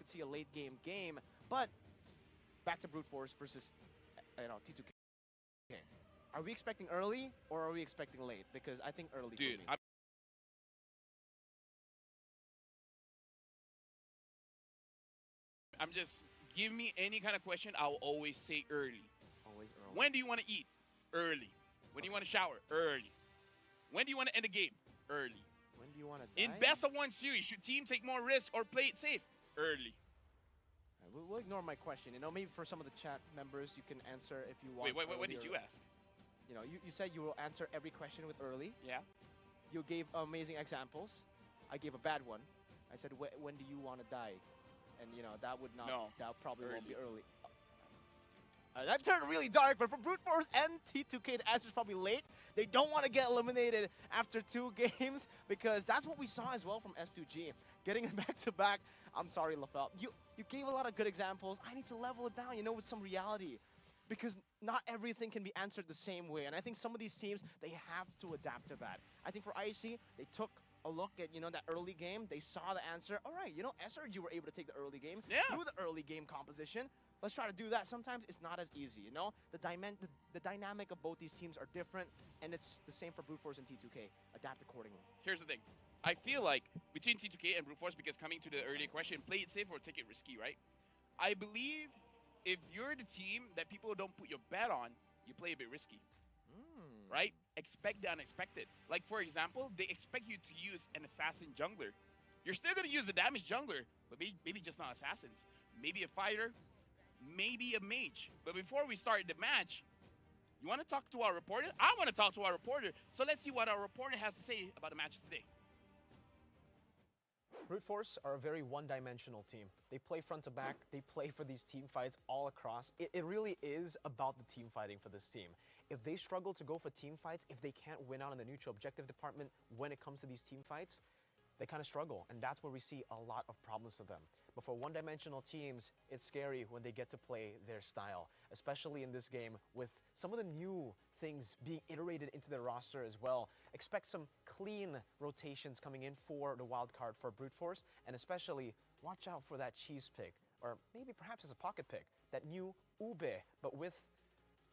could see a late game. But back to Brute Force versus T2K. Are we expecting early or are we expecting late? Because I think early Dude, for me. I'm just, give me any kind of question, I'll always say early. Always early. When do you want to eat? Early. When do you want to shower? Early. When do you want to end the game? Early. When do you want to die? In best of 1 series, should team take more risks or play it safe? Early. We'll ignore my question. Maybe for some of the chat members, you can answer if you want. Wait, what did you ask? You said you will answer every question with early. Yeah. You gave amazing examples. I gave a bad one. I said, when do you want to die? And, that would not, No. that probably won't be early. Oh. That turned really dark, but for Brute Force and T2K, the answer is probably late. They don't want to get eliminated after 2 games because that's what we saw as well from S2G. Getting it back-to-back. I'm sorry, LaFell. You gave a lot of good examples. I need to level it down, with some reality. Because not everything can be answered the same way. And I think some of these teams, they have to adapt to that. I think for IHC, they took a look at, that early game. They saw the answer. All right, SRG were able to take the early game. Yeah. Do the early game composition. Let's try to do that. Sometimes it's not as easy, The dynamic of both these teams are different, and it's the same for Brute Force and T2K. Adapt accordingly. Here's the thing. I feel like between T2K and Brute Force, because coming to the earlier question, play it safe or take it risky, right? I believe if you're the team that people don't put your bet on, you play a bit risky, right? Expect the unexpected. Like, for example, they expect you to use an assassin jungler. You're still going to use the damage jungler, but maybe just not assassins. Maybe a fighter, maybe a mage. But before we start the match, you want to talk to our reporter? I want to talk to our reporter. So let's see what our reporter has to say about the matches today. Brute Force are a very one-dimensional team. They play front to back, they play for these team fights all across. It really is about the team fighting for this team. If they struggle to go for team fights, if they can't win out in the neutral objective department when it comes to these team fights, they kind of struggle, and that's where we see a lot of problems to them. But for one-dimensional teams, it's scary when they get to play their style, especially in this game with some of the new things being iterated into their roster as well. Expect some clean rotations coming in for the wild card for Brute Force, and especially watch out for that cheese pick, or maybe perhaps as a pocket pick, that new Ube, but with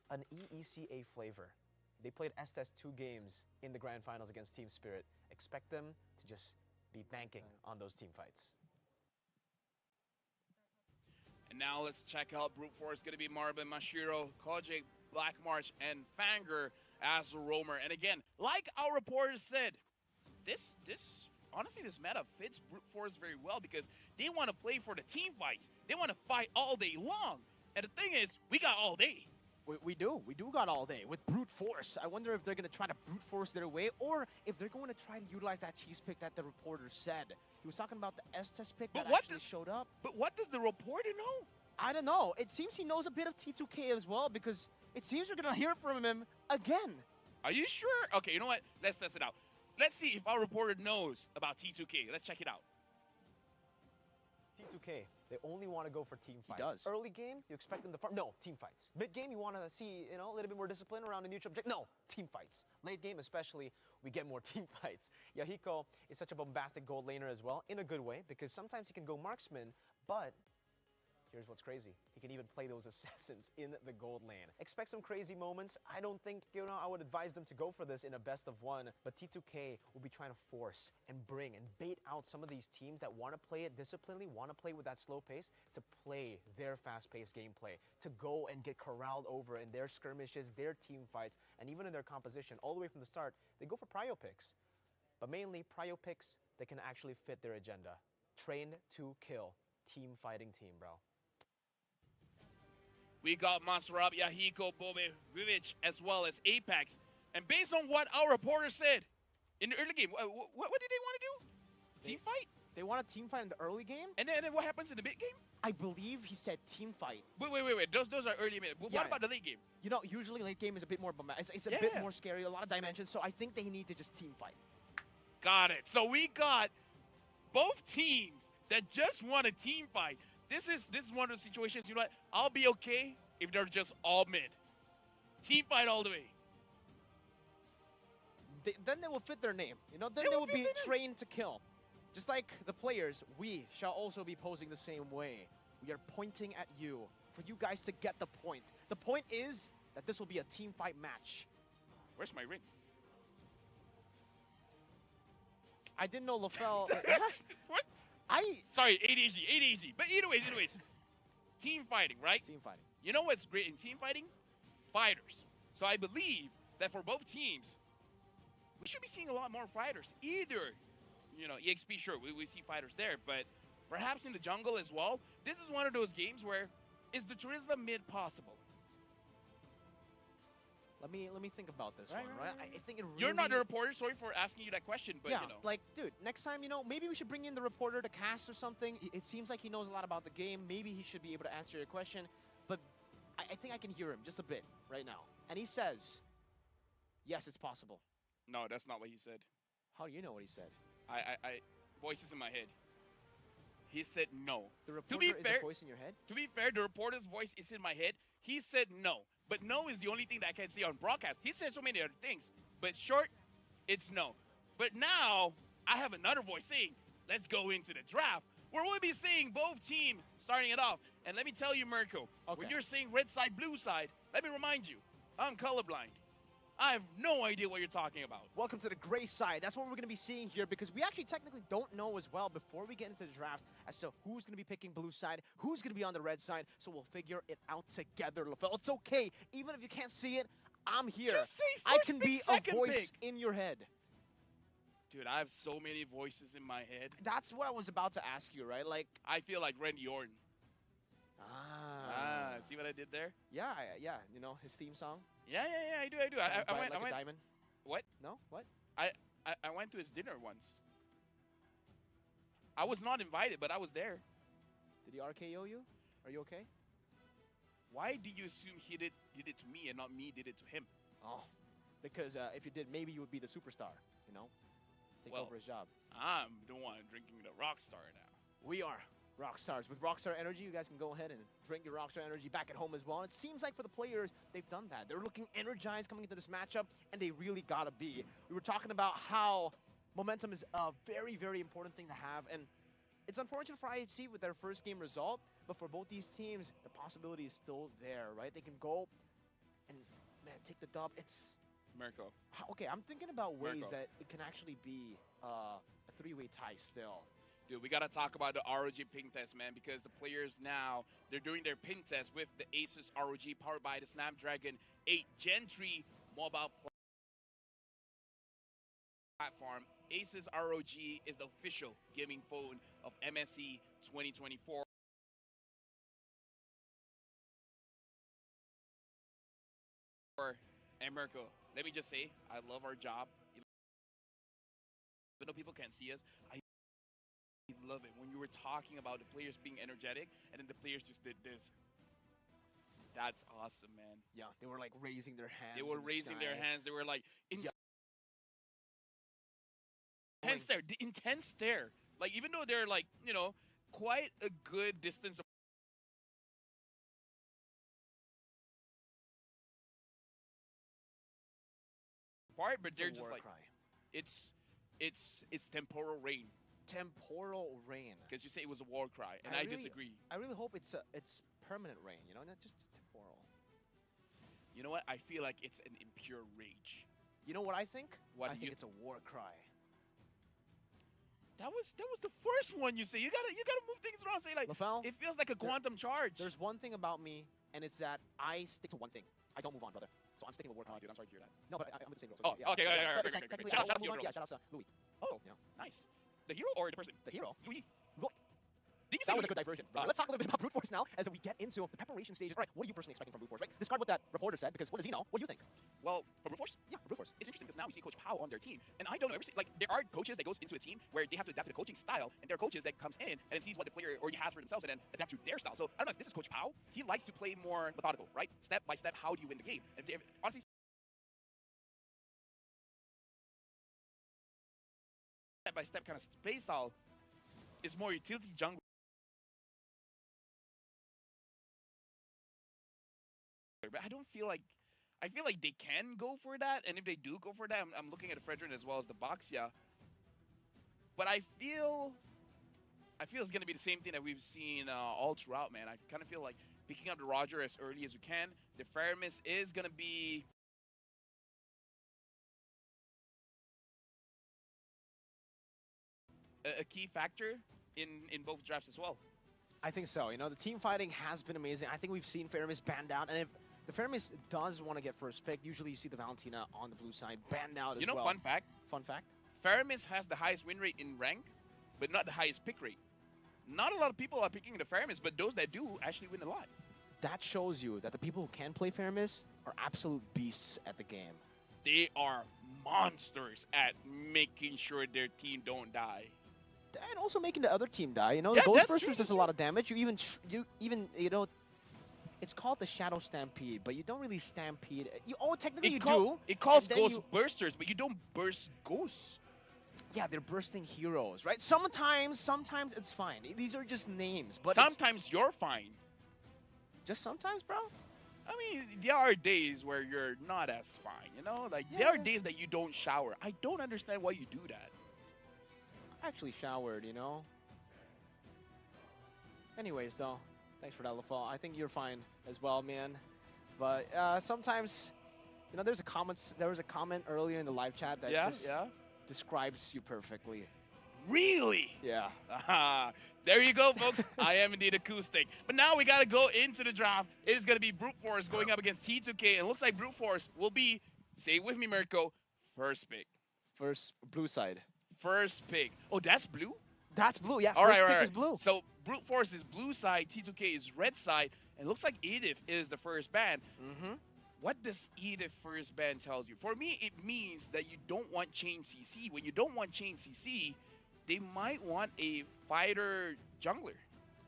an EECA flavor. They played S-Test 2 games in the Grand Finals against Team Spirit. Expect them to just be banking on those team fights. And now let's check out Brute Force. Going to be Marvin, Mashiro, Kojik, Black March, and Fanger as the roamer. And again, like our reporter said, honestly, this meta fits Brute Force very well because they want to play for the team fights. They want to fight all day long. And the thing is, we got all day. We do got all day with Brute Force. I wonder if they're going to try to Brute Force their way or if they're going to try to utilize that cheese pick that the reporter said. He was talking about the S-Test pick that actually showed up. But what does the reporter know? I don't know. It seems he knows a bit of T2K as well because it seems we're going to hear from him again. Are you sure? Okay, you know what? Let's test it out. Let's see if our reporter knows about T2K. Let's check it out. T2K, they only want to go for team fights. He does. Early game, you expect them to farm. No, team fights. Mid game, you want to see a little bit more discipline around the neutral objective. No, team fights. Late game, especially, we get more team fights. Yahiko is such a bombastic gold laner as well, in a good way, because sometimes he can go marksman, but here's what's crazy. He can even play those assassins in the gold lane. Expect some crazy moments. I don't think, I would advise them to go for this in a best of one, but T2K will be trying to force and bring and bait out some of these teams that want to play it disciplinedly, want to play with that slow pace, to play their fast-paced gameplay, to go and get corralled over in their skirmishes, their team fights, and even in their composition. All the way from the start, they go for prio picks, but mainly prio picks that can actually fit their agenda. Trained to kill. Team fighting team, bro. We got Masterab, Yahiko, Bobe, Vivich, as well as Apex. And based on what our reporter said in the early game, what did they want to do? Team fight? They want a team fight in the early game? And then what happens in the mid game? I believe he said team fight. Wait. Those are early mid. What about the late game? Usually late game is a bit more bombastic. It's a bit more scary, a lot of dimensions. So I think they need to just team fight. Got it. So we got both teams that just want a team fight. This is one of the situations, I'll be okay if they're just all mid. Team fight all the way. Then they will fit their name. Then they will be trained to kill. Just like the players, we shall also be posing the same way. We are pointing at you for you guys to get the point. The point is that this will be a team fight match. Where's my ring? I didn't know LaFell. What? I Sorry, ADHD. But anyways. Team fighting, right? team fighting. You know what's great in team fighting? Fighters. So I believe that for both teams, we should be seeing a lot more fighters. Either, EXP, sure, we see fighters there, but perhaps in the jungle as well. This is one of those games where, is the Charizla mid possible? Let me think about this Right, one, right, right? right. I think it really... You're not the reporter, sorry for asking you that question, but yeah, like, dude, next time, maybe we should bring in the reporter to cast or something. It seems like he knows a lot about the game. Maybe he should be able to answer your question. But I think I can hear him just a bit right now. And he says, yes, it's possible. No, that's not what he said. How do you know what he said? I voices in my head. He said no. The reporter is a voice in your head? To be fair, the reporter's voice is in my head. He said no. But no is the only thing that I can see on broadcast. He said so many other things. But short, it's no. But now, I have another voice saying, let's go into the draft, where we'll be seeing both teams starting it off. And let me tell you, Mirko, when you're saying red side, blue side, let me remind you, I'm colorblind. I have no idea what you're talking about. Welcome to the gray side. That's what we're going to be seeing here, because we actually technically don't know as well before we get into the draft as to who's going to be picking blue side, who's going to be on the red side, so we'll figure it out together, LaFell. It's okay. Even if you can't see it, I'm here. Just say I first can pick, be a second voice pick. in your head. Dude, I have so many voices in my head. That's what I was about to ask you, right? Like, I feel like Randy Orton. See what I did there? Yeah, his theme song. Yeah, I do. I Bright went. like a diamond. What? No? What? I went to his dinner once. I was not invited, but I was there. Did he RKO you? Are you okay? Why do you assume he did it to me and not me did it to him? Oh, because if you did, maybe you would be the superstar, Take over his job. I'm the one drinking the Rockstar now. We are Rockstars. With Rockstar Energy, you guys can go ahead and drink your Rockstar Energy back at home as well. And it seems like for the players, they've done that. They're looking energized coming into this matchup, and they really gotta be. We were talking about how momentum is a very, very important thing to have, and it's unfortunate for IHC with their first game result, but for both these teams, the possibility is still there, right? They can go and, man, take the dub. It's... Mirko. Okay, I'm thinking about ways Mirko. that it can actually be a three-way tie still. Dude, we got to talk about the ROG ping test, man, because the players now, they're doing their ping test with the Asus ROG powered by the Snapdragon 8 Gen 3 mobile platform. Asus ROG is the official gaming phone of MSC 2024. And Mirko, let me just say, I love our job. Even though people can't see us, I love it when you were talking about the players being energetic and then the players just did this. That's awesome, man. Yeah, they were like raising their hands. They were in the raising their sky. hands. They were like intense stare. The intense stare. Like even though they're like, quite a good distance apart, but they're just like cry. it's temporal rain. Temporal rain. Because you say it was a war cry, and I disagree. I really hope it's permanent rain, not just temporal. You know what? I feel like it's an impure rage. You know what I think? What I think it's a war cry. That was the first one you say. You gotta move things around. Say like LaFell, it feels like a quantum charge. There's one thing about me, and it's that I stick to one thing. I don't move on, brother. So I'm sticking with war cry. Dude, I'm sorry to hear that. No, but I'm with the same rules. Oh, okay, So okay. technically, Shout out to I won't move on. your Yeah, shout out to Louis. Oh, nice. The hero or the person? The hero. Louis. Look, Did you say that was a Louis? good diversion. Let's talk a little bit about Brute Force now as we get into the preparation stages. All right, what are you personally expecting from Brute Force, right? Discard what that reporter said, because what does he know? What do you think? Well, for Brute Force, Yeah, Brute Force. it's interesting because now we see Coach Powell on their team, and I don't know. There are coaches that goes into a team where they have to adapt to the coaching style, and there are coaches that comes in and then sees what the player already has for themselves and then adapt to their style. So I don't know if this is Coach Powell. He likes to play more methodical, right? Step by step, how do you win the game? And honestly, step by step kind of play style is more utility jungle. But I don't feel like I feel like they can go for that, and if they do go for that, I'm looking at the Fredrin as well as the Boxia. But I feel it's going to be the same thing that we've seen all throughout, man. I kind of feel like picking up the Roger as early as we can. The Faramis is going to be a key factor in both drafts as well. I think so. You know, the team fighting has been amazing. I think we've seen Faramis banned out, and if the Faramis does want to get first pick, usually you see the Valentina on the blue side banned out as well. Fun fact? Fun fact? Faramis has the highest win rate in rank, but not the highest pick rate. Not a lot of people are picking the Faramis, but those that do actually win a lot. That shows you that the people who can play Faramis are absolute beasts at the game. They are monsters at making sure their team don't die. And also making the other team die. You know, Yeah, the Ghost that's Bursters true, does a lot of damage. You even you know, it's called the Shadow Stampede, but you don't really stampede. Technically you do. It calls and then Ghost Bursters, but you don't burst ghosts. Yeah, they're bursting heroes, right? Sometimes it's fine. These are just names, but Sometimes you're fine. just sometimes, bro. I mean, there are days where you're not as fine, you know? Like, there are days that you don't shower. I don't understand why you do that. I actually showered, you know. Anyways, though, thanks for that, LaFall. I think you're fine as well, man. But sometimes, you know, there was a comment earlier in the live chat that just describes you perfectly. Really? Yeah. There you go, folks. I am indeed acoustic. But now we got to go into the draft. It is going to be Brute Force going up against T2K. And it looks like Brute Force will be, say it with me, Mirko, first pick. First, blue side. First pick. Oh, that's blue? That's blue, yeah. All first right, pick right. is blue. So Brute Force is blue side, T2K is red side. And it looks like Edith is the first ban. Mm-hmm. What does Edith first ban tells you? For me, it means that you don't want chain CC. When you don't want chain CC, they might want a fighter jungler.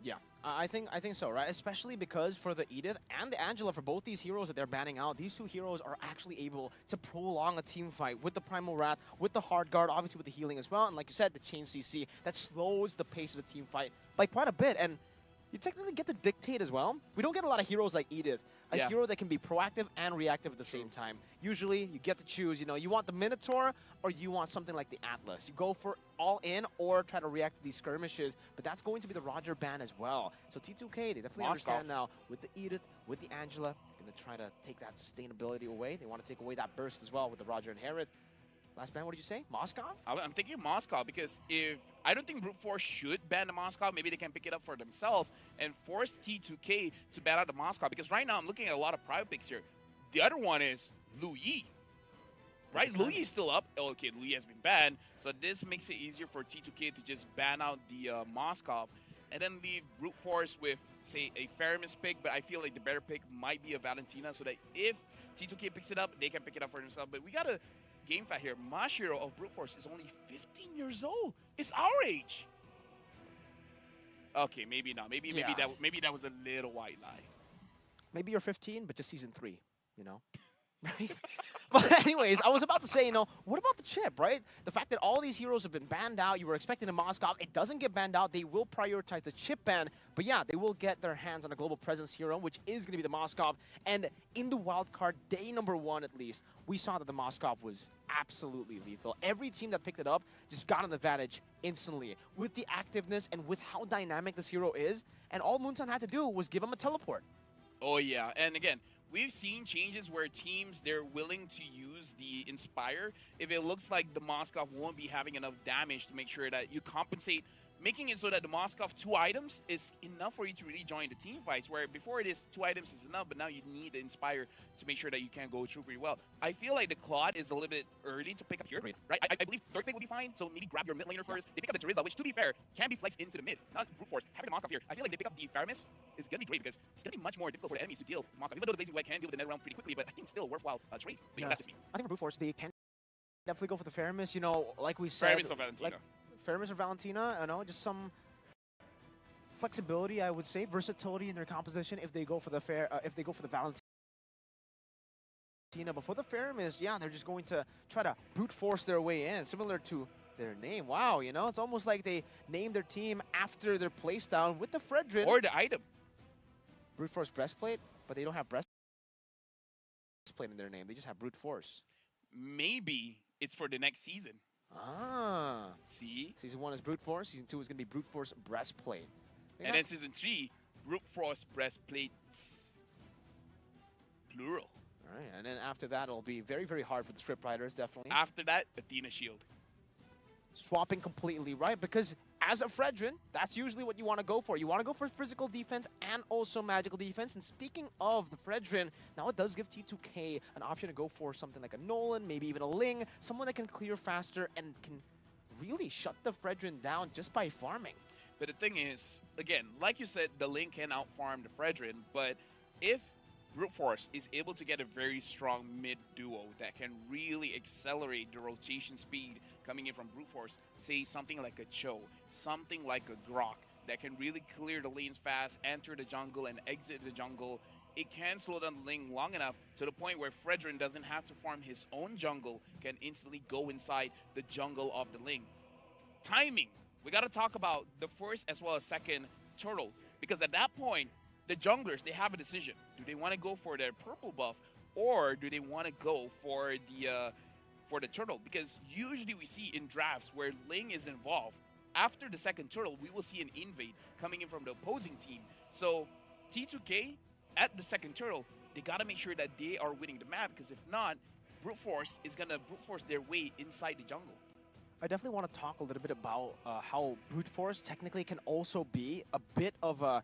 Yeah, I think so, right? Especially because for the Edith and the Angela, for both these heroes that they're banning out, these two heroes are actually able to prolong a team fight with the Primal Wrath, with the Hard Guard, obviously with the healing as well, and like you said, the chain CC, that slows the pace of the team fight by quite a bit, and you technically get to dictate as well. We don't get a lot of heroes like Edith, a hero that can be proactive and reactive at the same time. Usually, you get to choose, you know, you want the Minotaur or you want something like the Atlas. You go for all in or try to react to these skirmishes, but that's going to be the Roger ban as well. So T2K, they definitely understand now with the Edith, with the Angela, going to try to take that sustainability away. They want to take away that burst as well with the Roger and Harith. Last ban, what did you say? Moskov? I'm thinking Moskov because I don't think Brute Force should ban the Moskov. Maybe they can pick it up for themselves and force T2K to ban out the Moskov. Because right now I'm looking at a lot of private picks here. The other one is Louis. Right? Louis is still up. Oh, okay, Louis has been banned. So this makes it easier for T2K to just ban out the Moskov and then leave Brute Force with, say, a Faramis pick. But I feel like the better pick might be a Valentina so that if T2K picks it up, they can pick it up for themselves. But we got to game fact here. Mashiro of Brute Force is only 15 years old. It's our age. Okay, maybe not. Maybe that was a little white lie. Maybe you're 15, but just season 3, you know? Right? But anyways, I was about to say, you know, what about the chip, right? The fact that all these heroes have been banned out, you were expecting a Moskov, it doesn't get banned out, they will prioritize the chip ban, but yeah, they will get their hands on a global presence hero, which is going to be the Moskov, and in the wildcard day #1 at least, we saw that the Moskov was absolutely lethal. Every team that picked it up just got an advantage instantly with the activeness and with how dynamic this hero is, and all Moonson had to do was give him a teleport. Oh yeah, and again, we've seen changes where teams, they're willing to use the Inspire if it looks like the Moskov won't be having enough damage to make sure that you compensate, making it so that the Moskov 2 items is enough for you to really join the team fights, where before it is 2 items is enough, but now you need the Inspire to make sure that you can go through pretty well. I feel like the Claude is a little bit early to pick up here, right? I believe third pick will be fine, so maybe grab your mid laner first. They pick up the Terizla, which to be fair, can be flexed into the mid. Not Brute Force, having the Moskov here. I feel like they pick up the Faramis is going to be great because it's going to be much more difficult for the enemies to deal with Moskov. Even though the Blazing Web can deal with the net realm pretty quickly, but I think still a worthwhile trade. But yeah, that's just me. I think for Brute Force, they can definitely go for the Faramis, you know, like we said. Faramis or Valentina. Faramis or Valentina, you know, just some flexibility, I would say, versatility in their composition if they go for the Valentina. But for the Faramis, yeah, they're just going to try to brute force their way in, similar to their name. Wow, you know, it's almost like they named their team after their playstyle with the Fredrin. Or the item. Brute Force Breastplate, but they don't have Breastplate in their name. They just have Brute Force. Maybe it's for the next season. Ah. See? Season 1 is Brute Force. Season 2 is going to be Brute Force Breastplate. And then Season 3, Brute Force Breastplates. Plural. All right, and then after that, it'll be very, very hard for the Strip Riders, definitely. After that, Athena Shield. Swapping completely, right? Because as a Fredrin, that's usually what you want to go for. You want to go for physical defense and also magical defense. And speaking of the Fredrin, now it does give T2K an option to go for something like a Nolan, maybe even a Ling, someone that can clear faster and can really shut the Fredrin down just by farming. But the thing is, again, like you said, the Ling can outfarm the Fredrin, but if Brute Force is able to get a very strong mid duo that can really accelerate the rotation speed coming in from Brute Force, say something like a Cho, something like a Grok that can really clear the lanes fast, enter the jungle and exit the jungle, it can slow down the lane long enough to the point where Fredrin doesn't have to farm his own jungle, can instantly go inside the jungle of the Ling. Timing. We got to talk about the first as well as second turtle, because at that point, the junglers, they have a decision. Do they want to go for their purple buff, or do they want to go for the turtle? Because usually we see in drafts where Ling is involved, after the second turtle, we will see an invade coming in from the opposing team. So T2K, at the second turtle, they got to make sure that they are winning the map, because if not, Brute Force is going to Brute Force their way inside the jungle. I definitely want to talk a little bit about how Brute Force technically can also be a bit of a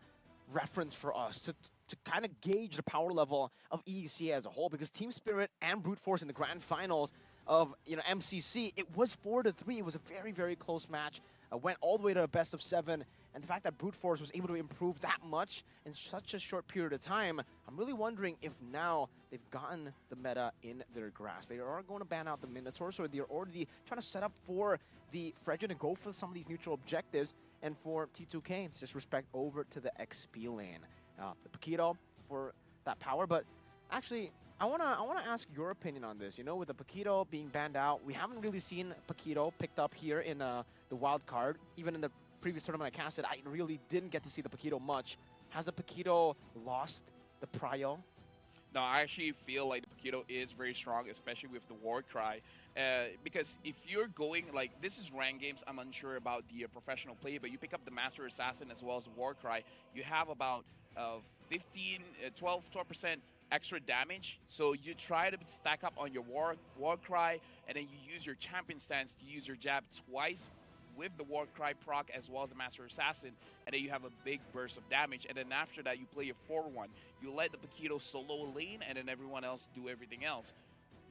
reference for us to kind of gauge the power level of EWC as a whole, because Team Spirit and Brute Force in the grand finals of MCC, it was 4-3. It was a very, very close match. Went all the way to a best of 7, and the fact that Brute Force was able to improve that much in such a short period of time, I'm really wondering if now they've gotten the meta in their grasp. They are going to ban out the Minotaur, so they're already trying to set up for the Fredrin to go for some of these neutral objectives, and for T2K to just respect over to the XP lane. The Paquito for that power, but actually, I wanna ask your opinion on this. With the Paquito being banned out, we haven't really seen Paquito picked up here in the wild card. Even in the previous tournament I casted, I really didn't get to see the Paquito much. Has the Paquito lost the prio? No, I actually feel like the Paquito is very strong, especially with the War Cry. Because if you're going, like, this is ranked games, I'm unsure about the professional play, but you pick up the Master Assassin as well as War Cry, you have about 12% extra damage. So you try to stack up on your War Cry, and then you use your Champion Stance to use your jab twice with the War Cry proc as well as the Master Assassin, and then you have a big burst of damage, and then after that you play a 4-1. You let the Paquito solo lane, and then everyone else do everything else.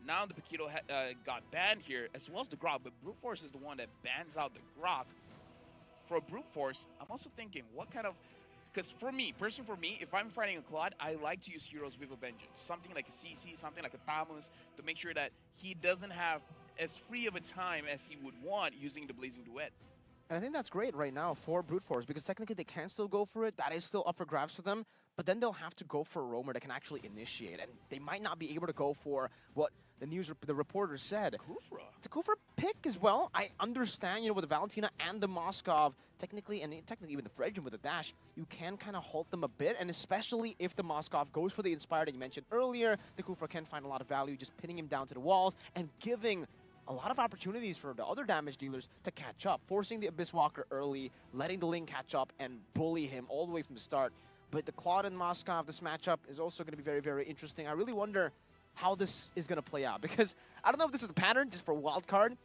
Now the Paquito got banned here, as well as the Grok, but Brute Force is the one that bans out the Grok. For Brute Force, I'm also thinking, what kind of... Because for me, if I'm fighting a Claude, I like to use heroes with a vengeance. Something like a CC, something like a Tamus, to make sure that he doesn't have as free of a time as he would want using the Blazing Duet. And I think that's great right now for Brute Force, because technically they can still go for it. That is still up for grabs for them. But then they'll have to go for a roamer that can actually initiate. And they might not be able to go for what the reporter said. Kufra. It's a Kufra pick as well. I understand, with the Valentina and the Moskov, technically even the Fredrin with the dash, you can kind of halt them a bit. And especially if the Moskov goes for the Inspired that you mentioned earlier, the Kufra can find a lot of value just pinning him down to the walls and giving a lot of opportunities for the other damage dealers to catch up, forcing the Abyss Walker early, letting the Ling catch up and bully him all the way from the start. But the Claude and Moskov, this matchup is also going to be very, very interesting. I really wonder how this is going to play out, because I don't know if this is the pattern just for wild card,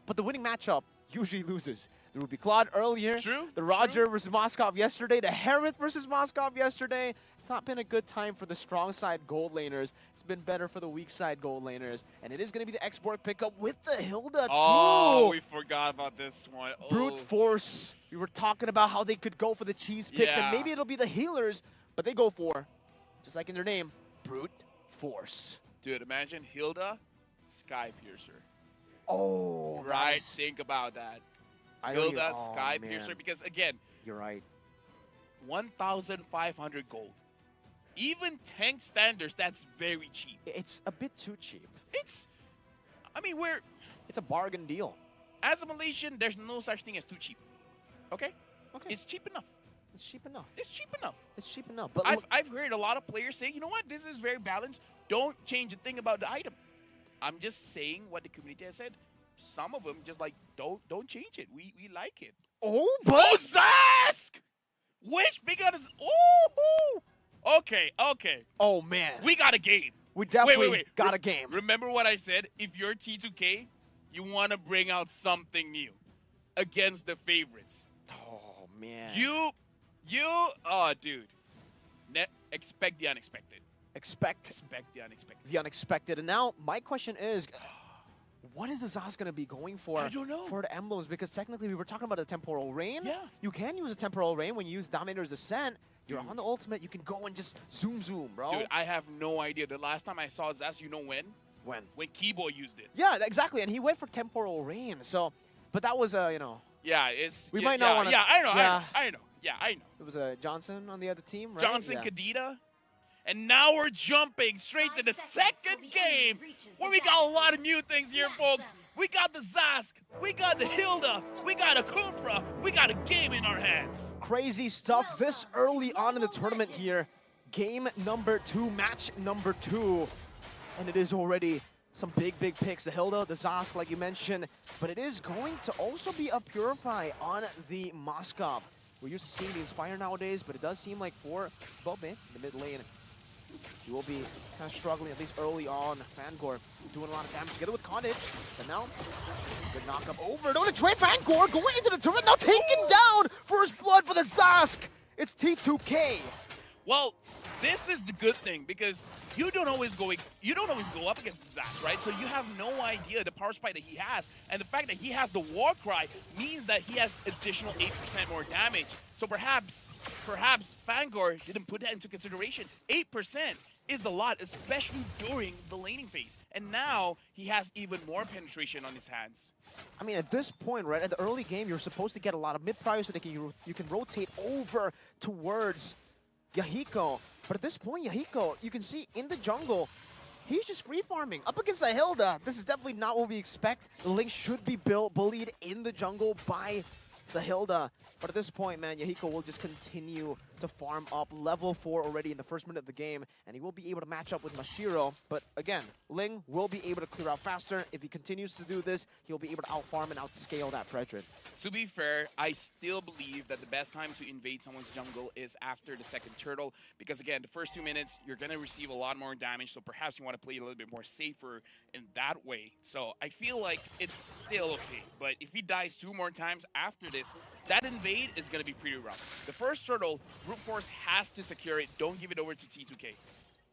but the winning matchup usually loses. There would be Claude earlier, True. the Roger versus Moskov yesterday, the Harith versus Moskov yesterday. It's not been a good time for the strong side gold laners. It's been better for the weak side gold laners. And it is going to be the export pickup with the Hilda, Oh, too. we forgot about this one. Oh. Brute Force. We were talking about how they could go for the cheese picks, and Yeah. maybe it'll be the healers, but they go for, just like in their name, Brute Force. Dude, imagine Hilda, Sky Piercer. Oh, Right? nice. Think about that. I know Hilda, oh, Sky man. Piercer, because again, You're right. 1,500 gold. Even tank standards, that's very cheap. It's a bit too cheap. It's It's a bargain deal. as a Malaysian, there's no such thing as too cheap. Okay? Okay. It's cheap enough. It's cheap enough. It's cheap enough. It's cheap enough. But I've heard a lot of players say, you know what, this is very balanced. Don't change a thing about the item. I'm just saying what the community has said. some of them just like don't change it. We like it. Oh, but Oh, Zask! Which big on his Okay. oh man, We got a game. we definitely wait. got a game. Remember what I said? If you're T2K, you want to bring out something new against the favorites. Oh man, Oh, dude. Expect the unexpected. expect Expect the unexpected. the unexpected. And now my question is, what is the Zas going to be going for? I don't know. For the emblems, because technically we were talking about a temporal rain. Yeah. You can use a temporal rain when you use Dominator's Ascent. You're Dude. on the ultimate. You can go and just zoom, bro. Dude, I have no idea. The last time I saw Zaz, you know when? When? When Kibo used it. Yeah, exactly. And he went for temporal rain. So, but that was you know, Yeah, it's... We yeah, might not yeah, wanna- Yeah, I know. yeah. I know. it was Johnson on the other team, right? Johnson, Yeah. Kadita. And now we're jumping straight to the second game, where we got a lot of new things here, folks. We got the Zask, we got the Hilda, we got a Kupra, we got a game in our hands. Crazy stuff this early on in the tournament here. Game number 2, match number 2. And it is already some big picks. The Hilda, the Zask, like you mentioned. But it is going to also be a Purify on the Moskov. We're used to seeing the Inspire nowadays, but it does seem like for Bobe in the mid lane, he will be kind of struggling, at least early on. Fangor doing a lot of damage together with Carnage. And now, good knock up over. No, to trade Fangor going into the turret, now taken down. First blood for the Zask. It's T2K. Well, this is the good thing, because you don't always go up against Zask, right? So you have no idea the power spike that he has, and the fact that he has the war cry means that he has additional 8% more damage. So perhaps Fangor didn't put that into consideration. 8% is a lot, especially during the laning phase. And now he has even more penetration on his hands. I mean, at this point, right, at the early game, you're supposed to get a lot of mid-prior so that you can rotate over towards Yahiko. But at this point, Yahiko, you can see in the jungle, he's just free farming up against a Hilda. This is definitely not what we expect. The Link should be bullied in the jungle by the Hilda. But at this point, man, Yahiko will just continue to farm up. Level 4 already in the first minute of the game, and he will be able to match up with Mashiro. But again, Ling will be able to clear out faster. If he continues to do this, he'll be able to outfarm and outscale that Fredrin. To be fair, I still believe that the best time to invade someone's jungle is after the second turtle, because again, the first 2 minutes, you're going to receive a lot more damage, so perhaps you want to play a little bit more safer in that way. So I feel like it's still okay, but if he dies 2 more times after this, that invade is going to be pretty rough. The first turtle, Brute Force has to secure it. Don't give it over to T2K.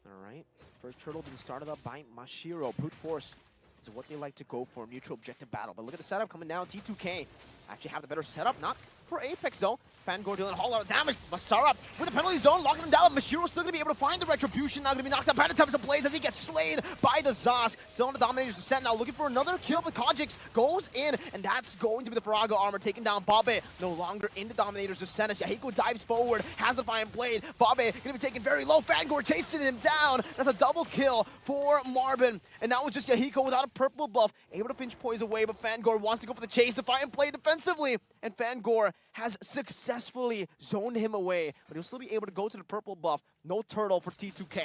All right, first turtle being started up by Mashiro. Brute Force is what they like to go for, mutual objective battle. But look at the setup coming down. T2K actually have the better setup, not for Apex though. Fangor dealing a whole lot of damage. Masara with the penalty zone, locking him down. Mashiro's still going to be able to find the retribution. Now going to be knocked out by the Tempest of Blaze as he gets slain by the Zask. Still on the Dominator's Descent now, looking for another kill, but Kojix goes in, and that's going to be the Faraga armor, taking down Bobe. No longer in the Dominator's Descent as Yahiko dives forward, has the Defiant Blade. Bobe going to be taken very low. Fangor chasing him down. That's a double kill for Marvin. And now it's just Yahiko without a purple buff, able to pinch poise away, but Fangor wants to go for the chase. Defiant Blade defensively, and Fangor has successfully zoned him away, but he'll still be able to go to the purple buff. No turtle for T2K.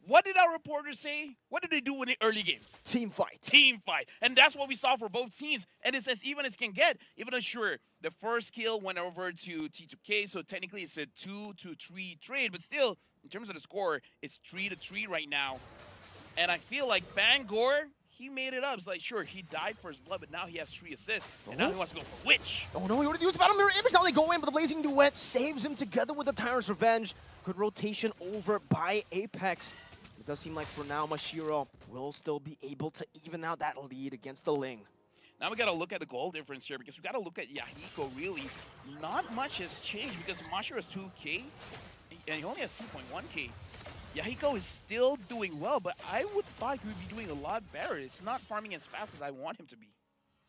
What did our reporters say? What did they do in the early game? Team fight. Team fight. And that's what we saw for both teams. And it's as even as can get. Even though, sure, the first kill went over to T2K, so technically it's a 2-3 trade, but still, in terms of the score, it's 3-3 right now. And I feel like Fangor, he made it up. It's like, sure, he died for his blood, but now he has 3 assists, and now he wants to go for Witch. Oh no, he would have used the Battle Mirror Image. Now they go in, but the Blazing Duet saves him together with the Tyrant's Revenge. Good rotation over by Apex. It does seem like for now, Mashiro will still be able to even out that lead against the Ling. Now we got to look at the goal difference here, because we got to look at Yahiko, really. Not much has changed, because Mashiro has 2K, and he only has 2.1K. Yahiko is still doing well, but I would thought he would be doing a lot better. It's not farming as fast as I want him to be.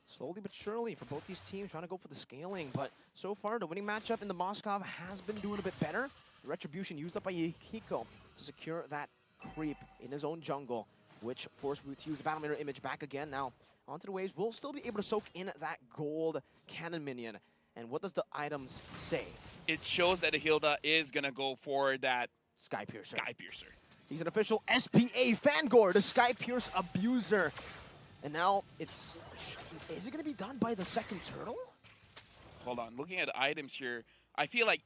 Slowly but surely for both these teams trying to go for the scaling, but so far the winning matchup in the Moskov has been doing a bit better. The retribution used up by Yahiko to secure that creep in his own jungle, which forced Root to use the Battle Mirror Image back again. Now onto the waves, we'll still be able to soak in that gold cannon minion. And what does the items say? It shows that the Hilda is going to go for that Sky Piercer. Sky Piercer. He's an official SPA Fangor, the Sky Pierce abuser. And now it's... Is it going to be done by the second turtle? Hold on. Looking at the items here, I feel like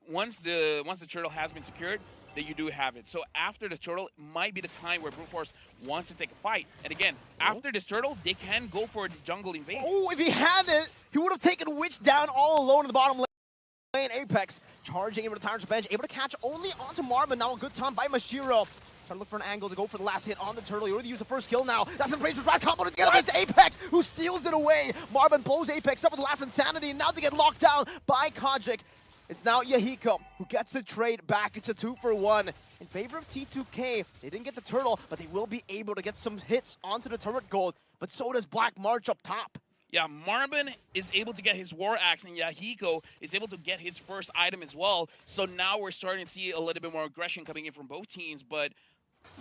once the turtle has been secured, that you do have it. So after the turtle might be the time where Brute Force wants to take a fight. And again, after this turtle, they can go for the jungle invade. Oh, if he had it, he would have taken Witch down all alone in the bottom lane. Apex charging into the Tyrant's Revenge, able to catch only onto Marvin. Now a good time by Mashiro. Trying to look for an angle to go for the last hit on the turtle. He already used the first kill now. That's some Razor's Wrath combo together against Apex, who steals it away. Marvin blows Apex up with the last Insanity, and now they get locked down by Kojic. It's now Yahiko who gets the trade back. It's a 2-for-1 in favor of T2K. They didn't get the turtle, but they will be able to get some hits onto the turret gold. But so does Black March up top. Yeah, Marvin is able to get his War Axe, and Yahiko is able to get his first item as well. So now we're starting to see a little bit more aggression coming in from both teams. But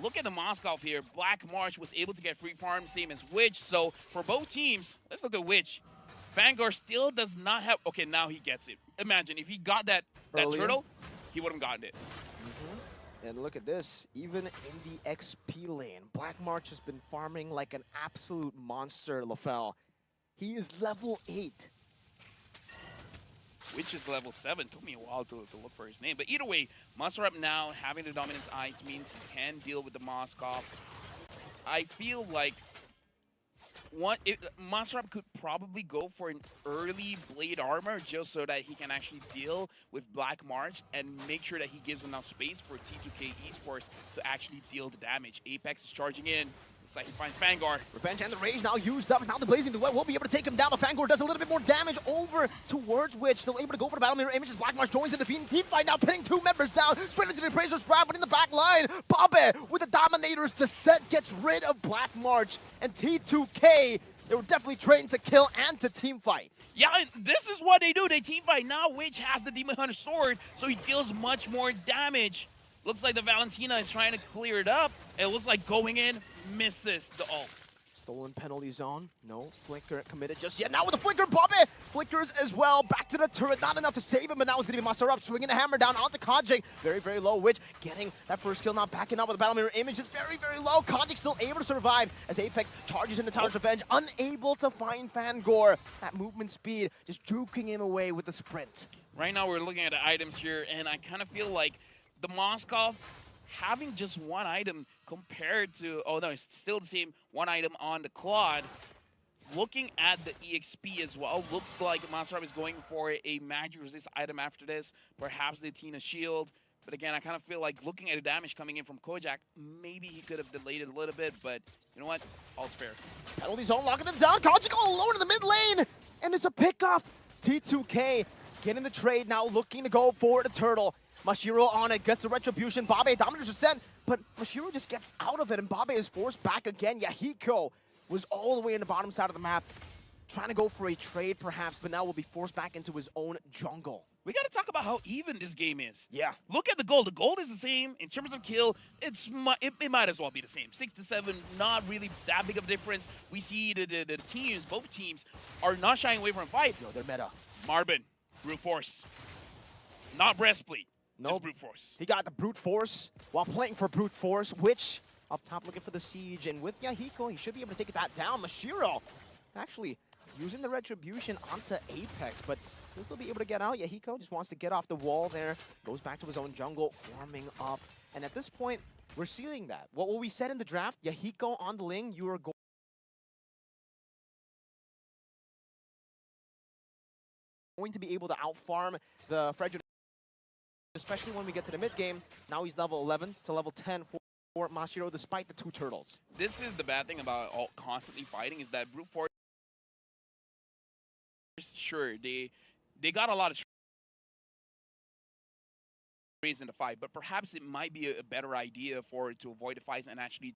look at the Moskov here. Black March was able to get free farm, same as Witch. So for both teams, let's look at Witch. Vanguard still does not have... Okay, now he gets it. Imagine, if he got that turtle, he wouldn't gotten it. And look at this. Even in the XP lane, Black March has been farming like an absolute monster, LaFell. He is level 8. Which is level 7. Took me a while to look for his name. But either way, Monster Up now having the Dominance Eyes means he can deal with the Moskov. I feel like Monster Up could probably go for an early Blade Armor just so that he can actually deal with Black March and make sure that he gives enough space for T2K Esports to actually deal the damage. Apex is charging in. Looks like he finds Vanguard. Revenge and the Rage now used up. Now the Blazing Duet will be able to take him down, but Vanguard does a little bit more damage over towards Witch. Still able to go for the Battle Mirror Images. Black March joins in the team fight now, pinning 2 members down. Straight into the Appraiser's Wrath, but in the back line, Bobby with the Dominators to set gets rid of Black March. And T2K, they were definitely trained to kill and to team fight. Yeah, this is what they do. They team fight. Now Witch has the Demon Hunter sword, so he deals much more damage. Looks like the Valentina is trying to clear it up. It looks like going in, misses the ult. Stolen penalty zone. No flicker committed just yet. Now with the flicker, Bobby flickers as well. Back to the turret. Not enough to save him, but now it's going to be Master Up swinging the hammer down onto Kojic. Very, very low. Witch getting that first kill now, backing up with the Battle Mirror Image. Is very, very low. Kojic still able to survive as Apex charges into Tyrant's Revenge. Unable to find Fangor. That movement speed just juking him away with the sprint. Right now we're looking at the items here, and I kind of feel like the Moskov having just one item compared to, oh no, it's still the same one item on the Claude. Looking at the EXP as well, looks like Monster Up is going for a magic resist item after this, perhaps the Tina Shield. But again, I kind of feel like looking at the damage coming in from Kojak, maybe he could have delayed it a little bit, but you know what? All's fair. Penalty zone locking him down. Kojak all alone in the mid lane, and it's a pickoff. T2K getting the trade now, looking to go for the turtle. Mashiro on it, gets the retribution. Babe, Dominators are sent, but Mashiro just gets out of it, and Babe is forced back again. Yahiko was all the way in the bottom side of the map, trying to go for a trade perhaps, but now will be forced back into his own jungle. We got to talk about how even this game is. Yeah. Look at the gold. The gold is the same. In terms of kill, it might as well be the same. 6 to 7, not really that big of a difference. We see the teams, both teams, are not shying away from a fight. Yo, they're meta. Marvin, Brute Force. Not Breastplate. No, just Brute Force. He got the Brute Force while playing for Brute Force, which up top looking for the siege, and with Yahiko, he should be able to take that down. Mashiro actually using the retribution onto Apex, but he'll still be able to get out. Yahiko just wants to get off the wall there, goes back to his own jungle, farming up. And at this point, we're sealing that. What we said in the draft, Yahiko on the Ling, you are going to be able to outfarm the Frederick, especially when we get to the mid game. Now he's level 11 to level 10 for Mashiro, despite the 2 turtles. This is the bad thing about constantly fighting, is that Brute Force, sure, they got a lot of reason to fight, but perhaps it might be a better idea to avoid the fights and actually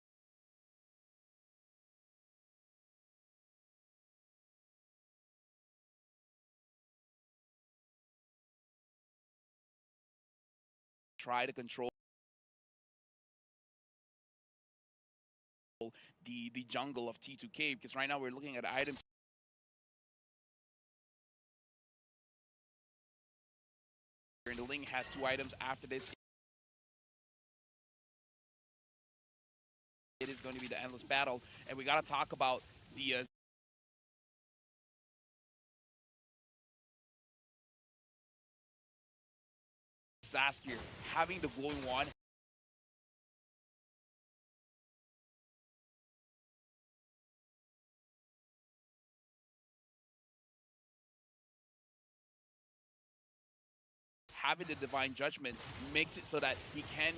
try to control the jungle of T2K, because right now we're looking at items. And the Ling has 2 items after this. It is going to be the endless battle, and we got to talk about the Sask here, having the glowing wand. Having the divine judgment makes it so that he can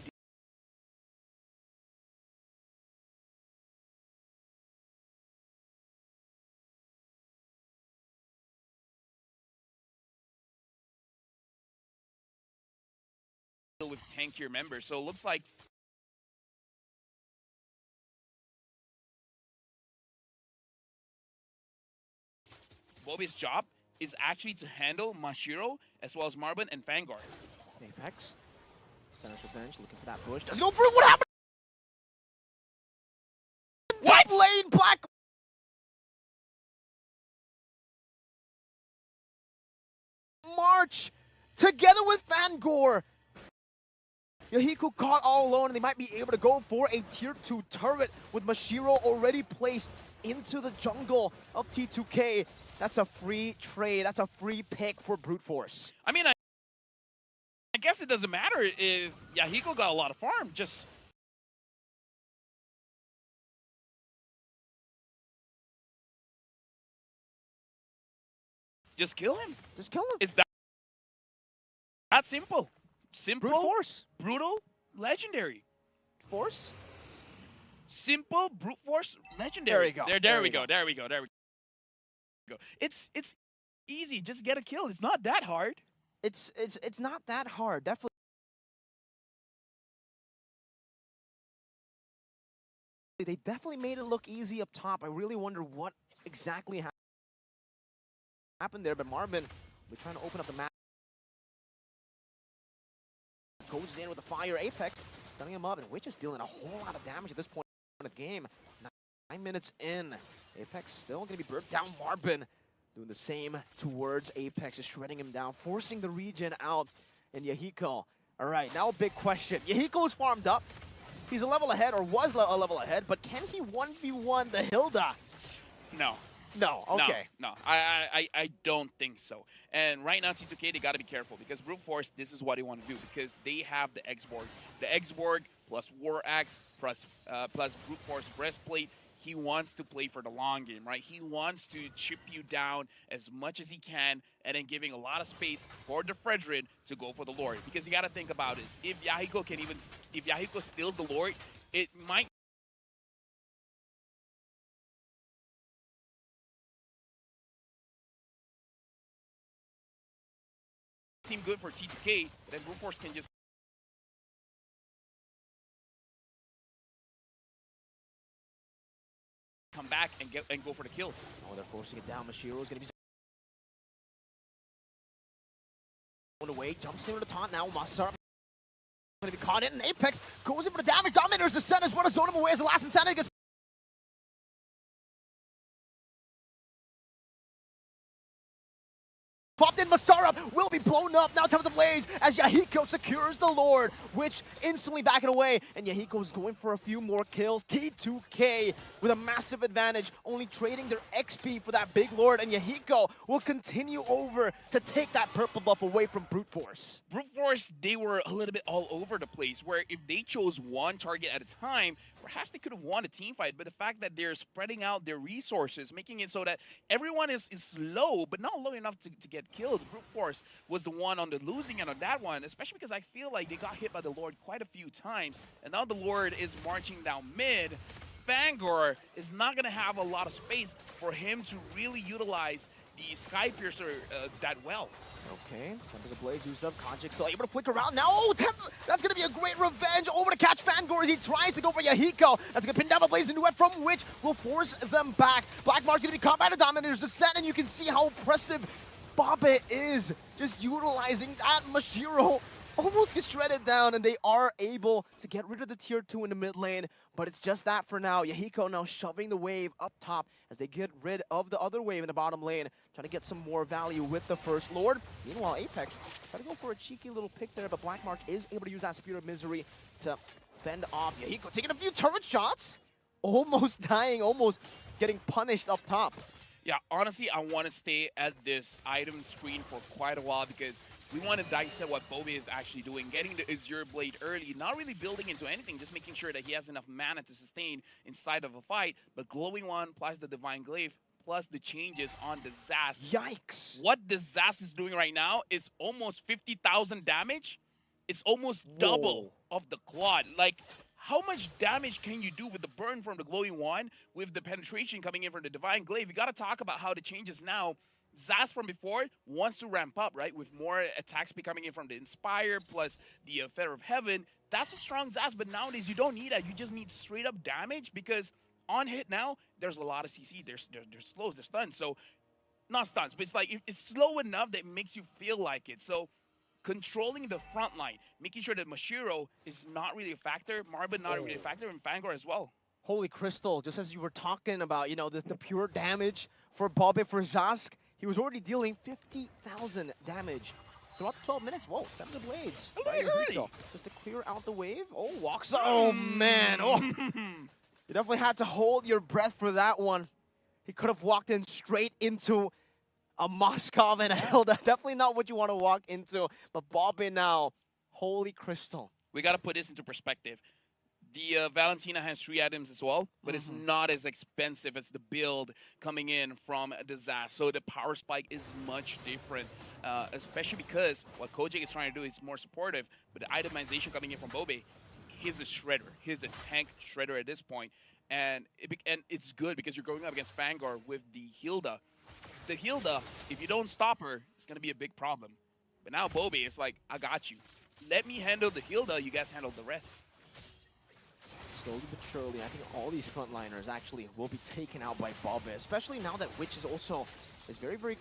deal with tankier members. So it looks like Bobby's job is actually to handle Mashiro as well as Marvin and Vanguard. Apex. Spanish Revenge looking for that push. Doesn't go through. What happened? What? Top lane, Black. March together with Fangor. Yahiko caught all alone, and they might be able to go for a tier 2 turret with Mashiro already placed into the jungle of T2K. That's a free trade. That's a free pick for Brute Force. I mean, I guess it doesn't matter if Yahiko got a lot of farm. Just kill him. Just kill him. It's that simple. Simple, Brute Force. brutal, legendary. Force. Simple, brute force, legendary. There we go. There we go. There we go. There we go. It's easy. Just get a kill. It's not that hard. It's not that hard. Definitely. They definitely made it look easy up top. I really wonder what exactly happened there. But Marvin, we're trying to open up the map. Goes in with the fire. Apex stunning him up, and Witch is dealing a whole lot of damage at this point in the game. 9 minutes in. Apex still going to be burnt down. Marvin doing the same towards Apex, just shredding him down, forcing the regen out. And Yahiko. All right, now a big question. Yahiko's farmed up. He's a level ahead, or was a level ahead, but can he 1v1 the Hilda? No. No, okay. No, I don't think so. And right now, T2K, they got to be careful because Brute Force, this is what they want to do because they have the X-Borg. The X-Borg plus War Axe plus Brute Force Breastplate. He wants to play for the long game, right? He wants to chip you down as much as he can and then giving a lot of space for the Fredrin to go for the Lord. Because you got to think about this. If Yahiko steals the Lord, it might seem good for T2K, but then Brute Force can just come back and go for the kills. Oh, they're forcing it down. Mashiro's going to be away. Jumps into the taunt now. Masar going to be caught in. Apex goes in for the damage. Dominator's descent as well as zone him away as the last insanity gets popped in. Masara will be blown up. Now Times of Blaze as Yahiko secures the Lord, which instantly backing away. And Yahiko's going for a few more kills. T2K with a massive advantage, only trading their XP for that big Lord. And Yahiko will continue over to take that purple buff away from Brute Force. Brute Force, they were a little bit all over the place, where if they chose one target at a time, perhaps they could have won a team fight. But the fact that they're spreading out their resources, making it so that everyone is low, but not low enough to get kills. Brute Force was the one on the losing end on that one, especially because I feel like they got hit by the Lord quite a few times. And now the Lord is marching down mid. Fangor is not going to have a lot of space for him to really utilize the Sky Piercer that well. Okay, Temple the Blade used up. Konjik still able to flick around now. Oh, that's going to be a great revenge over to catch Fangor as he tries to go for Yahiko. That's going to pin down the Blaze into it, from which will force them back. Black Mark's going to be caught by the Dominator's descent, and you can see how impressive Bobbit is just utilizing that. Mashiro almost gets shredded down, and they are able to get rid of the tier 2 in the mid lane, but it's just that for now. Yahiko now shoving the wave up top as they get rid of the other wave in the bottom lane, trying to get some more value with the First Lord. Meanwhile, Apex trying to go for a cheeky little pick there, but Black Mark is able to use that Spirit of Misery to fend off Yahiko, taking a few turret shots, almost dying, almost getting punished up top. Yeah, honestly, I want to stay at this item screen for quite a while because we want to dissect what Bobe is actually doing. Getting the Azure Blade early, not really building into anything, just making sure that he has enough mana to sustain inside of a fight. But Glowing One plus the Divine Glaive plus the changes on the Zas. Yikes. What the Zas is doing right now is almost 50,000 damage. It's almost double of the Claude. Like, how much damage can you do with the burn from the Glowing One, with the penetration coming in from the Divine Glaive? You got to talk about how the changes now. Zas from before wants to ramp up, right? With more attacks coming in from the Inspire plus the Feather of Heaven. That's a strong Zas, but nowadays you don't need that. You just need straight up damage because on hit now, there's a lot of CC. There's slows, there's stuns. So, not stuns, but it's like it's slow enough that it makes you feel like it. So, controlling the front line, making sure that Mashiro is not really a factor, Marvin not really a factor, and Fangor as well. Holy Crystal, just as you were talking about, you know, the pure damage for Bobe for Zask, he was already dealing 50,000 damage throughout the 12 minutes. Whoa, 7 blades. A little early. Just to clear out the wave. Oh, walks. Oh, man. Oh. You definitely had to hold your breath for that one. He could have walked in straight into a Moskov and a Hilda. Definitely not what you want to walk into. But Bobe now, holy Crystal. We got to put this into perspective. The Valentina has 3 items as well, but it's not as expensive as the build coming in from the Zas. So the power spike is much different, especially because what Kojik is trying to do is more supportive, but the itemization coming in from Bobe, he's a shredder. He's a tank shredder at this point. And it's good because you're going up against Fangor with the Hilda. The Hilda, if you don't stop her, it's going to be a big problem. But now Bobe, it's like, I got you. Let me handle the Hilda, you guys handle the rest. Slowly but surely, I think all these frontliners actually will be taken out by Bobe, especially now that Witch is also very, very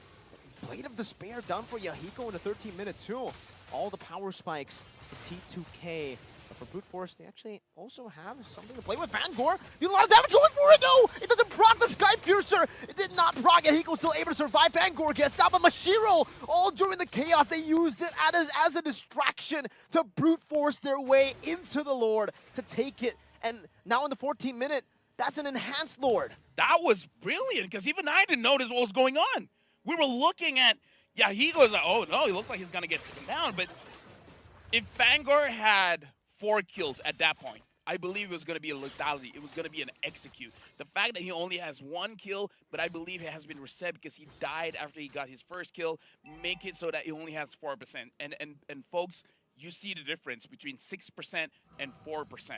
Blade of Despair done for Yahiko in the 13-minute too. All the power spikes for T2K. But for Brute Force, they actually also have something to play with. Fangor, did a lot of damage going for it. No, it doesn't proc the Sky Piercer. It did not proc. Yahiko still able to survive. Fangor gets out, but Mashiro, all during the chaos, they used it as a distraction to brute force their way into the Lord to take it. And now in the 14th minute, that's an enhanced Lord. That was brilliant, because even I didn't notice what was going on. We were looking at Yahiko's like, oh no, he looks like he's going to get taken down. But if Fangor had 4 kills at that point, I believe it was going to be a lethality. It was going to be an execute. The fact that he only has 1 kill, but I believe it has been reset because he died after he got his first kill, make it so that he only has 4%. And folks, you see the difference between 6% and 4%.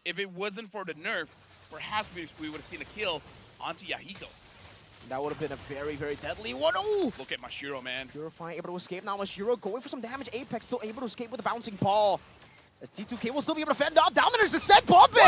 If it wasn't for the nerf, perhaps we would have seen a kill onto Yahiko. That would have been a very, very deadly one. Oh! Look at Mashiro, man. Purify able to escape. Now Mashiro going for some damage. Apex still able to escape with a bouncing ball. As T2K will still be able to fend off. Dominators to set Bobe!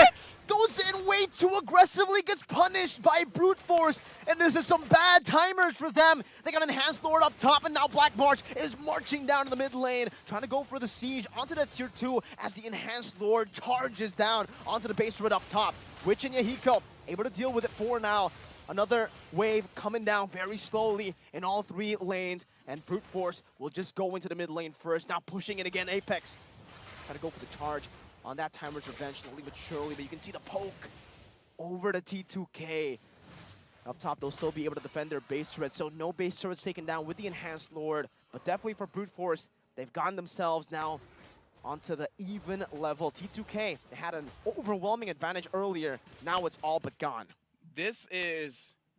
Goes in way too aggressively, gets punished by Brute Force. And this is some bad timers for them. They got Enhanced Lord up top, and now Black March is marching down to the mid lane, trying to go for the siege onto the tier 2 as the Enhanced Lord charges down onto the base turret up top. Witch and Yahiko able to deal with it for now. Another wave coming down very slowly in all 3 lanes, and Brute Force will just go into the mid lane first. Now pushing it again, Apex. Try to go for the charge on that Timer's Revenge, slowly but surely, but you can see the poke over to T2K. Up top, they'll still be able to defend their base turrets, so no base turrets taken down with the Enhanced Lord, but definitely for Brute Force, they've gotten themselves now onto the even level. T2K, they had an overwhelming advantage earlier, now it's all but gone. This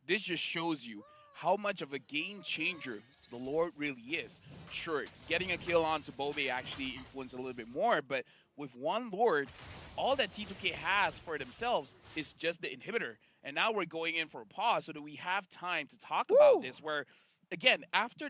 just shows you how much of a game changer the Lord really is. Sure, getting a kill onto Bobe actually influenced a little bit more, but with one Lord, all that T2K has for themselves is just the inhibitor. And now we're going in for a pause so that we have time to talk about this, where, again,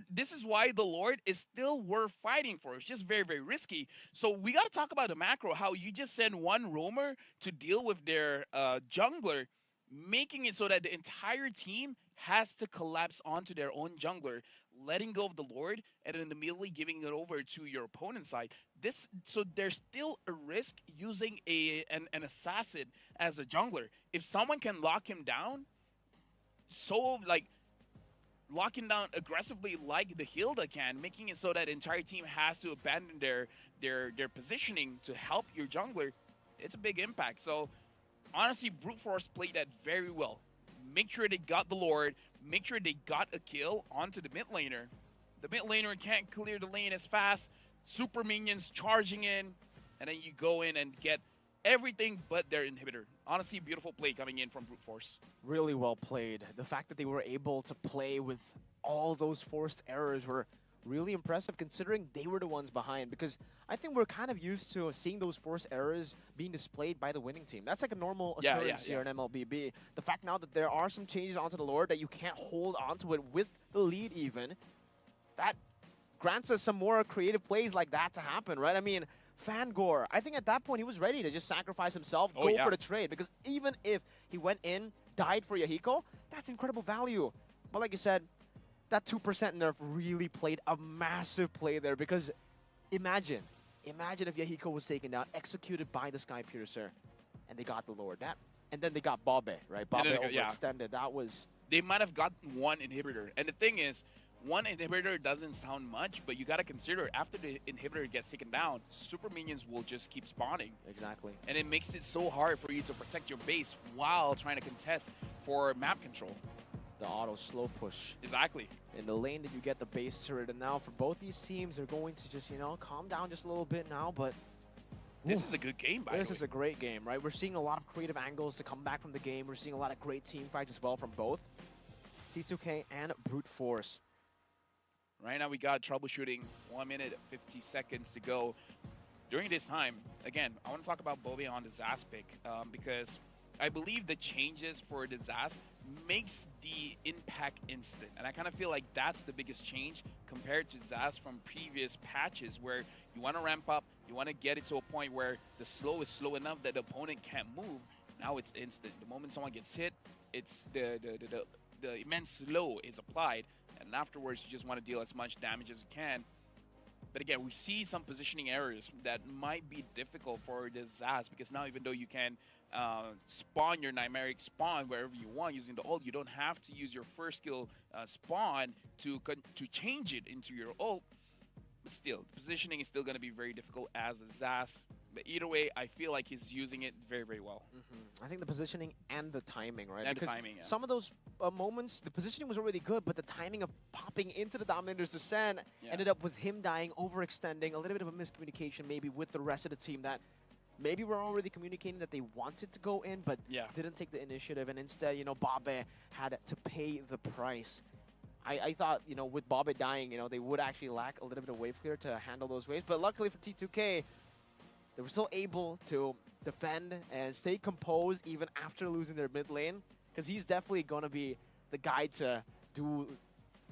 this is why the Lord is still worth fighting for. It's just very, very risky. So we got to talk about the macro, how you just send one roamer to deal with their jungler, making it so that the entire team has to collapse onto their own jungler, letting go of the Lord, and then immediately giving it over to your opponent's side. So there's still a risk using an assassin as a jungler. If someone can lock him down, lock him down aggressively like the Hilda can, making it so that the entire team has to abandon their positioning to help your jungler, it's a big impact. So honestly, Brute Force played that very well. make sure they got the Lord, make sure they got a kill onto the mid laner. The mid laner can't clear the lane as fast. Super minions charging in, and then you go in and get everything but their inhibitor. Honestly, beautiful play coming in from Brute Force. Really well played. The fact that they were able to play with all those forced errors were really impressive, considering they were the ones behind, because I think we're kind of used to seeing those forced errors being displayed by the winning team. That's like a normal occurrence here in MLBB. The fact now that there are some changes onto the Lord, that you can't hold onto it with the lead even, that grants us some more creative plays like that to happen, right? I mean, Fangor, I think at that point he was ready to just sacrifice himself, go for the trade, because even if he went in, died for Yahiko, that's incredible value. But like you said, that 2% nerf really played a massive play there, because imagine if Yahiko was taken down, executed by the Sky Piercer, and they got the Lord. And then they got Bobe, right? Bobe overextended. That was... They might have gotten one inhibitor. And the thing is, one inhibitor doesn't sound much, but you got to consider after the inhibitor gets taken down, super minions will just keep spawning. Exactly. And it makes it so hard for you to protect your base while trying to contest for map control. The auto slow push. Exactly. In the lane that you get the base turret, and now for both these teams, they're going to just, you know, calm down just a little bit now, but... This is a good game, by the way. This is a great game, right? We're seeing a lot of creative angles to come back from the game. We're seeing a lot of great team fights as well from both T2K and Brute Force. Right now we got troubleshooting, 1 minute, 50 seconds to go. During this time, again, I want to talk about Bobe on the Zaz pick because I believe the changes for the Zaz makes the impact instant. And I kind of feel like that's the biggest change compared to Zaz from previous patches where you want to ramp up, you want to get it to a point where the slow is slow enough that the opponent can't move. Now it's instant. The moment someone gets hit, it's the immense slow is applied. And afterwards, you just want to deal as much damage as you can. But again, we see some positioning errors that might be difficult for the Zaz, because now even though you can spawn your Nightmaric spawn wherever you want using the ult, you don't have to use your first skill spawn to change it into your ult. But still, the positioning is still going to be very difficult as a Zaz. But either way, I feel like he's using it very, very well. I think the positioning and the timing, right? And because the timing, some of those moments, the positioning was already good, but the timing of popping into the Dominator's Descent ended up with him dying, overextending, a little bit of a miscommunication maybe with the rest of the team that maybe were already communicating that they wanted to go in, but didn't take the initiative, and instead, you know, Bobe had to pay the price. I thought, you know, with Bobe dying, you know, they would actually lack a little bit of wave clear to handle those waves, but luckily for T2K, they were still able to defend and stay composed even after losing their mid lane, because he's definitely going to be the guy to do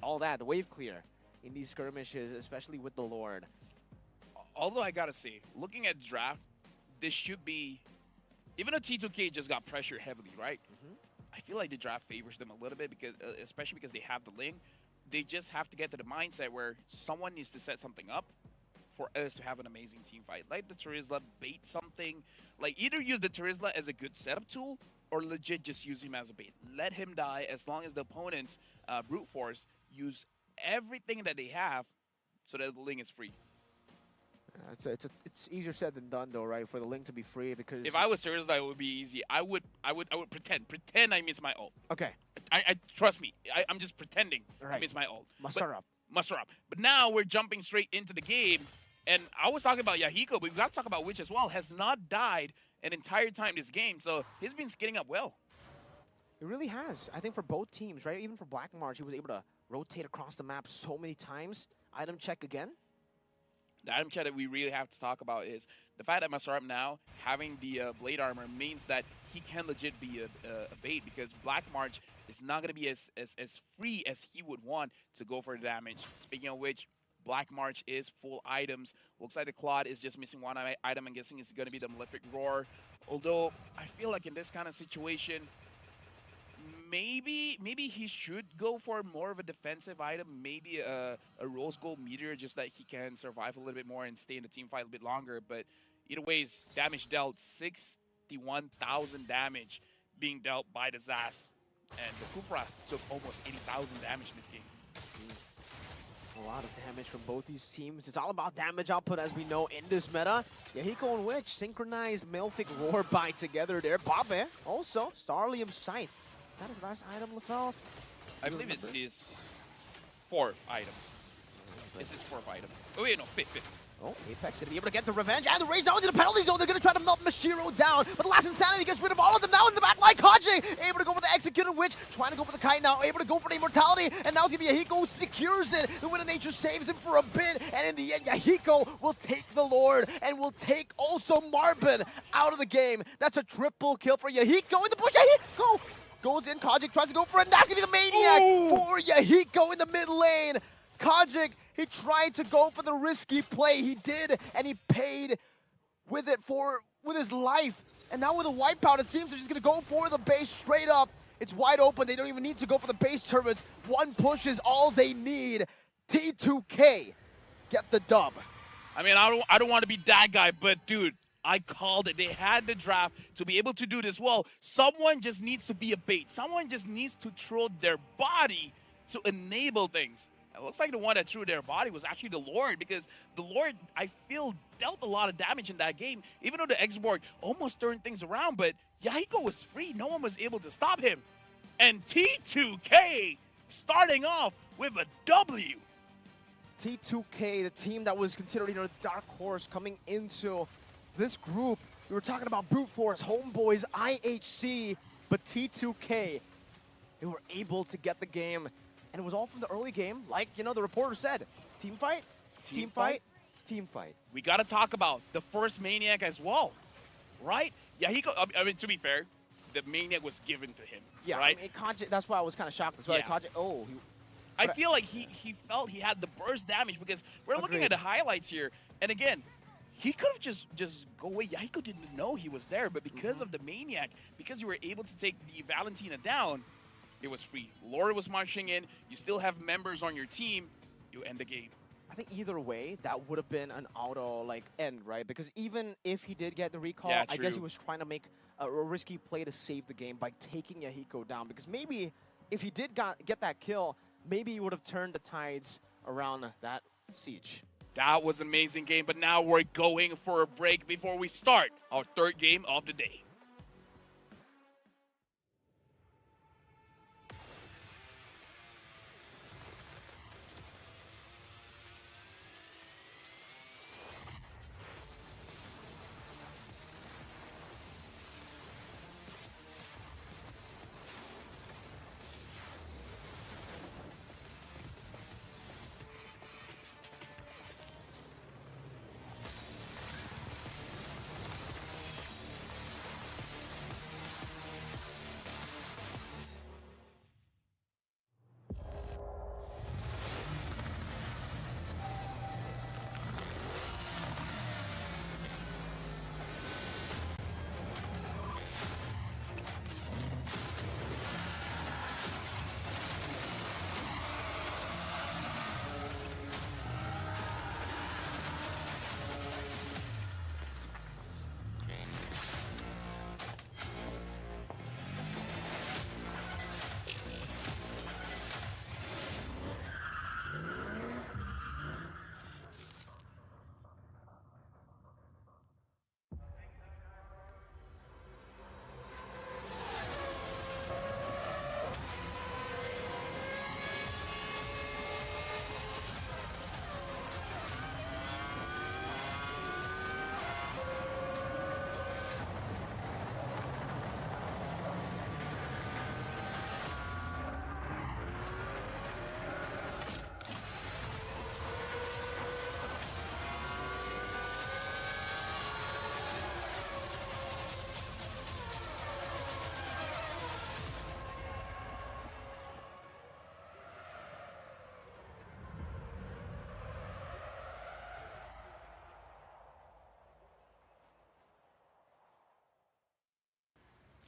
all that, the wave clear in these skirmishes, especially with the Lord. Although I got to say, looking at draft, this should be, even though T2K just got pressured heavily, right? I feel like the draft favors them a little bit, because especially because they have the link. They just have to get to the mindset where someone needs to set something up for us to have an amazing team fight. Like the Terizla, bait something. Like either use the Terizla as a good setup tool or legit just use him as a bait. Let him die as long as the opponent's Brute Force use everything that they have so that the link is free. It's easier said than done though, right? For the link to be free, because if I was Terizla, it would be easy. I would pretend I miss my ult. Okay. I trust me. I'm just pretending I miss my ult. Muster up. But now we're jumping straight into the game. And I was talking about Yahiko, but we've got to talk about Witch as well. Has not died an entire time this game, so he's been skating up well. It really has. I think for both teams, right? Even for Black March, he was able to rotate across the map so many times. Item check again. The item check that we really have to talk about is the fact that Masarab now having the blade armor means that he can legit be a bait, because Black March is not going to be as free as he would want to go for the damage. Speaking of which, Black March is full items. Looks like the Claude is just missing one item. I'm guessing it's going to be the Malefic Roar. Although, I feel like in this kind of situation, maybe he should go for more of a defensive item. Maybe a Rose Gold Meteor, just that he can survive a little bit more and stay in the team fight a bit longer. But either ways, damage dealt, 61,000 damage being dealt by the Zaz. And the Kupra took almost 80,000 damage in this game. A lot of damage from both these teams. It's all about damage output, as we know, in this meta. Yahiko and Witch synchronized Malefic Roar by together there. Bobe also, Starlium Scythe. that his last item, LaFell? I believe it's his 4th item. It's his 4th item. Oh wait, no, 5th. Oh, Apex gonna be able to get the revenge and the raise down to the penalty zone. They're gonna try to melt Mashiro down, but the last Insanity gets rid of all of them now in the back line. Kaji able to go for the Executed Witch, trying to go for the Kite now, able to go for the Immortality, and now it's gonna be Yahiko who secures it. The Wind of Nature saves him for a bit, and in the end, Yahiko will take the Lord and will take also Marbin out of the game. That's a triple kill for Yahiko in the bush. Yahiko goes in, Kaji tries to go for it, and that's gonna be the Maniac for Yahiko in the mid lane. Kajic, he tried to go for the risky play. He did, and he paid with it with his life. And now with a wipeout, it seems they're just gonna go for the base straight up. It's wide open. They don't even need to go for the base turrets. One push is all they need. T2K get the dub. I mean, I don't want to be that guy, but dude, I called it. They had the draft to be able to do this well. Someone just needs to be a bait. Someone just needs to throw their body to enable things. It looks like the one that threw their body was actually the Lord, because the Lord, I feel, dealt a lot of damage in that game, even though the X-Borg almost turned things around, but Yahiko was free. No one was able to stop him. And T2K starting off with a W. T2K, the team that was considered, you know, the dark horse coming into this group. We were talking about Brute Force, Homeboys, IHC, but T2K, they were able to get the game. And it was all from the early game, like, you know, the reporter said. Team fight, team fight, team fight. We got to talk about the first Maniac as well, right? Yahiko, I mean, to be fair, the Maniac was given to him, yeah, right? I mean, Kaji, that's why I was kind of shocked. That's why Kaji, I feel like he felt he had the burst damage, because we're looking at the highlights here. And again, he could have just go away. Yahiko didn't know he was there, but because of the Maniac, because you were able to take the Valentina down, it was free. Lord was marching in. You still have members on your team. You end the game. I think either way, that would have been an auto end, right? Because even if he did get the recall, Yeah, I guess he was trying to make a risky play to save the game by taking Yahiko down. Because maybe if he did get that kill, maybe he would have turned the tides around that siege. That was an amazing game, but now we're going for a break before we start our 3rd game of the day.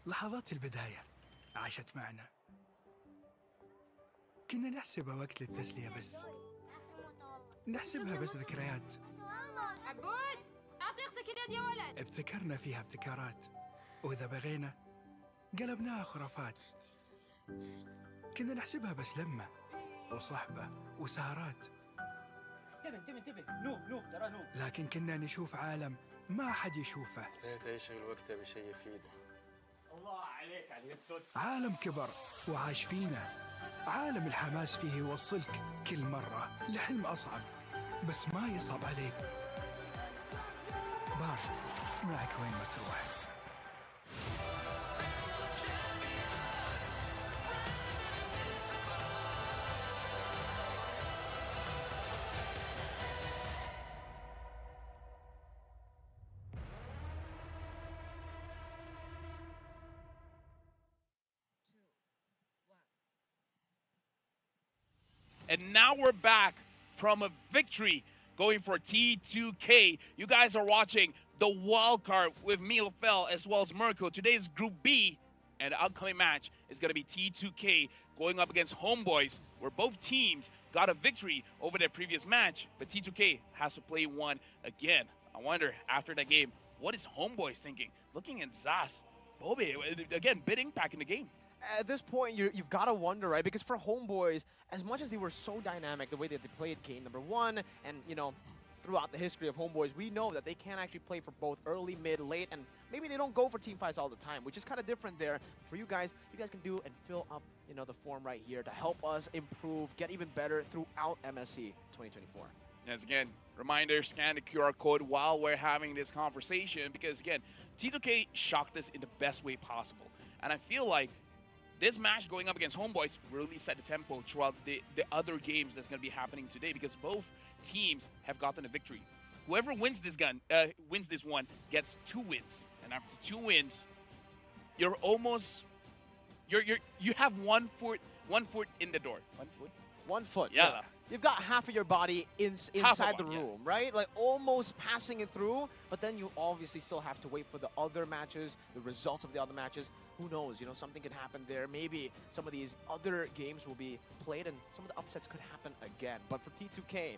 لحظات البداية عاشت معنا. كنا نحسبها وقت للتسلية بس. نحسبها بس ذكريات. عبود أعطي أختك اليد يا ولد. ابتكرنا فيها ابتكارات، وإذا بغينا قلبناها خرافات. كنا نحسبها بس لمة وصحبة وسهرات. انتبه نوب ترى نوب. لكن كنا نشوف عالم ما حد يشوفه. ليه تعيش الوقت بشيء يفيده؟ عالم كبر وعاش فينا. عالم الحماس فيه يوصلك كل مرة لحلم أصعب، بس ما يصعب عليك. بارد معك وين ما تروح. And now we're back from a victory going for T2K. You guys are watching the wild card with me, Lafel, as well as Mirko. Today's Group B, and the upcoming match is going to be T2K going up against Homeboys, where both teams got a victory over their previous match, but T2K has to play one again. I wonder, after that game, what is Homeboys thinking? Looking at Zas, Bobby, again, big impact in the game. At this point, you've got to wonder, right? Because for Homeboys, as much as they were so dynamic, the way that they played game number one, and, you know, throughout the history of Homeboys, we know that they can actually play for both early, mid, late, and maybe they don't go for team fights all the time, which is kind of different there. For you guys can do and fill up, you know, the form right here to help us improve, get even better throughout MSC 2024. As again, reminder, scan the QR code while we're having this conversation, because again, T2K shocked us in the best way possible. And I feel like this match going up against Homeboys really set the tempo throughout the other games that's going to be happening today, because both teams have gotten a victory. Whoever wins this one gets 2 wins, and after 2 wins, you're almost you have 1 foot in the door. 1 foot. 1 foot. Yeah. You've got half of your body inside the room, right? Like almost passing it through, but then you obviously still have to wait for the other matches, the results of the other matches. Who knows? You know, something could happen there. Maybe some of these other games will be played and some of the upsets could happen again. But for T2K,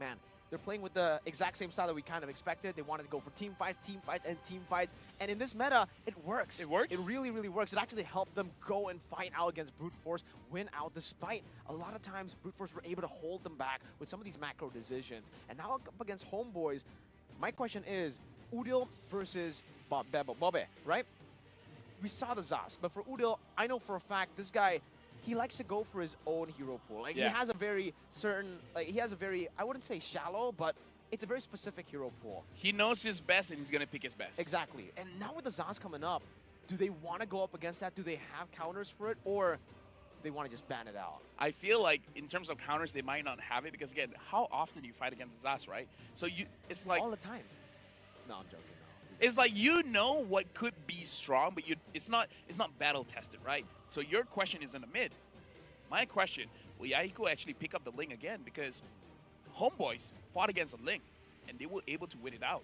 man, they're playing with the exact same style that we kind of expected. They wanted to go for team fights, and team fights. And in this meta, it works. It works? It really, really works. It actually helped them go and fight out against Brute Force, win out, despite a lot of times Brute Force were able to hold them back with some of these macro decisions. And now up against Homeboys, my question is, Udil versus Bobbe, right? We saw the Zas, but for Udil, I know for a fact this guy, he likes to go for his own hero pool. Like, he has a very certain, like, he has a very, I wouldn't say shallow, but it's a very specific hero pool. He knows his best, and he's going to pick his best. Exactly. And now with the Zas coming up, do they want to go up against that? Do they have counters for it? Or do they want to just ban it out? I feel like in terms of counters, they might not have it, because, again, how often do you fight against Zas, right? So it's like... all the time. No, I'm joking. No. It's like, you know what could be strong, but it's not battle tested, right? So your question is in the mid. My question, will Yahiko actually pick up the Ling again? Because Homeboys fought against a Ling, and they were able to win it out.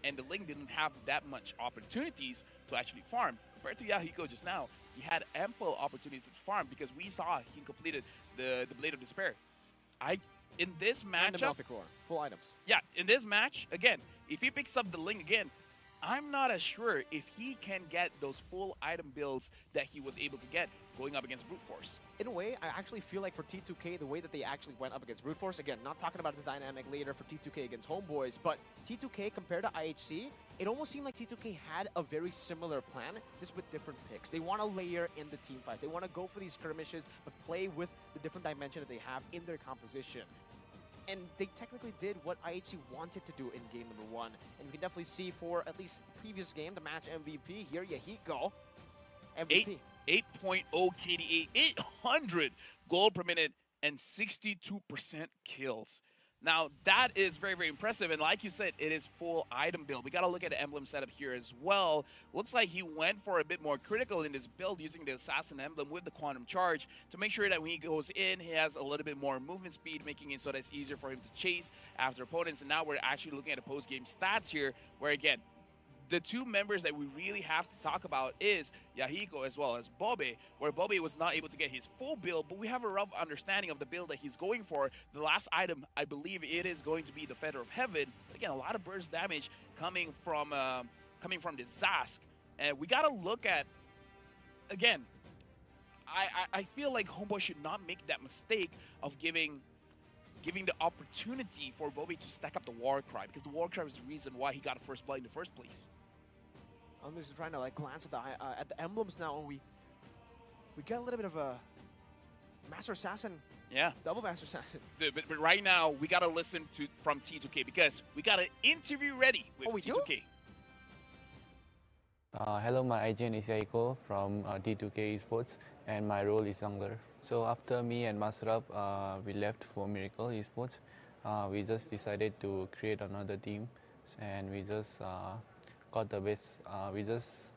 And the Ling didn't have that much opportunities to actually farm. Compared to Yahiko just now, he had ample opportunities to farm, because we saw he completed the Blade of Despair. In this matchup, full items. Yeah, in this match, again, if he picks up the Ling again, I'm not as sure if he can get those full item builds that he was able to get going up against Brute Force. In a way, I actually feel like for T2K, the way that they actually went up against Brute Force, again, not talking about the dynamic later for T2K against Homeboys, but T2K compared to IHC, it almost seemed like T2K had a very similar plan, just with different picks. They want to layer in the team fights. They want to go for these skirmishes, but play with the different dimension that they have in their composition. And they technically did what IHC wanted to do in game number 1. And we can definitely see for at least previous game, the match MVP here, Yahiko. MVP. 8.0 KDA, 800 gold per minute, and 62% kills. Now, that is very, very impressive. And like you said, it is full item build. We got to look at the emblem setup here as well. Looks like he went for a bit more critical in this build using the assassin emblem with the quantum charge to make sure that when he goes in, he has a little bit more movement speed, making it so that it's easier for him to chase after opponents. And now we're actually looking at the post-game stats here, where again, the two members that we really have to talk about is Yahiko as well as Bobbe, where Bobbe was not able to get his full build, but we have a rough understanding of the build that he's going for. The last item, I believe it is going to be the Feather of Heaven. Again, a lot of burst damage coming from the Zask. And we got to look at, again, I feel like Homeboy should not make that mistake of giving the opportunity for Bobbe to stack up the War Cry, because the War Cry was the reason why he got a first blood in the first place. I'm just trying to like glance at the emblems now, and we get a little bit of a Master Assassin, Yeah. double Master Assassin. But right now, we got to listen from T2K because we got an interview ready with we do? T2K. Hello, my IGN is Yaiko from T2K Esports, and my role is jungler. So after me and Masrab, we left for Miracle Esports. We just decided to create another team, and we just got the best. We just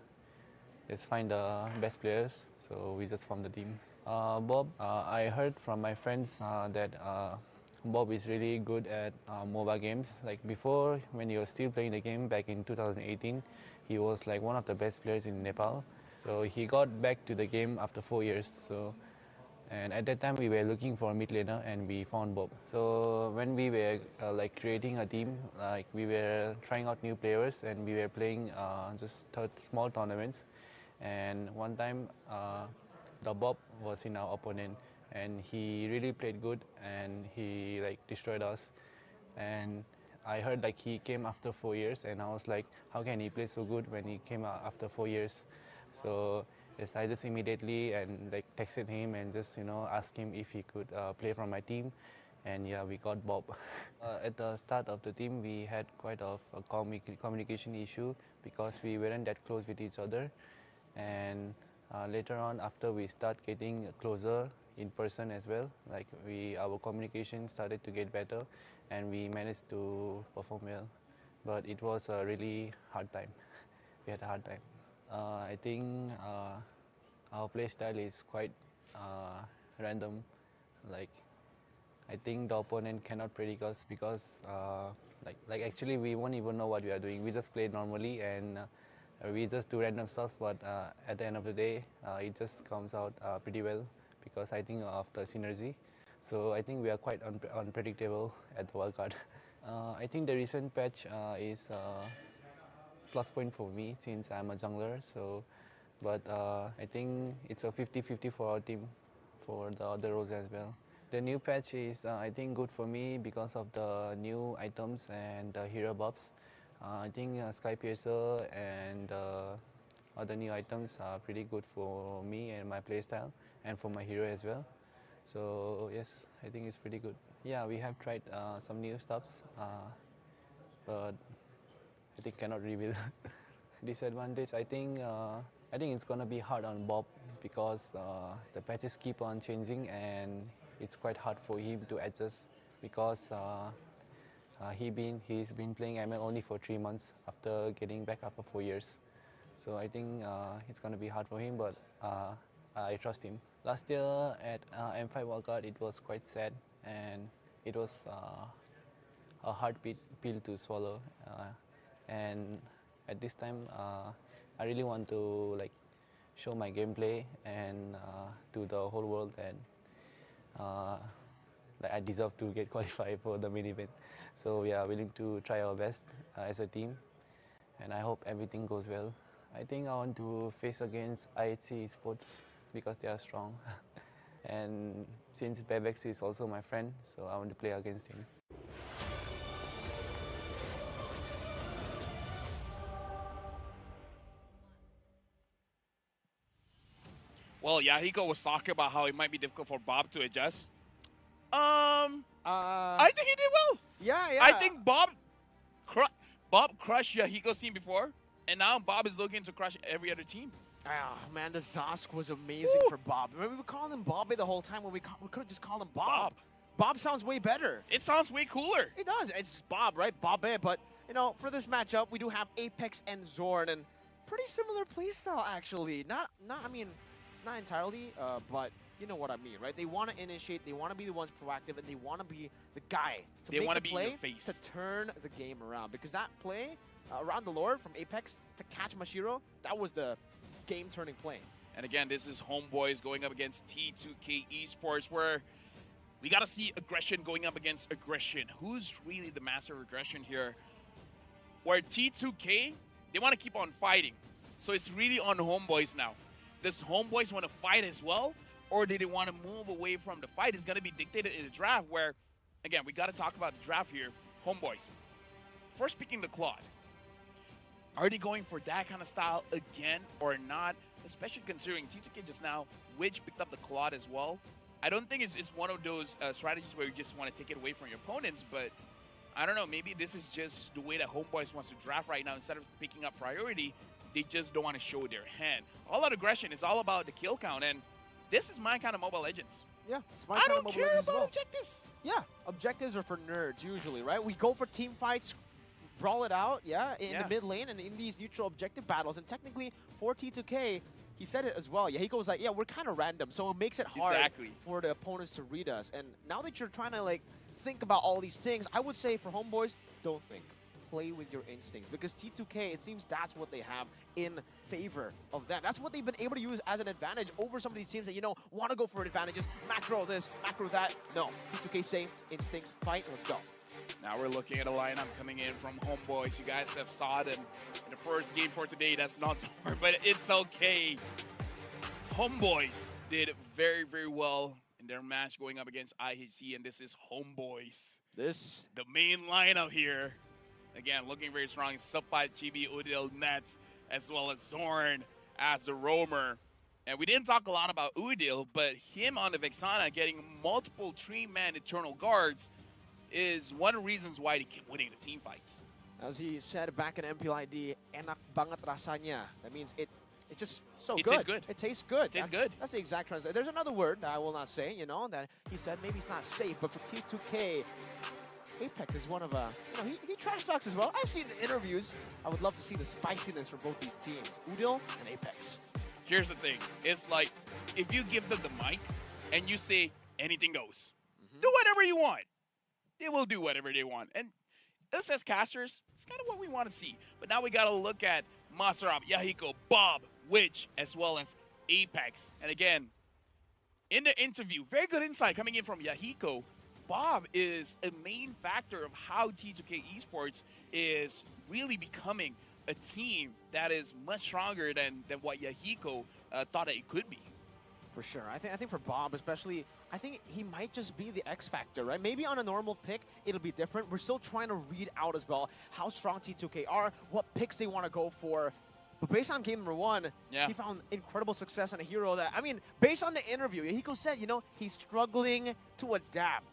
find the best players, so we just formed the team. Bob, I heard from my friends that Bob is really good at mobile games. Like before, when he was still playing the game back in 2018, he was like one of the best players in Nepal. So he got back to the game after 4 years. So, and at that time we were looking for a mid laner, and we found Bob. So when we were like creating a team, like we were trying out new players, and we were playing just small tournaments. And one time, the Bob was in our opponent, and he really played good, and he like destroyed us. And I heard like he came after 4 years, and I was like, how can he play so good when he came out after 4 years? So yes, I just immediately and like texted him and just asked him if he could play from my team, and yeah, we got Bob. At the start of the team, we had quite a communication issue because we weren't that close with each other, and later on, after we start getting closer in person as well, like our communication started to get better, and we managed to perform well. But it was a really hard time. We had a hard time. I think our play style is quite random. Like I think the opponent cannot predict us because like actually we won't even know what we are doing. We just play normally, and we just do random stuff, but at the end of the day, it just comes out pretty well because I think of the synergy. So I think we are quite unpredictable at the Wild Card. I think the recent patch is plus point for me since I'm a jungler. So, but I think it's a 50-50 for our team, for the other roles as well. The new patch is I think good for me because of the new items and the hero buffs. I think Sky Piercer and other new items are pretty good for me and my playstyle, and for my hero as well. So yes, I think it's pretty good. Yeah, we have tried some new stuffs, but I think cannot reveal. Disadvantage, I think it's gonna be hard on Bob because the patches keep on changing, and it's quite hard for him to adjust because he's been playing ML only for 3 months after getting back after 4 years. So I think it's gonna be hard for him, but I trust him. Last year at M5 Wildcard, it was quite sad, and it was a hard pill to swallow. And at this time, I really want to like show my gameplay and to the whole world that that I deserve to get qualified for the main event. So we are willing to try our best as a team, and I hope everything goes well. I think I want to face against IHC Esports because they are strong. And since Bebex is also my friend, so I want to play against him. Well, Yahiko was talking about how it might be difficult for Bob to adjust. I think he did well. Yeah. I think Bob crushed Yahiko's team before, and now Bob is looking to crush every other team. Ah, man, the Zosk was amazing for Bob. Remember, we were calling him Bobby the whole time when we could have just called him Bob. Bob sounds way better. It sounds way cooler. It does. It's just Bob, right? Bobby. But, for this matchup, we do have Apex and Zorn, and pretty similar playstyle, actually. Not entirely, but you know what I mean, right? They want to initiate, they want to be the ones proactive, and they want to be the guy to make the play to turn the game around. Because that play around the Lord from Apex to catch Mashiro, that was the game-turning play. And again, this is Homeboys going up against T2K Esports, where we got to see aggression going up against aggression. Who's really the master of aggression here? Where T2K, they want to keep on fighting. So it's really on Homeboys now. Does Homeboys want to fight as well? Or do they want to move away from the fight? It's going to be dictated in the draft where, again, we got to talk about the draft here. Homeboys, first picking the Claude. Are they going for that kind of style again or not? Especially considering T2K just now, which picked up the Claude as well. I don't think it's one of those strategies where you just want to take it away from your opponents, but I don't know, maybe this is just the way that Homeboys wants to draft right now. Instead of picking up priority, they just don't want to show their hand. All out aggression is all about the kill count, and this is my kind of Mobile Legends. Yeah, it's my I kind of don't Mobile care Legends as about well. objectives. Yeah, objectives are for nerds usually, right? We go for team fights, brawl it out, in the mid lane and in these neutral objective battles. And technically, for T2K, he said it as well. Yeah, he goes like, yeah, we're kind of random, so it makes it hard for the opponents to read us. And now that you're trying to like think about all these things, I would say for Homeboys, don't think. Play with your instincts, because T2K, it seems that's what they have in favor of them. That's what they've been able to use as an advantage over some of these teams that, want to go for advantages, macro this, macro that. No, T2K say instincts, fight, let's go. Now we're looking at a lineup coming in from Homeboys. You guys have saw them in the first game for today. That's not hard, but it's okay. Homeboys did very, very well in their match going up against IHC, and this is Homeboys. The main lineup here. Again, looking very strong. Supai, Chibi, Udil, Nets, as well as Zorn as the roamer. And we didn't talk a lot about Udil, but him on the Vexana getting multiple 3-man Eternal Guards is one of the reasons why they keep winning the team fights. As he said back in MPLID, enak banget rasanya. That means it just so it good. Tastes good. It tastes good. It tastes good. That's the exact translation. There's another word that I will not say, that he said maybe it's not safe, but for T2K, Apex is one of he trash talks as well. I've seen the interviews. I would love to see the spiciness from both these teams, Udil and Apex. Here's the thing. It's like, if you give them the mic and you say anything goes, do whatever you want. They will do whatever they want. And us as casters, it's kind of what we want to see. But now we got to look at Masarab, Yahiko, Bob, Witch, as well as Apex. And again, in the interview, very good insight coming in from Yahiko. Bob is a main factor of how T2K Esports is really becoming a team that is much stronger than what Yahiko thought that it could be. For sure. I think for Bob especially, I think he might just be the X factor, right? Maybe on a normal pick, it'll be different. We're still trying to read out as well how strong T2K are, what picks they want to go for. But based on game number 1, he found incredible success on a hero that, based on the interview, Yahiko said, he's struggling to adapt.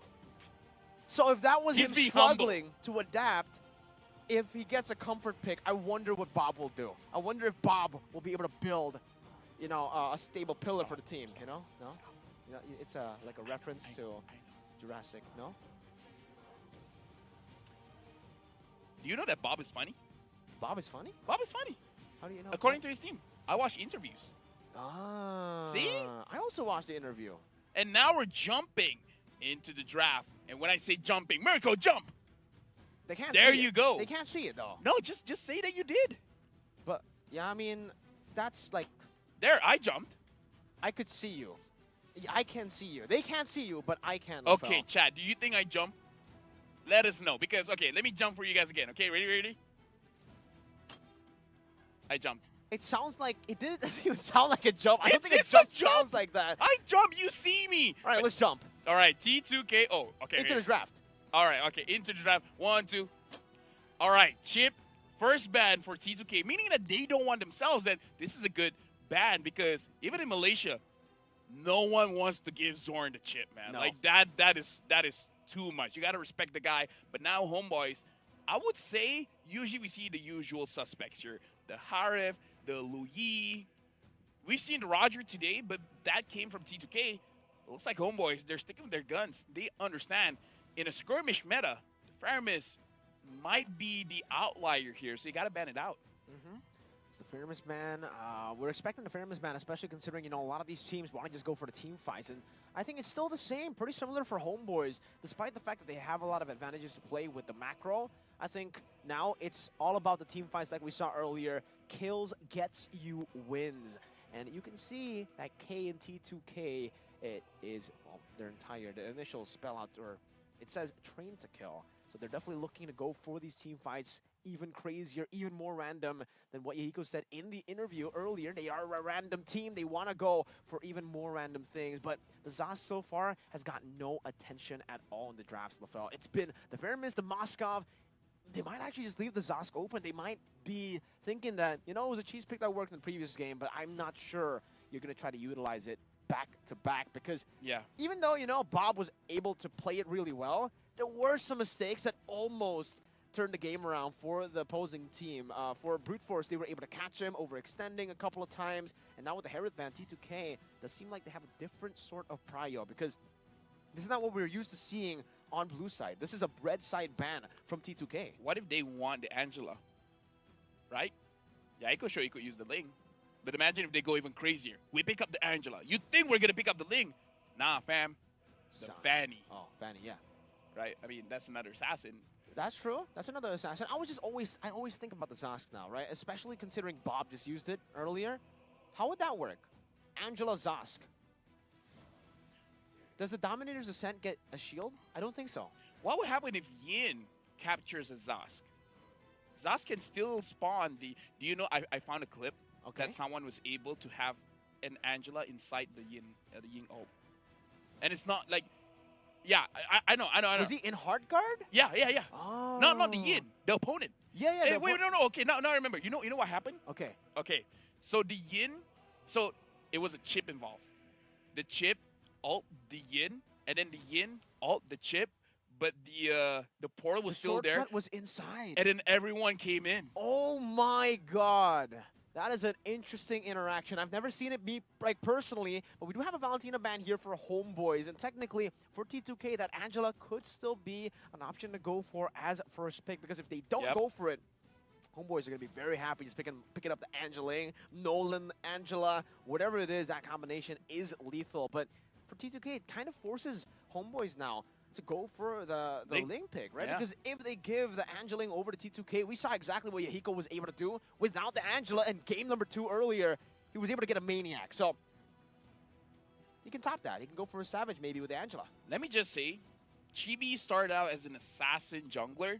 So if that was him struggling to adapt, if he gets a comfort pick, I wonder what Bob will do. I wonder if Bob will be able to build, a stable pillar for the team. No? It's like a reference to Jurassic. No? Do you know that Bob is funny? Bob is funny? Bob is funny. How do you know? According to his team. I watch interviews. Ah. See? I also watched the interview. And now we're jumping into the draft. And when I say jumping, Mirko, jump! They can't there see you it. go. They can't see it, though. No, just say that you did. But, yeah, that's like... There, I jumped. I could see you. I can see you. They can't see you, but I can. Okay, chat, do you think I jumped? Let us know. Because, okay, let me jump for you guys again. Okay, ready? I jumped. It sounds like... It doesn't even sound like a jump. I don't think a jump jump sounds like that. I jump. You see me. All right, let's jump. All right, T2K. Oh, okay. Into the draft. All right, okay, into the draft. 1, 2. All right, Chip, first ban for T2K, meaning that they don't want themselves that this is a good ban, because even in Malaysia, no one wants to give Zorn the chip, man. No. Like that is too much. You got to respect the guy. But now Homeboys, I would say usually we see the usual suspects here. The Harif, the Luyi. We've seen the Roger today, but that came from T2K. It looks like Homeboys, they're sticking with their guns. They understand. In a skirmish meta, the Faramis might be the outlier here, so you got to ban it out. It's the Faramis ban. We're expecting the Faramis ban, especially considering, a lot of these teams want to just go for the team fights. And I think it's still the same, pretty similar for Homeboys. Despite the fact that they have a lot of advantages to play with the macro, I think now it's all about the team fights like we saw earlier. Kills gets you wins. And you can see that K and T2K, it is, well, their the initial spell out, or it says train to kill. So they're definitely looking to go for these team fights even crazier, even more random than what Yahiko said in the interview earlier. They are a random team. They want to go for even more random things. But the Zaz so far has gotten no attention at all in the drafts, LaFell. It's been the Faramis, the Moskov, they might actually just leave the Zosk open. They might be thinking that, you know, it was a cheese pick that worked in the previous game, but I'm not sure you're going to try to utilize it back to back, because even though, you know, Bob was able to play it really well, there were some mistakes that almost turned the game around for the opposing team. For Brute Force, they were able to catch him, overextending a couple of times, and now with the Herod ban, T2K does seem like they have a different sort of prio, because this is not what we're used to seeing on blue side. This is a red side ban from T2K. What if they want the Angela, right? Yeah, I could show you could use the Ling. But imagine if they go even crazier. We pick up the Angela. You think we're going to pick up the Ling? Nah, fam. The Fanny. Oh, Fanny, yeah. Right? I mean, that's another assassin. That's true. That's another assassin. I always think about the Zosk now, right? Especially considering Bob just used it earlier. How would that work? Angela Zosk. Does the Dominator's Ascent get a shield? I don't think so. What would happen if Yin captures a Zosk? Zosk can still spawn the... Do you know, I found a clip that someone was able to have an Angela inside the Yin ult. And it's not like... Yeah, I know. Was he in hard guard? Yeah. Oh. No, not the Yin, the opponent. Yeah. Hey, wait, no. Okay, now I remember. You know what happened? Okay. So the Yin, so it was a chip involved. The chip ult the Yin, and then the Yin ult the chip, but the portal was still there. The shortcut was inside. And then everyone came in. Oh my god. That is an interesting interaction. I've never seen it be like personally, but we do have a Valentina ban here for Homeboys, and technically for T2K, that Angela could still be an option to go for as first pick, because if they don't go for it, Homeboys are going to be very happy just picking up the Angeling, Nolan, Angela, whatever it is, that combination is lethal. But for T2K, it kind of forces Homeboys now to go for the Ling pick, right? Yeah. Because if they give the Angeling over to T2K, we saw exactly what Yahiko was able to do without the Angela, and game number 2 earlier, he was able to get a Maniac. So he can top that. He can go for a Savage maybe with the Angela. Let me just say, Chibi started out as an assassin jungler,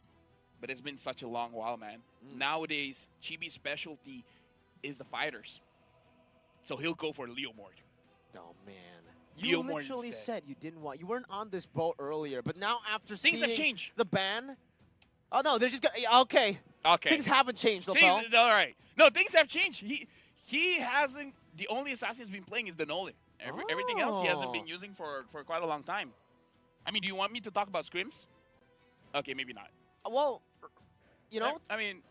but it's been such a long while, man. Nowadays, Chibi's specialty is the fighters. So he'll go for Leomord. Oh, man. You literally said you weren't on this boat earlier, but now after Things have seeing changed. the ban, oh no, they're just gonna, okay. Things haven't changed, All right. No, things have changed. He hasn't, the only assassin he's been playing is the Nolan. Everything else he hasn't been using for quite a long time. I mean, do you want me to talk about scrims? Okay, maybe not. Well, you know, I mean,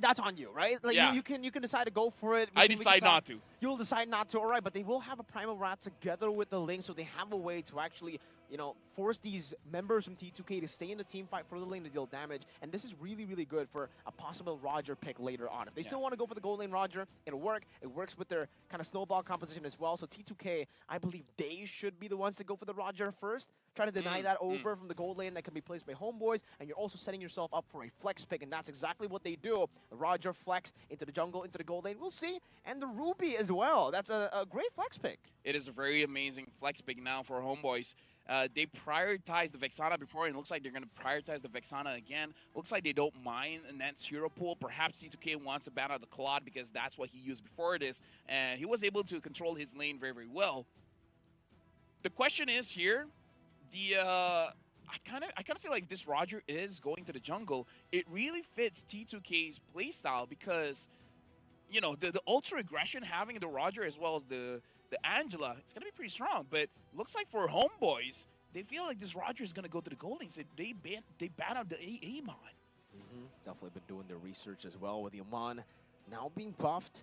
that's on you, right? Like you can decide to go for it. I decide not to. You'll decide not to, all right, but they will have a Primal Rat together with the Ling, so they have a way to actually, you know, force these members from T2K to stay in the team fight for the lane to deal damage, and this is really, really good for a possible Roger pick later on. If they still want to go for the gold lane Roger, it'll work. It works with their kind of snowball composition as well, so T2K, I believe they should be the ones to go for the Roger first, try to deny that over from the gold lane that can be placed by Homeboys, and you're also setting yourself up for a flex pick, and that's exactly what they do. The Roger flex into the jungle, into the gold lane, we'll see, and the Ruby as well. That's a great flex pick. It is a very amazing flex pick now for Homeboys. They prioritized the Vexana before, and it looks like they're going to prioritize the Vexana again. Looks like they don't mind Nant's hero pool. Perhaps T2K wants to ban out the Claude because that's what he used before this, and he was able to control his lane very, very well. The question is here, I kind of feel like this Roger is going to the jungle. It really fits T2K's playstyle because, you know, the ultra aggression having the Roger as well as the Angela, it's gonna be pretty strong. But looks like for Homeboys, they feel like this Roger is gonna go to the gold lane. So they ban out the Amon. Definitely been doing their research as well with the Amon now being buffed.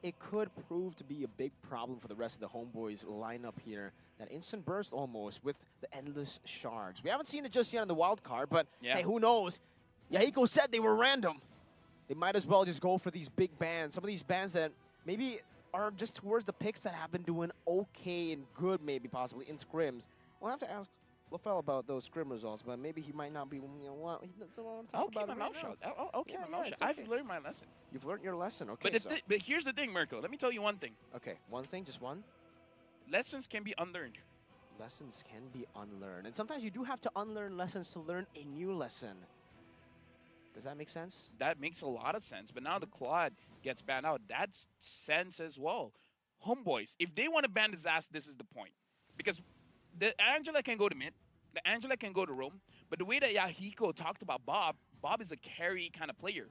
It could prove to be a big problem for the rest of the Homeboys lineup here. That instant burst almost with the endless shards. We haven't seen it just yet on the wild card, but hey, who knows? Yahiko said they were random. They might as well just go for these big bans. Some of these bans that maybe are just towards the picks that have been doing okay and good, maybe possibly in scrims. We'll have to ask LaFell about those scrim results, but maybe he might not be, you know what, he doesn't want to talk about it. I'll keep my mouth shut. I'll keep my mouth shut. I've learned my lesson. You've learned your lesson, okay. But here's the thing, Mirko. Let me tell you one thing. Okay, one thing, just one? Lessons can be unlearned. Lessons can be unlearned. And sometimes you do have to unlearn lessons to learn a new lesson. Does that make sense? That makes a lot of sense. But now the Claude gets banned out. That's sense as well. Homeboys, if they want to ban his ass, this is the point. Because the Angela can go to mid, the Angela can go to roam, But the way that Yahiko talked about Bob is a carry kind of player.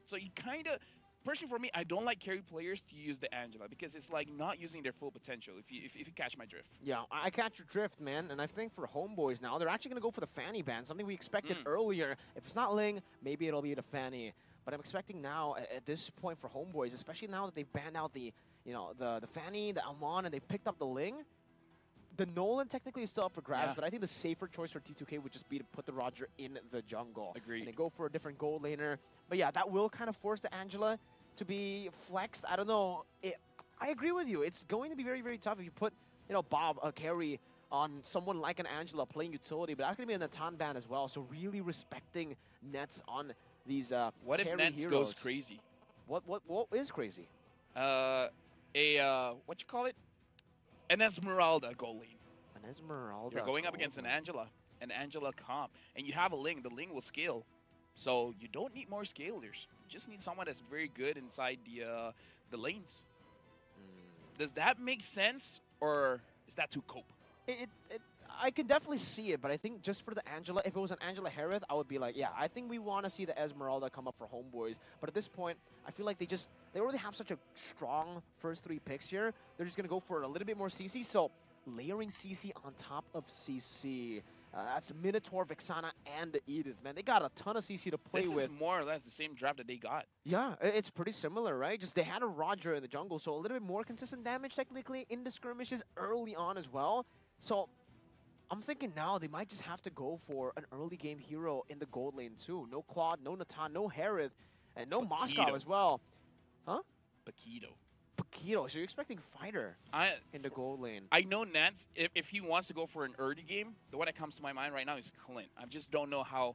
So you kind of, personally for me, I don't like carry players to use the Angela because it's like not using their full potential, if you catch my drift. Yeah, I catch your drift, man. And I think for Homeboys now, they're actually going to go for the Fanny ban, something we expected earlier. If it's not Ling, maybe it'll be the Fanny. But I'm expecting now, at this point for Homeboys, especially now that they've banned out the Fanny, the Almon, and they've picked up the Ling, the Nolan technically is still up for grabs, but I think the safer choice for T2K would just be to put the Roger in the jungle. Agreed. And then go for a different gold laner. But yeah, that will kind of force the Angela to be flexed. I don't know. I agree with you. It's going to be very, very tough if you put, Bob, a carry, on someone like an Angela playing utility. But that's going to be a Natan ban as well. So really respecting nets on these what if Nets heroes. goes crazy? What is crazy? What you call it? An Esmeralda goal lane. An Esmeralda. You're going up against an Angela comp, and you have a Ling. The Ling will scale. So you don't need more scalers. You just need someone that's very good inside the lanes. Does that make sense, or is that too cope? I can definitely see it, but I think just for the Angela, if it was an Angela Harith, I would be like, yeah, I think we want to see the Esmeralda come up for Homeboys. But at this point, I feel like they already have such a strong first 3 picks here. They're just going to go for a little bit more CC. So layering CC on top of CC. That's Minotaur, Vexana, and Edith, man. They got a ton of CC to play with. This is more or less the same draft that they got. Yeah, it's pretty similar, right? Just they had a Roger in the jungle, so a little bit more consistent damage technically in the skirmishes early on as well. So I'm thinking now they might just have to go for an early game hero in the gold lane too. No Claude, no Natan, no Harith, and no Moscow as well. Huh? Paquito. So you're expecting Fighter in the gold lane. I know Nance, if he wants to go for an early game, the one that comes to my mind right now is Clint. I just don't know how.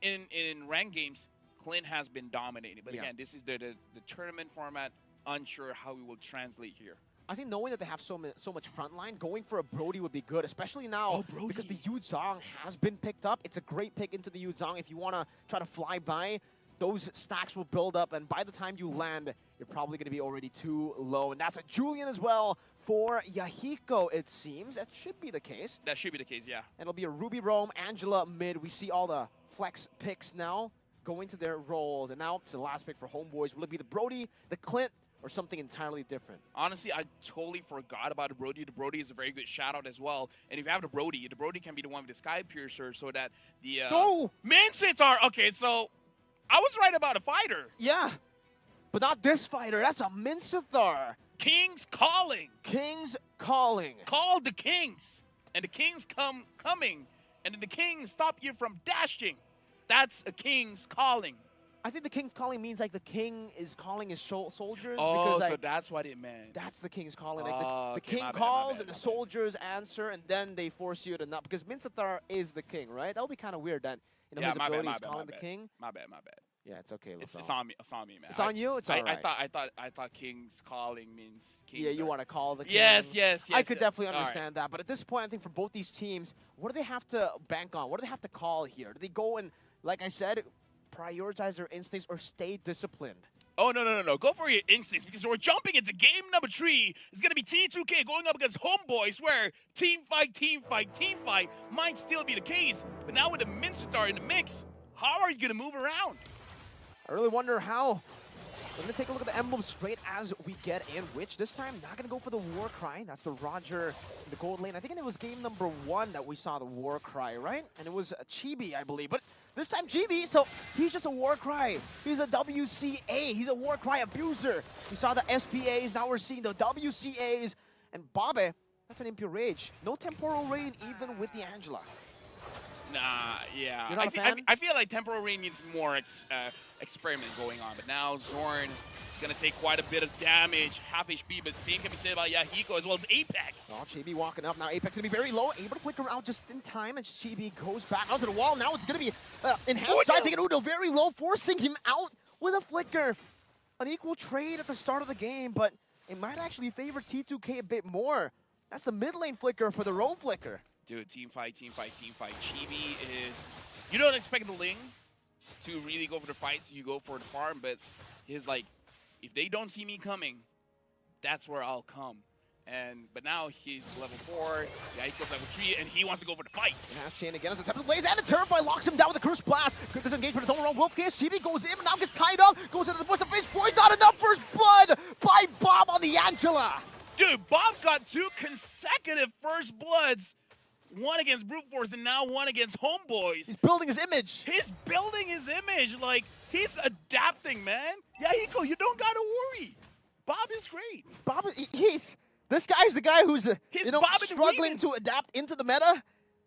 In ranked games, Clint has been dominating. But again, this is the tournament format. Unsure how we will translate here. I think knowing that they have so much frontline, going for a Brody would be good, especially now because the Yu Zhong has been picked up. It's a great pick into the Yu Zhong if you want to try to fly by. Those stacks will build up, and by the time you land, you're probably going to be already too low. And that's a Julian as well for Yahiko, it seems. That should be the case. That should be the case, yeah. And it'll be a Ruby Roam, Angela mid. We see all the flex picks now going to their roles. And now to the last pick for Homeboys. Will it be the Brody, the Clint, or something entirely different? Honestly, I totally forgot about the Brody. The Brody is a very good shout-out as well. And if you have the Brody can be the one with the Sky Piercer so that the... Go! Mincetar! Okay, so... I was right about a Fighter. Yeah, but not this Fighter. That's a Mincetar. King's calling. King's calling. Call the Kings. And the Kings coming. And then the Kings stop you from dashing. That's a King's calling. I think the King's calling means like the King is calling his soldiers. Oh, because, like, so that's what it meant. That's the King's calling. Like the King calls and the soldiers answer, and then they force you to not. Because Mincetar is the King, right? That would be kind of weird that his ability is calling the King. My bad. Yeah, it's okay. It's on me, man. It's on you. It's all right. I thought King's calling means Kings. Yeah, you want to call the King. Yes. I could definitely understand that. But at this point, I think for both these teams, what do they have to bank on? What do they have to call here? Do they go and, like I said, prioritize their instincts or stay disciplined? Oh, no. Go for your instincts because we're jumping into game number 3. It's going to be T2K going up against Homeboys where team fight might still be the case. But now with the Mincetar in the mix, how are you going to move around? I really wonder how. We're going to take a look at the emblem straight as we get in, which this time not going to go for the War Cry. That's the Roger in the gold lane. I think it was game number 1 that we saw the War Cry, right? And it was Chibi, I believe. But this time Chibi, so he's just a War Cry. He's a WCA. He's a War Cry abuser. We saw the SPAs. Now we're seeing the WCAs. And Babe, that's an Impure Rage. No Temporal Rain even with the Angela. Nah, yeah. You're not a fan? I feel like Temporal Rain needs more experiment going on. But now Zorn is going to take quite a bit of damage. Half HP, but same can be said about Yahiko as well as Apex. Oh, Chibi walking up. Now Apex going to be very low. Able to flicker out just in time as Chibi goes back onto the wall. Now it's going to be enhanced side taking Udo very low, forcing him out with a flicker. An equal trade at the start of the game, but it might actually favor T2K a bit more. That's the mid lane flicker for the Roam flicker. Dude, team fight. Chibi is... You don't expect the Ling to really go for the fight, so you go for the farm, but he's like, if they don't see me coming, that's where I'll come. But now he's level 4, Yahiko's level 3, and he wants to go for the fight. Half chain again as a attempt to blaze, and the Terrify locks him down with a Curse Blast. Quick disengage for his own wrong. Wolf case. Chibi goes in, but now gets tied up. Goes into the bush. The face point, not enough. First blood by Bob on the Angela. Dude, Bob got 2 consecutive first bloods. One against Brute Force and now one against Homeboys. He's building his image. He's building his image. Like, he's adapting, man. Yahiko, you don't gotta worry. Bob is great. Bob, this guy's the guy who's struggling Weaving. to adapt into the meta.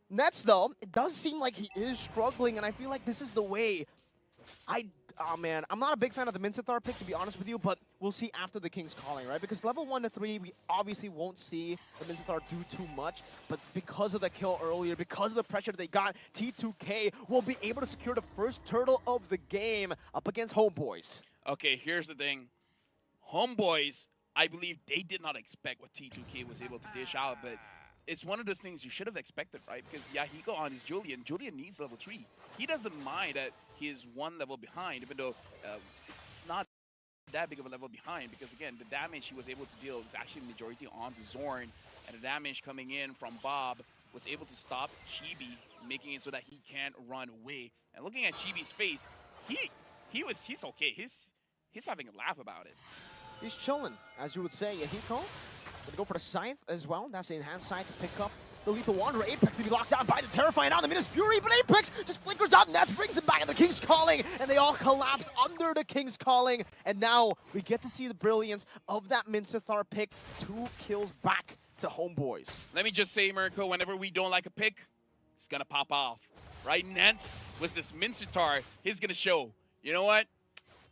Nets, though, it does seem like he is struggling, and I feel like this is the way. Oh man, I'm not a big fan of the Mincetar pick, to be honest with you, but we'll see after the King's Calling, right? Because level 1 to 3, we obviously won't see the Mincetar do too much, but because of the kill earlier, because of the pressure that they got, T2K will be able to secure the first turtle of the game up against Homeboys. Okay, here's the thing. Homeboys, I believe they did not expect what T2K was able to dish out, but it's one of those things you should have expected, right? Because Yahiko on his Julian needs level 3. He doesn't mind that he is 1 level behind, even though it's not that big of a level behind, because again, the damage he was able to deal was actually majority on the Zorn, and the damage coming in from Bob was able to stop Chibi, making it so that he can't run away. And looking at Chibi's face, he's okay. He's having a laugh about it. He's chilling, as you would say. Yahiko gonna go for the Scythe as well. That's the enhanced Scythe to pick up the Lethal Wanderer. Apex to be locked down by the Terrifying out the Minus Fury, but Apex just flickers out, and that brings him back in the King's Calling, and they all collapse under the King's Calling. And now we get to see the brilliance of that Mincetar pick. 2 kills back to Homeboys. Let me just say, Mirko, whenever we don't like a pick, it's gonna pop off. Right? Nance with this Mincetar, he's gonna show, you know what?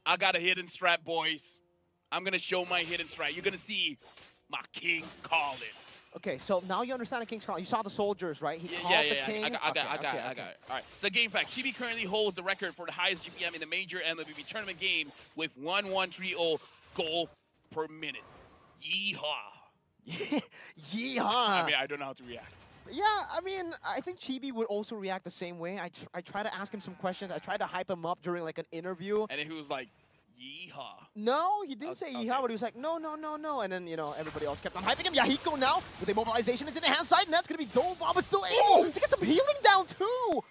I got a hidden strat, boys. I'm gonna show my hidden strat. You're gonna see my King's Calling. Okay, so now you understand the King's Calling. You saw the soldiers, right? He called Yeah. the King. I got it. All right. So game fact, Chibi currently holds the record for the highest GPM in the major MLBB tournament game with 1130 goal per minute. Yeehaw. Yeehaw. I mean, I don't know how to react. Yeah, I mean, I think Chibi would also react the same way. I try to ask him some questions. I tried to hype him up during like an interview. And then he was like, yeehaw. No, he didn't say yeehaw, but he was like, no. And then, everybody else kept on hyping him. Yahiko now with a mobilization into the hand side, and that's going to be Dova, but still able to get some healing down too.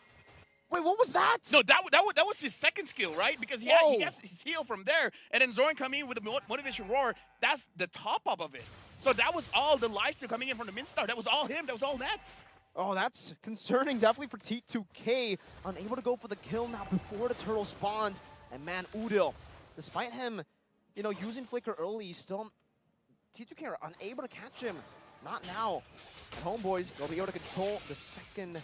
Wait, what was that? No, that was his second skill, right? Because he gets his heal from there, and then Zorn coming in with the Motivation Roar. That's the top up of it. So that was all the lifesteal coming in from the Mincetar. That was all him. That was all Nets. Oh, that's concerning, definitely for T2K. Unable to go for the kill now before the turtle spawns. And man, Udil, despite him, using Flicker early, still T2K are unable to catch him. Not now. And Homeboys, they'll be able to control the second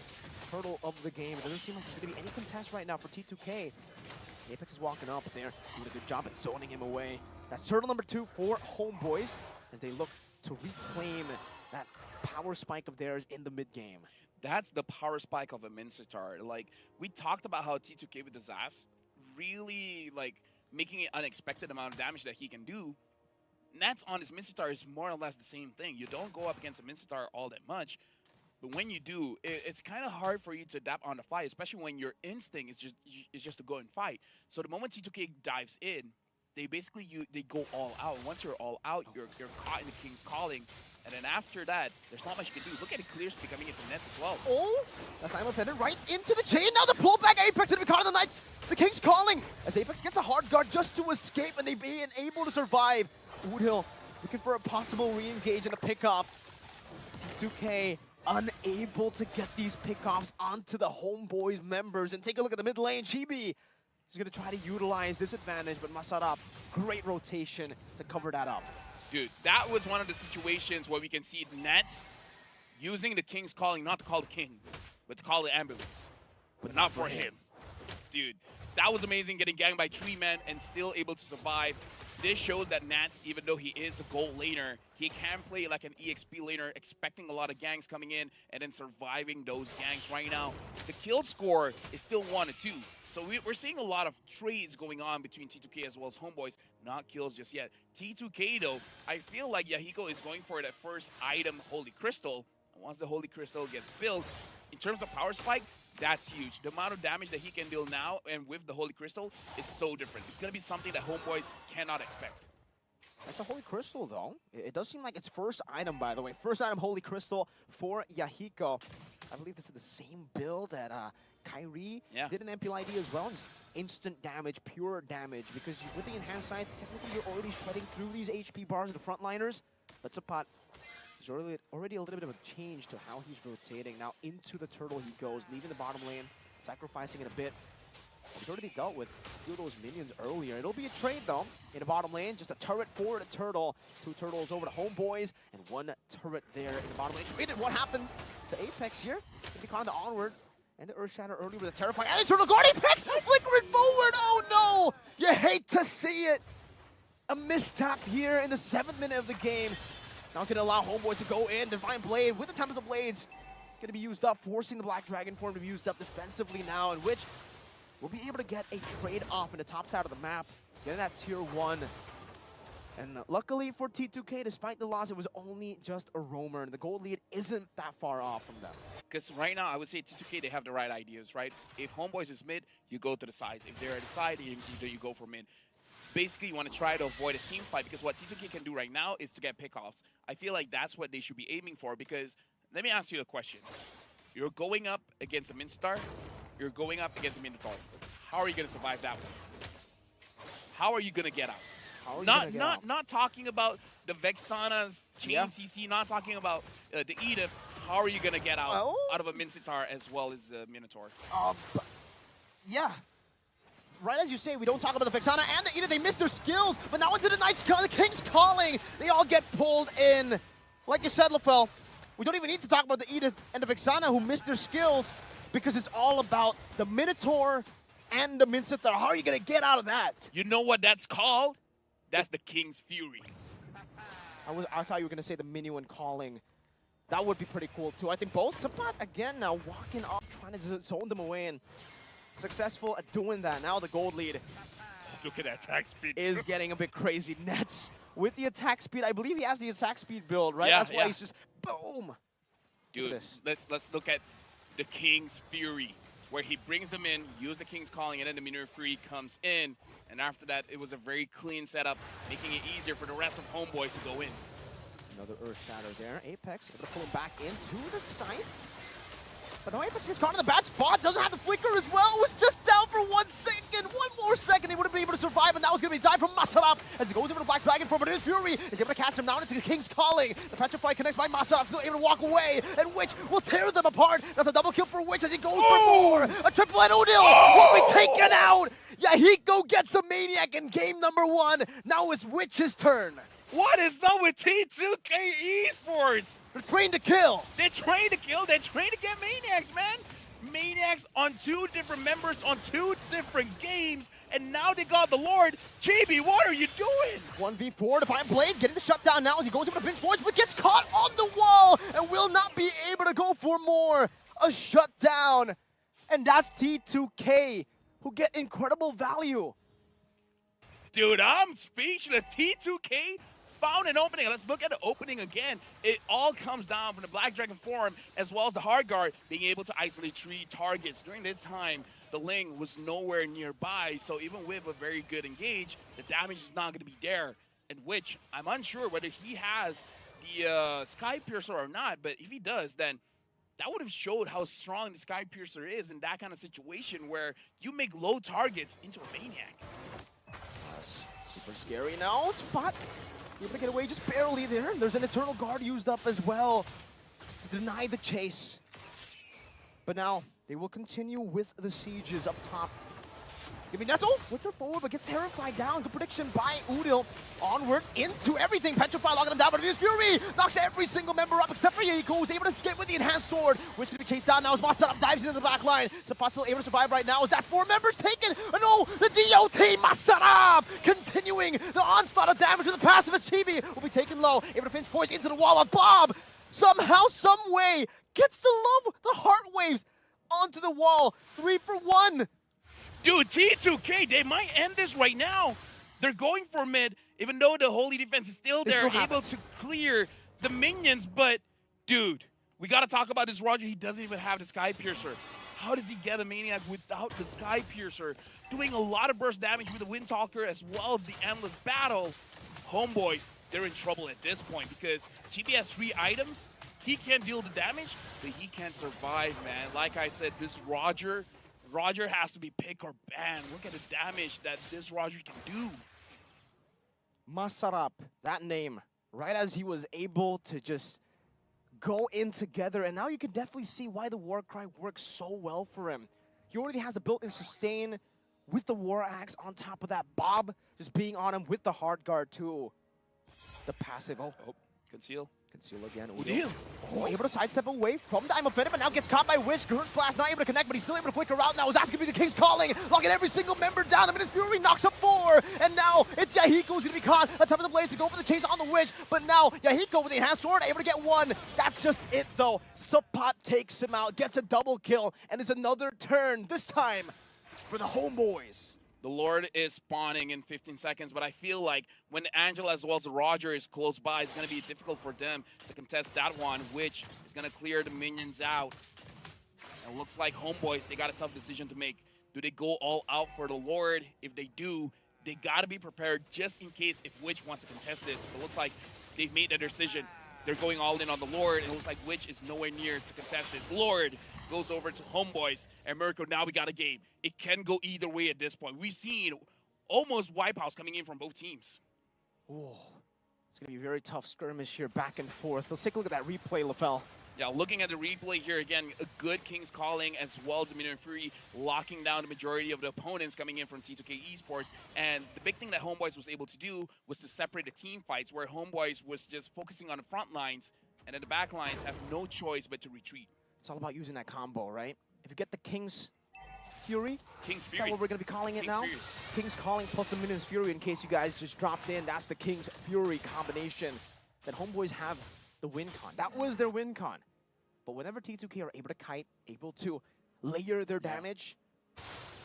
turtle of the game. It doesn't seem like there's going to be any contest right now for T2K. Apex is walking up there, doing a good job at zoning him away. That's turtle number 2 for Homeboys as they look to reclaim that power spike of theirs in the mid-game. That's the power spike of a Mincetar. Like, we talked about how T2K with the Zas really, making an unexpected amount of damage that he can do. Nats on his Mincetar is more or less the same thing. You don't go up against a Mincetar all that much, but when you do, it's kind of hard for you to adapt on the fly, especially when your instinct is just to go and fight. So the moment T2K dives in, they basically they go all out. Once you're all out, you're caught in the King's Calling, and then after that, there's not much you can do. Look at the clear speed coming in from Nets as well. Oh, that's I'm offended right into the chain. Now the pullback Apex to be caught in the Knights. The King's Calling as Apex gets a hard guard just to escape, and they being able to survive. Woodhill looking for a possible re-engage and a pickoff. T2K unable to get these pickoffs onto the Homeboys members. And take a look at the mid lane. Chibi is going to try to utilize this advantage, but Masarap, great rotation to cover that up. Dude, that was one of the situations where we can see Nets using the King's Calling, not to call the King, but to call the ambulance. But not for him. Dude, that was amazing, getting ganged by 3 men and still able to survive. This shows that Nats, even though he is a gold laner, he can play like an EXP laner, expecting a lot of gangs coming in and then surviving those gangs right now. The kill score is still 1 to 2. So we're seeing a lot of trades going on between T2K as well as Homeboys, not kills just yet. T2K though, I feel like Yahiko is going for that first item, Holy Crystal. And once the Holy Crystal gets built, in terms of power spike, that's huge. The amount of damage that he can deal now and with the Holy Crystal is so different. It's going to be something that Homeboys cannot expect. That's a Holy Crystal, though. It does seem like its first item, by the way. First item, Holy Crystal for Yahiko. I believe this is the same build that Kyrie did an MPLID as well. Just instant damage, pure damage. Because with the enhanced side, technically you're already shredding through these HP bars of the frontliners. But Sapat is already a little bit of a change to how he's rotating. Now into the turtle he goes, leaving the bottom lane, sacrificing it a bit. He's already dealt with a few of those minions earlier. It'll be a trade, though, in the bottom lane. Just a turret for the turtle. 2 turtles over to Homeboys, and 1 turret there in the bottom lane. Traded. What happened to Apex here? They caught the onward and the Earth Shatter early with a terrifying. And the turtle guard Apex flickering forward. Oh no! You hate to see it. A mistap here in the 7th minute of the game. Now it's gonna allow Homeboys to go in. Divine Blade with the Tempest of Blades gonna be used up, forcing the Black Dragon form to be used up defensively now, in which we'll be able to get a trade off in the top side of the map, getting that tier 1. And luckily for T2K, despite the loss, it was only just a roamer, and the gold lead isn't that far off from them. Because right now, I would say T2K, they have the right ideas, right? If Homeboys is mid, you go to the sides. If they're at the side, you go for mid. Basically, you want to try to avoid a team fight, because what T2K can do right now is to get pickoffs. I feel like that's what they should be aiming for, because let me ask you a question. You're going up against a Minstar, you're going up against a Minotaur. How are you going to survive that one? How are you going to get out? Not talking about the Vexana's chain CC, not talking about the Edith. How are you going to get out of a Minotaur as well as a Minotaur? Yeah. Right as you say, we don't talk about the Vexana and the Edith. They missed their skills, but now into the King's Calling. They all get pulled in. Like you said, LaFell, we don't even need to talk about the Edith and the Vexana who missed their skills, because it's all about the Minotaur and the Minsithar. How are you going to get out of that? You know what that's called? That's the King's Fury. I thought you were going to say the Minuan Calling. That would be pretty cool, too. I think both Sapat, again, now walking up, trying to zone them away, and successful at doing that. Now the gold lead. Look at that attack speed. Is getting a bit crazy. Nets with the attack speed. I believe he has the attack speed build, right? Yeah, That's why he's just boom. Dude, let's look at the King's Fury, where he brings them in, use the King's Calling, and then the Minuan Fury comes in. And after that, it was a very clean setup, making it easier for the rest of Homeboys to go in. Another Earth Shatter there. Apex able to pull him back into the site. But now Apex gets caught in the bad spot. Doesn't have the flicker as well. Was just down for 1 second. One more second, he would have been able to survive, and that was going to be dive from Masaraf as he goes over to Black Dragon for, but his Fury is able to catch him down into the King's Calling. The Petrify connects by Masaraf, still able to walk away, and Witch will tear them apart. That's a double kill for Witch as he goes for more. A triple at Odil will be taken out. Yahiko gets a Maniac in game number 1. Now it's Witch's turn. What is up with T2K Esports? They're trained to kill. They're trained to kill. They're trained to get Maniacs, man. Maniacs on 2 different members on 2 different games, and now they got the Lord. JB, what are you doing? 1v4, Divine Blade getting the shutdown now as he goes over to Pinch Forge, but gets caught on the wall and will not be able to go for more. A shutdown. And that's T2K, who get incredible value. Dude, I'm speechless. T2K found an opening. Let's look at the opening again. It all comes down from the Black Dragon form as well as the Hard Guard being able to isolate 3 targets. During this time, the Ling was nowhere nearby, so even with a very good engage, the damage is not going to be there. In which I'm unsure whether he has the Sky Piercer or not, but if he does, then that would have showed how strong the Sky Piercer is in that kind of situation where you make low targets into a Maniac. Super scary now. Spot able to get away just barely there. There's an Eternal Guard used up as well to deny the chase. But now they will continue with the sieges up top. That's with their forward, but gets terrified down. Good prediction by Udil. Onward into everything. Petrify locking him down, but his Fury knocks every single member up except for Yahiko, who's able to escape with the enhanced sword, which can be chased down now as Masaraf dives into the back line. Sapat still able to survive right now as that 4 members taken. Oh no, the DOT Masaraf continuing the onslaught of damage with the passive as Chibi will be taken low. Able to finish points into the wall of Bob. Somehow, some way, gets the heart waves onto the wall. 3 for 1. Dude, T2K, they might end this right now. They're going for mid, even though the Holy Defense is still there, able to clear the minions. But, dude, we got to talk about this Roger. He doesn't even have the Sky Piercer. How does he get a Maniac without the Sky Piercer? Doing a lot of burst damage with the Windtalker as well as the Endless Battle. Homeboys, they're in trouble at this point because GP has 3 items. He can't deal the damage, but he can't survive, man. Like I said, this Roger has to be pick or ban. Look at the damage that this Roger can do. Masarap, that name, right as he was able to just go in together, and now you can definitely see why the War Cry works so well for him. He already has the built-in sustain with the War Axe on top of that. Bob just being on him with the hard guard too. The passive, Conceal. Conceal again. Able to sidestep away from the I'm Offended, but now gets caught by Wish. Curse Blast not able to connect, but he's still able to flicker out now. That's going to be the King's Calling, locking every single member down. The Minutes Fury knocks up 4, and now it's Yahiko who's going to be caught on top of the Blaze to go for the chase on the Witch, but now Yahiko with the enhanced sword able to get 1. That's just it though. Suppot takes him out, gets a double kill, and it's another turn, this time for the Homeboys. The Lord is spawning in 15 seconds, but I feel like when Angela as well as Roger is close by, it's going to be difficult for them to contest that one, which is going to clear the minions out. And it looks like Homeboys, they got a tough decision to make. Do they go all out for the Lord? If they do, they got to be prepared just in case if Witch wants to contest this. But it looks like they've made their decision. They're going all in on the Lord, and it looks like Witch is nowhere near to contest this. Lord goes over to Homeboys, and Mirko, now we got a game. It can go either way at this point. We've seen almost wipeouts coming in from both teams. Ooh, it's going to be a very tough skirmish here, back and forth. Let's take a look at that replay, LaFell. Yeah, looking at the replay here again, a good King's Calling as well as Minute Fury locking down the majority of the opponents coming in from T2K Esports. And the big thing that Homeboys was able to do was to separate the team fights, where Homeboys was just focusing on the front lines, and then the back lines have no choice but to retreat. It's all about using that combo, right? If you get the King's Fury, King's is Fury. that what we're going to be calling it King's now? Fury. King's Calling plus the Minions Fury, in case you guys just dropped in. That's the King's Fury combination that Homeboys have the win con. That was their win con. But whenever T2K are able to kite, able to layer their damage,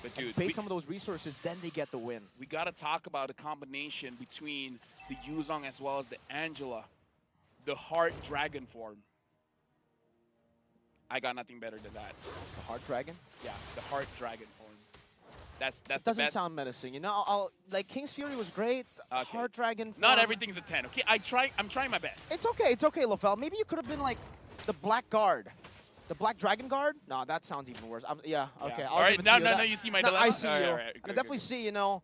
But dude, bait some of those resources, then they get the win. we got to talk about the combination between the Yuzong as well as the Angela. The Heart Dragon form. I got nothing better than that. The Heart Dragon? Yeah, the Heart Dragon form. That's It the doesn't best. sound menacing. You know, like King's Fury was great. Okay. Heart Dragon. Not form- everything's a 10. Okay, I'm trying my best. It's okay, LaFell. Maybe you could have been like the Black Guard. The Black Dragon Guard? No, that sounds even worse. Yeah, okay. Yeah. I'll All right, give it to now you. you see my No, dilemma? I see All right, you. all right, And I good, definitely good. see, you know,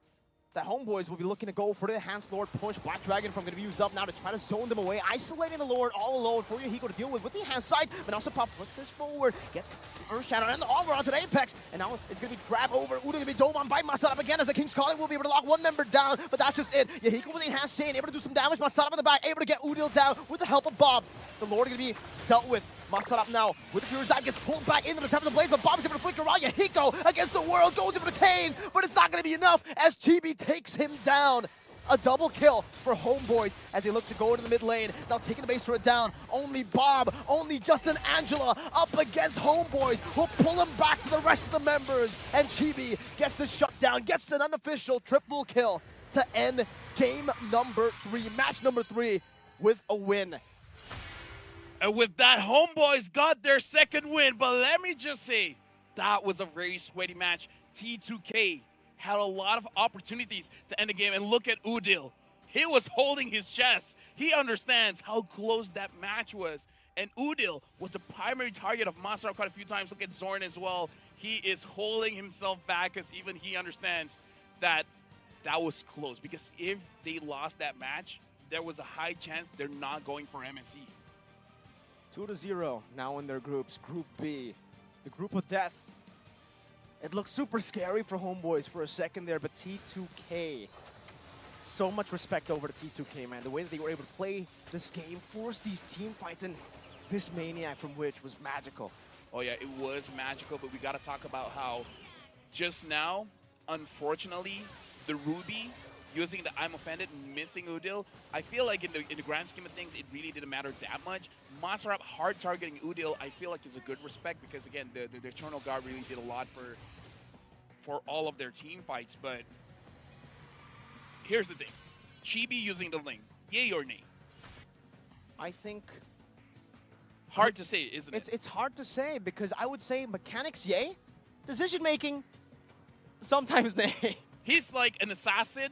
that Homeboys will be looking to go for the Enhanced Lord push. Black Dragon from going to be used up now to try to zone them away. Isolating the Lord all alone for Yahiko to deal with the Enhanced side. But also Pop pushes forward, gets the Earth Shadow and the armor onto the Apex. And now it's going to be grabbed over. Uda going to be dove on by Masarap again as the King's Calling will be able to lock one member down. But that's just it. Yahiko with the Enhanced Chain, able to do some damage. Masarap in the back, able to get Udil down with the help of Bob. The Lord going to be dealt with. Masarap now with the Fury's Dive gets pulled back into the top of the blade, but Bob is able to flicker around. Yahiko against the world goes able to retain, but it's not going to be enough as Chibi takes him down. A double kill for Homeboys as they look to go into the mid lane. Now taking the base turret down. Only Bob, only Justin Angela up against Homeboys who'll pull him back to the rest of the members. And Chibi gets the shutdown, gets an unofficial triple kill to end game number 3, match number 3 with a win. And with that, Homeboys got their second win. But let me just say, that was a very sweaty match. T2K had a lot of opportunities to end the game. And look at Udil. He was holding his chest. He understands how close that match was. And Udil was the primary target of Masarap quite a few times. Look at Zorn as well. He is holding himself back because even he understands that that was close. Because if they lost that match, there was a high chance they're not going for MSC. 2-0 now in their groups. Group B, the group of death. It looks super scary for Homeboys for a second there, but T2K, so much respect over to T2K, man. The way that they were able to play this game, force these team fights, and this Maniac from Witch was magical. Oh yeah, it was magical, but we got to talk about how just now, unfortunately, the Ruby using the I'm Offended, missing Udil. I feel like in the grand scheme of things, it really didn't matter that much. Masarap hard targeting Udil, I feel like is a good respect because again, the Eternal Guard really did a lot for all of their team fights. But here's the thing, Chibi using the Ling, yay or nay? I think Hard to say, isn't it? it's hard to say because I would say mechanics, yay. Decision making, sometimes nay. He's like an assassin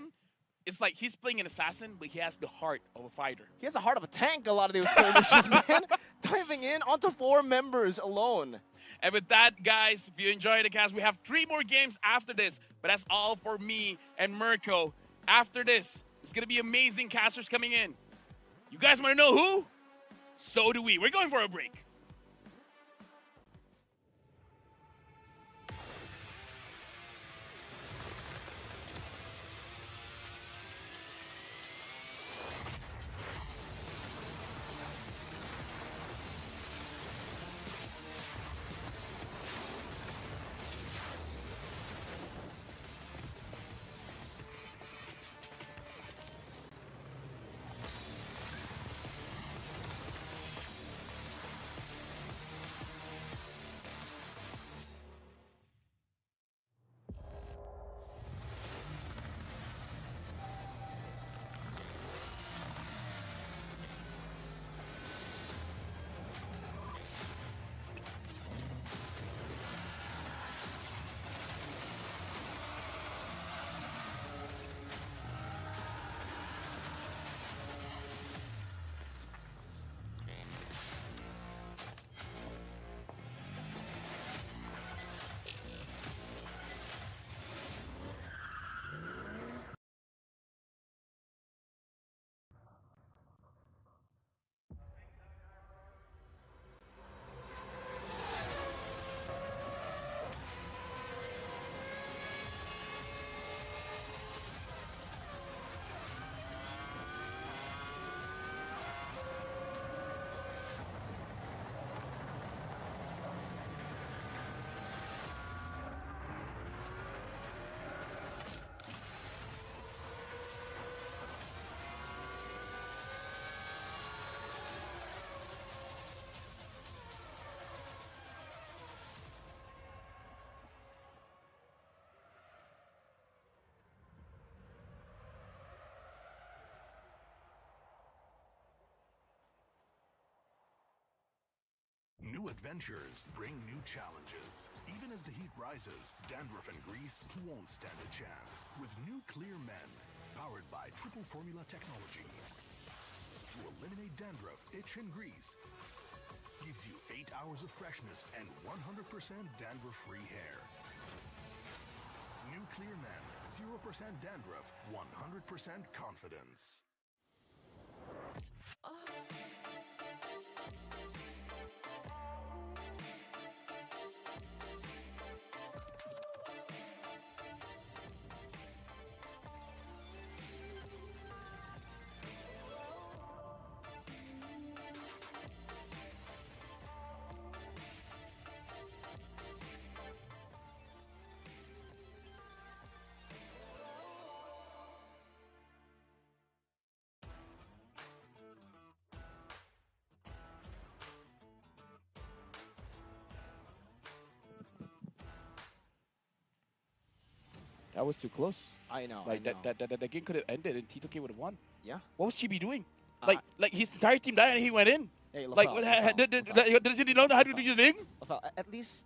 it's like he's playing an assassin, but he has the heart of a fighter. He has the heart of a tank a lot of those skirmishes, man. Diving in onto 4 members alone. And with that, guys, if you enjoyed the cast, we have 3 more games after this. But that's all for me and Mirko. After this, it's going to be amazing casters coming in. You guys want to know who? So do we. We're going for a break. New adventures bring new challenges. Even as the heat rises, dandruff and grease won't stand a chance. With new Clear Men, powered by triple formula technology. To eliminate dandruff, itch, and grease, gives you 8 hours of freshness and 100% dandruff-free hair. New Clear Men, 0% dandruff, 100% confidence. That was too close. I know. Like I know. that game could have ended and T2K would have won. Yeah. What was Chibi doing? Like his entire team died and he went in. Hey, Like what? Does he know how to do his thing? At least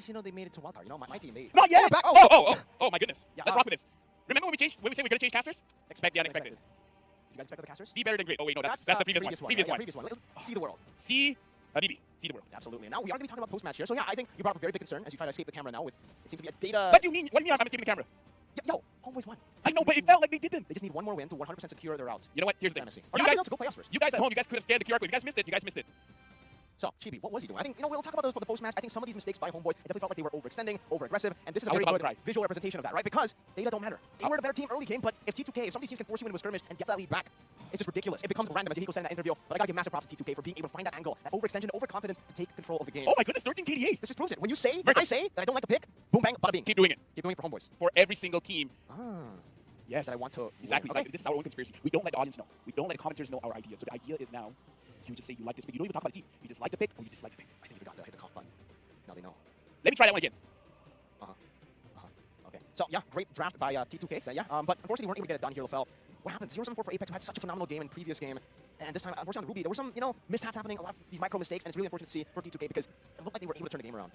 you know they made it to Wild Card. You know my team. They Not yet. back. Oh my goodness. Yeah, Let's rock with this. Remember when we say we're gonna change casters? Expect the unexpected. Did you guys expect the casters? Be better than great. Oh wait, no, that's the previous one. Previous one. Previous one. See the world. See, BB. See the world. Absolutely. And now we are going to be talking about post-match here. So yeah, I think you brought up a very big concern as you try to escape the camera now with it seems to be a data. What do you mean? What do you mean I'm escaping the camera? Yo, always won. I know, but it felt like they didn't. They just need one more win to 100% secure their routes. You know what? Here's the thing. MSC. You guys, to go playoffs first. you guys at home, you guys could have scanned the QR code. You guys missed it. You guys missed it. So, Chibi, what was he doing? I think, we'll talk about those for the post-match. I think some of these mistakes by Homeboys, it definitely felt like they were overextending, over-aggressive, and this is a I was very about to good cry. visual representation of that, right? Because data don't matter. They were the better team early game, but if T2K, if some of these teams can force you into a skirmish and get that lead back, it's just ridiculous. It becomes random, as Hiko said in that interview, but I gotta give massive props to T2K for being able to find that angle, that overextension, overconfidence to take control of the game. Oh my goodness, 13 KDA. This just proves it. When I say that I don't like the pick, boom, bang, bada bing. Keep doing it. Keep doing it for Homeboys. For every single team. Yes. That I want to Exactly. win. Okay. Like, this is our own conspiracy. We don't let the audience know. We don't let the commentators know our idea. So the idea is now, you just say you like this pick. You don't even talk about the team. You just like the pick or you dislike the pick. I think you forgot to hit the cough button. Now they know. Let me try that one again. Okay. So, yeah, great draft by T2K. So, yeah, but unfortunately, we weren't able to get it done here, LaFell. What happened? 0-7-4 for Apex, who had such a phenomenal game in previous game. And this time, unfortunately, on Ruby, there were some, mishaps happening, a lot of these micro mistakes, and it's really unfortunate to see for T2K because it looked like they were able to turn the game around.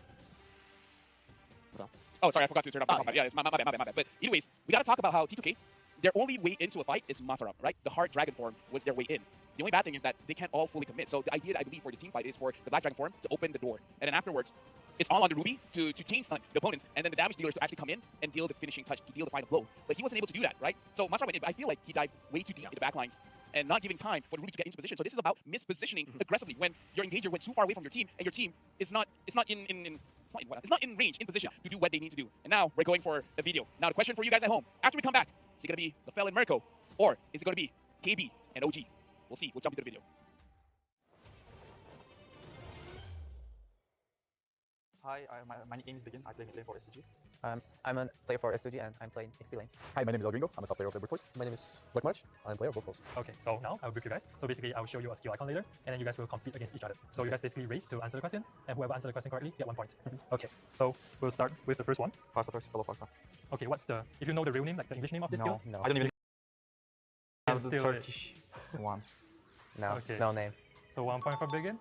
Oh, sorry, I forgot to turn off the comment. Yeah, it's my bad. But anyways, we got to talk about how T2K their only way into a fight is Masarap, right? The hard dragon form was their way in. The only bad thing is that they can't all fully commit. So the idea, I believe, for this team fight is for the Black Dragon form to open the door. And then afterwards, it's all on the Ruby to chain stun the opponents, and then the damage dealers to actually come in and deal the finishing touch, to deal the final blow. But he wasn't able to do that, right? So Masarap went in, but I feel like he dived way too deep into the backlines and not giving time for the Ruby to get into position. So this is about mispositioning aggressively when your engager went too far away from your team, and your team is not in range, in position to do what they need to do. And now we're going for the video. Now the question for you guys at home, after we come back, is it going to be Lafell and Mirko, or is it going to be KB and OG? We'll see. We'll jump into the video. Hi, my name is Begin. I play mid lane for SCG. I'm a player for S2G and I'm playing XP lane. Hi, my name is El Gringo. I'm a sub player of the Brute Force. My name is Black March. I'm a player of both Force. Okay, so now I'll brief you guys. So basically, I'll show you a skill icon later, and then you guys will compete against each other. So you guys basically race to answer the question, and whoever answers the question correctly get 1 point. Okay, so we'll start with the first one. Farsa first, hello Farsa. Okay, what's the, if you know the real name, like the English name of this skill? No. I don't even Have the Turkish one. No, Okay. no name. So 1 point for Begin.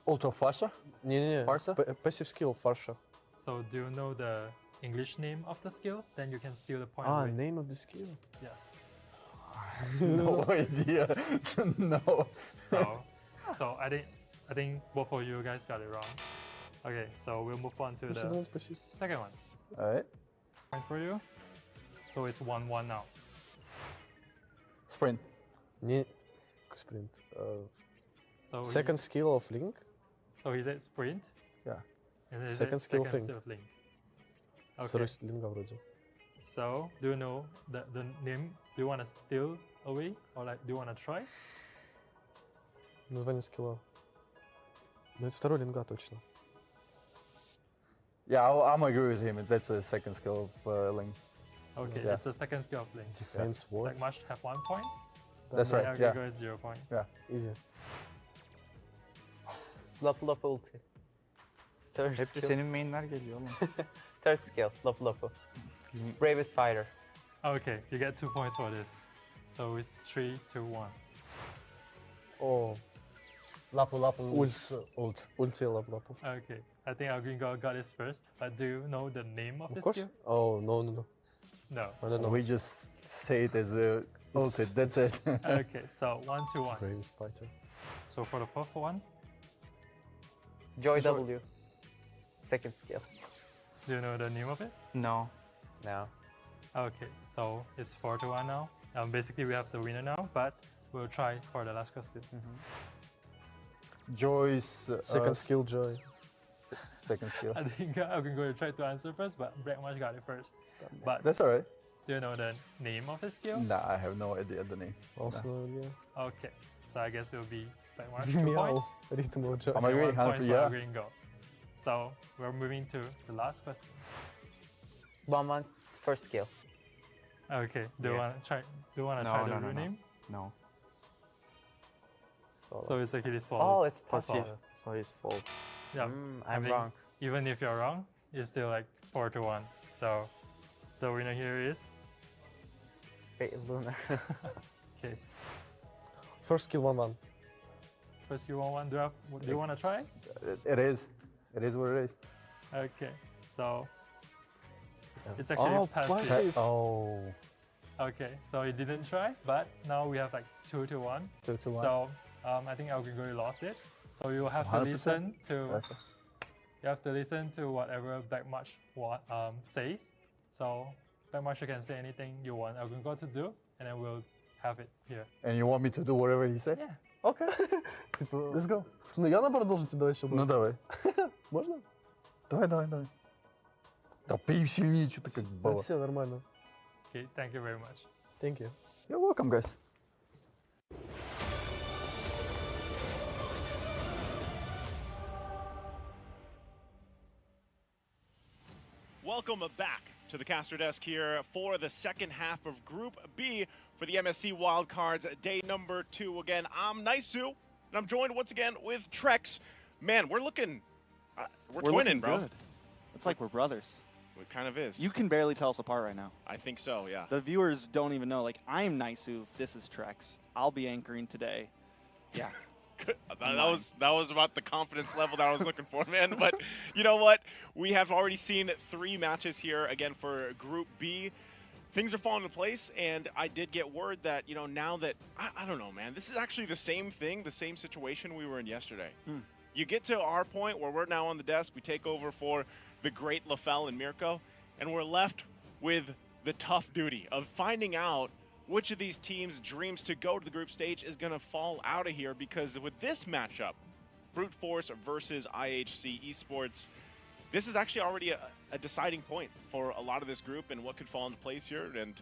Ultra Farsa. Не-не-не. Farsa? Passive skill, Farsha. So do you know the English name of the skill? Then you can steal the point. Ah, away. name of the skill. Yes. No idea. No. So I think both of you guys got it wrong. Okay, so we'll move on to the second one. Alright. Point for you. So it's 1-1 now. Sprint. Не sprint. So Second skill of Link. So he said sprint. Yeah. And then he Second said skill of second Link. Link. Okay. Второй Линга вроде. So do you know the name? Do you want to steal away or like do you want to try? Название скилла. Ну это второй Линга точно. Yeah, I'm agree with him. That's a second skill of Link. Okay, Yeah. it's the second skill of Link. Defense ward. Like must have 1 point. That's right. Okay, Yeah. goes 0 point. Easy. Lopu Lopu ulti. Third Hep de skill. senin mainler geliyor oğlum. Third skill, Lopu Lopu. Bravest fighter. Okay, you get 2 points for this. So it's 3-1. Oh. Lapu Lapu Ult. Ulti Lapu. Okay, I think our green girl got this first. But do you know the name of Of this course. skill? Oh, no. No. I don't know. We just say it as a ulted. That's it. Okay, so 1-1. Bravest fighter. So for the fourth one, Joy W. Second skill. do you know the name of it? No. No. Okay, so it's 4-1 now. Basically, we have the winner now, but we'll try for the last question. Joy's Second skill, Joy. second skill. I think I'm going to try to answer first, but Blackmarsh got it first. But That's alright. do you know the name of the skill? Nah, I have no idea the name. Also, yeah. Okay, so I guess it will be Blackmarsh 2 Meow. points. Rhythm of Joy. I'm and agree, 1 point for yeah. our green girl. So we're moving to the last question. 1-1 first skill. Okay, do you Yeah. want to try? Do you want to No, try the no, no, real no. name? No. So it's actually Oh, swallow. it's passive. Passive. So it's fault. Yeah, I I'm think wrong. Even if you're wrong, it's still like 4-1. So the winner here is Wait, Luna. okay. First skill 1-1. First skill 1-1. Do you want to try? It is. It is what it is. Okay, so it's actually passive. passive. Oh. Okay, so you didn't try, but now we have like 2-1. 2-1. So I think Algringo lost it. So you have to 100%? listen to Okay. whatever Blackmarsh says. So Blackmarsh can say anything you want Algringo to do, and then we'll have it here. And you want me to do whatever he said? Yeah. Okay. Типа, Let's go. ну я наоборот должен тебе давать, чтобы... Ну давай. Можно? Давай. Да пей сильнее, что-то как Да, было. все нормально. Okay, thank you very much. Thank you. You're welcome, guys. Welcome back to the caster desk here for the second half of Group B for the MSC Wildcards, day number 2. Again, I'm Naisu, and I'm joined once again with Trex. Man, we're looking, we're twinning, looking bro. good. It's like we're brothers. It kind of is. You can barely tell us apart right now. I think so, yeah. The viewers don't even know. Like, I'm Naisu. This is Trex. I'll be anchoring today. Yeah. That was about the confidence level that I was looking for, man. But you know what? We have already seen 3 matches here again for Group B. Things are falling into place, and I did get word that, you know, now that I don't know, man, this is actually the same thing, the same situation we were in yesterday. You get to our point where we're now on the desk, we take over for the great LaFell and Mirko, and we're left with the tough duty of finding out which of these teams' dreams to go to the group stage is going to fall out of here, because with this matchup, Brute Force versus IHC Esports, this is actually already a deciding point for a lot of this group and what could fall into place here, and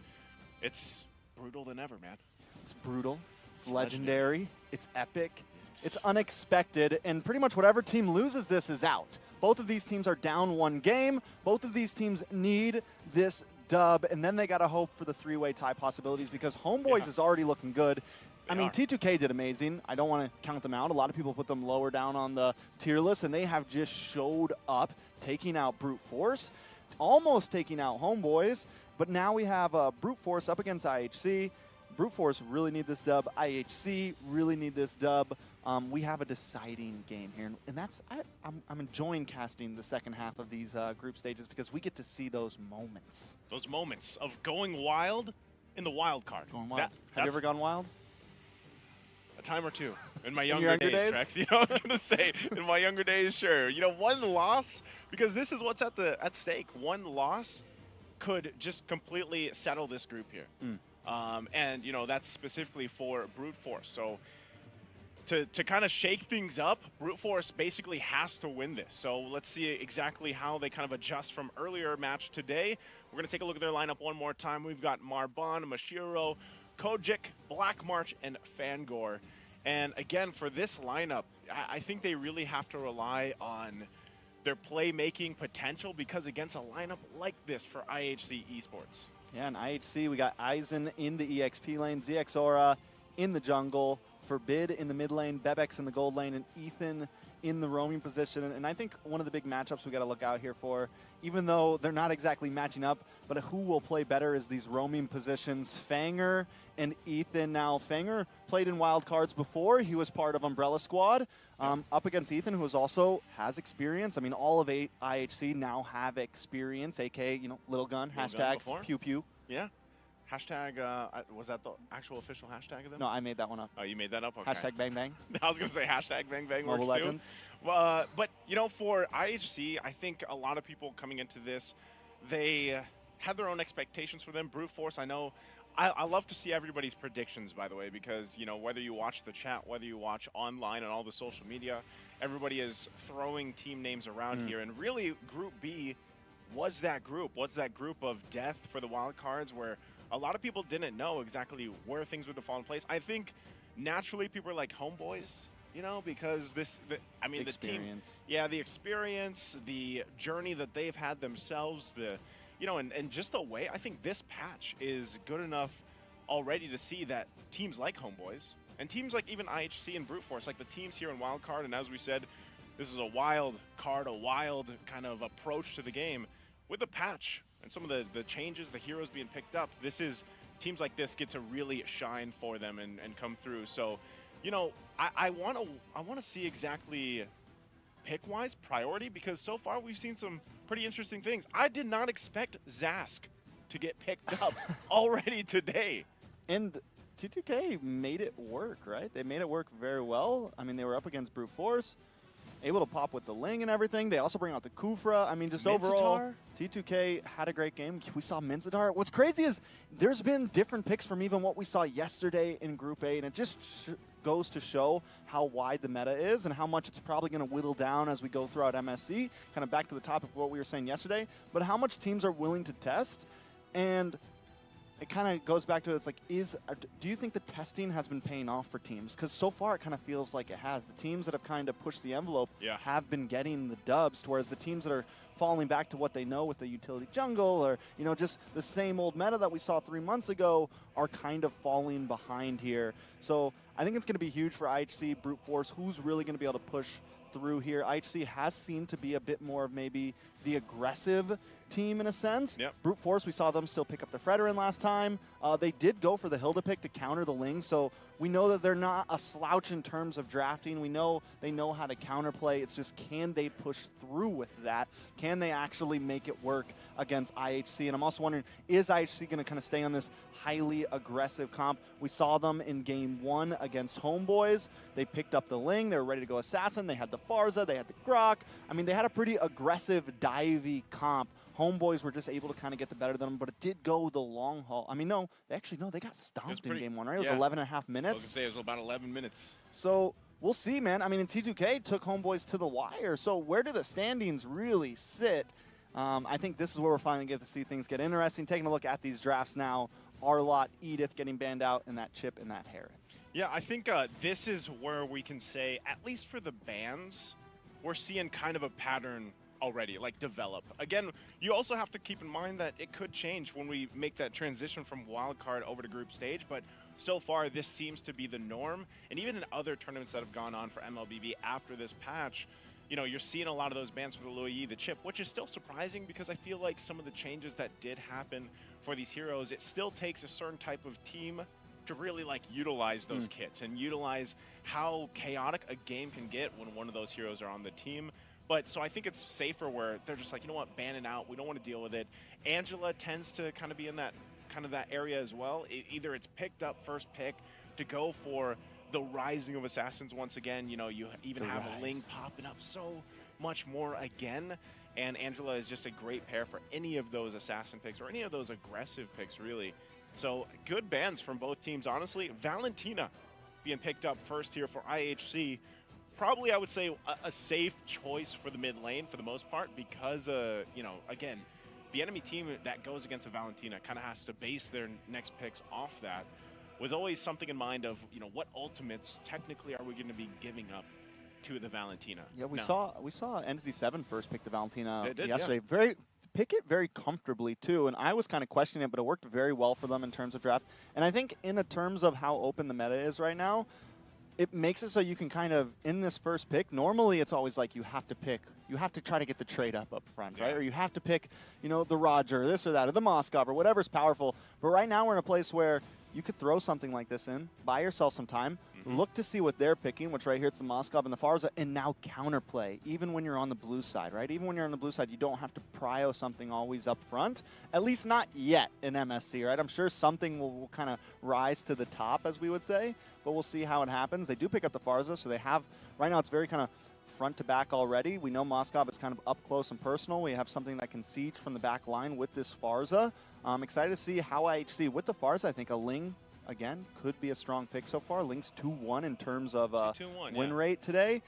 it's brutal than ever, man. It's brutal. It's legendary. It's epic. It's unexpected, and pretty much whatever team loses this is out. Both of these teams are down 1 game. Both of these teams need this dub, and then they got to hope for the 3-way tie possibilities, because Homeboys is already looking good. I mean, T2K did amazing. I don't want to count them out. A lot of people put them lower down on the tier list, and they have just showed up, taking out Brute Force, almost taking out Homeboys. But now we have Brute Force up against IHC. Brute Force really need this dub. IHC really need this dub. We have a deciding game here, and that's I'm enjoying casting the second half of these group stages, because we get to see those moments. Those moments of going wild in the wild card. Going wild. Have you ever gone wild? A time or two in my younger days, Trex. You know, I was gonna say in my younger days, sure. You know, 1 loss, because this is what's at stake. 1 loss could just completely settle this group here. And you know, that's specifically for Brute Force. So to kind of shake things up, Brute Force basically has to win this. So let's see exactly how they kind of adjust from earlier match today. We're going to take a look at their lineup one more time. We've got Marban, Mashiro, Kojik, Black March, and Fangor. And again, for this lineup, I think they really have to rely on their playmaking potential, because against a lineup like this for IHC Esports. Yeah, and IHC, we got Aizen in the EXP lane, ZXaura in the jungle, Forbid in the mid lane, Bebex in the gold lane, and Ethan in the roaming position. And I think one of the big matchups we got to look out here for, even though they're not exactly matching up, but who will play better is these roaming positions, Fanger and Ethan. Now, Fanger played in Wild Cards before. He was part of Umbrella Squad, up against Ethan, who also has experience. I mean, all of IHC now have experience, aka, you know, Little Gun, hashtag pew pew. Yeah. Hashtag, was that the actual official hashtag of them? No, I made that one up. Oh, you made that up? Okay. Hashtag bang bang. I was going to say hashtag bang bang Mobile works Legends. Too. But, you know, for IHC, I think a lot of people coming into this, they had their own expectations for them. Brute Force, I know. I love to see everybody's predictions, by the way, because, you know, whether you watch the chat, whether you watch online on all the social media, everybody is throwing team names around here. And really, Group B was that group of death for the wild cards, where a lot of people didn't know exactly where things would fall in place. I think naturally people are like Homeboys, you know, because the team, the experience, the journey that they've had themselves, you know, and just the way, I think this patch is good enough already to see that teams like Homeboys and teams like even IHC and Brute Force, like the teams here in Wild Card, and as we said, this is a wild card, a wild kind of approach to the game. With the patch and some of the changes, the heroes being picked up, teams like this get to really shine for them and come through. So, you know, I want to see exactly pick-wise priority, because so far we've seen some pretty interesting things. I did not expect Zask to get picked up already today. And T2K made it work, right? They made it work very well. I mean, they were up against Brute Force, able to pop with the Ling and everything. They also bring out the Kufra. I mean, just overall, T2K had a great game. We saw Minzadar. What's crazy is there's been different picks from even what we saw yesterday in Group A, and it just goes to show how wide the meta is and how much it's probably going to whittle down as we go throughout MSC, kind of back to the topic of what we were saying yesterday, but how much teams are willing to test. And it kind of goes back to, it's like, do you think the testing has been paying off for teams? Because so far it kind of feels like it has. The teams that have kind of pushed the envelope have been getting the dubs, whereas the teams that are falling back to what they know with the utility jungle, or, you know, just the same old meta that we saw 3 months ago, are kind of falling behind here. So I think it's going to be huge for IHC, Brute Force. Who's really going to be able to push through here? IHC has seemed to be a bit more of maybe the aggressive team in a sense. Yep. Brute Force, we saw them still pick up the Fredrin last time. They did go for the Hilda pick to counter the Ling, so we know that they're not a slouch in terms of drafting. We know they know how to counterplay. It's just, can they push through with that? Can they actually make it work against IHC? And I'm also wondering, is IHC going to kind of stay on this highly aggressive comp? We saw them in game 1 against Homeboys. They picked up the Ling. They were ready to go Assassin. They had the Farza. They had the Grok. I mean, they had a pretty aggressive, divey comp. Homeboys were just able to kind of get the better than them, but it did go the long haul. I mean, no, they got stomped in game 1, right? It was 11 and a half minutes. I was going to say it was about 11 minutes. So we'll see, man. I mean, and T2K took Homeboys to the wire. So where do the standings really sit? I think this is where we're finally going to see things get interesting. Taking a look at these drafts now, Arlott, Edith getting banned out, and that Chip and that Harith. Yeah, I think this is where we can say, at least for the bans, we're seeing kind of a pattern already, like, develop. Again, you also have to keep in mind that it could change when we make that transition from wildcard over to group stage, but so far this seems to be the norm. And even in other tournaments that have gone on for MLBB after this patch, you know, you're seeing a lot of those bans for the Luyi, the Chip, which is still surprising because I feel like some of the changes that did happen for these heroes, it still takes a certain type of team to really, like, utilize those kits and utilize how chaotic a game can get when one of those heroes are on the team. But so I think it's safer where they're just like, you know what, ban it out. We don't want to deal with it. Angela tends to kind of be in that area as well. Either it's picked up first pick to go for the rising of assassins once again. You know, you even have a Ling popping up so much more again. And Angela is just a great pair for any of those assassin picks or any of those aggressive picks, really. So good bans from both teams, honestly. Valentina being picked up first here for IHC. Probably, I would say, a safe choice for the mid lane for the most part because, you know, again, the enemy team that goes against a Valentina kind of has to base their next picks off that with always something in mind of, you know, what ultimates technically are we going to be giving up to the Valentina. Yeah, we saw Entity 7 first pick the Valentina yesterday. Yeah. Pick it very comfortably too, and I was kind of questioning it, but it worked very well for them in terms of draft. And I think in the terms of how open the meta is right now, it makes it so you can kind of, in this first pick, normally it's always like you have to try to get the trade up front, right? Or you have to pick, you know, the Roger, this or that, or the Moskov, or whatever's powerful. But right now we're in a place where you could throw something like this in, buy yourself some time, look to see what they're picking, which right here it's the Moskov and the Farza, and now counterplay, even when you're on the blue side, right? Even when you're on the blue side, you don't have to prio something always up front, at least not yet in MSC, right? I'm sure something will kind of rise to the top, as we would say, but we'll see how it happens. They do pick up the Farza, so they have, right now it's very kind of front to back already. We know Moskov, it's kind of up close and personal. We have something that can siege from the back line with this Farza. I'm excited to see how IHC, with the Farza, I think a Ling, again, could be a strong pick so far. Ling's 2-1 in terms of win rate today.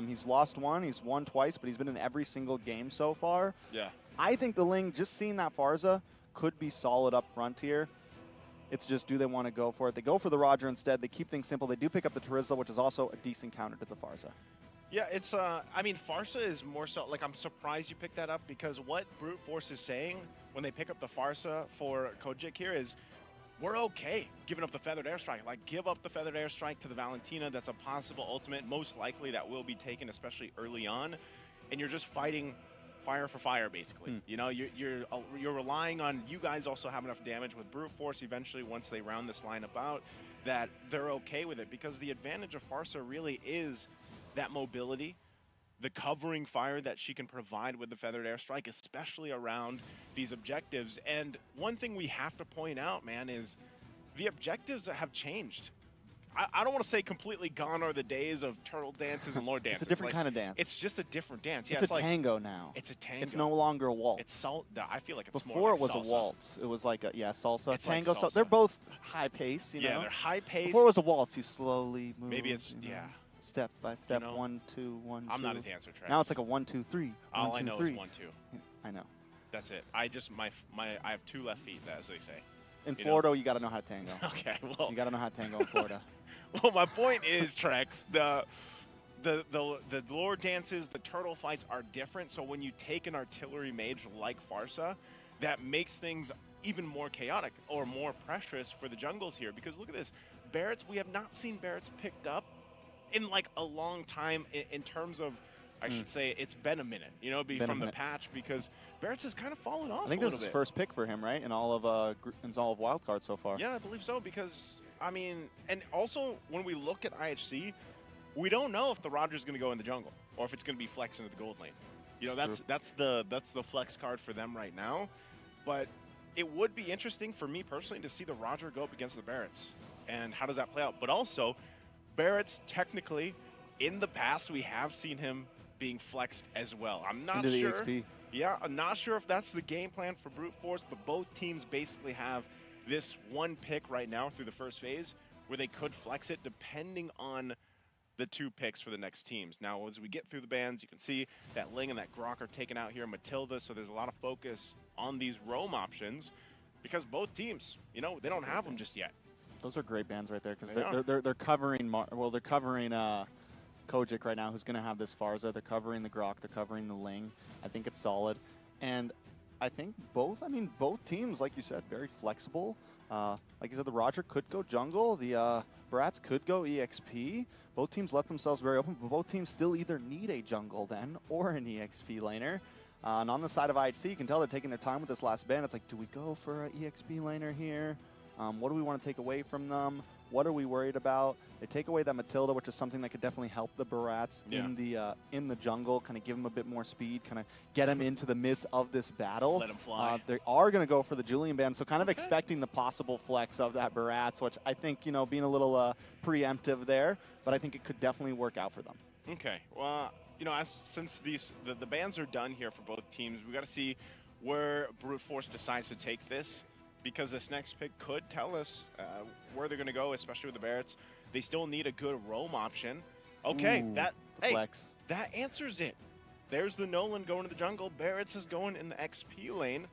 He's lost one, he's won twice, but he's been in every single game so far. Yeah. I think the Ling, just seeing that Farza, could be solid up front here. It's just, do they want to go for it? They go for the Roger instead. They keep things simple. They do pick up the Terizla, which is also a decent counter to the Farza. Yeah, it's, I mean, Farsa is more so, like, I'm surprised you picked that up because what Brute Force is saying when they pick up the Farsa for Kojik here is, we're okay giving up the Feathered Airstrike. Like, give up the Feathered Airstrike to the Valentina. That's a possible ultimate. Most likely that will be taken, especially early on. And you're just fighting fire for fire, basically. You know, you're relying on, you guys also have enough damage with Brute Force eventually once they round this lineup out that they're okay with it because the advantage of Farsa really is that mobility, the covering fire that she can provide with the Feathered Airstrike, especially around these objectives. And one thing we have to point out, man, is the objectives have changed. I don't want to say completely gone are the days of turtle dances and lord dances. It's a different kind of dance. It's just a different dance. It's yeah, a tango now. It's a tango. It's no longer a waltz. It's I feel like it's Before more like it was salsa. a waltz. It was like a, salsa, it's tango. like salsa. They're both high pace, you know? Yeah, they're high pace. Before it was a waltz, you slowly move. Maybe it's, step by step, you know, 1, 2, 1, 2. I'm not a dancer, Travis. Now it's like a 1, 2, 3. All 1, 2, I know 3. is 1, 2. I know. That's it. I just I have 2 left feet, as they say. In Florida, you got to know how to tango. Okay, well, you got to know how to tango in Florida. Well, my point is, Trex, the lore dances, the turtle fights are different. So when you take an artillery mage like Farsa, that makes things even more chaotic or more pressurous for the jungles here. Because look at this, Barrett's. We have not seen Barrett's picked up in like a long time in terms of I should say it's been a minute, you know, from the patch, because Barrett's has kind of fallen off. I think this is his first pick for him, right? In all of Wild Card so far. Yeah, I believe so, because I mean, and also when we look at IHC, we don't know if the Roger's going to go in the jungle or if it's going to be flex into the gold lane. You know, that's the flex card for them right now. But it would be interesting for me personally to see the Roger go up against the Barretts. And how does that play out? But also, Barrett's technically, in the past, we have seen him being flexed as well. I'm not Into sure. the XP. Yeah, I'm not sure if that's the game plan for Brute Force, but both teams basically have this one pick right now through the first phase where they could flex it depending on the 2 picks for the next teams. Now, as we get through the bans, you can see that Ling and that Grok are taken out here, Matilda, so there's a lot of focus on these roam options because both teams, you know, they don't have them just yet. Those are great bans right there because they're covering they're covering Kojic right now, who's going to have this Farza. They're covering the Grok, they're covering the Ling. I think it's solid, and I think both teams, like you said, very flexible. Like you said, the Roger could go jungle, the Brats could go EXP. Both teams left themselves very open, but both teams still either need a jungle then or an EXP laner. And on the side of IHC, you can tell they're taking their time with this last ban. It's like, do we go for an EXP laner here? What do we want to take away from them? What are we worried about? They take away that Matilda, which is something that could definitely help the Barats in the jungle, kind of give them a bit more speed, kind of get them into the midst of this battle. Let them fly. They are going to go for the Julian ban, so kind of expecting the possible flex of that Barats, which I think, you know, being a little preemptive there, but I think it could definitely work out for them. Okay, well, you know, since the bans are done here for both teams, we got to see where Brute Force decides to take this, because this next pick could tell us where they're going to go, especially with the Barretts. They still need a good roam option. Okay, Ooh, flex. That answers it. There's the Nolan going to the jungle. Barretts is going in the XP lane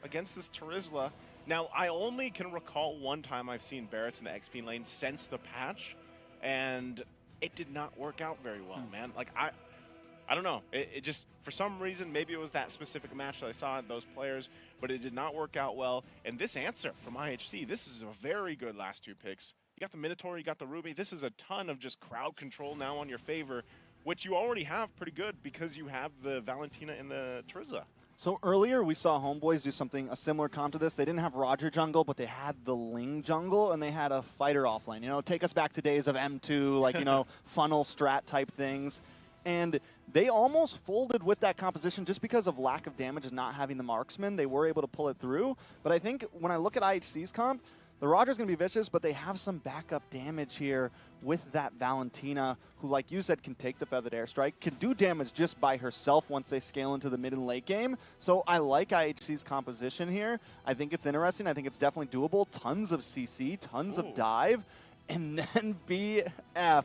against this Terizla. Now, I only can recall one time I've seen Barretts in the XP lane since the patch, and it did not work out very well, man. Like, I don't know. It just, for some reason, maybe it was that specific match that I saw those players, but it did not work out well. And this answer from IHC, this is a very good last 2 picks. You got the Minotaur, you got the Ruby. This is a ton of just crowd control now on your favor, which you already have pretty good because you have the Valentina and the Terizla. So earlier we saw Homeboys do a similar comp to this. They didn't have Roger jungle, but they had the Ling jungle, and they had a fighter offlane. You know, take us back to days of M2, like, you know, funnel strat type things. And they almost folded with that composition just because of lack of damage and not having the marksman. They were able to pull it through. But I think when I look at IHC's comp, the Roger's going to be vicious, but they have some backup damage here with that Valentina, who, like you said, can take the Feathered Airstrike, can do damage just by herself once they scale into the mid and late game. So I like IHC's composition here. I think it's interesting. I think it's definitely doable. Tons of CC, tons of dive. And then BF.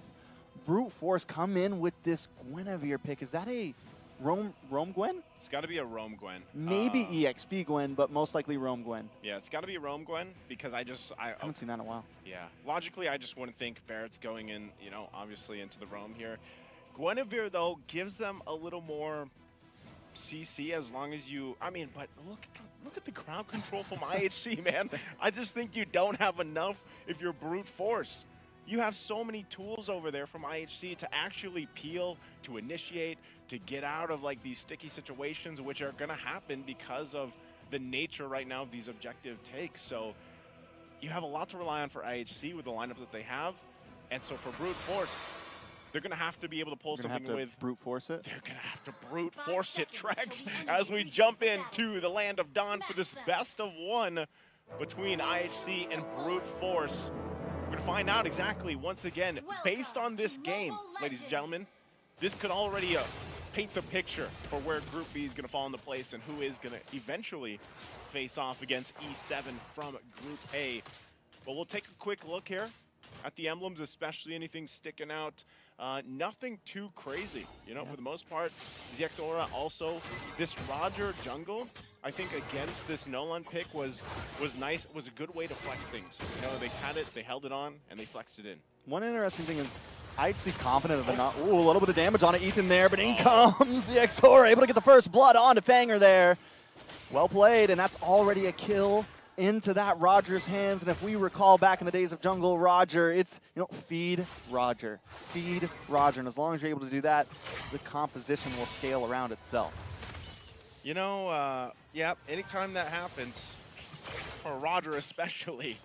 Brute Force come in with this Guinevere pick. Is that a Roam Gwen? It's got to be a Roam Gwen. Maybe EXP Gwen, but most likely Roam Gwen. Yeah, it's got to be a Roam Gwen because I haven't seen that in a while. Yeah, logically, I just wouldn't think Barrett's going in, you know, obviously into the Roam here. Guinevere, though, gives them a little more CC as long as you, I mean, but look at the crowd control from IHC, man. I just think you don't have enough if you're Brute Force. You have so many tools over there from IHC to actually peel, to initiate, to get out of like these sticky situations, which are going to happen because of the nature right now of these objective takes. So you have a lot to rely on for IHC with the lineup that they have. And so for Brute Force, they're going to have to be able to pull something with... Brute Force it? They're going to have to Brute Force it, Trex, as we jump into the Land of Dawn for this best of 1 between IHC and Brute Force. We're going to find out exactly, once again, based on this game, ladies and gentlemen, this could already paint the picture for where Group B is going to fall into place and who is going to eventually face off against E7 from Group A. But we'll take a quick look here at the emblems, especially anything sticking out. Nothing too crazy, you know, for the most part. ZX Aura also, this Roger jungle, I think against this Nolan pick was nice, was a good way to flex things. You know, they had it, they held it on, and they flexed it in. One interesting thing is, I'd see confident that they're not, ooh, a little bit of damage on it, Ethan there, but in comes ZX Aura, able to get the first blood on to Fanger there. Well played, and that's already a kill into that Roger's hands. And if we recall back in the days of Jungle Roger, it's, feed Roger. Feed Roger. And as long as you're able to do that, the composition will scale around itself. Yeah, anytime that happens, for Roger especially,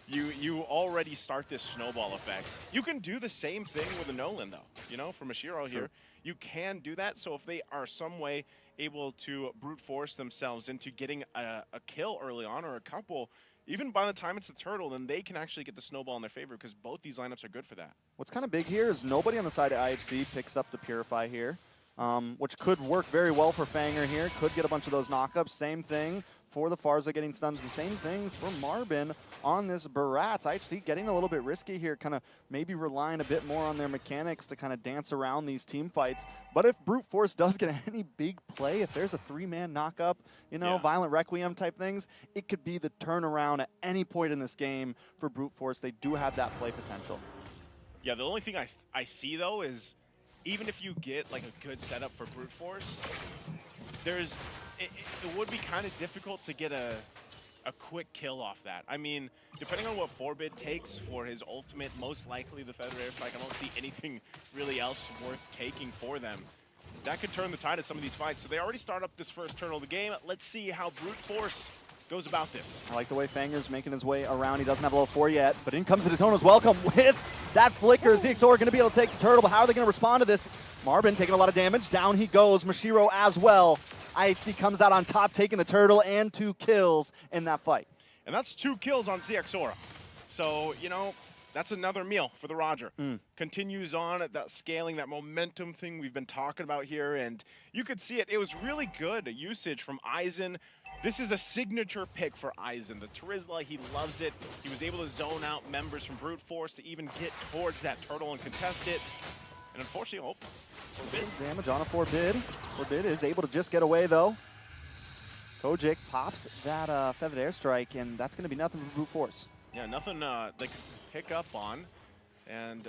you already start this snowball effect. You can do the same thing with a Nolan, though. From Mashiro here, you can do that. So if they are some way able to brute force themselves into getting a kill early on or a couple, even by the time it's the turtle, then they can actually get the snowball in their favor because both these lineups are good for that. What's kind of big here is nobody on the side of IHC picks up the Purify here, which could work very well for Fanger here. Could get a bunch of those knockups. Same thing for the Farza getting stuns, and same thing for Marbin on this Barats. IHC getting a little bit risky here, kind of maybe relying a bit more on their mechanics to kind of dance around these team fights. But if Brute Force does get any big play, if there's a 3-man knockup, Violent Requiem type things, it could be the turnaround at any point in this game for Brute Force. They do have that play potential. Yeah, the only thing I see, though, is even if you get like a good setup for Brute Force, it would be kind of difficult to get a quick kill off that. I mean, depending on what Forbid takes for his ultimate, most likely the Feather Airstrike, I don't see anything really else worth taking for them. That could turn the tide of some of these fights. So they already start up this first turn of the game. Let's see how Brute Force goes about this. I like the way Fanger's making his way around. He doesn't have level 4 yet, but in comes the Daytona's welcome with that flicker. ZXOR going to be able to take the turtle, but how are they going to respond to this? Marbin taking a lot of damage. Down he goes. Mashiro as well. IHC comes out on top, taking the turtle and 2 kills in that fight. And that's 2 kills on ZXOR. So, that's another meal for the Roger. Continues on at that scaling, that momentum thing we've been talking about here, and you could see it. It was really good usage from Aizen. This is a signature pick for Aizen. The Terizla, he loves it. He was able to zone out members from Brute Force to even get towards that turtle and contest it. And unfortunately, Forbid. Damage on a Forbid. Forbid is able to just get away, though. Kojic pops that Feathered Airstrike, and that's going to be nothing for Brute Force. Yeah, nothing they could pick up on. And,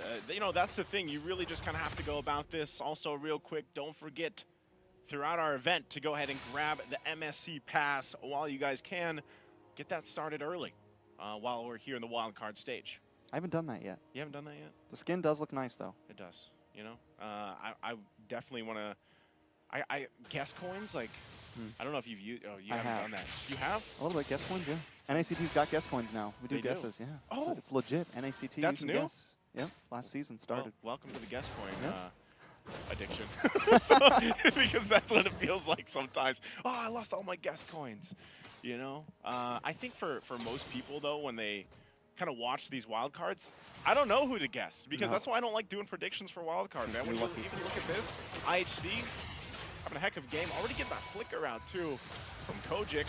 that's the thing. You really just kind of have to go about this. Also, real quick, don't forget, throughout our event, to go ahead and grab the MSC pass while you guys can. Get that started early while we're here in the wild card stage. I haven't done that yet. You haven't done that yet? The skin does look nice, though. It does. I definitely want to. I guess coins, like, I don't know if you've used. Oh, you haven't done that. You have? A little bit. Guess coins, yeah. NACT's got guess coins now. We do guesses, yeah. Oh. It's legit. NACT. That's new? Guess. Yep. Last season started. Well, welcome to the guess coin. Yep. Addiction. Because that's what it feels like sometimes. Oh, I lost all my guess coins. I think for most people, though, when they kind of watch these wild cards, I don't know who to guess, because that's why I don't like doing predictions for wild card, man. When you even look at this, IHC having a heck of a game. Already getting that flicker out, too, from Kojic.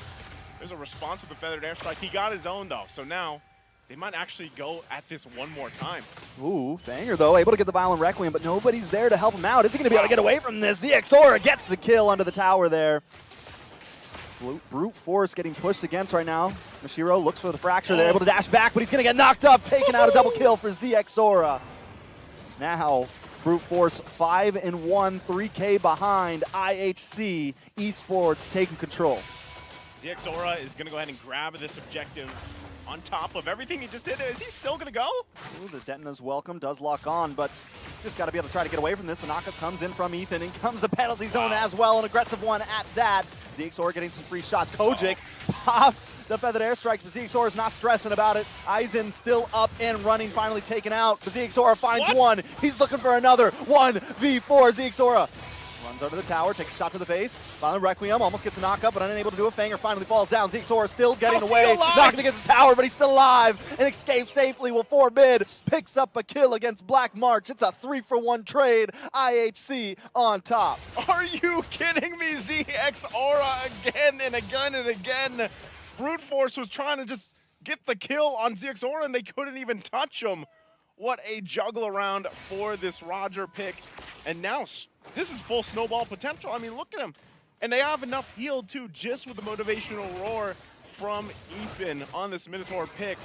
There's a response with the Feathered Airstrike. He got his own, though, so now they might actually go at this one more time. Ooh, Fanger, though, able to get the Violent Requiem, but nobody's there to help him out. Is he going to be able to get away from this? ZXOR gets the kill under the tower there. Brute Force getting pushed against right now. Mashiro looks for the fracture. They're able to dash back, but he's going to get knocked up, taking out a double kill for ZXOR. Now, Brute Force 5-1, 3K behind. IHC Esports taking control. ZXOR is going to go ahead and grab this objective on top of everything he just did. Is he still going to go? Ooh, the Detona's welcome does lock on, but he's just got to be able to try to get away from this. The knockup comes in from Ethan. In comes the penalty zone as well, an aggressive one at that. ZXOR getting some free shots. Kojic pops the Feathered Airstrike, but ZXOR is not stressing about it. Aizen still up and running, finally taken out. But ZXOR finds one. He's looking for another 1v4. ZXOR runs under the tower, takes a shot to the face. Violent Requiem almost gets a knockup, but unable to do a Fanger. Finally falls down. ZXOR still getting away. Knocked against the tower, but he's still alive and escapes safely. Will Forbid picks up a kill against Black March. It's a 3-for-1 trade. IHC on top. Are you kidding me? ZXOR again and again and again. Brute Force was trying to just get the kill on ZXOR, and they couldn't even touch him. What a juggle around for this Roger pick. And now this is full snowball potential. I mean, look at him. And they have enough heal, too, just with the motivational roar from Ethan on this Minotaur pick.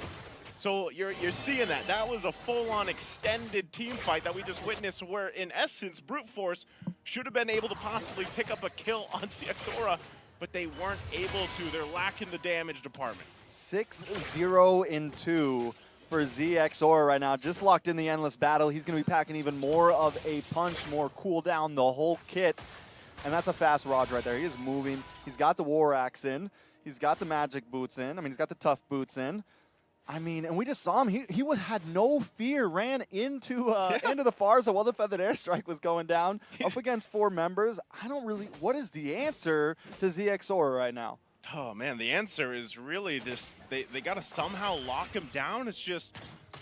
So you're seeing that. That was a full-on extended team fight that we just witnessed, where, in essence, Brute Force should have been able to possibly pick up a kill on ZXOR, but they weren't able to. They're lacking the damage department. 6-0-2 for ZXOR right now. Just locked in the endless battle. He's going to be packing even more of a punch, more cooldown, the whole kit. And that's a fast Raj right there. He is moving. He's got the War Axe in. He's got the magic boots in. I mean, he's got the tough boots in. I mean, and we just saw him. He had no fear, ran into the Farza while the Feathered Airstrike was going down up against 4 members. What is the answer to ZXOR right now? Oh, man, the answer is really this. They got to somehow lock him down. It's just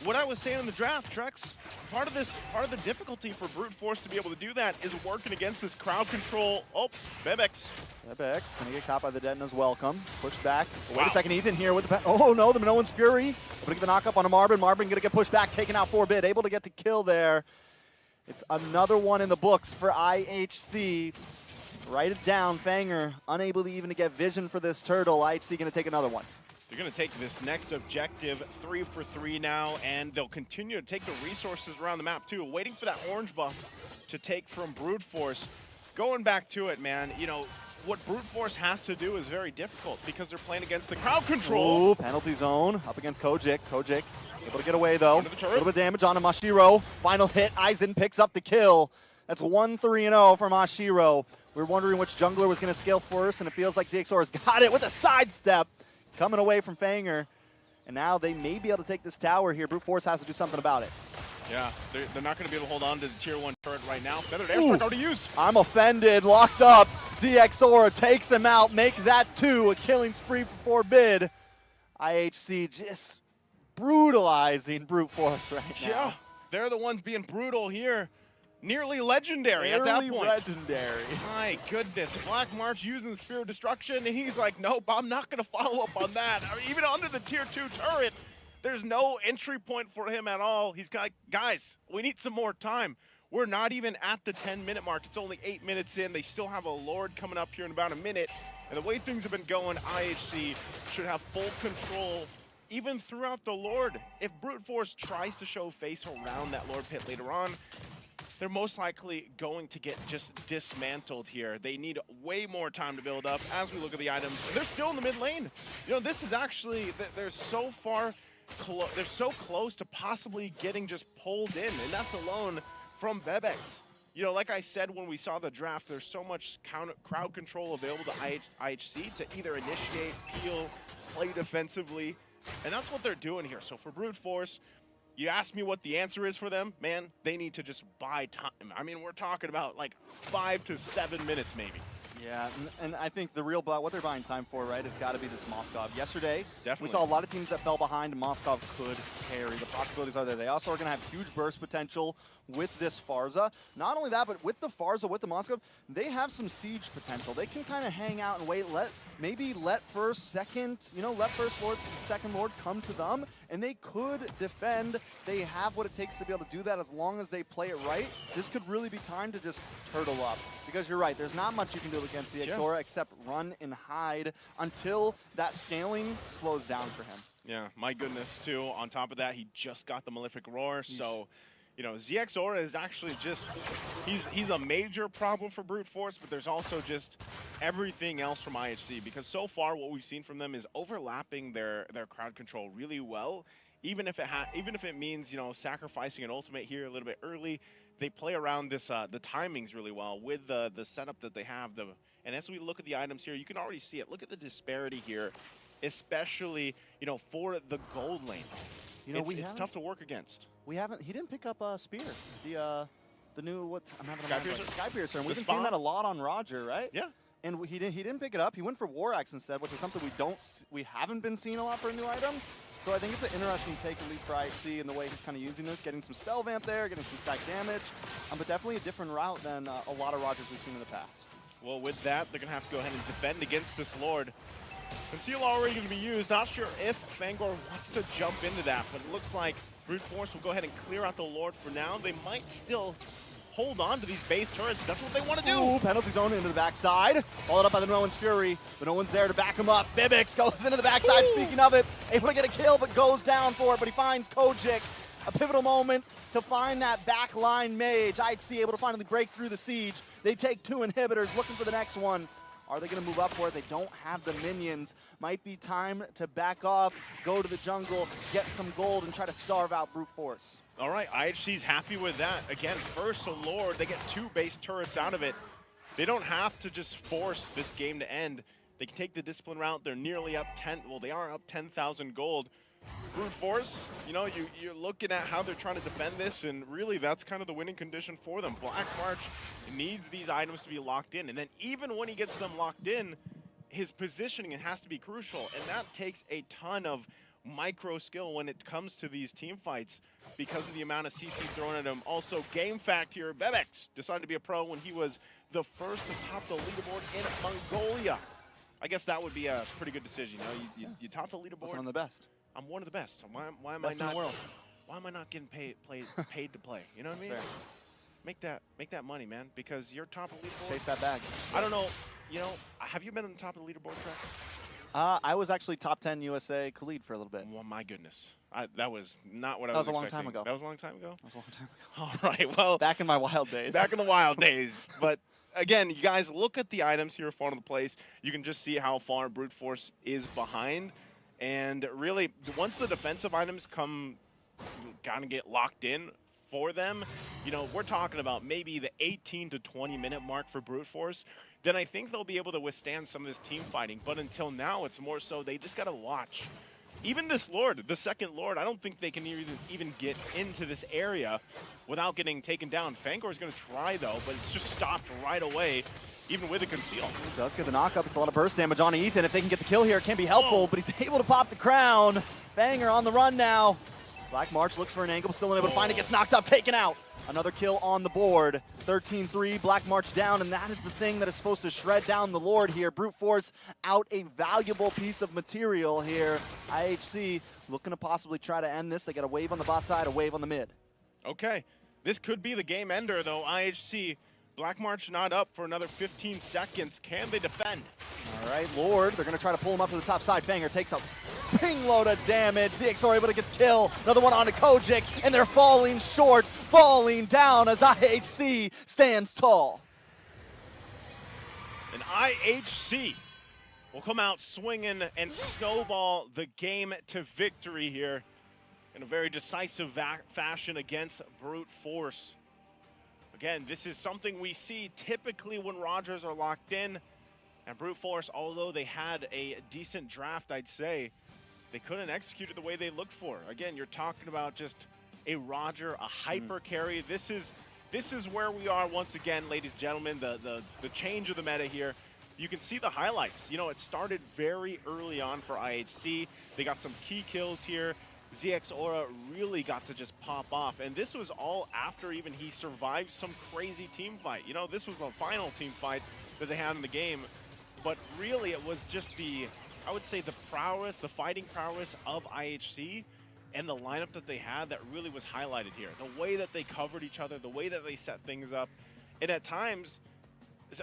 what I was saying in the draft, Trex. Part of the difficulty for Brute Force to be able to do that is working against this crowd control. Oh, Bebex. Bebex going to get caught by the Detna's welcome. Pushed back. Wait a second, Ethan here with the... Oh, no, the Minoan's Fury. Able to get the knock up on a Marvin. Marvin going to get pushed back, taking out 4-bit. Able to get the kill there. It's another one in the books for IHC. Write it down, Fanger. Unable to even get vision for this turtle. IHC going to take another one. They're going to take this next objective 3 for 3 now, and they'll continue to take the resources around the map too, waiting for that orange buff to take from Brute Force. Going back to it, man, you know, what Brute Force has to do is very difficult because they're playing against the crowd control. Ooh, penalty zone up against Kojik. Kojik able to get away though. A little bit of damage on Mashiro. Final hit, Aizen picks up the kill. That's 1-3-0 for Mashiro. We were wondering which jungler was going to scale first, and it feels like ZXOR has got it with a sidestep. Coming away from Fanger. And now they may be able to take this tower here. Brute Force has to do something about it. Yeah, they're not going to be able to hold on to the tier 1 turret right now. Feathered Airstrike already used. I'm offended. Locked up. ZXOR takes him out. Make that 2. A killing spree for 4-bid. IHC just brutalizing Brute Force right now. Yeah, they're the ones being brutal here. Nearly legendary at that point. Nearly legendary. My goodness. Black March using the Spear of Destruction, and he's like, nope, I'm not going to follow up on that. I mean, even under the tier 2 turret, there's no entry point for him at all. He's got, guys, we need some more time. We're not even at the 10-minute mark. It's only 8 minutes in. They still have a Lord coming up here in about a minute. And the way things have been going, IHC should have full control even throughout the Lord. If Brute Force tries to show face around that Lord pit later on, they're most likely going to get just dismantled here. They need way more time to build up as we look at the items. They're still in the mid lane. You know, this is actually, they're so far, they're so close to possibly getting just pulled in, and that's alone from Bebex. You know, like I said when we saw the draft, there's so much crowd control available to IHC to either initiate, peel, play defensively, and that's what they're doing here. So for Brute Force, you ask me what the answer is for them, man, they need to just buy time. I mean, we're talking about like 5 to 7 minutes maybe. Yeah, and I think the real what they're buying time for, right, has got to be this Moskov. Yesterday, Definitely. we saw a lot of teams that fell behind, and Moskov could carry. The possibilities are there. They also are going to have huge burst potential with this Farza. Not only that, but with the Farza, with the Moskov, they have some siege potential. They can kind of hang out and wait, maybe let first, second, you know, let first Lord, second Lord come to them, and they could defend. They have what it takes to be able to do that as long as they play it right. This could really be time to just turtle up. Because you're right, there's not much you can do against the Exora except run and hide until that scaling slows down for him. Yeah, my goodness, too. On top of that, he just got the Malefic Roar, so, you know, ZXOR is actually just, he's a major problem for Brute Force, but there's also just everything else from IHC, because so far what we've seen from them is overlapping their crowd control really well, even if it means, you know, sacrificing an ultimate here a little bit early. They play around this the timings really well with the setup that they have. And as we look at the items here, you can already see it. Look at the disparity here, especially, you know, for the gold lane. You know, it's tough to work against. He didn't pick up Spear, the new Sky Piercer, and we've been spawn? seeing that a lot on Roger, right? Yeah. And he didn't pick it up. He went for War Axe instead, which is something we haven't been seeing a lot for a new item. So I think it's an interesting take, at least for IHC, and the way he's kind of using this, getting some spell vamp there, getting some stack damage, but definitely a different route than a lot of Rogers we've seen in the past. Well, with that, they're going to have to go ahead and defend against this Lord. Conceal already going to be used. Not sure if Fangor wants to jump into that, but it looks like Brute Force will go ahead and clear out the Lord for now. They might still hold on to these base turrets. That's what they want to do. Ooh, penalty zone into the backside. Followed up by the Minoan's Fury, but no one's there to back him up. Bibix goes into the backside, speaking of it. Able to get a kill, but goes down for it, but he finds Kojik. A pivotal moment to find that backline mage. IHC able to finally break through the siege. They take 2 inhibitors, looking for the next one. Are they going to move up for it? They don't have the minions. Might be time to back off, go to the jungle, get some gold, and try to starve out Brute Force. All right, IHC's happy with that. Again, first a Lord, they get 2 base turrets out of it. They don't have to just force this game to end. They can take the discipline route. They're nearly up 10, well, they are up 10,000 gold. Brute Force, you know, you're looking at how they're trying to defend this, and really that's kind of the winning condition for them. Black March needs these items to be locked in, and then even when he gets them locked in, his positioning has to be crucial, and that takes a ton of micro skill when it comes to these team fights because of the amount of CC thrown at him. Also, game fact here, Bebex decided to be a pro when he was the first to top the leaderboard in Mongolia. I guess that would be a pretty good decision. You know, you top the leaderboard. Listen, I'm the best. I'm one of the best. Why am Best I not? in the world. Why am I not getting paid to play? You know what I mean? Fair. Make that money, man. Because you're top of the leaderboard. Chase that bag. I don't know. You know, have you been on the top of the leaderboard track? I was actually top 10 USA Khalid for a little bit. Well, my goodness. That was not what I That was was a long expecting. time ago. That was a long time ago? That was a long time ago. All right, well. Back in my wild days. Back in the wild days. But again, you guys look at the items here at front of the place. You can just see how far Brute Force is behind. And really, once the defensive items kind of get locked in for them, you know, we're talking about maybe the 18 to 20 minute mark for Brute Force, then I think they'll be able to withstand some of this team fighting. But until now, it's more so they just got to watch. Even this Lord, the second Lord, I don't think they can even get into this area without getting taken down. Fangor is going to try, though, but it's just stopped right away, even with a conceal. He does get the knockup. It's a lot of burst damage on Ethan. If they can get the kill here, it can be helpful, but he's able to pop the crown. Banger on the run now. Black March looks for an angle, still unable to find it, gets knocked up, taken out. Another kill on the board. 13-3, Black March down, and that is the thing that is supposed to shred down the Lord here. Brute Force out a valuable piece of material here. IHC looking to possibly try to end this. They got a wave on the bot side, a wave on the mid. Okay, this could be the game ender, though. IHC, Black March not up for another 15 seconds. Can they defend? All right, Lord, they're going to try to pull him up to the top side. Banger takes a ping load of damage. ZXR able to get the kill. Another one on to Kojic, and they're falling short, falling down as IHC stands tall. And IHC will come out swinging and snowball the game to victory here in a very decisive fashion against Brute Force. Again, this is something we see typically when Rogers are locked in. And Brute Force, although they had a decent draft, I'd say, they couldn't execute it the way they looked for. Again, you're talking about just a Roger, a hyper carry. This is where we are once again, ladies and gentlemen, the change of the meta here. You can see the highlights. You know, it started very early on for IHC. They got some key kills here. ZX Aura really got to just pop off. And this was all after even he survived some crazy team fight. You know, this was the final team fight that they had in the game. But really, it was just I would say the prowess, the fighting prowess of IHC and the lineup that they had that really was highlighted here. The way that they covered each other, the way that they set things up. And at times,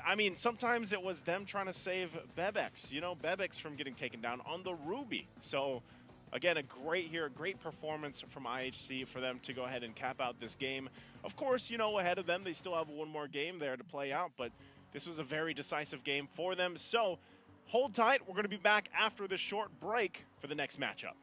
I mean, sometimes it was them trying to save Bebex, you know, Bebex from getting taken down on the Ruby. So, again, a great performance from IHC for them to go ahead and cap out this game. Of course, you know, ahead of them, they still have one more game there to play out, but this was a very decisive game for them. So, hold tight. We're going to be back after this short break for the next matchup.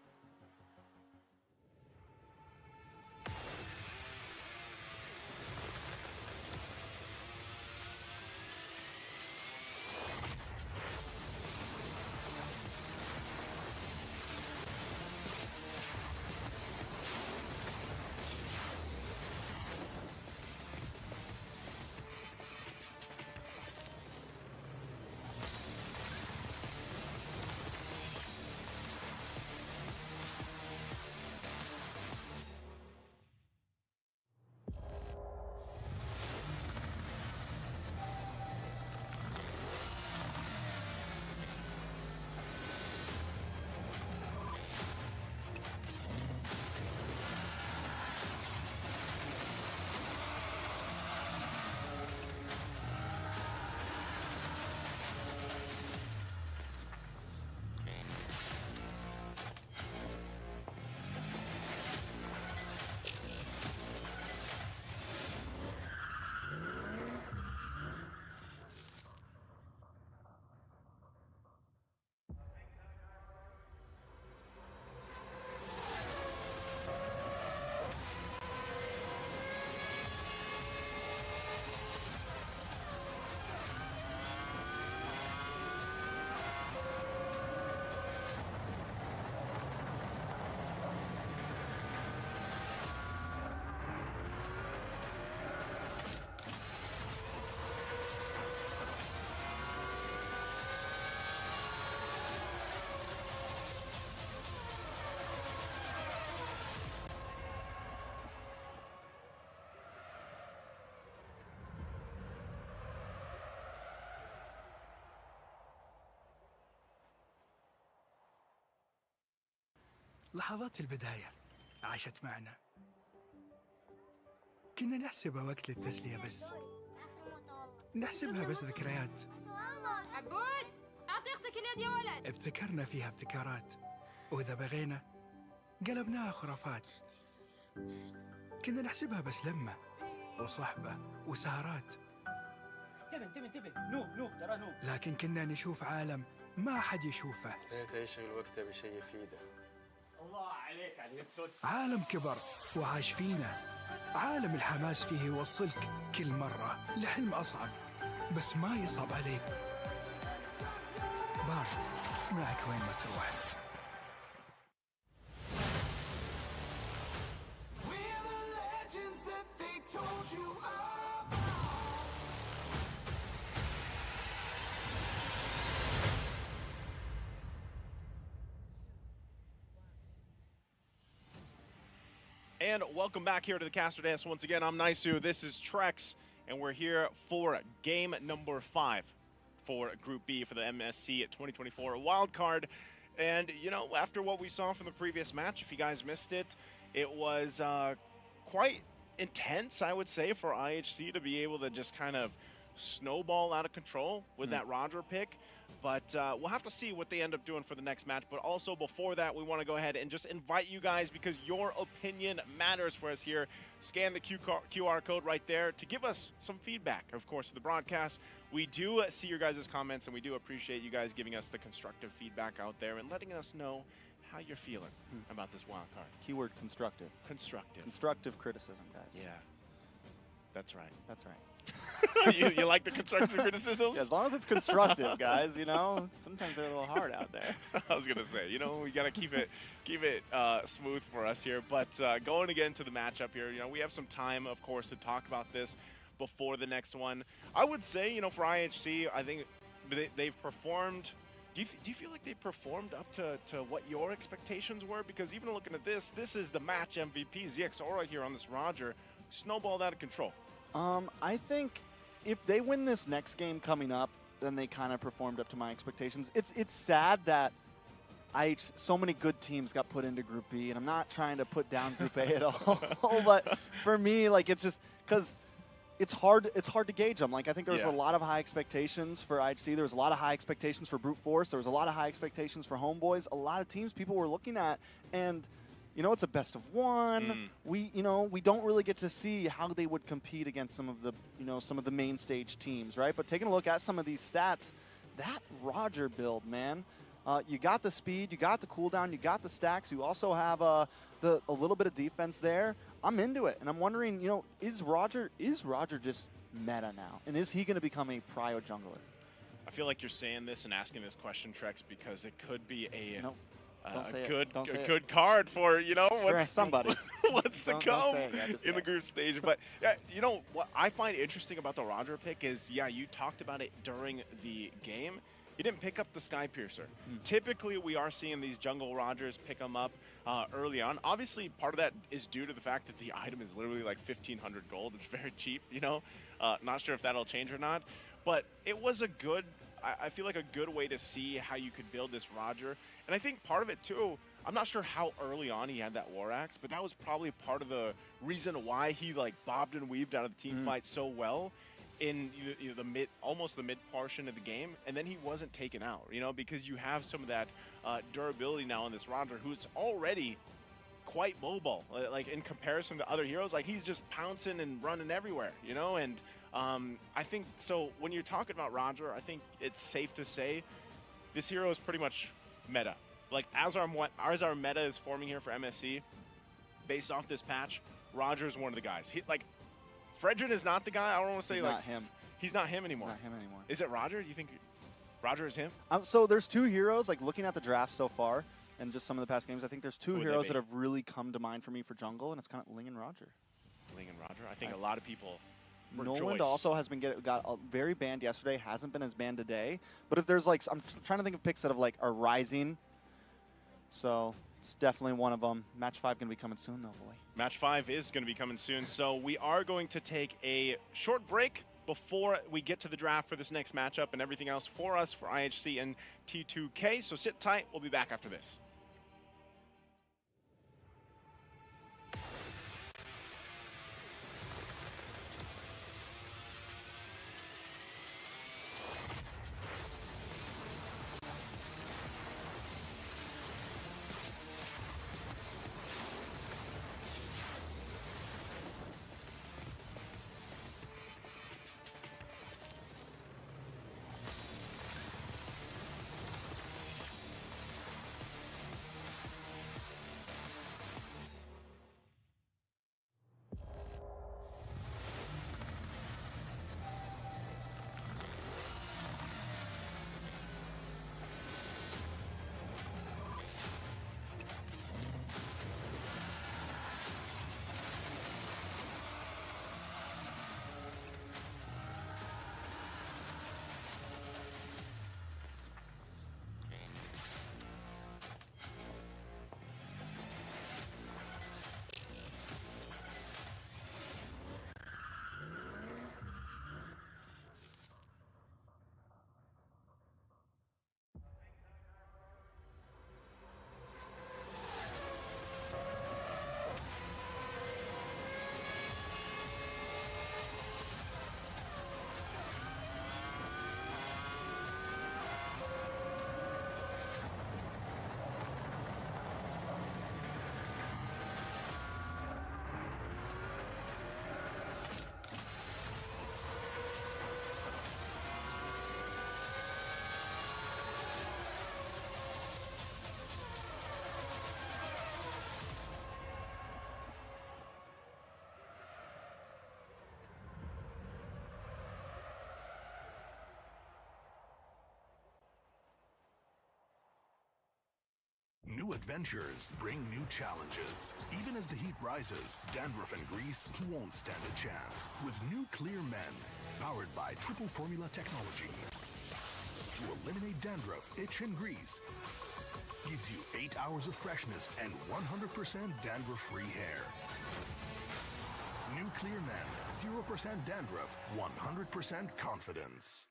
لحظات البداية عاشت معنا. كنا نحسبها وقت للتسلية بس. نحسبها بس ذكريات. عبود أعطي أختك اليد يا ولد. ابتكرنا فيها ابتكارات، وإذا بغينا قلبناها خرافات. كنا نحسبها بس لمة وصحبة وسهرات. انتبه نوب ترى نوب. لكن كنا نشوف عالم ما حد يشوفه. ليت يشغل وقته بشيء يفيده. الله عليك على صوت. عالم كبر وعاش فينا. عالم الحماس فيه يوصلك كل مرة لحلم أصعب، بس ما يصعب عليك. بارد معك وين ما تروح. And welcome back here to the Caster Dance. Once again, I'm Naisu, this is Trex, and we're here for game number 5 for Group B for the MSC 2024 Wild Card. And, you know, after what we saw from the previous match, if you guys missed it, it was quite intense, I would say, for IHC to be able to just kind of snowball out of control with that Roger pick. But we'll have to see what they end up doing for the next match. But also before that, we want to go ahead and just invite you guys, because your opinion matters for us here. Scan the QR code right there to give us some feedback, of course, for the broadcast. We do see your guys' comments, and we do appreciate you guys giving us the constructive feedback out there and letting us know how you're feeling about this wild card. Keyword constructive. Constructive. Constructive criticism, guys. Yeah. That's right. That's right. you like the constructive criticisms? Yeah, as long as it's constructive, guys, you know, sometimes they're a little hard out there. I was gonna say, you know, we gotta keep it smooth for us here. But going again to the matchup here, you know, we have some time, of course, to talk about this before the next one. I would say, you know, for IHC, I think they've performed. Do you feel like they performed up to what your expectations were? Because even looking at this is the match MVP, ZX Aura here on this Roger, snowballed out of control. I think if they win this next game coming up, then they kind of performed up to my expectations. It's sad that so many good teams got put into Group B, and I'm not trying to put down Group A at all. But for me, like, it's just because it's hard to gauge them. Like, I think there was a lot of high expectations for IHC. There was a lot of high expectations for Brute Force. There was a lot of high expectations for Homeboys. A lot of teams people were looking at, and you know, it's a best of one. We don't really get to see how they would compete against some of the main stage teams, right? But taking a look at some of these stats, that Roger build, man, you got the speed, you got the cooldown, you got the stacks. You also have a little bit of defense there. I'm into it, and I'm wondering, you know, is Roger just meta now, and is he going to become a prio jungler? I feel like you're saying this and asking this question, Trex, because it could be a good card for, you know, what's to come in the group stage. But yeah, you know what I find interesting about the Roger pick is, yeah, you talked about it during the game. You didn't pick up the Sky Piercer. Typically, we are seeing these jungle Rogers pick them up early on. Obviously, part of that is due to the fact that the item is literally like 1,500 gold. It's very cheap, you know. Not sure if that'll change or not. But it was a good, I feel like a good way to see how you could build this Roger. And I think part of it too, I'm not sure how early on he had that War Axe, but that was probably part of the reason why he like bobbed and weaved out of the team fight so well in almost the mid portion of the game, and then he wasn't taken out, you know, because you have some of that durability now in this Roger, who's already quite mobile, like in comparison to other heroes. Like, he's just pouncing and running everywhere, you know. And I think so when you're talking about Roger, I think it's safe to say this hero is pretty much meta. Like, as our meta is forming here for MSC, based off this patch, Roger is one of the guys. Fredrin is not the guy. I don't want to say he's like not him. He's not him anymore. Not him anymore. Is it Roger? Do you think Roger is him? So there's two heroes, like looking at the draft so far and just some of the past games, I think there's two heroes that have really come to mind for me for jungle, and it's kind of Ling and Roger. Ling and Roger? I think a lot of people Noland also has been got very banned yesterday, hasn't been as banned today. But if there's like, I'm trying to think of picks that have like are rising. So it's definitely one of them. Match 5 going to be coming soon though, boy. Match 5 is going to be coming soon. So we are going to take a short break before we get to the draft for this next matchup and everything else for us for IHC and T2K. So sit tight. We'll be back after this. new adventures bring new challenges. Even as the heat rises, dandruff and grease won't stand a chance. With new Clear Men, powered by triple formula technology. To eliminate dandruff, itch, and grease, gives you 8 hours of freshness and 100% dandruff-free hair. New Clear Men, 0% dandruff, 100% confidence.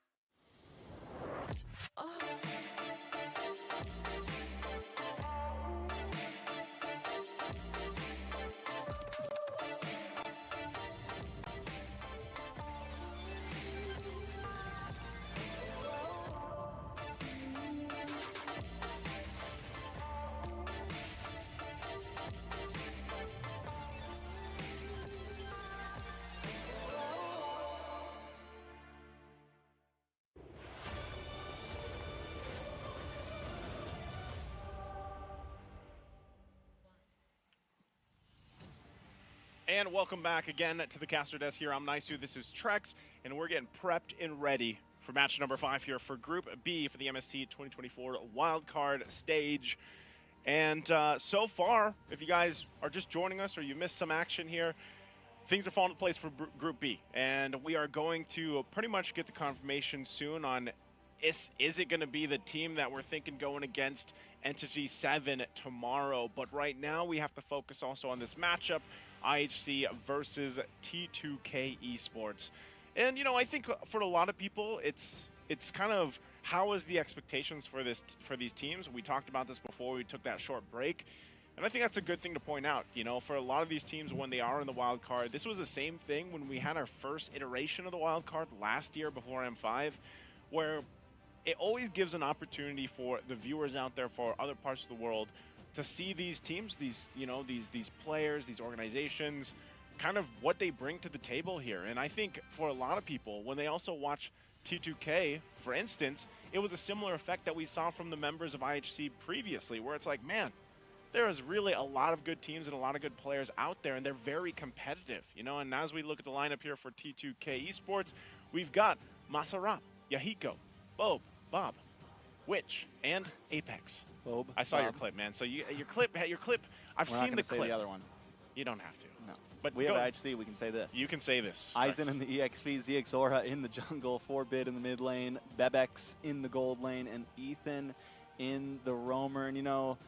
And welcome back again to the caster desk here. I'm Naisu, this is Trex, and we're getting prepped and ready for match number 5 here for Group B for the MSC 2024 wildcard stage. And so far, if you guys are just joining us or you missed some action here, things are falling into place for Group B. And we are going to pretty much get the confirmation soon on is it going to be the team that we're thinking going against Entity 7 tomorrow. But right now, we have to focus also on this matchup, IHC versus T2K Esports. And, you know, I think for a lot of people, it's kind of how is the expectations for these teams. We talked about this before we took that short break. And I think that's a good thing to point out. You know, for a lot of these teams, when they are in the wild card, this was the same thing when we had our first iteration of the wild card last year before M5, where it always gives an opportunity for the viewers out there for other parts of the world to see these teams, these players, these organizations, kind of what they bring to the table here. And I think for a lot of people, when they also watch T2K, for instance, it was a similar effect that we saw from the members of IHC previously, where it's like, man, there is really a lot of good teams and a lot of good players out there, and they're very competitive, you know. And as we look at the lineup here for T2K Esports, we've got Masarap, Yahiko, Bob, Witch, and Apex. Bob, I saw your clip, man. So your clip. I've We're seen not the say clip. the other one. You don't have to. No. But we have IHC. We can say this. You can say this. Aizen in the EXP, ZXORA in the jungle, 4-bit in the mid lane, Bebex in the gold lane, and Ethan in the roamer. And you know,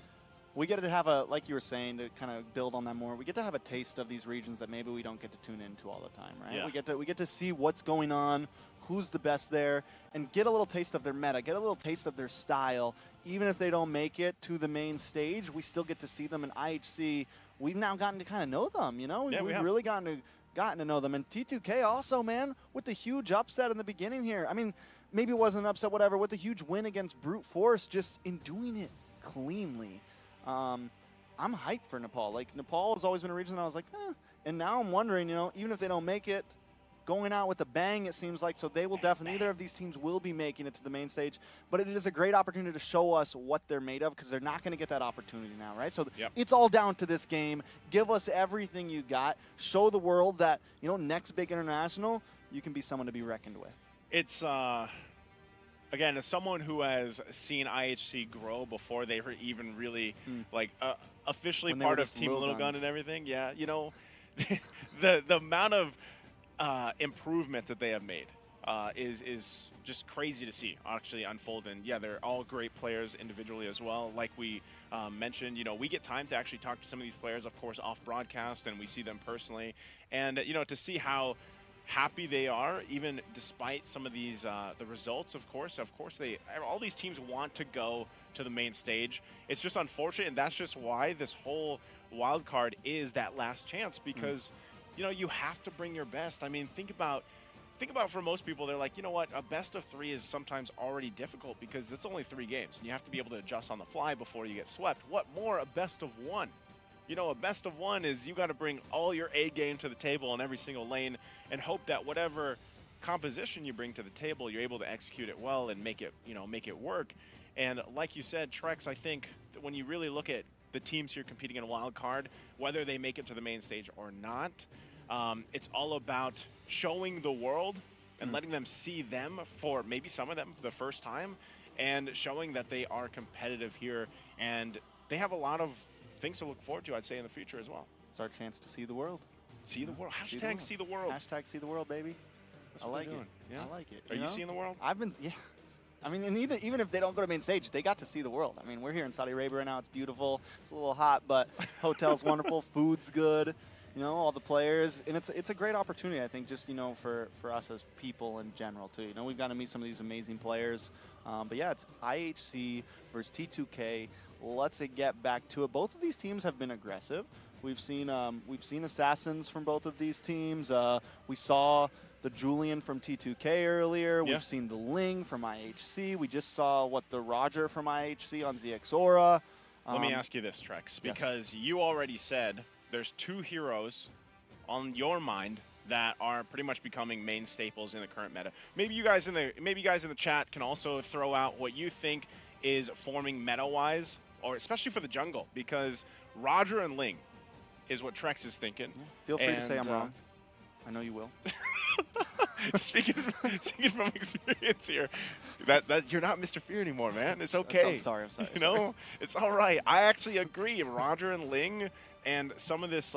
we get to have a, like you were saying, to kind of build on that more, we get to have a taste of these regions that maybe we don't get to tune into all the time, right? Yeah. We get to see what's going on, who's the best there, and get a little taste of their meta, get a little taste of their style. Even if they don't make it to the main stage, we still get to see them in IHC. We've now gotten to kind of know them, you know? We've really gotten to know them. And T2K also, man, with the huge upset in the beginning here. I mean, maybe it wasn't an upset, whatever, with the huge win against Brute Force, just in doing it cleanly. I'm hyped for Nepal. Like, Nepal has always been a region that I was like, eh. And now I'm wondering, you know, even if they don't make it, going out with a bang, it seems like, so they will definitely, neither of these teams will be making it to the main stage, but it is a great opportunity to show us what they're made of, because they're not going to get that opportunity now, right? So it's all down to this game. Give us everything you got. Show the world that, you know, next big international, you can be someone to be reckoned with. It's, again, as someone who has seen IHC grow before they were even really, like, officially part of Team Little Gun and everything, yeah, you know, the amount of improvement that they have made is just crazy to see actually unfold. And yeah, they're all great players individually as well. Like we mentioned, you know, we get time to actually talk to some of these players, of course, off broadcast, and we see them personally. And you know, to see how happy they are, even despite some of these the results, of course all these teams want to go to the main stage. It's just unfortunate, and that's just why this whole wild card is that last chance, because you know, you have to bring your best. I mean, think about for most people, they're like, you know what, a best of 3 is sometimes already difficult because it's only 3 games and you have to be able to adjust on the fly before you get swept. What more, a best of 1? You know, a best of 1 is you got to bring all your A game to the table in every single lane and hope that whatever composition you bring to the table, you're able to execute it well and make it, you know, make it work. And like you said, Trex, I think that when you really look at the teams here competing in a wild card, whether they make it to the main stage or not, it's all about showing the world and letting them see them, for maybe some of them for the first time, and showing that they are competitive here. And they have a lot of things to look forward to, I'd say, in the future as well. It's our chance to see the world. See the world. Hashtag see the world. Hashtag see the world, baby. That's I what like they're it. doing. Yeah. I like it. Are you know? seeing the world? I've been, yeah. I mean, and even if they don't go to main stage, they got to see the world. I mean, we're here in Saudi Arabia right now. It's beautiful. It's a little hot, but hotel's wonderful. Food's good. You know, all the players. And it's a great opportunity, I think, just, you know, for us as people in general, too. You know, we've got to meet some of these amazing players. But, yeah, it's IHC versus T2K. Let's get back to it. Both of these teams have been aggressive. We've seen assassins from both of these teams. We saw the Julian from T2K earlier. Yeah. We've seen the Ling from IHC. We just saw the Roger from IHC on ZX Aura. Let me ask you this, Trex, because you already said there's 2 heroes on your mind that are pretty much becoming main staples in the current meta. Maybe you guys in the chat can also throw out what you think is forming meta-wise, or especially for the jungle, because Roger and Ling is what Trex is thinking. Yeah. Feel free to say I'm wrong. I know you will. speaking from experience here, that you're not Mr. Fear anymore, man. It's okay. I'm sorry. You know, it's all right. I actually agree. Roger and Ling and some of this,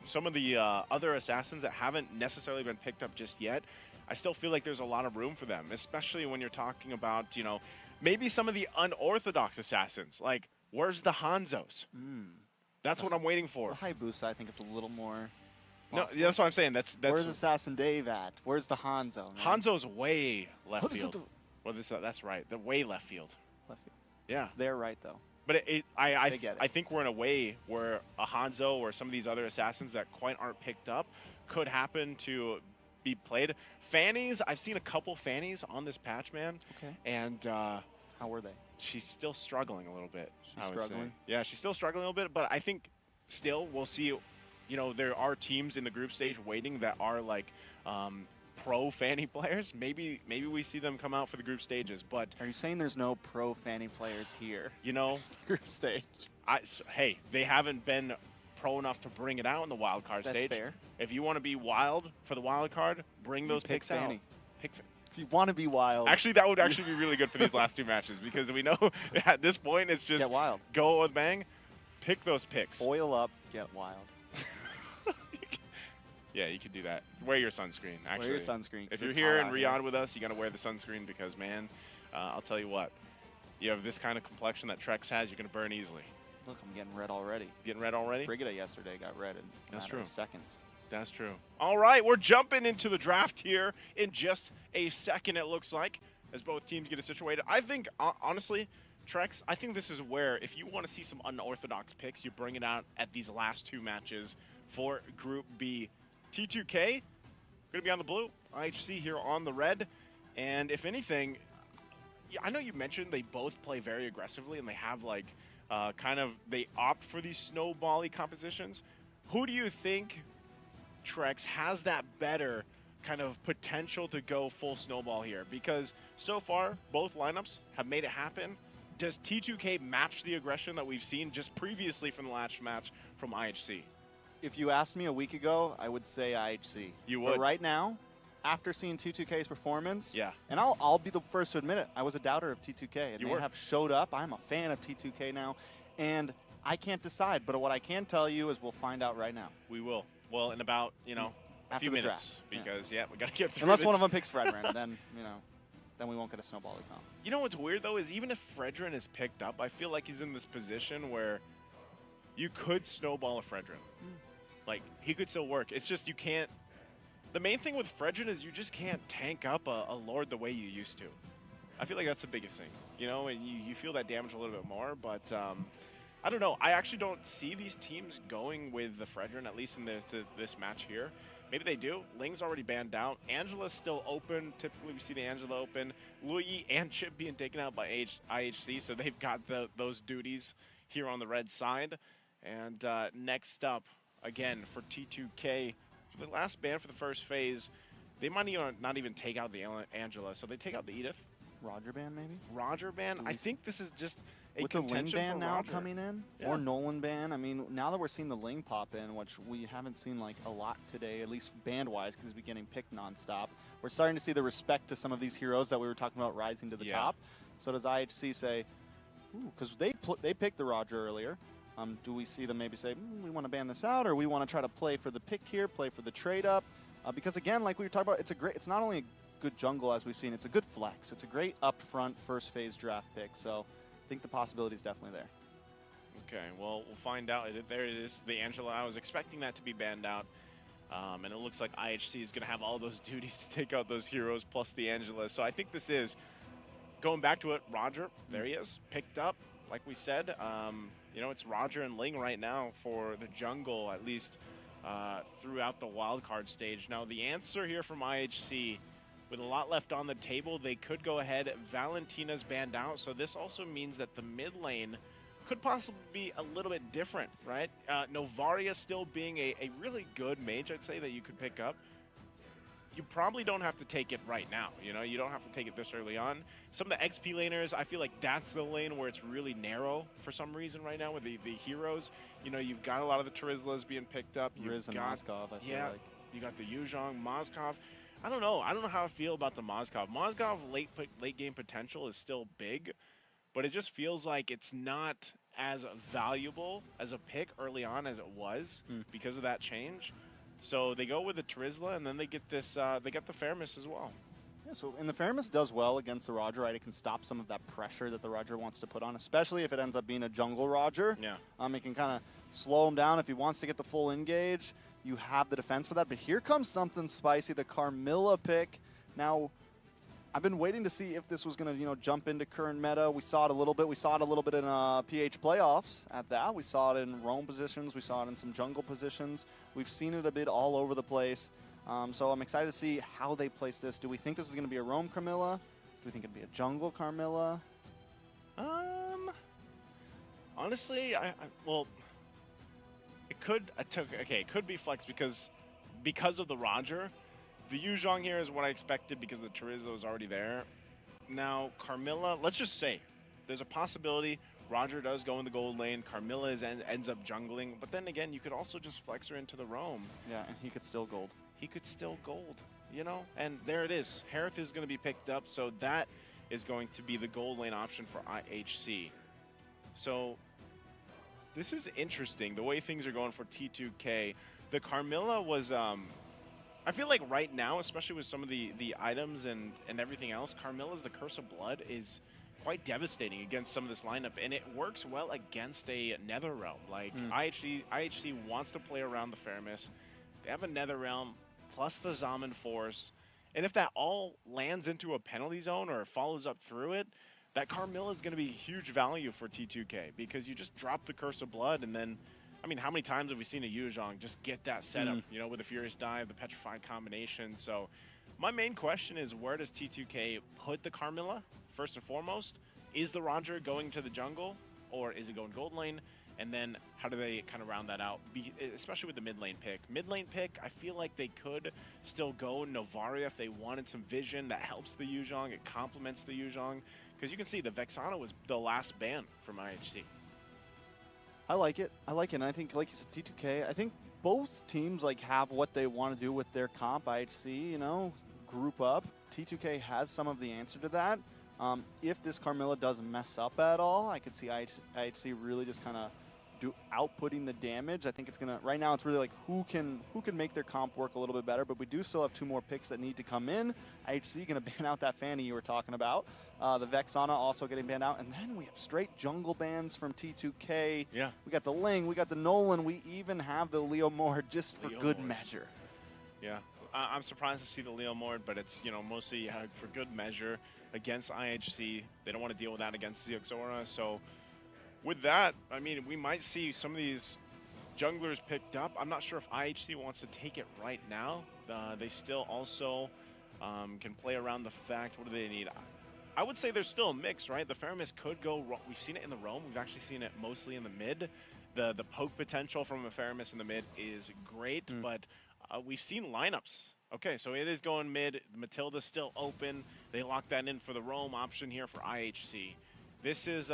some of the other assassins that haven't necessarily been picked up just yet, I still feel like there's a lot of room for them, especially when you're talking about, you know, maybe some of the unorthodox assassins. Like, where's the Hanzos? That's what I'm waiting for. The Hayabusa, I think it's a little more. No, that's what I'm saying. That's Where's Assassin Dave at? Where's the Hanzo? Man? Hanzo's way left field. Well, that's right. The way left field. Left field. Yeah. It's there right, though. But I think we're in a way where a Hanzo or some of these other assassins that quite aren't picked up could happen to be played. Fannies, I've seen a couple Fannies on this patch, man. Okay. And how were they? She's still struggling a little bit. She's struggling? Yeah, she's still struggling a little bit, but I think still we'll see. You know, there are teams in the group stage waiting that are like pro Fanny players. Maybe we see them come out for the group stages. But are you saying there's no pro Fanny players here? You know, group stage. Hey, they haven't been pro enough to bring it out in the wild card stage. That's fair. If you want to be wild for the wild card, bring those picks out. If you want to be wild. Actually, that would actually be really good for these last 2 matches, because we know at this point it's just get wild. Go with bang, pick those picks. Oil up, get wild. Yeah, you could do that. Wear your sunscreen, actually. Wear your sunscreen. If you're here in Riyadh with us, you got to wear the sunscreen because, man, I'll tell you what. You have this kind of complexion that Trex has, you're going to burn easily. Look, I'm getting red already. Getting red already? Brigida yesterday got red in a matter of seconds. That's true. All right, we're jumping into the draft here in just a second, it looks like, as both teams get it situated. I think, honestly, Trex, I think this is where, if you want to see some unorthodox picks, you bring it out at these last 2 matches for Group B. T2K, going to be on the blue. IHC here on the red. And if anything, I know you mentioned they both play very aggressively and they have like they opt for these snowball-y compositions. Who do you think, Trex, has that better kind of potential to go full snowball here? Because so far, both lineups have made it happen. Does T2K match the aggression that we've seen just previously from the last match from IHC? If you asked me a week ago, I would say IHC. You would? But right now, after seeing T2K's performance, yeah, and I'll be the first to admit it, I was a doubter of T2K, and you they have showed up. I'm a fan of T2K now, and I can't decide. But what I can tell you is we'll find out right now. We will. Well, in about, a few minutes. Draft. Because, yeah, we got to get through Unless one of them picks Fredrin, then, then we won't get a snowball comp. You know what's weird, though, is even if Fredrin is picked up, I feel like he's in this position where you could snowball a Fredrin. Like, he could still work. It's just you can't. The main thing with Fredrin is you just can't tank up a Lord the way you used to. I feel like that's the biggest thing, and you feel that damage a little bit more. But I don't know. I actually don't see these teams going with the Fredrin, at least in this match here. Maybe they do. Ling's already banned out. Angela's still open. Typically, we see the Angela open. Lui and Chip being taken out by IHC, so they've got those duties here on the red side. And next up, again, for T2K, the last ban for the first phase, they might not even take out the Angela, so they take out the Edith. Roger ban, maybe? Roger ban? I think this is just a with the Ling ban now Roger coming in, yeah. Or Nolan ban. I mean, now that we're seeing the Ling pop in, which we haven't seen like a lot today, at least band-wise, because we're getting picked nonstop. We're starting to see the respect to some of these heroes that we were talking about rising to the top. So does IHC say, Because they picked the Roger earlier. Do we see them maybe say, we want to ban this out, or we want to try to play for the pick here, play for the trade up? Because again, like we were talking about, it's not only a good jungle as we've seen, it's a good flex. It's a great upfront first phase draft pick. So I think the possibility is definitely there. Okay, well, we'll find out. There it is, the Angela. I was expecting that to be banned out. And it looks like IHC is going to have all those duties to take out those heroes plus the Angela. So I think this is, going back to it, Roger, there he is, picked up, like we said. You know, it's Roger and Ling right now for the jungle, at least throughout the wildcard stage. Now, the answer here from IHC, with a lot left on the table, they could go ahead. Valentina's banned out, so this also means that the mid lane could possibly be a little bit different, right? Novaria still being a really good mage, I'd say, that you could pick up. You probably don't have to take it right now, you know? You don't have to take it this early on. Some of the XP laners, I feel like that's the lane where it's really narrow for some reason right now with the heroes. You know, you've got a lot of the Terizlas being picked up. Riz and Moskov, I feel like. You got the Yuzhong, Moskov. I don't know how I feel about the Moskov. Moskov late game potential is still big, but it just feels like it's not as valuable as a pick early on as it was because of that change. So they go with the Terizla, and then they get this. They get the Faramis as well. Yeah, so and the Faramis does well against the Roger, right? It can stop some of that pressure that the Roger wants to put on, especially if it ends up being a jungle Roger. Yeah. It can kind of slow him down if he wants to get the full engage. You have the defense for that. But here comes something spicy, the Carmilla pick. Now, I've been waiting to see if this was going to, jump into current meta. We saw it a little bit. We saw it a little bit in PH playoffs at that. We saw it in roam positions. We saw it in some jungle positions. We've seen it a bit all over the place. So I'm excited to see how they place this. Do we think this is going to be a roam Carmilla? Do we think it'd be a jungle Carmilla? Honestly, well, it could. It could be flex because of the Roger. The Yuzhong here is what I expected because the Terizla was already there. Now, Carmilla, let's just say, there's a possibility Roger does go in the gold lane, Carmilla ends up jungling, but then again, you could also just flex her into the roam. Yeah, and he could still gold. He could still gold, And there it is. Harith is going to be picked up, so that is going to be the gold lane option for IHC. So, this is interesting, the way things are going for T2K. The Carmilla was... I feel like right now, especially with some of the items and everything else, Carmilla's the Curse of Blood is quite devastating against some of this lineup, and it works well against a Netherrealm. Like, IHC wants to play around the Faramis. They have a Netherrealm plus the Zaman Force, and if that all lands into a penalty zone or follows up through it, that Carmilla is going to be huge value for T2K because you just drop the Curse of Blood and then... I mean, how many times have we seen a Yuzhong just get that setup, with the Furious Dive, the Petrified combination? So my main question is, where does T2K put the Carmilla, first and foremost? Is the Roger going to the jungle, or is it going gold lane? And then how do they kind of round that out, especially with the mid lane pick? Mid lane pick, I feel like they could still go Novaria if they wanted some vision that helps the Yuzhong, it complements the Yuzhong. Because you can see the Vexana was the last ban from IHC. I like it. And I think, like you said, T2K, I think both teams have what they want to do with their comp. IHC, group up. T2K has some of the answer to that. If this Carmilla does mess up at all, I could see IHC really just kind of outputting the damage. I think it's gonna right now. It's really who can make their comp work a little bit better. But we do still have 2 more picks that need to come in. IHC gonna ban out that Fanny you were talking about. The Vexana also getting banned out, and then we have straight jungle bans from T2K. Yeah, we got the Ling, we got the Nolan, we even have the Leo Mord just for good measure. Yeah, I'm surprised to see the Leo Mord, but it's mostly for good measure against IHC. They don't want to deal with that against Zioxora, so. With that, I mean, we might see some of these junglers picked up. I'm not sure if IHC wants to take it right now. They still also can play around the fact, what do they need? I would say there's still a mix, right? The Faramis could go, we've seen it in the roam. We've actually seen it mostly in the mid. The poke potential from a Faramis in the mid is great, but we've seen lineups. Okay, so it is going mid. Matilda's still open. They locked that in for the roam option here for IHC. This is...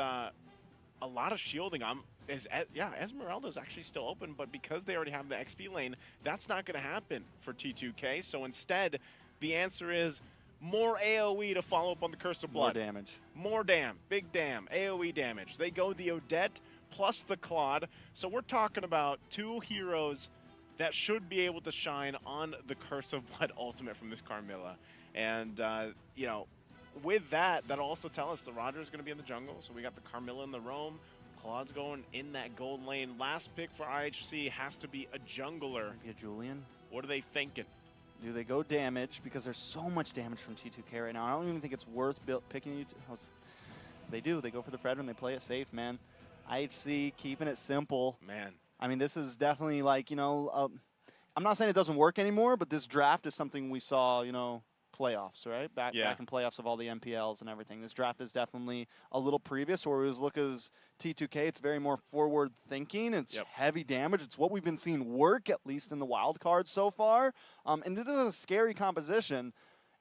a lot of shielding. Esmeralda's actually still open, but because they already have the XP lane, that's not going to happen for T2K. So instead, the answer is more AoE to follow up on the Curse of Blood. More damage. More dam, big dam, AoE damage. They go the Odette plus the Claude. So we're talking about 2 heroes that should be able to shine on the Curse of Blood ultimate from this Carmilla. And, you know, with that, that'll also tell us the Roger is going to be in the jungle. So we got the Carmilla in the roam. Claude's going in that gold lane. Last pick for IHC has to be a jungler. Maybe a Julian. What are they thinking? Do they go damage? Because there's so much damage from T2K right now. I don't even think it's worth picking you. They do. They go for the Fredrin. They play it safe, man. IHC keeping it simple. Man. I mean, this is definitely like, you know, I'm not saying it doesn't work anymore, but this draft is something we saw, you know, playoffs, right? Back in playoffs of all the MPLs and everything. This draft is definitely a little previous, where we was look as T2K, it's very more forward thinking. It's heavy damage. It's what we've been seeing work, at least in the wild cards so far. And it is a scary composition.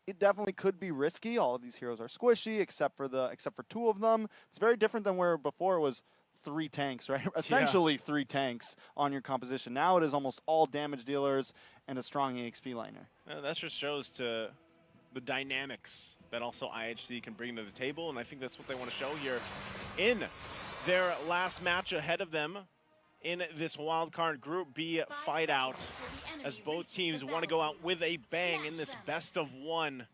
It definitely could be risky. All of these heroes are squishy, except for 2 of them. It's very different than where before it was 3 tanks, right? Essentially 3 tanks on your composition. Now it is almost all damage dealers and a strong EXP liner. That just shows to the dynamics that also IHC can bring to the table, and I think that's what they want to show here in their last match ahead of them in this wild card Group B fight out, as both teams want to go out with a bang in this best of 1.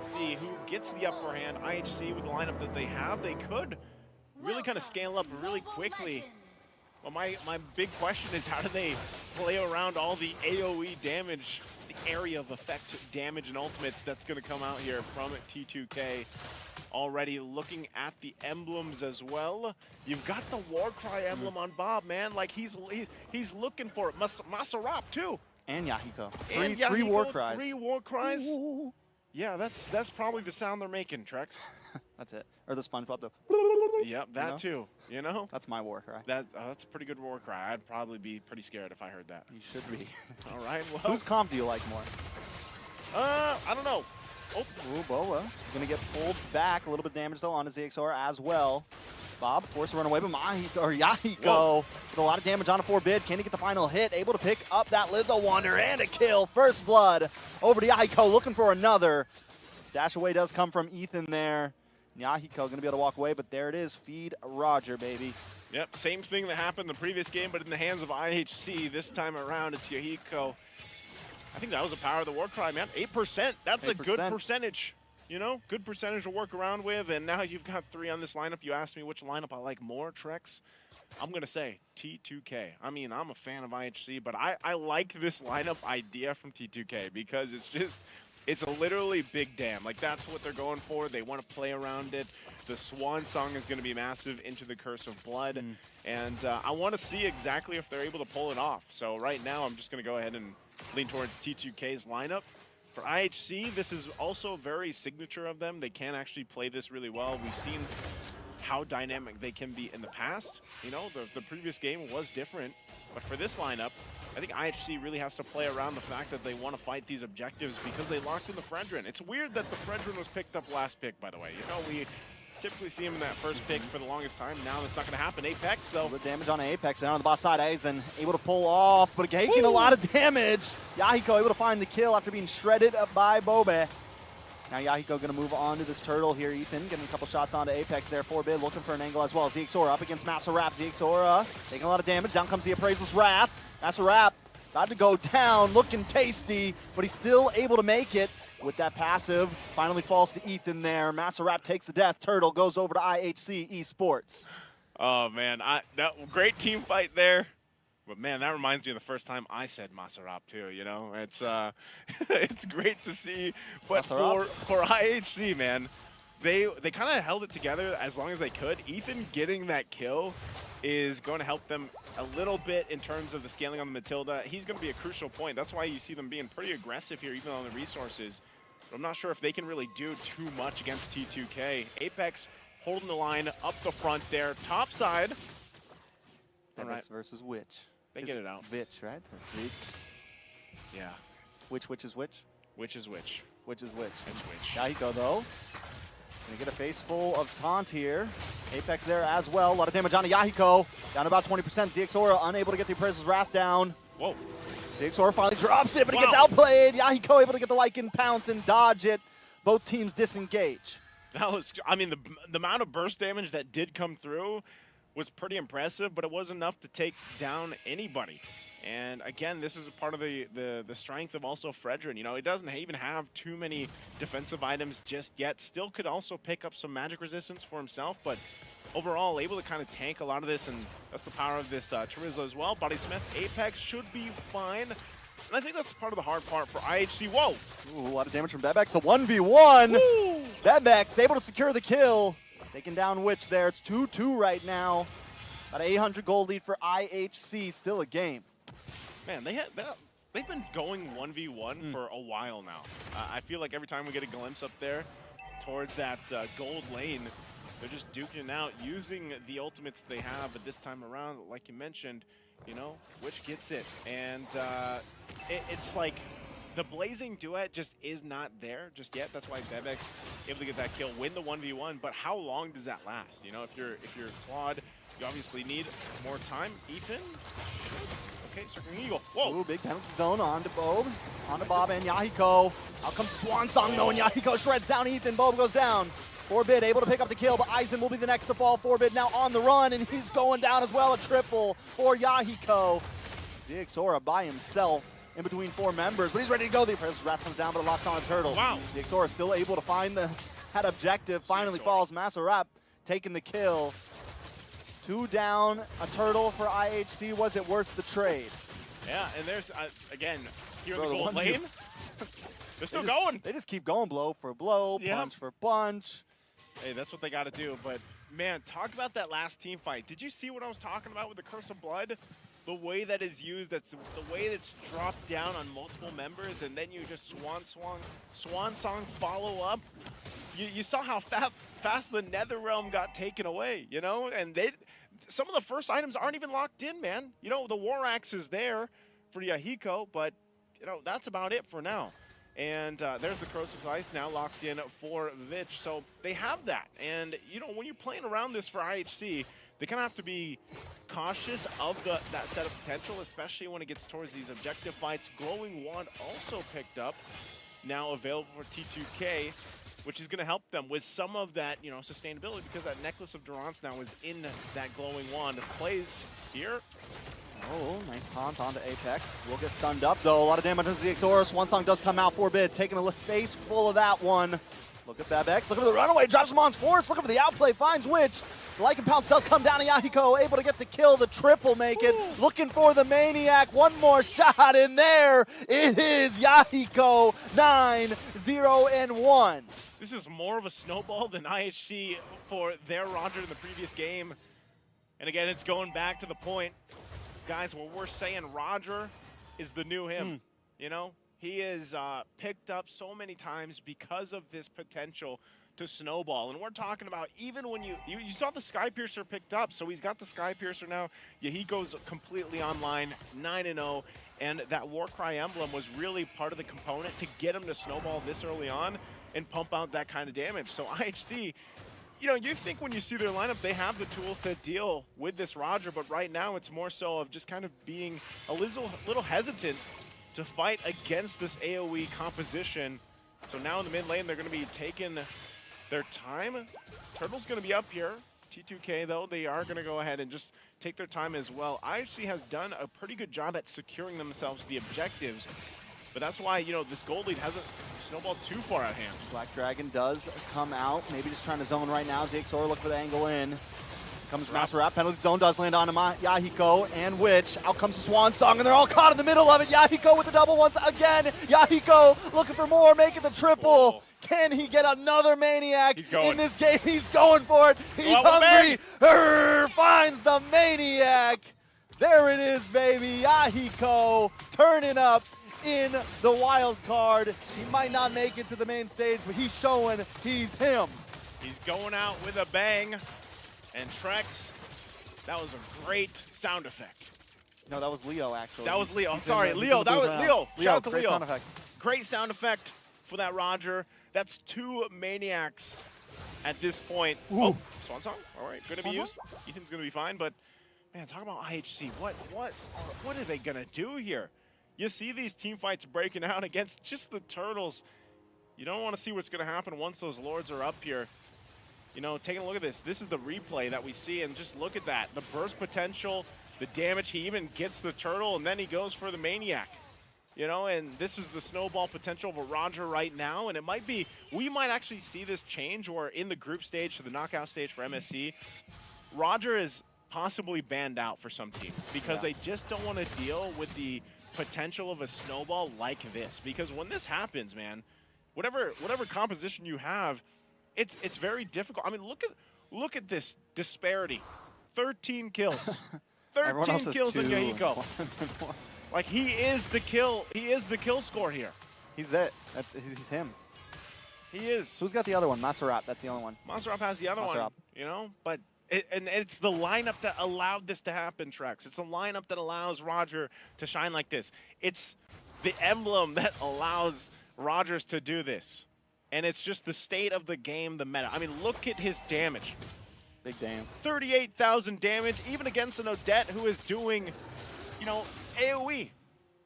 See who gets the upper hand. IHC, with the lineup that they have, they could really kind of scale up really quickly. Well, my big question is, how do they play around all the AoE damage, the area of effect damage and ultimates that's going to come out here from T2K? Already looking at the emblems as well. You've got the Warcry emblem on Bob, man. Like, he's looking for it. Masarap, too. And Yahiko. And Three Warcries. 3 Warcries. Yeah, that's probably the sound they're making, Trex. That's it. Or the SpongeBob, though. Yep, that too. You know? That's my Warcry. That's a pretty good Warcry. I'd probably be pretty scared if I heard that. You should be. All right, well. Whose comp do you like more? I don't know. Oh, Boa going to get pulled back. A little bit of damage, though, on his ZXR as well. Bob forced to run away, but Yahiko with a lot of damage on a Forbid. Can he get the final hit? Able to pick up that Little Wonder and a kill. First blood over to Yahiko, looking for another. Dash away does come from Ethan there. Yahiko going to be able to walk away, but there it is. Feed Roger, baby. Yep, same thing that happened in the previous game, but in the hands of IHC. This time around, it's Yahiko. I think that was the power of the Warcry, man. 8%. That's 8%. A good percentage. You know, good percentage to work around with. And now you've got 3 on this lineup. You asked me which lineup I like more, Trex. I'm going to say T2K. I mean, I'm a fan of IHC, but I like this lineup idea from T2K because it's literally big damn. Like, that's what they're going for. They want to play around it. The Swan Song is going to be massive into the Curse of Blood. And I want to see exactly if they're able to pull it off. So right now, I'm just going to go ahead and lean towards T2K's lineup. For IHC, this is also very signature of them. They can actually play this really well. We've seen how dynamic they can be in the past. You know, the previous game was different. But for this lineup, I think IHC really has to play around the fact that they want to fight these objectives because they locked in the Fredrin. It's weird that the Fredrin was picked up last pick, by the way. You know, we typically see him in that first pick for the longest time. Now that's not going to happen. Apex, though. The damage on Apex down on the boss side. Aizen able to pull off, but taking a lot of damage. Yahiko able to find the kill after being shredded by Bobe. Now Yahiko going to move on to this turtle here. Ethan getting a couple shots onto Apex there. Forbid looking for an angle as well. ZXora up against Masarap. ZXora taking a lot of damage. Down comes the Appraisal's Wrath. Masarap about to go down, looking tasty, but he's still able to make it with that passive. Finally falls to Ethan there. Masarap takes the death. Turtle goes over to IHC Esports. Oh, man. That great team fight there. But, man, that reminds me of the first time I said Masarap, too, you know? It's it's great to see. But for IHC, man, they kind of held it together as long as they could. Ethan getting that kill is going to help them a little bit in terms of the scaling on the Matilda. He's going to be a crucial point. That's why you see them being pretty aggressive here, even on the resources. But I'm not sure if they can really do too much against T2K. Apex holding the line up the front there. Top side. Apex versus Witch. They get it out. Witch, right? Witch. Yeah. Which is which? Which is which? Which is which? It's which. Yahiko, though. Gonna get a face full of taunt here. Apex there as well. A lot of damage on Yahiko. Down about 20%. ZXora unable to get the Appraisal's Wrath down. Whoa. ZXora finally drops it, but he gets outplayed. Yahiko able to get the Lycan pounce and dodge it. both teams disengage. That was, I mean, the amount of burst damage that did come through was pretty impressive, but it wasn't enough to take down anybody. And again, this is part of the strength of also Fredrin. You know, he doesn't even have too many defensive items just yet. Still could also pick up some magic resistance for himself, but overall able to kind of tank a lot of this, and that's the power of this Charizla as well. Body Smith, Apex should be fine. And I think that's part of the hard part for IHC. Whoa! Ooh, a lot of damage from Bebex. A 1v1. Bebex able to secure the kill. Taking down Witch there. It's 2-2 right now. About 800 gold lead for IHC. Still a game. Man, they've been going 1v1 for a while now. I feel like every time we get a glimpse up there towards that gold lane, they're just duking it out using the ultimates they have. But this time around, like you mentioned, you know, Witch gets it. And it's like the Blazing Duet just is not there just yet. That's why Bebex able to get that kill, win the 1v1. But how long does that last? You know, if you're Claude, you obviously need more time. Ethan? Okay, Circling Eagle. Whoa. Ooh, big penalty zone onto Bob. Onto Bob and Yahiko. Out comes Swan Song though, and Yahiko shreds down Ethan. Bob goes down. Forbid able to pick up the kill, but Aizen will be the next to fall. Forbid now on the run, and he's going down as well. A triple for Yahiko. ZXora by himself in between 4 members, but he's ready to go. The Apprentice's Wrath comes down, but it locks on a turtle. Wow. ZXora still able to find that objective. Finally falls. Maserap taking the kill. 2 down, a turtle for IHC. Was it worth the trade? Yeah, and there's, again, here in the gold lane. They're still going. They just keep going blow for blow, punch for punch. Hey, that's what they got to do. But, man, talk about that last team fight. Did you see what I was talking about with the Curse of Blood? The way that is used, that's the way that's dropped down on multiple members, and then you just swan song follow up. You saw how fast the Netherrealm got taken away, you know? And some of the first items aren't even locked in, man. You know, the War Axe is there for Yahiko, but, you know, that's about it for now. And there's the Corrosive Ice now locked in for Vich. So they have that. And, you know, when you're playing around this for IHC, they kind of have to be cautious of that set of potential, especially when it gets towards these objective fights. Glowing Wand also picked up, now available for T2K, which is going to help them with some of that, you know, sustainability, because that Necklace of Durance now is in that Glowing Wand. Plays here. Oh, nice taunt onto Apex. Will get stunned up, though. A lot of damage on ZXora. Swan Song does come out. Forbid taking a face full of that one. Look at Bebex. Look at the runaway. Drops him on Force. Look at the outplay. Finds Witch. The Lycan Pounce does come down to Yahiko. Able to get the kill. The triple make it. Looking for the Maniac. One more shot in there. It is Yahiko. 9-0-1. This is more of a snowball than IHC for their Roger in the previous game. And again, it's going back to the point, guys, where we're saying Roger is the new him. You know? He is picked up so many times because of this potential to snowball. And we're talking about even when you saw the Sky Piercer picked up, so he's got the Sky Piercer now. Yeah, he goes completely online, 9-0. And that Warcry emblem was really part of the component to get him to snowball this early on and pump out that kind of damage. So IHC, you know, you think when you see their lineup, they have the tools to deal with this Roger, but right now it's more so of just kind of being a little hesitant to fight against this AoE composition. So now in the mid lane, they're going to be taking their time. Turtle's going to be up here. T2K, though, they are going to go ahead and just take their time as well. IHC has done a pretty good job at securing themselves the objectives, but that's why, you know, this gold lead hasn't snowballed too far out of hand. Black Dragon does come out. Maybe just trying to zone right now. ZXora look for the angle in. Comes Maserap. Penalty zone does land on Yahiko and Witch. Out comes Swan Song, and they're all caught in the middle of it. Yahiko with the double once again. Yahiko looking for more, making the triple. Can he get another Maniac in this game? He's going for it. He's hungry. Finds the Maniac. There it is, baby. Yahiko turning up in the wild card. He might not make it to the main stage, but he's showing he's him. He's going out with a bang. And Trex, that was a great sound effect. No, that was Leo, actually. That was Leo. I'm sorry, Leo. That was Leo. Leo, Shout out to great Leo. sound effect. Great sound effect for that Roger. That's 2 Maniacs at this point. Ooh. Oh, Swan Song. All right, going to be used. Ethan's going to be fine, but man, talk about IHC. What are they going to do here? You see these team fights breaking out against just the Turtles. You don't want to see what's going to happen once those Lords are up here. You know, taking a look at this. This is the replay that we see, and just look at that. The burst potential, the damage. He even gets the turtle, and then he goes for the Maniac. You know, and this is the snowball potential of a Roger right now, and it might be, we might actually see this change, or in the group stage to the knockout stage for MSC, Roger is possibly banned out for some teams because they just don't want to deal with the potential of a snowball like this. Because when this happens, man, whatever composition you have, it's very difficult. I mean, look at this disparity. 13 kills. 13 kills in Yahiko. Like, he is the kill score here. He's that. He's him. He is. Who's got the other one? Maserap. That's the only one. Maserap has the other one. You know, but it's the lineup that allowed this to happen, Trex. It's the lineup that allows Roger to shine like this. It's the emblem that allows Rogers to do this. And it's just the state of the game, the meta. I mean, look at his damage. Big damn. 38,000 damage, even against an Odette who is doing, you know, AoE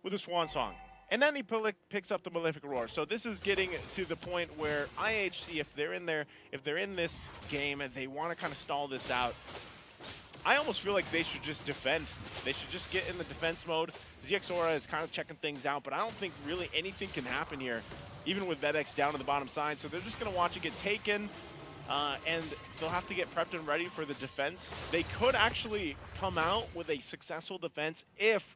with a Swan Song. And then he picks up the Malefic Roar. So this is getting to the point where IHC, if they're in this game and they want to kind of stall this out, I almost feel like they should just defend. They should just get in the defense mode. ZXORA is kind of checking things out, but I don't think really anything can happen here, even with Bebex down to the bottom side. So they're just going to watch it get taken, and they'll have to get prepped and ready for the defense. They could actually come out with a successful defense if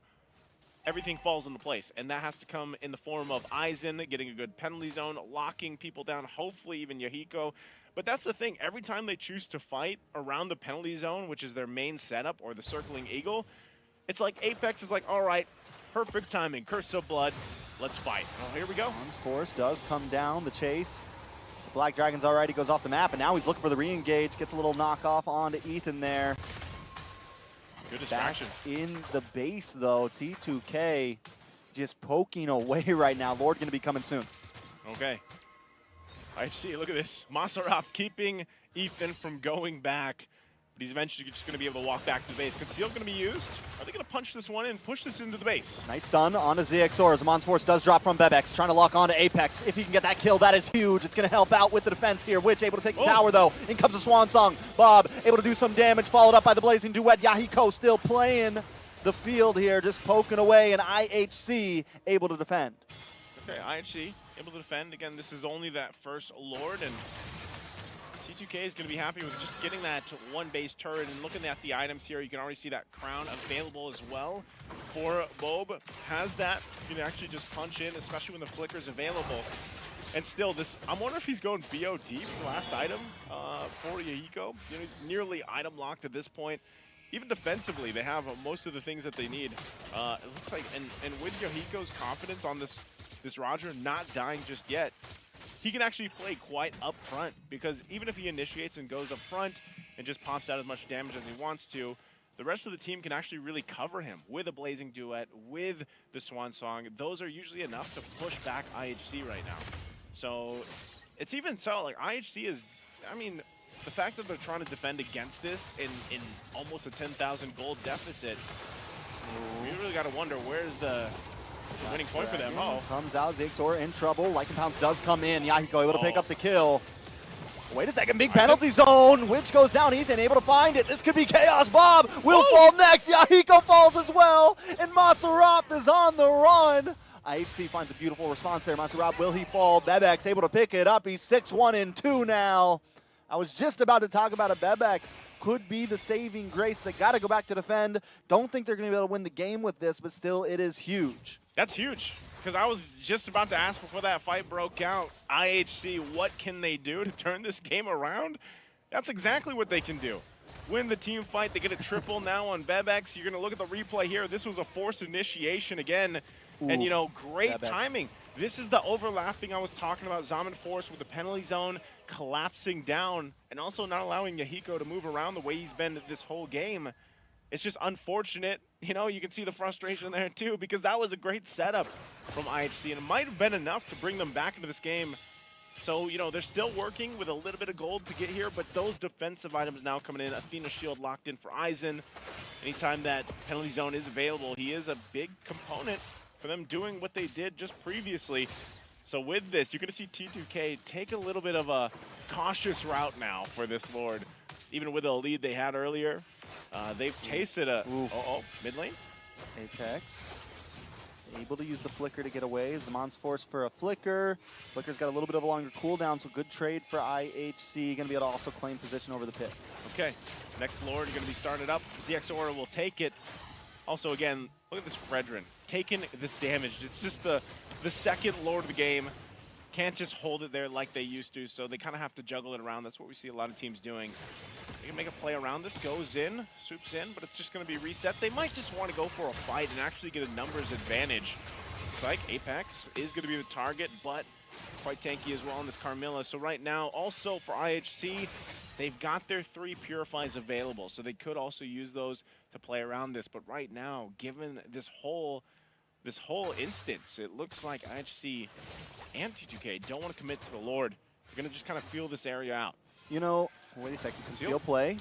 everything falls into place, and that has to come in the form of Aizen getting a good penalty zone, locking people down, hopefully even Yahiko. But that's the thing, every time they choose to fight around the penalty zone, which is their main setup, or the circling eagle, it's like Apex is like, all right, perfect timing, Curse of Blood, let's fight. Well, here we go. Force does come down, the chase. The Black Dragon's already goes off the map, and now he's looking for the re-engage, gets a little knockoff onto Ethan there. Good distraction. Back in the base, though, T2K just poking away right now. Lord going to be coming soon. Okay. I see. Look at this. Maserap keeping Ethan from going back. But he's eventually just going to be able to walk back to the base. Conceal going to be used. Are they going to punch this one in, push this into the base? Nice stun onto ZXOR. Zamon's Force does drop from Bebex, trying to lock onto Apex. If he can get that kill, that is huge. It's going to help out with the defense here. Witch able to take the tower, though. In comes the Swan Song. Bob able to do some damage, followed up by the Blazing Duet. Yahiko still playing the field here, just poking away, and IHC able to defend. Okay, IHC able to defend. Again, this is only that first Lord, and T2K is going to be happy with just getting that one base turret. And looking at the items here, you can already see that crown available as well. For Bob, has that. You can actually just punch in, especially when the flicker is available. And still, this, I'm wondering if he's going BOD for the last item for Yahiko. You know, he's nearly item locked at this point. Even defensively, they have most of the things that they need. It looks like, and with Yahiko's confidence on this Roger not dying just yet, he can actually play quite up front, because even if he initiates and goes up front and just pops out as much damage as he wants to, the rest of the team can actually really cover him with a Blazing Duet, with the Swan Song. Those are usually enough to push back IHC right now. So it's even so, like IHC is, I mean, the fact that they're trying to defend against this in almost a 10,000 gold deficit, you really got to wonder where's the winning point for them. Oh, comes out, ZXOR in trouble. Lycan Pounce does come in. Yahiko able to pick up the kill. Wait a second, big penalty zone. Witch goes down, Ethan able to find it. This could be chaos. Bob will fall next. Yahiko falls as well, and Maserap is on the run. IHC finds a beautiful response there. Maserap, will he fall? Bebex able to pick it up. He's 6-1-2 now. I was just about to talk about a Bebex. Could be the saving grace. They got to go back to defend. Don't think they're going to be able to win the game with this, but still, it is huge. That's huge, because I was just about to ask before that fight broke out, IHC, what can they do to turn this game around? That's exactly what they can do. Win the team fight. They get a triple now on Bebex. You're going to look at the replay here. This was a forced initiation again. Ooh, and, you know, great Bebex timing. This is the overlapping I was talking about. Zaman Force with the penalty zone collapsing down and also not allowing Yahiko to move around the way he's been this whole game. It's just unfortunate. You know, you can see the frustration there too, because that was a great setup from IHC, and it might have been enough to bring them back into this game. So, you know, they're still working with a little bit of gold to get here, but those defensive items now coming in. Athena Shield locked in for Aizen. Anytime that penalty zone is available, he is a big component for them doing what they did just previously. So with this, you're going to see T2K take a little bit of a cautious route now for this Lord. Even with the lead they had earlier, they've tasted a mid lane. Apex able to use the flicker to get away. Zamon's forced for a flicker. Flicker's got a little bit of a longer cooldown, so good trade for IHC. Going to be able to also claim position over the pit. Okay, next Lord going to be started up. ZX Aura will take it. Also, again, look at this Fredrin taking this damage. It's just the second Lord of the game. Can't just hold it there like they used to, so they kind of have to juggle it around. That's what we see a lot of teams doing. They can make a play around this, goes in, swoops in, but it's just going to be reset. They might just want to go for a fight and actually get a numbers advantage. Looks like Apex is going to be the target, but quite tanky as well in this Carmilla. So right now, also for IHC, they've got their 3 Purifies available, so they could also use those to play around this. But right now, given this whole instance, it looks like IHC and T2K don't want to commit to the Lord. They're going to just kind of feel this area out. You know, wait a second. Conceal play.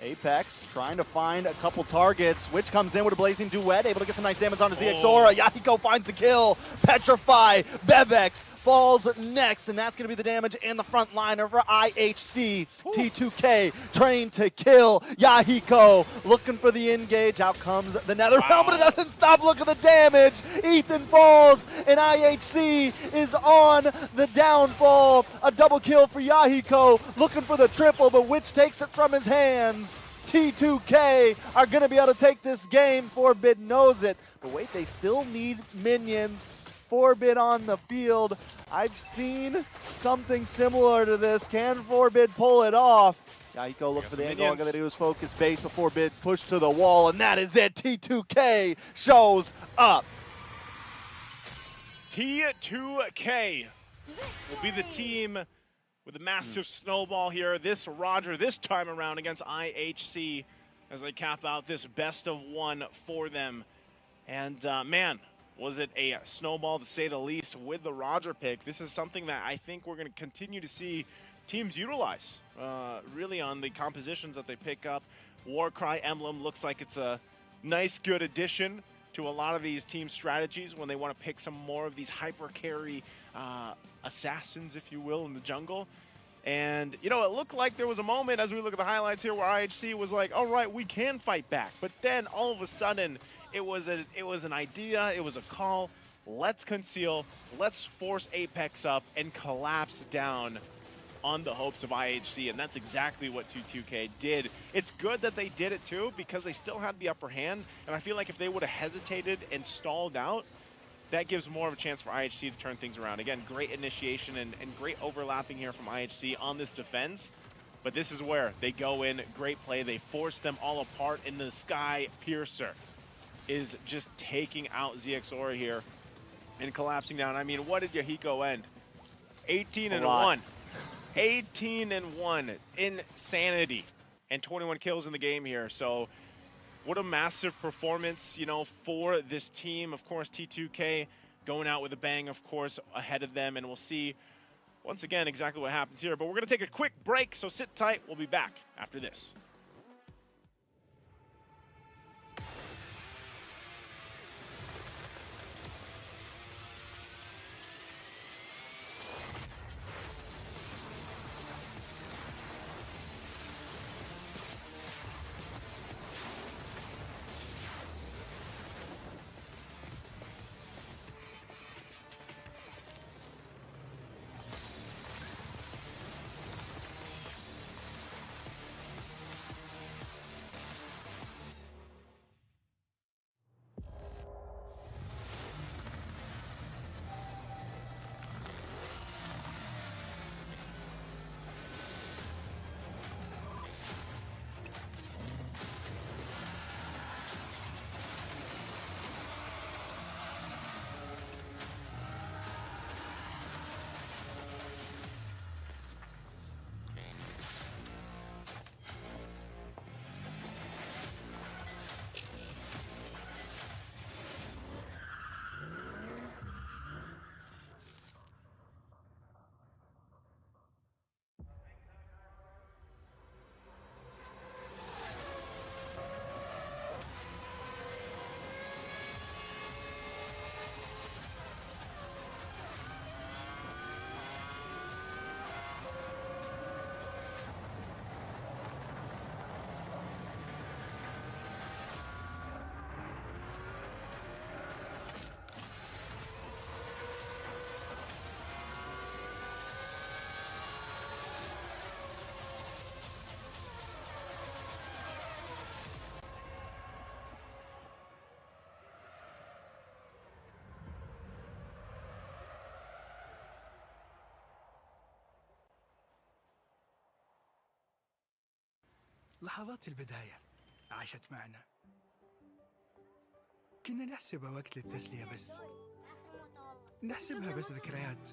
Apex trying to find a couple targets. Witch comes in with a Blazing Duet, able to get some nice damage onto ZX Aura. Yahiko finds the kill. Petrify. Bebex falls next, and that's going to be the damage in the front liner for IHC. T2K trained to kill. Yahiko looking for the engage. Out comes the Nether Realm, but it doesn't stop. Look at the damage. Ethan falls, and IHC is on the downfall. A double kill for Yahiko, looking for the triple, but Witch takes it from his hands. T2K are going to be able to take this game. Forbid knows it. But wait, they still need minions. Forbid on the field. I've seen something similar to this. Can Forbid pull it off? Yahiko look for the angle. All going to do is focus base before Forbid push to the wall, and that is it. T2K shows up. T2K will be the team with a massive snowball here. This Roger this time around against IHC as they cap out this best of 1 for them. And man, was it a snowball to say the least with the Roger pick. This is something that I think we're going to continue to see teams utilize really on the compositions that they pick up. Warcry Emblem looks like it's a nice, good addition to a lot of these team strategies when they want to pick some more of these hyper carry assassins, if you will, in the jungle. And, you know, it looked like there was a moment as we look at the highlights here where IHC was like, all right, we can fight back. But then all of a sudden, it was an idea, it was a call. Let's conceal, let's force Apex up and collapse down on the hopes of IHC, and that's exactly what T2K did. It's good that they did it too, because they still had the upper hand, and I feel like if they would have hesitated and stalled out, that gives more of a chance for IHC to turn things around. Again, great initiation and great overlapping here from IHC on this defense, but this is where they go in, great play, they force them all apart, and the Sky Piercer is just taking out ZX Aura here and collapsing down. I mean, what did Yahiko end? 18-1. 18-1. Insanity. And 21 kills in the game here. So what a massive performance, you know, for this team. Of course, T2K going out with a bang, of course, ahead of them. And we'll see, once again, exactly what happens here. But we're going to take a quick break, so sit tight. We'll be back after this. لحظات البداية عاشت معنا. كنا نحسبها وقت للتسلية بس. نحسبها بس ذكريات.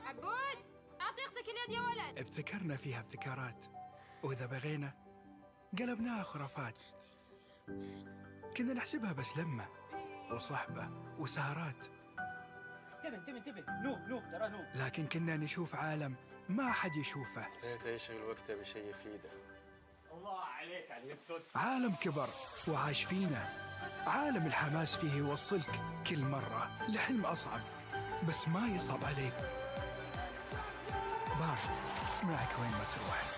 عبود أعطي أختك اليد يا ولد. ابتكرنا فيها ابتكارات، وإذا بغينا قلبناها خرافات. كنا نحسبها بس لمة وصحبة وسهرات، انتبه نو ترى نو. لكن كنا نشوف عالم ما حد يشوفه. ليت يشغل وقته بشيء يفيده. الله عليك على اليد صدق. عالم كبر وعاش فينا، عالم الحماس فيه يوصلك كل مرة لحلم أصعب، بس ما يصعب عليك. بارد معك وين ما تروح.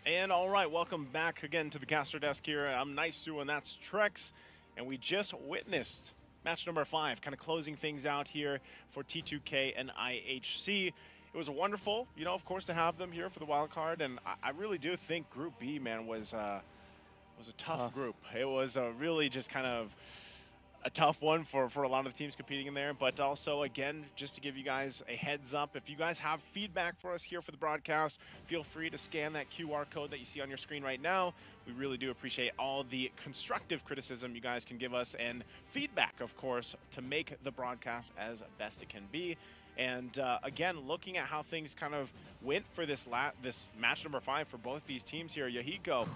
And all right, welcome back again to the caster desk here. I'm Naisu and that's Trex. And we just witnessed match number 5, kind of closing things out here for T2K and IHC. It was wonderful, you know, of course, to have them here for the wild card. And I really do think Group B, man, was a tough group. It was really just kind of a tough one for a lot of the teams competing in there. But also, again, just to give you guys a heads up, if you guys have feedback for us here for the broadcast, feel free to scan that QR code that you see on your screen right now. We really do appreciate all the constructive criticism you guys can give us and feedback, of course, to make the broadcast as best it can be. And again, looking at how things kind of went for this match number 5 for both these teams here, Yahiko,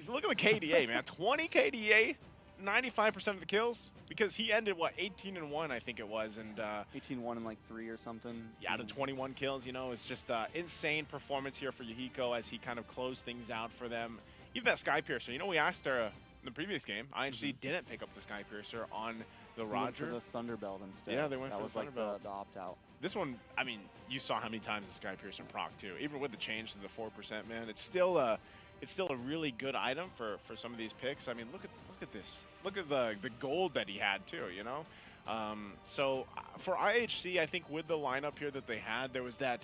look at the KDA, man, 20 KDA. 95% of the kills, because he ended, what, 18-1, I think it was, and 18-1 and like 3 or something. Yeah, out of 21 kills, you know, it's just insane performance here for Yahiko as he kind of closed things out for them. Even that Sky Piercer, you know, we asked her in the previous game, IHC didn't pick up the Sky Piercer on the Roger. They went for the Thunderbelt instead. Yeah, they went that for was the like Thunderbelt. the opt-out. This one, I mean, you saw how many times the Sky Piercer proc too. Even with the change to the 4%, man, it's still a really good item for some of these picks. I mean, look at this. Look at the gold that he had too, you know? So for IHC, I think with the lineup here that they had, there was that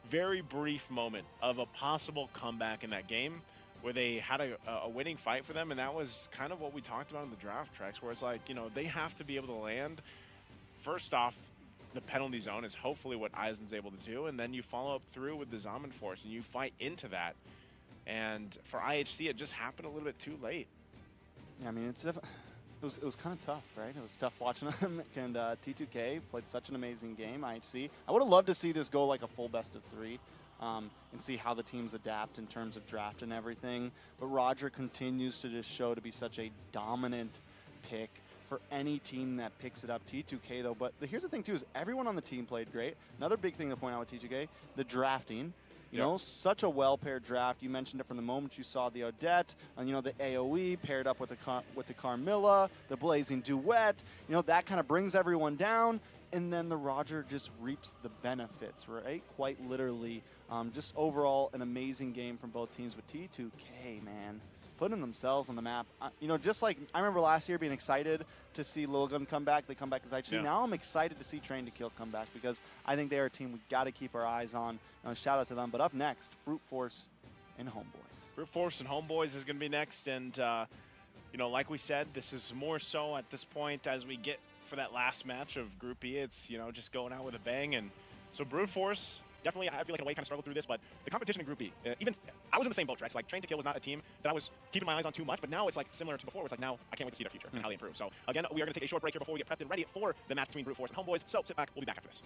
very brief moment of a possible comeback in that game where they had a winning fight for them, and that was kind of what we talked about in the draft tracks, where it's like, you know, they have to be able to land. First off, the penalty zone is hopefully what Eisen's able to do, and then you follow up through with the Zaman Force, and you fight into that. And for IHC, it just happened a little bit too late. Yeah, I mean, it was kind of tough, right? It was tough watching them, and T2K played such an amazing game. IHC, I would have loved to see this go like a full best of 3 and see how the teams adapt in terms of draft and everything. But Roger continues to just show to be such a dominant pick for any team that picks it up. T2K though, but here's the thing too, is everyone on the team played great. Another big thing to point out with T2K, the drafting. You know, such a well-paired draft. You mentioned it from the moment you saw the Odette, and you know the AOE paired up with the Carmilla, the Blazing Duet. You know, that kind of brings everyone down, and then the Roger just reaps the benefits, right? Quite literally. Just overall an amazing game from both teams. But T2K, man, putting themselves on the map. You know, just like I remember last year being excited to see Lilgun come back. They come back as IHC. Yeah. Now I'm excited to see Train to Kill come back because I think they are a team we got to keep our eyes on. Shout out to them. But up next, Brute Force and Homeboys. Brute Force and Homeboys is going to be next. And, you know, like we said, this is more so at this point as we get for that last match of Group E. It's, you know, just going out with a bang. And so Brute Force, definitely, I feel like in a way kind of struggled through this, but the competition in Group B, even I was in the same boat, Trex. Like, Train to Kill was not a team that I was keeping my eyes on too much, but now it's like similar to before, where it's like now I can't wait to see their future and how they improve. So again, we are going to take a short break here before we get prepped and ready for the match between Brute Force and Homeboys. So sit back, we'll be back after this.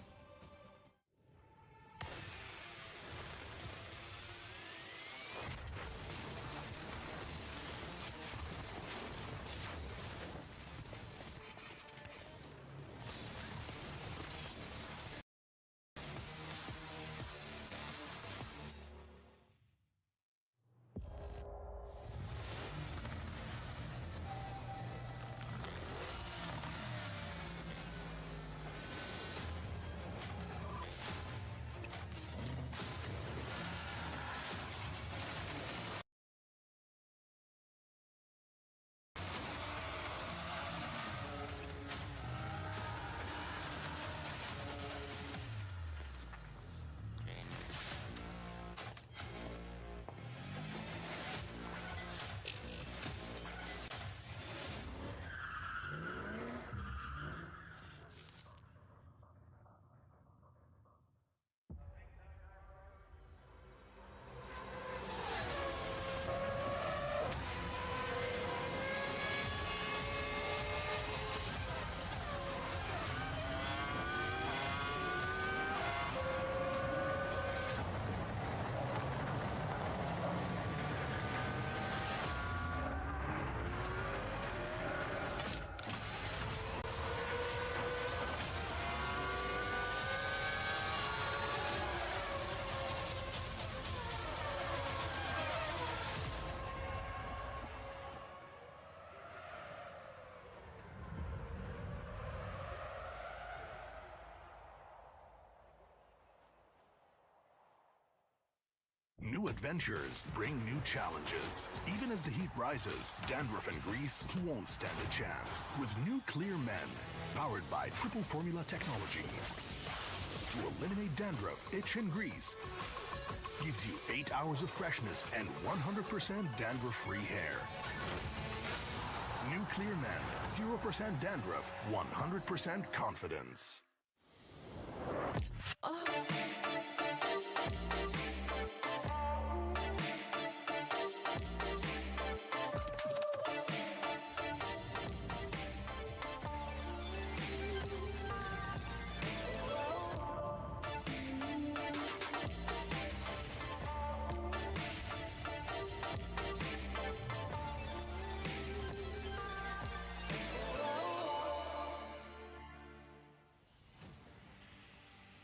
New adventures bring new challenges. Even as the heat rises, dandruff and grease won't stand a chance. With new Clear Men, powered by triple formula technology. To eliminate dandruff, itch, and grease, gives you 8 hours of freshness and 100% dandruff-free hair. New Clear Men, 0% dandruff, 100% confidence.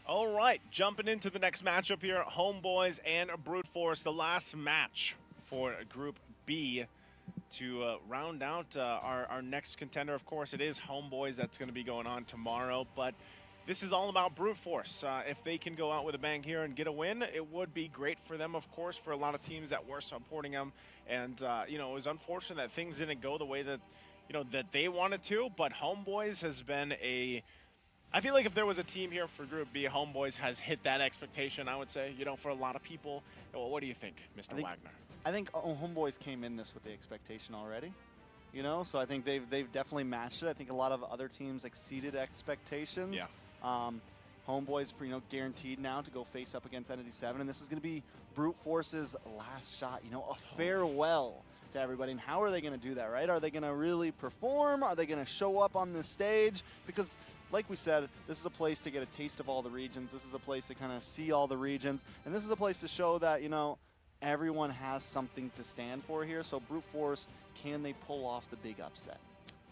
All right, jumping into the next matchup here, Homeboys and Brute Force, the last match for Group B to round out our next contender. Of course, it is Homeboys that's going to be going on tomorrow, but this is all about Brute Force. If they can go out with a bang here and get a win, it would be great for them, of course, for a lot of teams that were supporting them. And, you know, it was unfortunate that things didn't go the way that, you know, that they wanted to, but Homeboys has been I feel like if there was a team here for Group B, Homeboys has hit that expectation, I would say, you know, for a lot of people. Well, what do you think, Mr. Wagner? I think Homeboys came in this with the expectation already, you know, so I think they've definitely matched it. I think a lot of other teams exceeded expectations. Yeah. Homeboys, you know, guaranteed now to go face up against Entity 7, and this is going to be Brute Force's last shot, you know, a farewell to everybody. And how are they going to do that, right? Are they going to really perform? Are they going to show up on this stage? Because like we said, this is a place to get a taste of all the regions. This is a place to kind of see all the regions. And this is a place to show that, you know, everyone has something to stand for here. So Brute Force, can they pull off the big upset?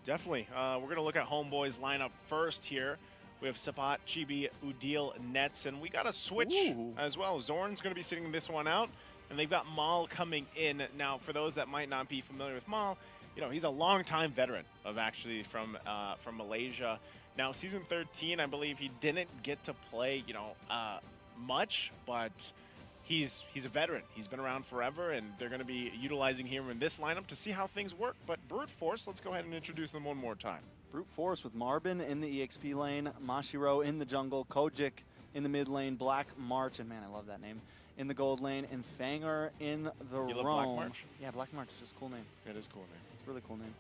Definitely. We're going to look at Homeboys lineup first here. We have Sapat, Chibi, Udil, Nets, and we got a switch as well. Zorn's going to be sitting this one out, and they've got Mal coming in. Now, for those that might not be familiar with Mal, you know, he's a longtime veteran of actually from Malaysia. Now, season 13, I believe he didn't get to play, you know, much, but he's a veteran. He's been around forever, and they're going to be utilizing him in this lineup to see how things work. But Brute Force, let's go ahead and introduce them one more time. Brute Force with Marbin in the EXP lane, Mashiro in the jungle, Kojik in the mid lane, Black March, and man, I love that name, in the gold lane, and Fanger in the You love roam. Black March? Yeah, Black March is just a cool name. It is a cool name. It's a really cool name.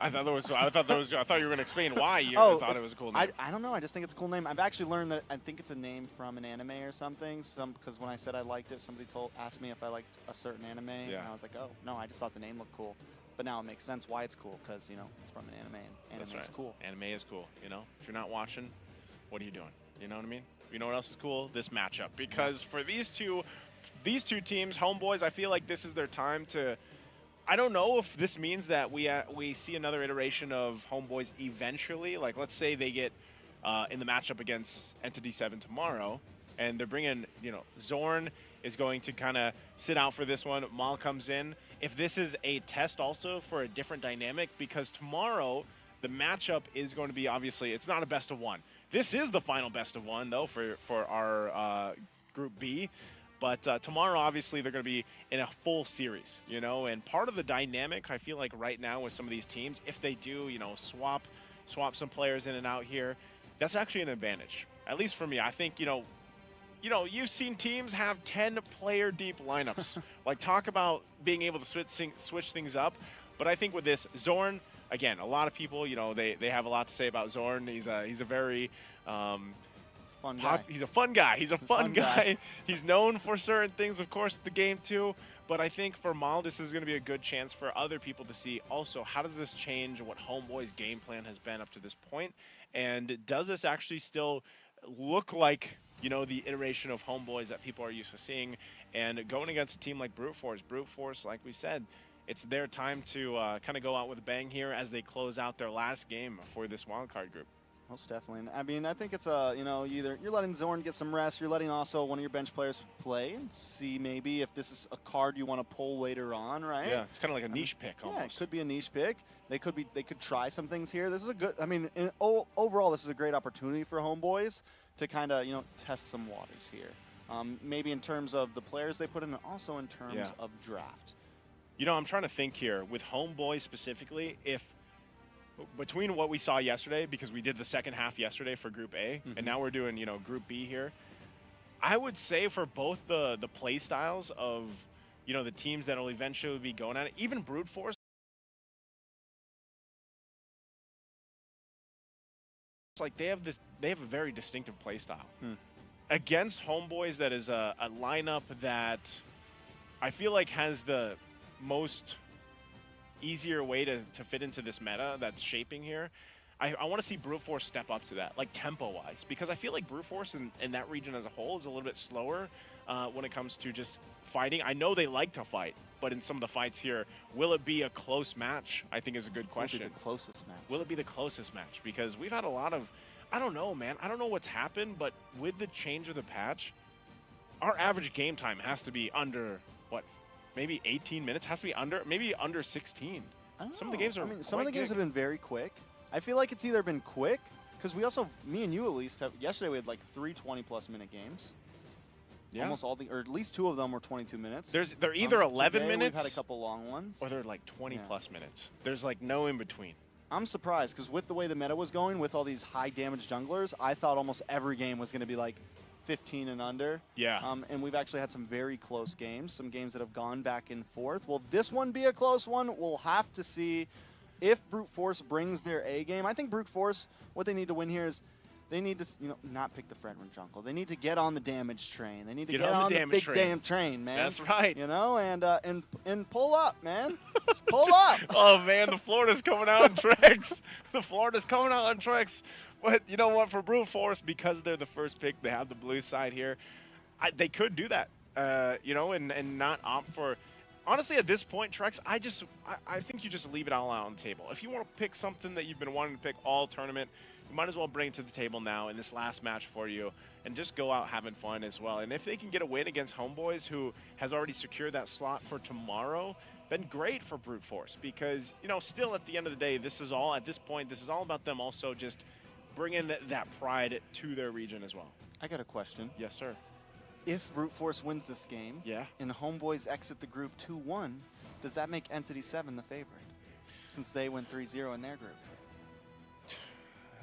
I thought you were going to explain why you thought it was a cool name. I don't know. I just think it's a cool name. I've actually learned that I think it's a name from an anime or something. Because when I said I liked it, somebody asked me if I liked a certain anime, and I was like, oh no, I just thought the name looked cool. But now it makes sense why it's cool, because you know it's from an anime, and anime is cool. Anime is cool. You know, if you're not watching, what are you doing? You know what I mean? You know what else is cool? This matchup, because for these two teams, Homeboys, I feel like this is their time to. I don't know if this means that we see another iteration of Homeboys eventually. Like, let's say they get in the matchup against Entity 7 tomorrow, and they're bringing, you know, Zorn is going to kind of sit out for this one. Mal comes in. If this is a test also for a different dynamic, because tomorrow the matchup is going to be, obviously, it's not a best of one. This is the final best of one, though, for our Group B. But tomorrow, obviously, they're going to be in a full series, you know, and part of the dynamic, I feel like right now with some of these teams, if they do, you know, swap some players in and out here, that's actually an advantage. At least for me, I think, you know, you've seen teams have 10-player deep lineups. Like, talk about being able to switch things up. But I think with this, Zorn, again, a lot of people, you know, they have a lot to say about Zorn. He's a very he's a fun guy. He's a fun guy. He's known for certain things, of course, the game too. But I think for Mal, this is going to be a good chance for other people to see also how does this change what Homeboy's game plan has been up to this point, and does this actually still look like, you know, the iteration of Homeboys that people are used to seeing, and going against a team like Brute Force, like we said, it's their time to kind of go out with a bang here as they close out their last game for this wildcard group. Most definitely. I mean, I think it's you know, either you're letting Zorn get some rest, you're letting also one of your bench players play and see maybe if this is a card you want to pull later on, right? Yeah, it's kind of like a niche pick almost. Yeah, it could be a niche pick. They could try some things here. This is a good, I mean, overall, this is a great opportunity for Homeboys to kind of, you know, test some waters here. maybe in terms of the players they put in, and also in terms of draft. You know, I'm trying to think here with Homeboy specifically, if between what we saw yesterday, because we did the second half yesterday for Group A, and now we're doing, you know, Group B here, I would say for both the play styles of, you know, the teams that will eventually be going at it, even Brute Force, like they have a very distinctive play style. Against Homeboys, that is a lineup that I feel like has the most easier way to fit into this meta that's shaping here. I want to see Brute Force step up to that, like tempo-wise, because I feel like Brute Force in that region as a whole is a little bit slower when it comes to just fighting. I know they like to fight, but in some of the fights here, will it be a close match? I think is a good question. Will it be the closest match? Will it be the closest match? Because we've had a lot of, I don't know, man. I don't know what's happened, but with the change of the patch, our average game time has to be under, what, maybe 18 minutes? Has to be under, maybe under 16. Some of the games are some of the games have been very quick. I feel like it's either been quick, because we also, me and you at least, yesterday we had like 3 20-plus minute games. Yeah. Almost all or at least 2 of them were 22 minutes. They're either 11 today minutes. We've had a couple long ones. Or they're like 20-plus minutes. There's like no in between. I'm surprised, because with the way the meta was going, with all these high damage junglers, I thought almost every game was going to be like 15 and under. Yeah. And we've actually had some very close games, some games that have gone back and forth. Will this one be a close one? We'll have to see. If Brute Force brings their A game, I think Brute Force, what they need to win here is they need to, you know, not pick the Fredrin jungle. They need to get on the damage train. They need to get on the big damn train, man. That's right. You know, and pull up, man. Just pull up. Oh man, the Florida's coming out in tricks. The Florida's coming out in tricks. But you know what? For Brute Force, because they're the first pick, they have the blue side here. They could do that, you know, and not opt for. Honestly, at this point, Trex, I think you just leave it all out on the table. If you want to pick something that you've been wanting to pick all tournament, you might as well bring it to the table now in this last match for you and just go out having fun as well. And if they can get a win against Homeboys, who has already secured that slot for tomorrow, then great for Brute Force, because, you know, still at the end of the day, this is all, at this point, this is all about them also just bringing that pride to their region as well. I got a question. Yes, sir. If Brute Force wins this game, and Homeboys exit the group 2-1, does that make Entity 7 the favorite, since they went 3-0 in their group?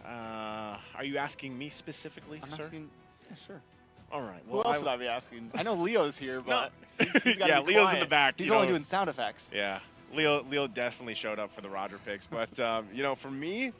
Are you asking me specifically, I'm sir? asking, yeah, sure. All right. Well, who else would I be asking? I know Leo's here, but he's got to be Leo's quiet. in the back. He's only doing sound effects. Yeah, Leo definitely showed up for the Roger picks, but you know, for me,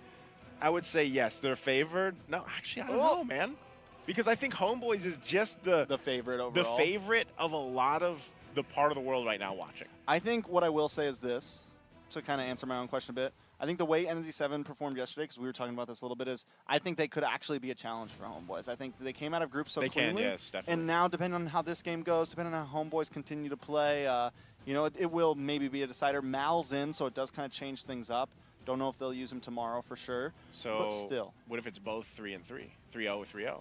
I would say yes, they're favored. No, actually, I don't know, man. Because I think Homeboys is just the favorite overall. The favorite of a lot of the part of the world right now watching. I think what I will say is this, to kind of answer my own question a bit. I think the way Entity 7 performed yesterday, because we were talking about this a little bit, is I think they could actually be a challenge for Homeboys. I think they came out of groups so cleanly. Yes, definitely. And now, depending on how this game goes, depending on how Homeboys continue to play, you know, it will maybe be a decider. Mal's in, so it does kind of change things up. Don't know if they'll use him tomorrow for sure. So, but still. What if it's both 3-3, 3-0 or 3-0?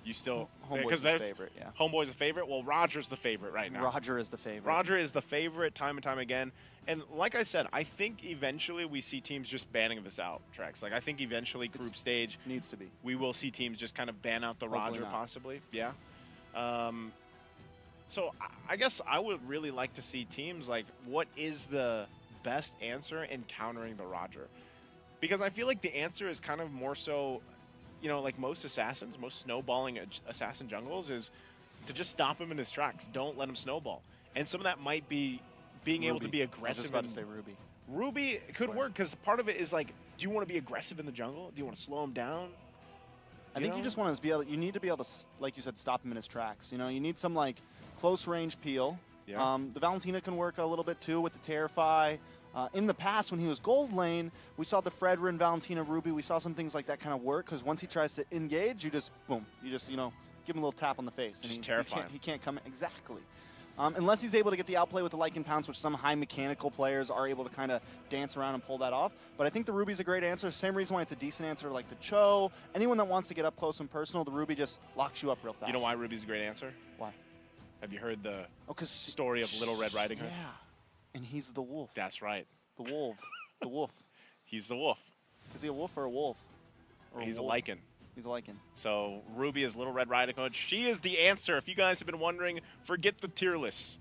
You still Homeboy's the favorite, yeah. Homeboy's the favorite. Well, Roger's the favorite right now. Roger is the favorite. Roger is the favorite time and time again. And like I said, I think eventually we see teams just banning this out, Trex. Like I think eventually group stage needs to be. We will see teams just kind of ban out the Hopefully Roger not. possibly. Yeah. So I guess I would really like to see teams like what is the best answer in countering the Roger, because I feel like the answer is kind of more so, you know, like most assassins, most snowballing assassin jungles is to just stop him in his tracks. Don't let him snowball. And some of that might be being able to be aggressive. I was just about to say Ruby. Ruby could work, because part of it is like, do you want to be aggressive in the jungle? Do you want to slow him down? I think you just want to be able. You need to be able to, like you said, stop him in his tracks. You know, you need some like close range peel. Yeah. The Valentina can work a little bit too with the Terrify. In the past, when he was gold lane, we saw the Fredrin, Valentina, Ruby. We saw some things like that kind of work, because once he tries to engage, you just boom. You just, you know, give him a little tap on the face. Just and terrify him. He can't come exactly. Unless he's able to get the outplay with the Lycan Pounce, which some high mechanical players are able to kind of dance around and pull that off. But I think the Ruby's a great answer. Same reason why it's a decent answer like the Cho. Anyone that wants to get up close and personal, the Ruby just locks you up real fast. You know why Ruby's a great answer? Why? Have you heard the story of Little Red Riding Hood? Yeah. And he's the wolf. That's right. The wolf. The wolf. He's the wolf. Is he a wolf or a wolf? Or He's a wolf? Lycan. He's liking. So Ruby is Little Red Riding Hood. She is the answer. If you guys have been wondering, forget the tier lists.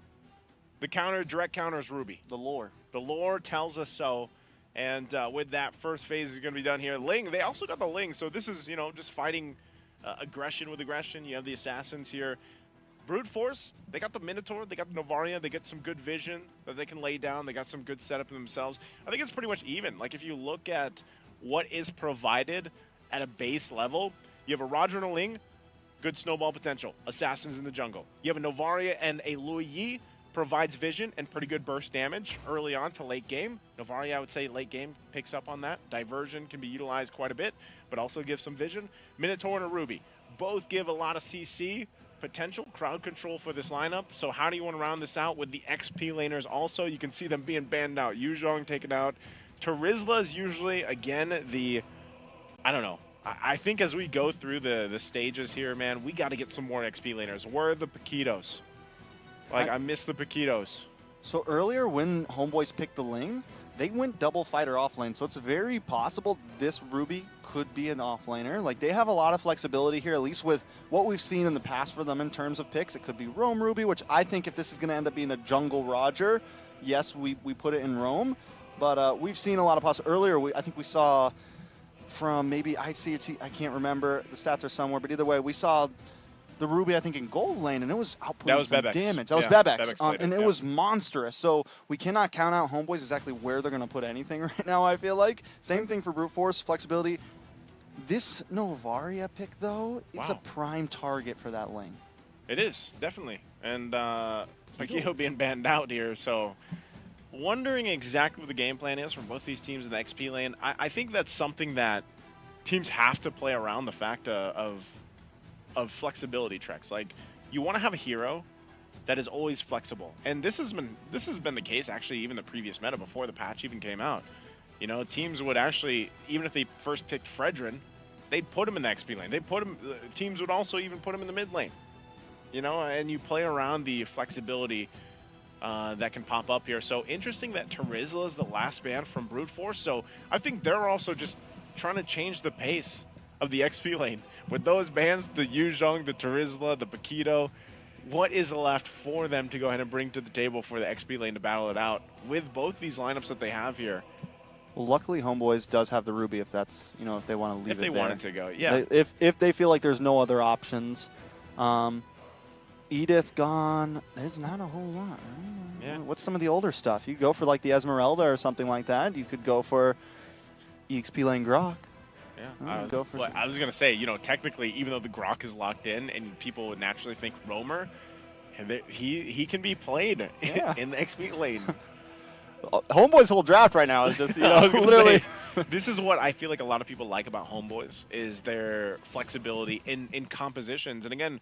The direct counter is Ruby. The lore. The lore tells us so. And with that, first phase is going to be done here. Ling, they also got the Ling. So this is, just fighting aggression with aggression. You have the assassins here. Brute Force, they got the Minotaur, they got the Novaria, they get some good vision that they can lay down. They got some good setup in themselves. I think it's pretty much even. Like, if you look at what is provided at a base level, you have a Roger and a Ling, good snowball potential. Assassins in the jungle. You have a Novaria and a Lui Yi, provides vision and pretty good burst damage early on to late game. Novaria, I would say late game picks up on that. Diversion can be utilized quite a bit, but also gives some vision. Minotaur and a Ruby, both give a lot of CC potential, crowd control for this lineup. So how do you want to round this out with the XP laners also? You can see them being banned out. Yuzhong taken out. Terizla is usually, again, I don't know. I think as we go through the stages here, man, we got to get some more XP laners. Where are the Paquitos? Like, I miss the Paquitos. So earlier when Homeboys picked the Ling, they went double fighter off lane. So it's very possible this Ruby could be an off laner. Like, they have a lot of flexibility here, at least with what we've seen in the past for them in terms of picks. It could be Roam Ruby, which I think if this is going to end up being a jungle Roger, yes, we put it in Roam. But we've seen a lot of possibilities. Earlier, I think we saw from maybe IC, I can't remember. The stats are somewhere. But either way, we saw the Ruby, I think, in gold lane, and it was outputting some damage. That was Bebex, and it was monstrous. So we cannot count out Homeboys exactly where they're going to put anything right now, I feel like. Same thing for Brute Force, flexibility. This Novaria pick, though, it's a prime target for that lane. It is, definitely. And Paquito being banned out here, so wondering exactly what the game plan is from both these teams in the XP lane. I think that's something that teams have to play around, the fact of flexibility treks. Like, you want to have a hero that is always flexible, and this has been the case actually even the previous meta before the patch even came out. Teams would actually, even if they first picked Fredrin, they'd put him in the XP lane. Teams would also even put him in the mid lane. And you play around the flexibility that can pop up here. So interesting that Terizla is the last ban from Brute Force. So I think they're also just trying to change the pace of the XP lane. With those bans, the Yuzhong, the Terizla, the Paquito, what is left for them to go ahead and bring to the table for the XP lane to battle it out with both these lineups that they have here? Well, luckily, Homeboys does have the Ruby if that's, if they want to leave it there. If they wanted to go, yeah. If they feel like there's no other options. Edith gone. There's not a whole lot, right? Yeah. What's some of the older stuff? You go for like the Esmeralda or something like that. You could go for EXP lane Grok. Yeah, I was going to say, technically, even though the Grok is locked in and people would naturally think Roamer, he can be played in the XP lane. Homeboys' whole draft right now is just, literally. This is what I feel like a lot of people like about Homeboys, is their flexibility in compositions. And again,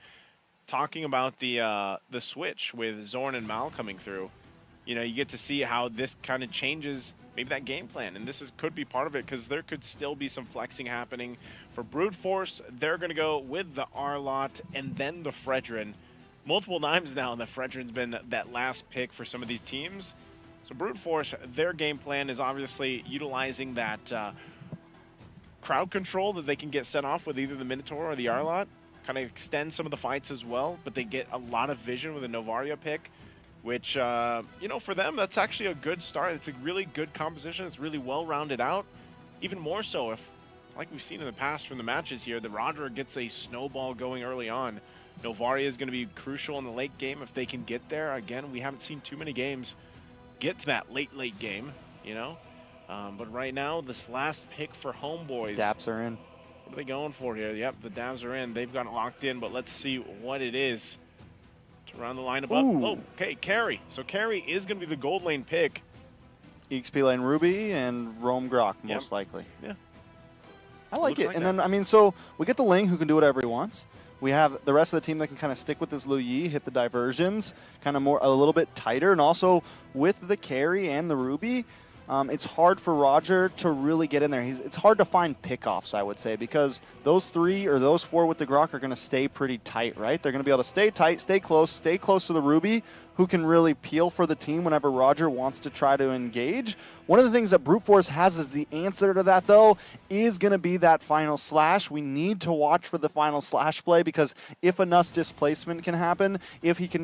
talking about the switch with Zorn and Mal coming through, you get to see how this kind of changes maybe that game plan, and this could be part of it, because there could still be some flexing happening. For Brute Force, they're going to go with the Arlott and then the Fredrin. Multiple times now, and the Fredrin's been that last pick for some of these teams. So Brute Force, their game plan is obviously utilizing that crowd control that they can get set off with either the Minotaur or the Arlott, kind of extend some of the fights as well, but they get a lot of vision with a Novaria pick, which, for them, that's actually a good start. It's a really good composition. It's really well rounded out. Even more so if, like we've seen in the past from the matches here, the Roger gets a snowball going early on. Novaria is going to be crucial in the late game if they can get there. Again, we haven't seen too many games get to that late game, But right now, this last pick for Homeboys. Daps are in. What are they going for here? Yep, the Dabs are in. They've got it locked in, but let's see what it is. Around the lineup up. Oh, okay, Carry. So Carry is going to be the gold lane pick. EXP lane Ruby and Roam Grok, most likely. Yeah. I like it. And then, so we get the Ling who can do whatever he wants. We have the rest of the team that can kind of stick with this Lui Yi, hit the diversions, kind of a little bit tighter. And also with the Carry and the Ruby, it's hard for Roger to really get in there. It's hard to find pickoffs, I would say, because those 3 or those 4 with the Grok are going to stay pretty tight, right? They're going to be able to stay tight, stay close to the Ruby, who can really peel for the team whenever Roger wants to try to engage. One of the things that Brute Force has as the answer to that, though, is going to be that final slash. We need to watch for the final slash play, because if enough displacement can happen, if he can,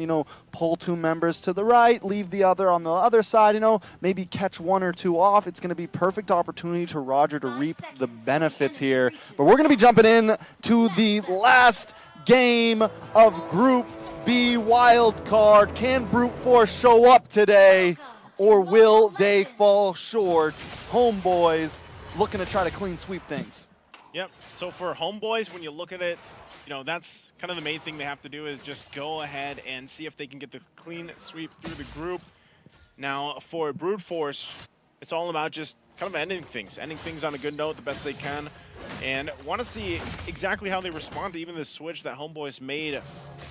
pull 2 members to the right, leave the other on the other side, maybe catch 1 or 2 off, it's going to be perfect opportunity to Roger to reap the benefits here. But we're going to be jumping in to the last game of Group B wild card. Can Brute Force show up today, or will they fall short? Homeboys looking to try to clean sweep things. Yep. So for Homeboys, when you look at it, that's kind of the main thing they have to do, is just go ahead and see if they can get the clean sweep through the group. Now for Brute Force, it's all about just kind of ending things on a good note the best they can, and want to see exactly how they respond to even the switch that Homeboys made,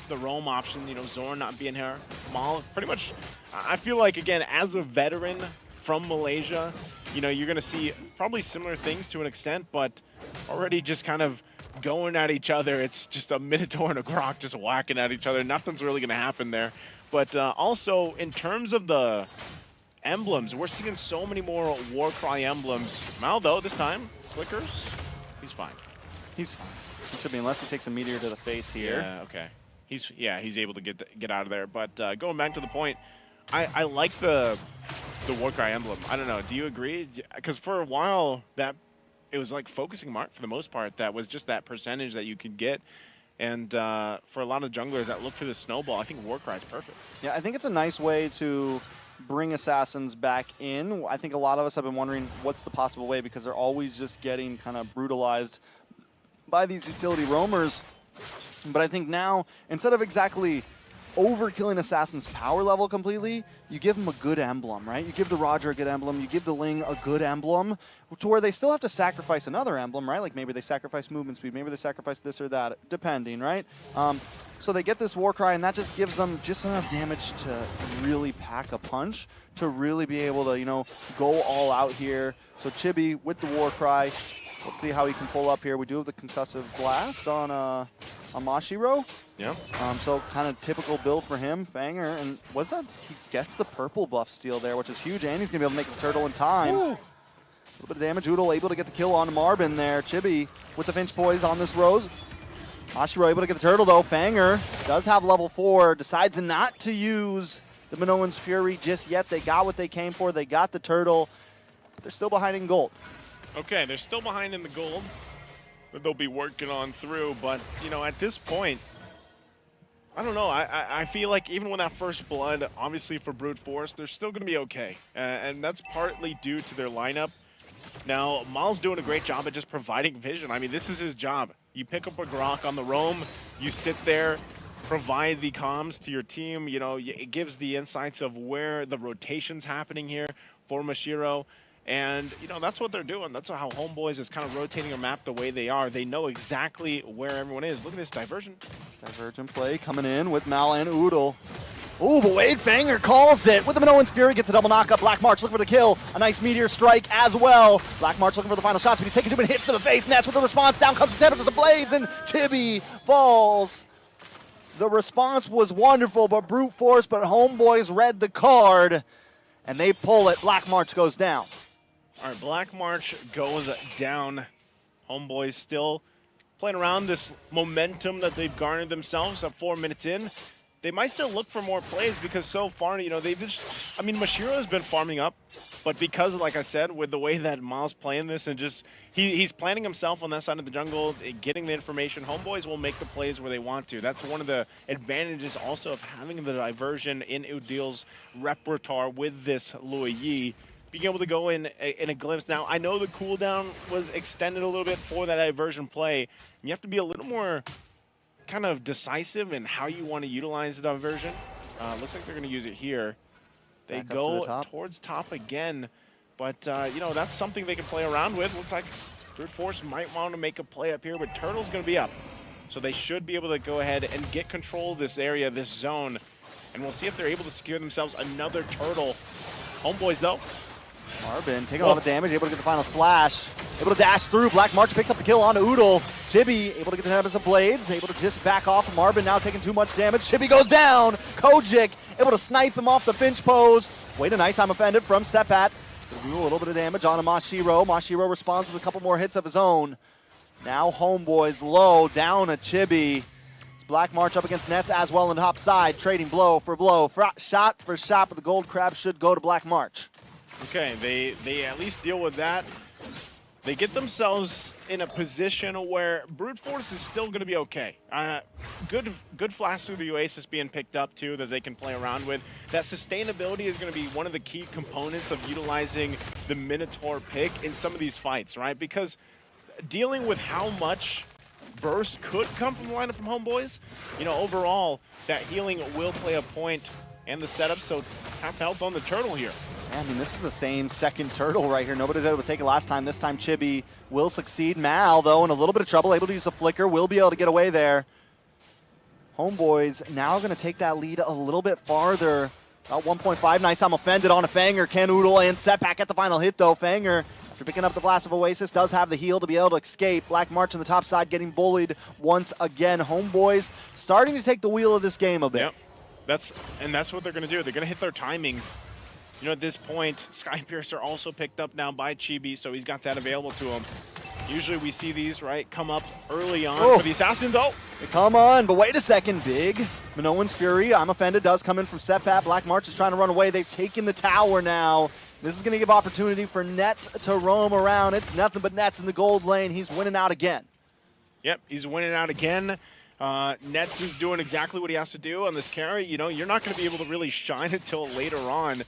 the roam option, Zorn not being here, Mal, pretty much. I feel like, again, as a veteran from Malaysia, you're going to see probably similar things to an extent, but already just kind of going at each other. It's just a Minotaur and a Grok just whacking at each other. Nothing's really going to happen there. But also, in terms of the emblems, we're seeing so many more Warcry emblems. Mal, though, this time, Flickers, he's fine. He's fine. He should be, unless he takes a meteor to the face here. Yeah, okay. He's able to get out of there. But going back to the point, I like the Warcry emblem. I don't know. Do you agree? Because for a while, it was like focusing mark for the most part. That was just that percentage that you could get. And for a lot of junglers that look for the snowball, I think Warcry is perfect. Yeah, I think it's a nice way to bring assassins back in. I think a lot of us have been wondering what's the possible way, because they're always just getting kind of brutalized by these utility roamers. But I think now, instead of exactly overkilling Assassin's power level completely, you give them a good emblem, right? You give the Roger a good emblem, you give the Ling a good emblem, to where they still have to sacrifice another emblem, right? Like maybe they sacrifice movement speed, maybe they sacrifice this or that, depending, right? So they get this Warcry, and that just gives them just enough damage to really pack a punch, to really be able to, go all out here. So Chibi with the Warcry. Let's see how he can pull up here. We do have the concussive blast on Mashiro. Yeah. So kind of typical build for him, Fanger. And what's that? He gets the purple buff steal there, which is huge, and he's going to be able to make the turtle in time. Ooh. A little bit of damage. Oodle able to get the kill on Marbin there. Chibi with the Finch Poise on this Rose. Mashiro able to get the turtle, though. Fanger does have level 4. Decides not to use the Minoan's Fury just yet. They got what they came for. They got the turtle. But they're still behind in gold. Okay, they're still behind in the gold that they'll be working on through, but, at this point, I don't know. I feel like even with that first blood, obviously for Brute Force, they're still going to be okay, and that's partly due to their lineup. Now, Mal's doing a great job at just providing vision. I mean, this is his job. You pick up a Grok on the roam, you sit there, provide the comms to your team. It gives the insights of where the rotation's happening here for Mashiro. And, that's what they're doing. That's how Homeboys is kind of rotating a map the way they are. They know exactly where everyone is. Look at this diversion. Divergent play coming in with Mal and Oodle. Ooh, but Wade Fanger calls it with the Minoan's Fury. Gets a double knockup. Black March looking for the kill. A nice meteor strike as well. Black March looking for the final shots, but he's taking too many hits to the face. Nets with the response. Down comes the Tentacles of Blades, and Chibi falls. The response was wonderful, but Brute Force, but Homeboys read the card, and they pull it. Black March goes down. All right, Black March goes down. Homeboys still playing around this momentum that they've garnered themselves at 4 minutes in. They might still look for more plays, because so far, they've just, Mashiro has been farming up, but because, like I said, with the way that Miles playing this and just, he's planning himself on that side of the jungle, getting the information, Homeboys will make the plays where they want to. That's one of the advantages also of having the diversion in Udil's repertoire with this Lui Yi. Being able to go in a glimpse. Now, I know the cooldown was extended a little bit for that diversion play. You have to be a little more kind of decisive in how you want to utilize the diversion. Looks like they're going to use it here. They go towards top again, but, that's something they can play around with. Looks like Brute Force might want to make a play up here, but Turtle's going to be up. So they should be able to go ahead and get control of this area, this zone, and we'll see if they're able to secure themselves another turtle. Homeboys, though, Marvin taking a lot of damage, able to get the final slash. Able to dash through. Black March picks up the kill on Oodle. Chibi able to get the head of some blades. Able to just back off. Marvin now taking too much damage. Chibi goes down. Kojic able to snipe him off the Finch pose. Wait a nice time offended from Sepat. Do a little bit of damage on Mashiro. Mashiro responds with a couple more hits of his own. Now Homeboys low down a Chibi. It's Black March up against Nets as well on the top side. Trading blow for blow. Shot for shot, but the gold crab should go to Black March. Okay, they at least deal with that. They get themselves in a position where Brute Force is still going to be okay. Good flash through the Oasis being picked up too that they can play around with. That sustainability is going to be one of the key components of utilizing the Minotaur pick in some of these fights, right? Because dealing with how much burst could come from the lineup from Homeboys, you know, overall that healing will play a point and the setup, so half health on the turtle here. I mean, this is the same second turtle right here. Nobody was able to take it last time. This time, Chibi will succeed. Mal, though, in a little bit of trouble, able to use a flicker, will be able to get away there. Homeboys now going to take that lead a little bit farther. About 1.5. Nice time offended on a Fanger. Ken Oodle and Setback at the final hit, though. Fanger, after picking up the Blast of Oasis, does have the heal to be able to escape. Black March on the top side getting bullied once again. Homeboys starting to take the wheel of this game a bit. Yep. That's what they're going to do. They're going to hit their timings. You know, at this point, Skypiercer also picked up now by Chibi, so he's got that available to him. Usually we see these, right, come up early on for the Assassins. Oh! Come on, but wait a second, big. Minoan's Fury, I'm offended, does come in from Setpat. Black March is trying to run away. They've taken the tower now. This is going to give opportunity for Nets to roam around. It's nothing but Nets in the gold lane. He's winning out again. Yep, he's winning out again. Nets is doing exactly what he has to do on this carry. You know, you're not going to be able to really shine until later on.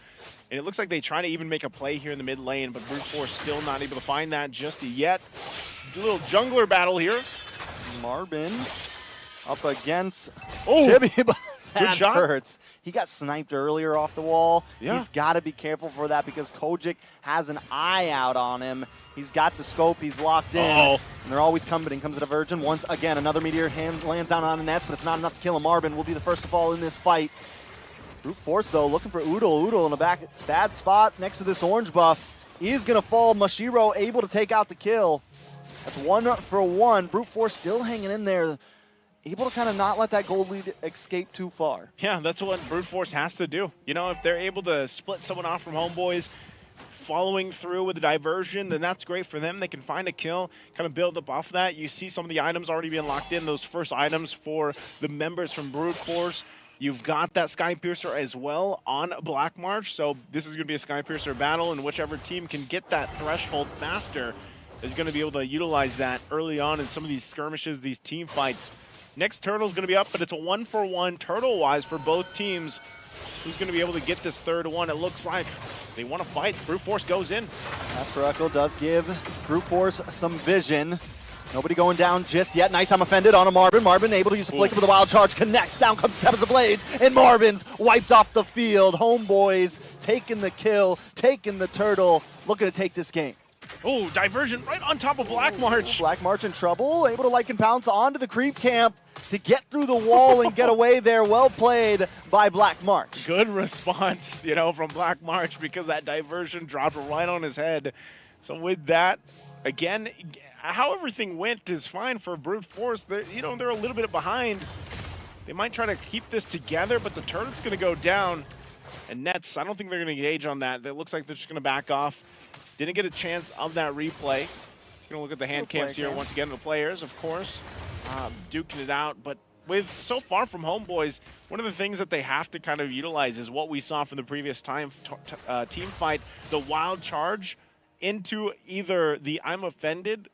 And it looks like they try to even make a play here in the mid lane, but Brute Force still not able to find that just yet. A little jungler battle here. Marvin up against Chibi. That shot. hurts. He got sniped earlier off the wall. Yeah. He's got to be careful for that because Kojic has an eye out on him. He's got the scope. He's locked in. And they're always coming. Comes at a Virgin. Once again, another meteor lands down on the Nets, but it's not enough to kill him. Marvin will be the first to fall in this fight. Brute Force, though, looking for Oodle. Oodle in a bad spot next to this orange buff. He's going to fall. Mashiro able to take out the kill. That's 1 for 1. Brute Force still hanging in there. Able to kind of not let that gold lead escape too far. Yeah, that's what Brute Force has to do. You know, if they're able to split someone off from Homeboys, following through with the diversion, then that's great for them. They can find a kill, kind of build up off of that. You see some of the items already being locked in, those first items for the members from Brute Force. You've got that Skypiercer as well on Black March, so this is going to be a Skypiercer battle, and whichever team can get that threshold faster is going to be able to utilize that early on in some of these skirmishes, these team fights. Next Turtle's going to be up, but it's a 1-for-1 Turtle-wise for both teams. Who's going to be able to get this third one? It looks like they want to fight. Brute Force goes in. Astro Echo does give Brute Force some vision. Nobody going down just yet. Nice, I'm offended on a Marvin. Marvin able to use the flicker with a wild charge. Connects. Down comes Tempest of Blades. And Marvin's wiped off the field. Homeboys taking the kill, taking the turtle. Looking to take this game. Oh, diversion right on top of Black March. Black March in trouble. Able to Lycan pounce onto the creep camp to get through the wall and get away there. Well played by Black March. Good response, you know, from Black March because that diversion dropped right on his head. So with that, again, how everything went is fine for Brute Force. They're a little bit behind. They might try to keep this together, but the turret's going to go down. And Nets, I don't think they're going to engage on that. It looks like they're just going to back off. Didn't get a chance of that replay. Going to look at the hand cams here once again. The players, of course, duking it out. But with so far from Homeboys, one of the things that they have to kind of utilize is what we saw from the previous team fight, the wild charge into either the I'm offended.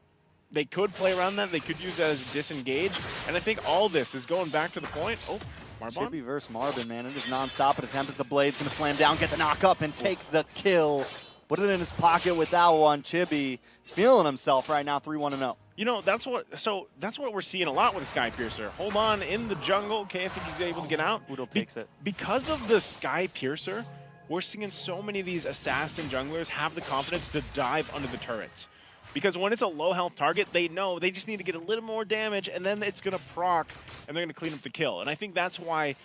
They could play around that. They could use that as disengage. And I think all this is going back to the point. Oh, Marbon. Chibi versus Marvin, man. It is nonstop. But Tempest of Blades going to slam down, get the knock up, and take the kill. Put it in his pocket with that one. Chibi feeling himself right now, 3-1-0. You know, that's what we're seeing a lot with the Skypiercer. Hold on in the jungle. Okay, I think he's able to get out. Oodle takes it. Because of the Skypiercer, we're seeing so many of these assassin junglers have the confidence to dive under the turrets. Because when it's a low health target, they know they just need to get a little more damage, and then it's going to proc, and they're going to clean up the kill. And I think that's why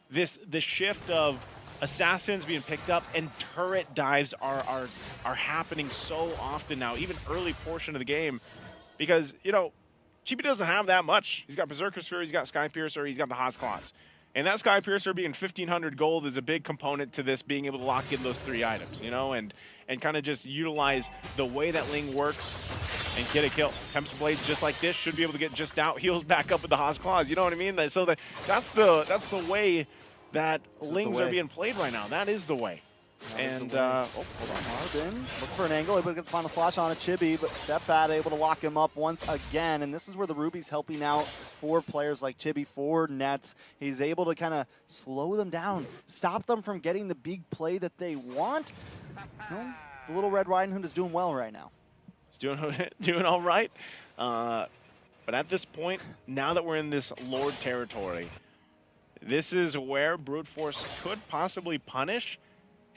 the shift of assassins being picked up, and turret dives are happening so often now, even early portion of the game, because, you know, GPay doesn't have that much. He's got Berserker Sphere, he's got Sky Piercer, he's got the Haas Claws. And that Sky Piercer being 1,500 gold is a big component to this being able to lock in those 3 items, you know, and kind of just utilize the way that Ling works and get a kill. Tempest Blades just like this should be able to get just out, heals back up with the Haas Claws, you know what I mean? So that's the way that Lings are being played right now. That is the way. And, hold on, Marvin, look for an angle, able to get the final slash on a Chibi, but Seppat able to lock him up once again, and this is where the Ruby's helping out for players like Chibi, for Nets. He's able to kind of slow them down, stop them from getting the big play that they want. You know, the little Red Riding Hood is doing well right now. He's doing all right. But at this point, now that we're in this Lord territory, this is where Brute Force could possibly punish.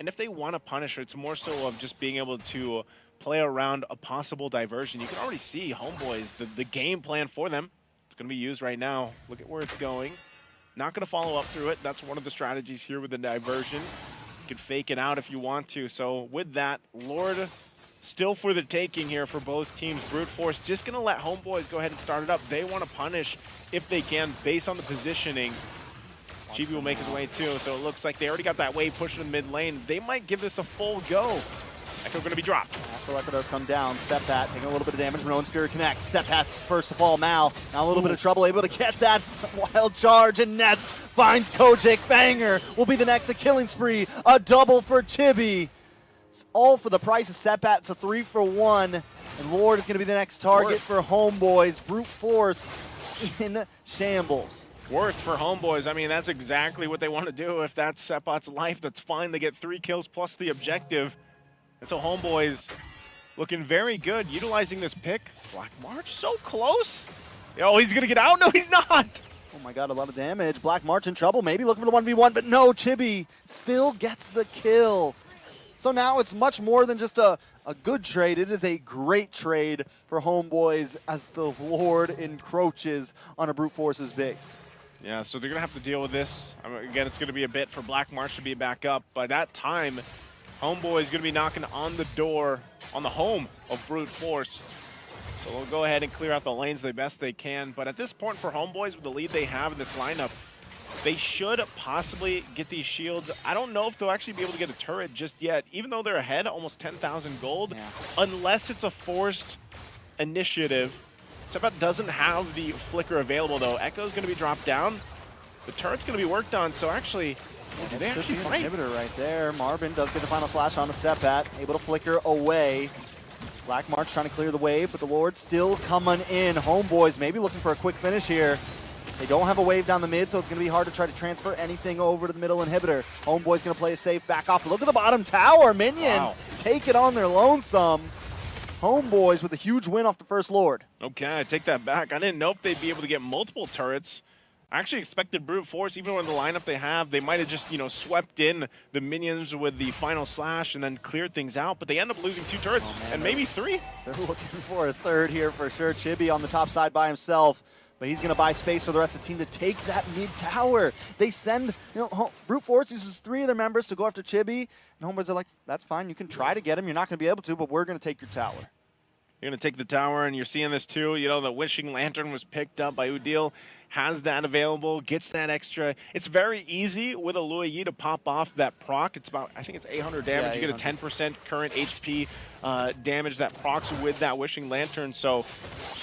And if they want to punish her, it's more so of just being able to play around a possible diversion. You can already see Homeboys, the game plan for them. It's going to be used right now. Look at where it's going. Not going to follow up through it. That's one of the strategies here with the diversion. You can fake it out if you want to. So with that, Lord still for the taking here for both teams. Brute Force just going to let Homeboys go ahead and start it up. They want to punish if they can based on the positioning. GP will make his way too, so it looks like they already got that wave pushing in mid lane. They might give this a full go. Echo going to be dropped. After Echo does come down, Seppat taking a little bit of damage. Rowan Sphere connects. Seppat's first to fall. Mal now a little bit of trouble, able to get that wild charge, and Nets finds Kojik. Banger will be the next. A killing spree, a double for Chibi. It's all for the price of Seppat. It's a 3-for-1, and Lord is going to be the next target for Homeboys. Brute Force in shambles. Worth for Homeboys. I mean, that's exactly what they want to do. If that's Seppat's life, that's fine. They get 3 kills plus the objective. And so Homeboys looking very good, utilizing this pick. Black March so close. Oh, he's going to get out? No, he's not. Oh my god, a lot of damage. Black March in trouble, maybe looking for the 1v1, but no, Chibi still gets the kill. So now it's much more than just a good trade. It is a great trade for Homeboys as the Lord encroaches on a Brute Force's base. Yeah, so they're going to have to deal with this. Again, it's going to be a bit for Black March to be back up. By that time, Homeboy is going to be knocking on the door, on the home of Brute Force. So they'll go ahead and clear out the lanes the best they can. But at this point for Homeboys, with the lead they have in this lineup, they should possibly get these shields. I don't know if they'll actually be able to get a turret just yet, even though they're ahead, almost 10,000 gold, unless it's a forced initiative. Seppat doesn't have the flicker available though. Echo's going to be dropped down. The turret's going to be worked on, so actually, do they actually fight? Inhibitor right there. Marvin does get the final flash on the Seppat, able to flicker away. Black March trying to clear the wave, but the Lord still coming in. Homeboys maybe looking for a quick finish here. They don't have a wave down the mid, so it's going to be hard to try to transfer anything over to the middle inhibitor. Homeboy's going to play a safe back off. Look at the bottom tower. Minions take it on their lonesome. Homeboys with a huge win off the first Lord. Okay, I take that back. I didn't know if they'd be able to get multiple turrets. I actually expected Brute Force, even with the lineup they have, they might have just, you know, swept in the minions with the final slash and then cleared things out, but they end up losing 2 turrets and maybe 3. They're looking for a third here for sure. Chibi on the top side by himself, but he's going to buy space for the rest of the team to take that mid tower. They send, you know, Brute Force uses 3 of their members to go after Chibi, and Homeboys are like, that's fine, you can try to get him, you're not going to be able to, but we're going to take your tower. You're going to take the tower, and you're seeing this too. You know, the Wishing Lantern was picked up by Udil, has that available, gets that extra. It's very easy with a Lui Yi to pop off that proc. It's about, I think it's 800 damage. Yeah, you get a 10% current HP damage that procs with that Wishing Lantern. So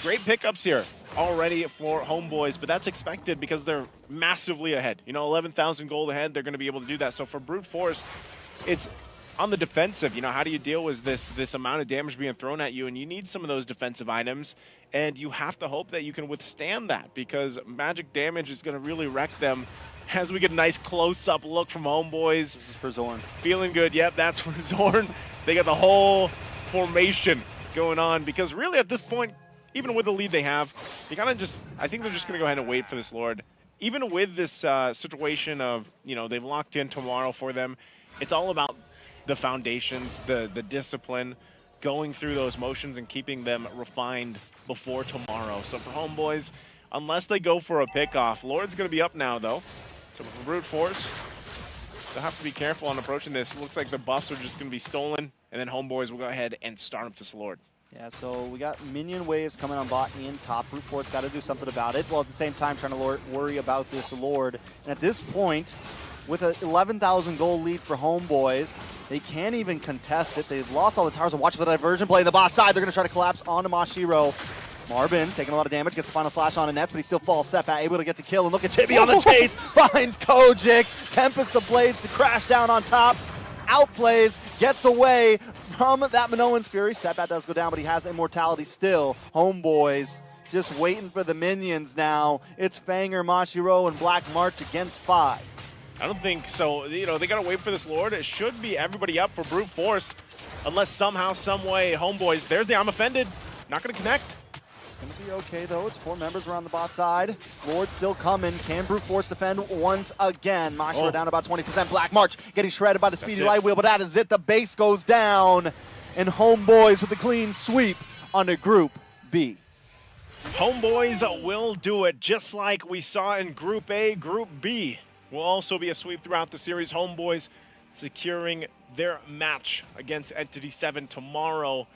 great pickups here already for Homeboys, but that's expected because they're massively ahead. You know, 11,000 gold ahead, they're going to be able to do that. So for Brute Force, it's on the defensive. You know, how do you deal with this amount of damage being thrown at you? And you need some of those defensive items, and you have to hope that you can withstand that, because magic damage is going to really wreck them. As we get a nice close-up look from Homeboys. This is for Zorn. Feeling good. Yep, that's for Zorn. They got the whole formation going on, because really at this point, even with the lead they have, you kind of just, I think they're just going to go ahead and wait for this Lord. Even with this situation of, you know, they've locked in tomorrow for them, it's all about the foundations, the discipline, going through those motions and keeping them refined before tomorrow. So for Homeboys, unless they go for a pickoff, Lord's going to be up now though. So for Brute Force, They'll have to be careful on approaching this. Looks like the buffs are just going to be stolen, and then Homeboys will go ahead and start up this Lord. Yeah, so we got minion waves coming on bot and top. Brute Force got to do something about it, while at the same time trying to worry about this Lord. And at this point, with an 11,000 gold lead for Homeboys, they can't even contest it. They've lost all the towers. And watch for the diversion play. The boss side, they're going to try to collapse onto Mashiro. Marvin taking a lot of damage, gets the final slash on the Nets, but he still falls. Setback able to get the kill, and look at Chibi on the chase. Finds Kojic. Tempest of Blades to crash down on top. Outplays, gets away from that Minoan's Fury. Setback does go down, but he has immortality still. Homeboys just waiting for the minions now. It's Fanger, Mashiro, and Black March against 5. I don't think so. You know, they got to wait for this Lord. It should be everybody up for Brute Force, unless somehow, some way, Homeboys, there's the I'm offended. Not going to connect. Gonna be okay though. It's 4 members around the boss side. Lord still coming. Can Brute Force defend once again? Mashiro down about 20%. Black March getting shredded by the speedy light wheel, but that is it. The base goes down, and Homeboys with a clean sweep onto Group B. Homeboys will do it just like we saw in Group A. Group B will also be a sweep throughout the series. Homeboys securing their match against Entity 7 tomorrow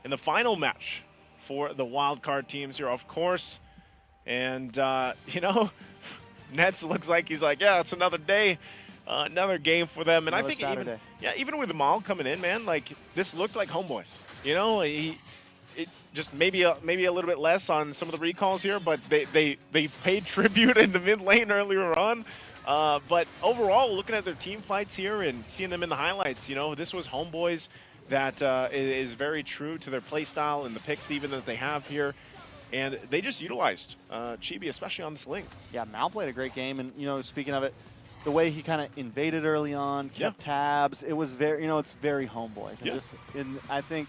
in the final match for the wild card teams here, of course. And, you know, Nets looks like he's like, yeah, it's another day, another game for them. And I think even with Mal coming in, man, like, this looked like Homeboys. You know, it just maybe a little bit less on some of the recalls here, but they paid tribute in the mid lane earlier on. But overall, looking at their team fights here and seeing them in the highlights, you know, this was Homeboys that is very true to their play style and the picks even that they have here. And they just utilized Chibi, especially on this link. Yeah, Mal played a great game. And, you know, speaking of it, the way he kind of invaded early on, kept tabs, it was very, you know, it's very Homeboys. And I think,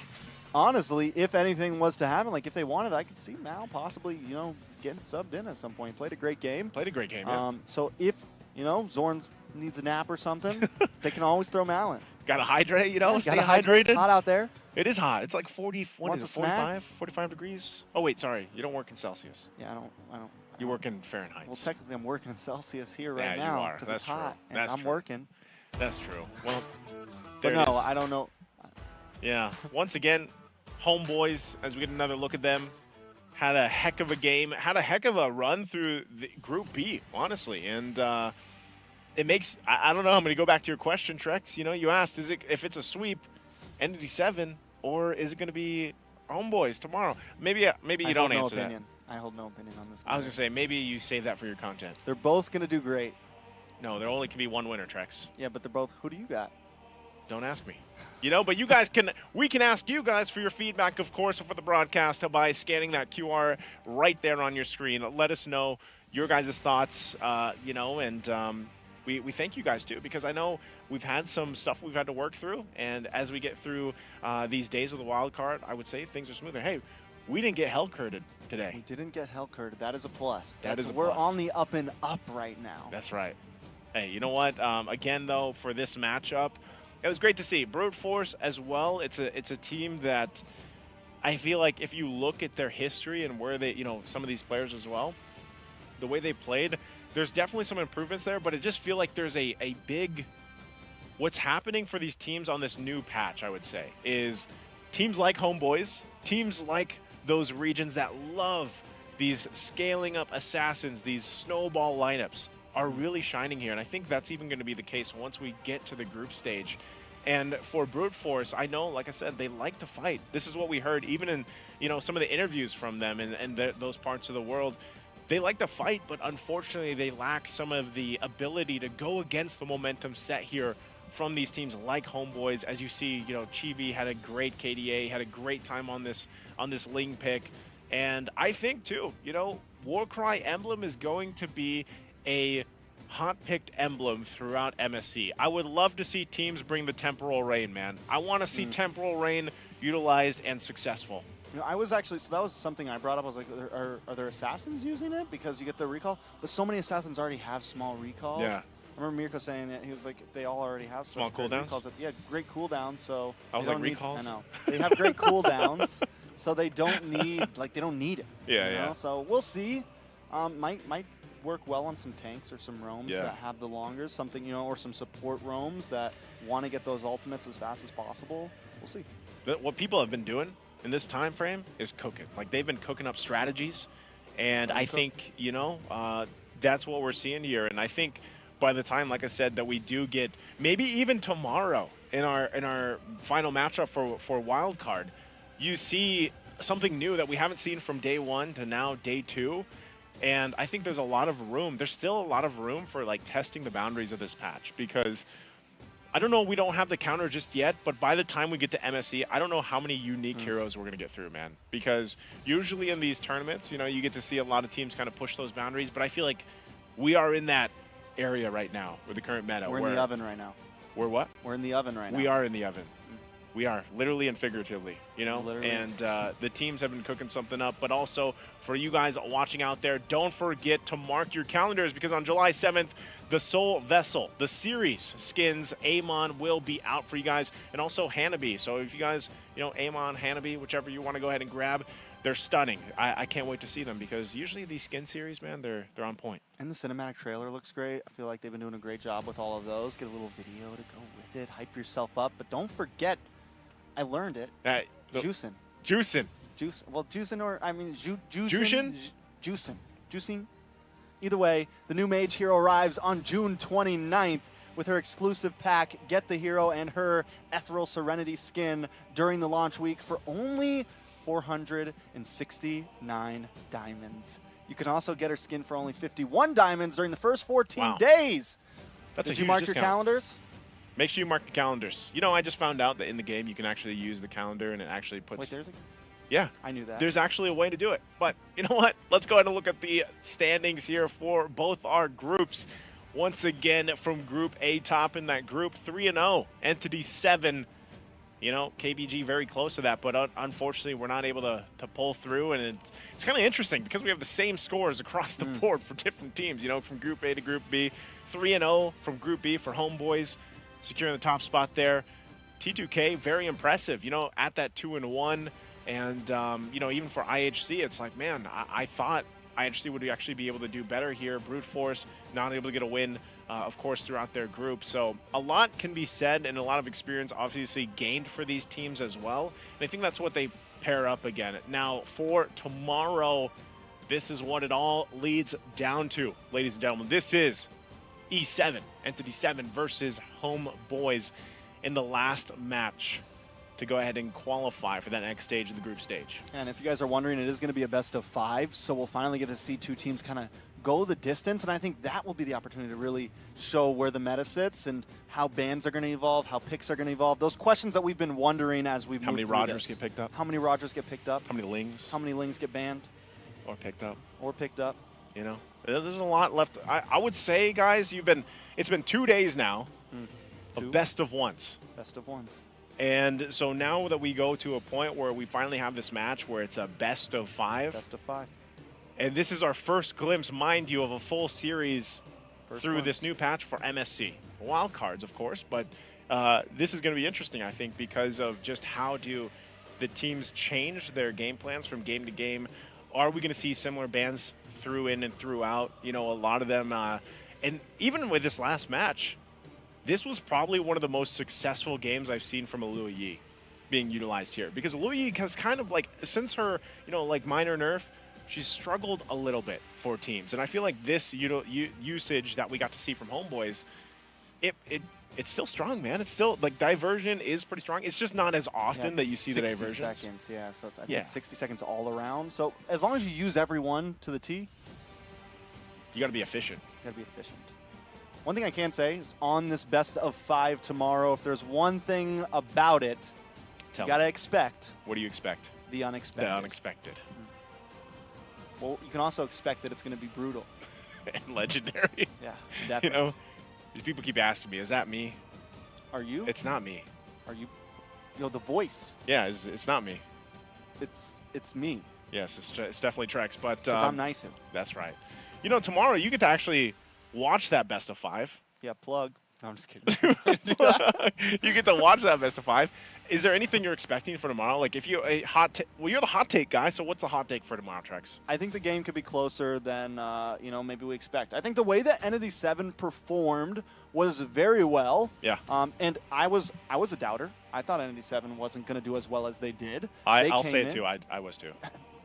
honestly, if anything was to happen, like if they wanted, I could see Mal possibly, you know, getting subbed in at some point. Played a great game. Yeah. So if, you know, Zorn needs a nap or something, they can always throw Mal in. Gotta hydrate, you know, Yeah, stay gotta hydrate. hydrated. It's hot out there. It is hot. It's like 40, what Wants is a it, snack? 45 degrees? Oh, wait, sorry. You don't work in Celsius. Yeah, I don't. You work in Fahrenheit. Well, technically, I'm working in Celsius here right Yeah, now you are. because That's it's hot, true. and That's I'm true. working. That's true. Well, But there no, it is. I don't know. Yeah. Once again, Homeboys, as we get another look at them, had a heck of a game, had a heck of a run through the Group B, honestly. And it makes, I don't know, I'm going to go back to your question, Trex. You know, you asked, is it if it's a sweep, Entity 7, or is it going to be Homeboys tomorrow? Maybe you don't answer that. I hold no opinion on this. I was going to say, maybe you save that for your content. They're both going to do great. No, there only can be one winner, Trex. Yeah, but they're both, who do you got? Don't ask me. You know, but you guys can, we can ask you guys for your feedback, of course, for the broadcast by scanning that QR right there on your screen. Let us know your guys' thoughts, you know, and we thank you guys too, because I know we've had some stuff we've had to work through, and as we get through these days of the wild card, I would say things are smoother. Hey, we didn't get hell-curted today. We didn't get hell-curted. That is a plus. That is a We're plus. on the up and up right now. That's right. Hey, you know what? Again, though, for this matchup, it was great to see Brute Force as well. It's a team that I feel like if you look at their history and where they, you know, some of these players as well, the way they played, there's definitely some improvements there, but it just feel like there's a big, what's happening for these teams on this new patch, I would say, is teams like Homeboys, teams like those regions that love these scaling up assassins, these snowball lineups, are really shining here. And I think that's even going to be the case once we get to the group stage. And for Brute Force, I know, like I said, they like to fight. This is what we heard even in, you know, some of the interviews from them and those parts of the world. They like to fight, but unfortunately they lack some of the ability to go against the momentum set here from these teams like Homeboys. As you see, you know, Chibi had a great KDA, had a great time on this Ling pick. And I think too, you know, Warcry emblem is going to be a hot-picked emblem throughout MSC. I would love to see teams bring the Temporal Rain, man. I want to see Temporal Rain utilized and successful. You know, I was actually, so that was something I brought up. I was like, are there assassins using it? Because you get the recall. But so many assassins already have small recalls. Yeah. I remember Mirko saying it. He was like, they all already have Small such great cooldowns? recalls. Yeah, great cooldowns. So I was they like, don't need recalls? I know. They have great cooldowns, so they don't need, like, they don't need it. Yeah, you know? yeah. So we'll see. Might work well on some tanks or some roams that have the longers, something, you know, or some support roams that want to get those ultimates as fast as possible. We'll see. What people have been doing in this time frame is cooking. Like, they've been cooking up strategies, and I think, you know, that's what we're seeing here. And I think by the time, like I said, that we do get maybe even tomorrow in our final matchup for Wild Card, you see something new that we haven't seen from day 1 to now day 2. And I think there's a lot of room. There's still a lot of room for, like, testing the boundaries of this patch, because I don't know, we don't have the counter just yet, but by the time we get to MSC, I don't know how many unique heroes we're going to get through, man. Because usually in these tournaments, you know, you get to see a lot of teams kind of push those boundaries, but I feel like we are in that area right now with the current meta. We're in the oven right now. We're what? We're in the oven right now. We are in the oven. We are, literally and figuratively, you know? Literally. And the teams have been cooking something up. But also, for you guys watching out there, don't forget to mark your calendars, because on July 7th, the Soul Vessel, the series skins, Amon will be out for you guys, and also Hanabi. So if you guys, you know, Amon, Hanabi, whichever you want to go ahead and grab, they're stunning. I can't wait to see them, because usually these skin series, man, they're on point. And the cinematic trailer looks great. I feel like they've been doing a great job with all of those. Get a little video to go with it. Hype yourself up. But don't forget, I learned it. Juicing. Juicing. Juice. Well, juicing, or I mean, Juicing? Juicing. Juicing. Either way, the new Mage hero arrives on June 29th with her exclusive pack. Get the hero and her Ethereal Serenity skin during the launch week for only 469 diamonds. You can also get her skin for only 51 diamonds during the first 14 days. That's Did you mark your calendars? Make sure you mark your calendars. You know, I just found out that in the game you can actually use the calendar, and it actually puts... Wait, there's a... Yeah. I knew that. There's actually a way to do it. But you know what? Let's go ahead and look at the standings here for both our groups. Once again, from Group A top in that group, 3-0. Entity 7. You know, KBG very close to that, but unfortunately we're not able to pull through. And it's kind of interesting because we have the same scores across the board for different teams, you know, from Group A to Group B. 3-0 from Group B for Homeboys, securing the top spot there. T2K, very impressive, you know, at that 2-1. And, you know, even for IHC, it's like, man, I thought IHC would actually be able to do better here. Brute Force not able to get a win, of course, throughout their group. So a lot can be said, and a lot of experience obviously gained for these teams as well. And I think that's what they pair up again. Now, for tomorrow, this is what it all leads down to, ladies and gentlemen. This is E7, Entity 7 versus Homeboys in the last match to go ahead and qualify for that next stage of the group stage. And if you guys are wondering, it is going to be a best of 5, so we'll finally get to see two teams kind of go the distance, and I think that will be the opportunity to really show where the meta sits and how bans are going to evolve, how picks are going to evolve. Those questions that we've been wondering as we've moved through this. How many Rogers get picked up? How many Rogers get picked up? How many Lings? How many Lings get banned? Or picked up. Or picked up. You know, there's a lot left. I would say, guys, it's been 2 days now of best of ones. Best of ones. And so now that we go to a point where we finally have this match where it's a best of 5. Best of 5. And this is our first glimpse, mind you, of a full series through this new patch for MSC. Wild cards, of course, but this is going to be interesting, I think, because of just how do the teams change their game plans from game to game. Are we going to see similar bans through in and throughout? You know, a lot of them, and even with this last match, this was probably one of the most successful games I've seen from Alua Yi being utilized here. Because Alua Yi has kind of like, since her, you know, like minor nerf, she's struggled a little bit for teams. And I feel like this usage that we got to see from Homeboys, it's still strong, man. It's still, like, diversion is pretty strong. It's just not as often that you see the diversions. 60 seconds, yeah. So it's, I think it's 60 seconds all around. So as long as you use every one to the T, you got to be efficient. You got to be efficient. One thing I can say is on this best of 5 tomorrow, if there's one thing about it, you got to expect. What do you expect? The unexpected. The unexpected. Well, you can also expect that it's going to be brutal. And legendary. Yeah, definitely. You know, these people keep asking me, is that me? Are you? It's not me. Are you? You know, the voice. Yeah, it's not me. It's me. Yes, it's definitely Trex, but... Because I'm nice. That's right. You know, tomorrow you get to actually watch that best of 5. Yeah, plug. No, I'm just kidding. You get to watch that best of 5. Is there anything you're expecting for tomorrow? Like, if you well, you're the hot take guy. So what's the hot take for tomorrow, Trex? I think the game could be closer than maybe we expect. I think the way that Entity 7 performed was very well. Yeah. And I was a doubter. I thought Entity 7 wasn't going to do as well as they did. I'll say it too. I was too.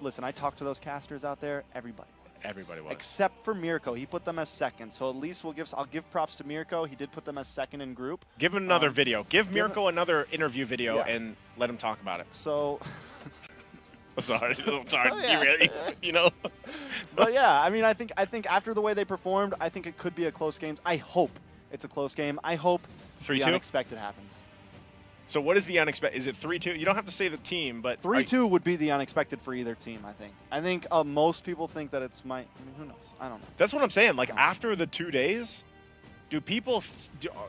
Listen, I talked to those casters out there. Everybody was. Except for Mirko. He put them as second. So at least I'll give props to Mirko. He did put them as second in group. Give him another video. Give Mirko another interview video and let him talk about it. So sorry. You know. But yeah, I mean, I think after the way they performed, I think it could be a close game. I hope it's a close game. I hope 3-2? The unexpected happens. So what is the unexpected? Is it 3-2? You don't have to say the team, but 3-2 would be the unexpected for either team, I think. I think most people think that it's I mean, who knows? I don't know. That's what I'm saying. Like, after the 2 days, do people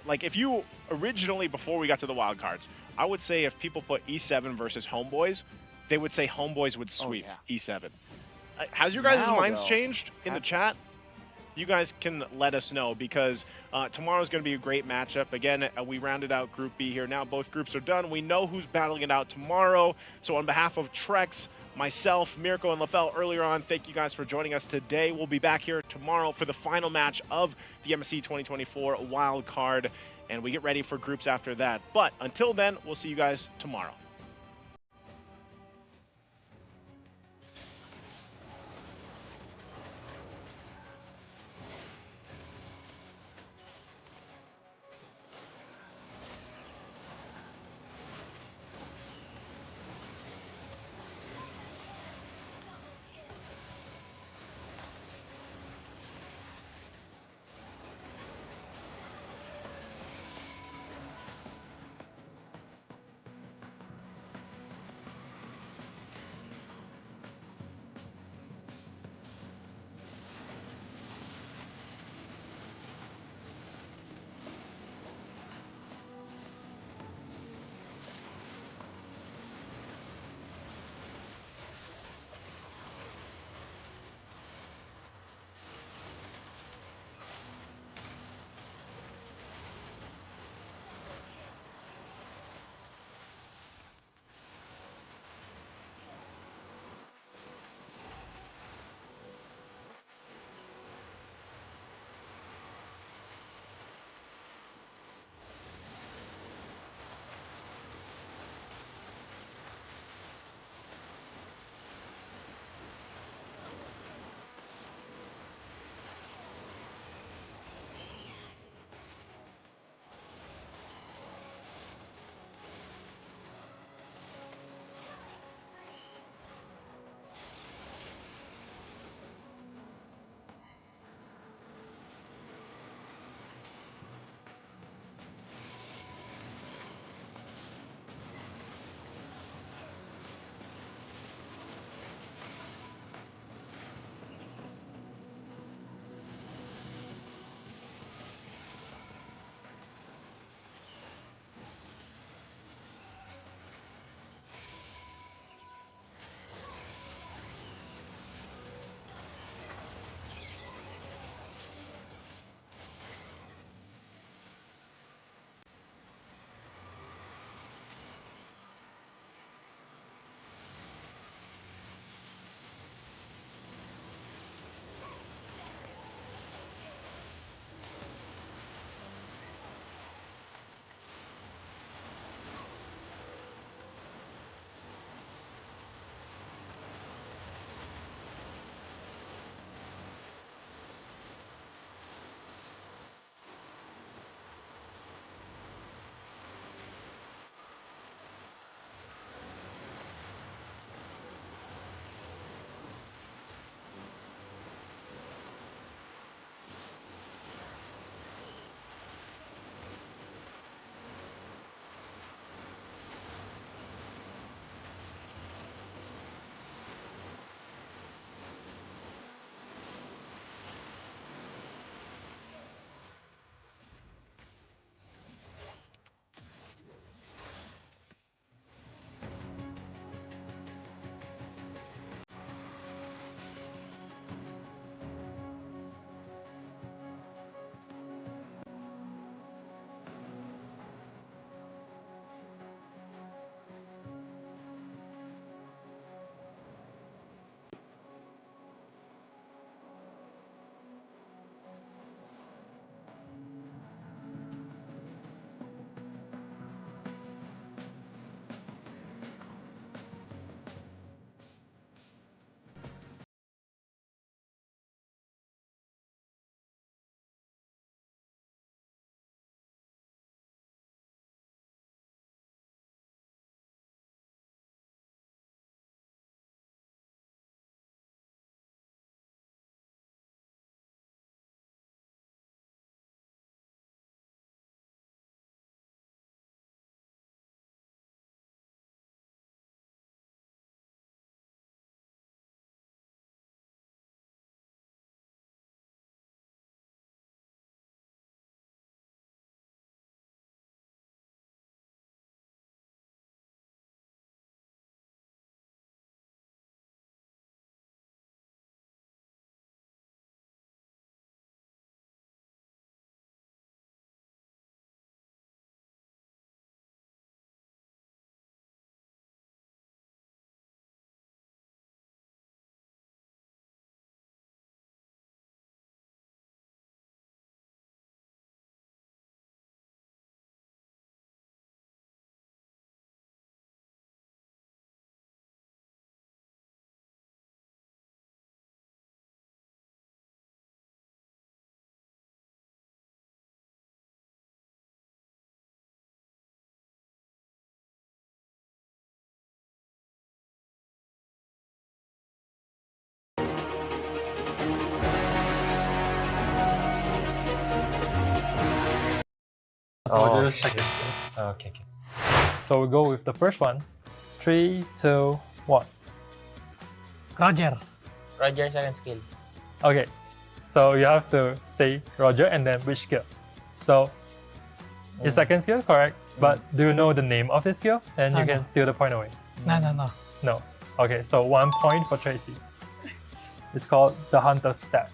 like, if you originally, before we got to the wild cards, I would say if people put E7 versus Homeboys, they would say Homeboys would sweep E7. Has your guys' minds changed in the chat? You guys can let us know, because tomorrow's going to be a great matchup. Again, we rounded out Group B here. Now both groups are done. We know who's battling it out tomorrow. So on behalf of Trex, myself, Mirko, and LaFell earlier on, thank you guys for joining us today. We'll be back here tomorrow for the final match of the MSC 2024 Wild Card, and we get ready for groups after that. But until then, we'll see you guys tomorrow. So just check it. Okay. So we'll go with the first one. 3, 2, 1. Roger, second skill. Okay. So you have to say Roger and then which skill. So your second skill, correct? But do you know the name of this skill? And you can steal the point away. No. No. Okay, so 1 point for Tracy. It's called the Hunter's Step.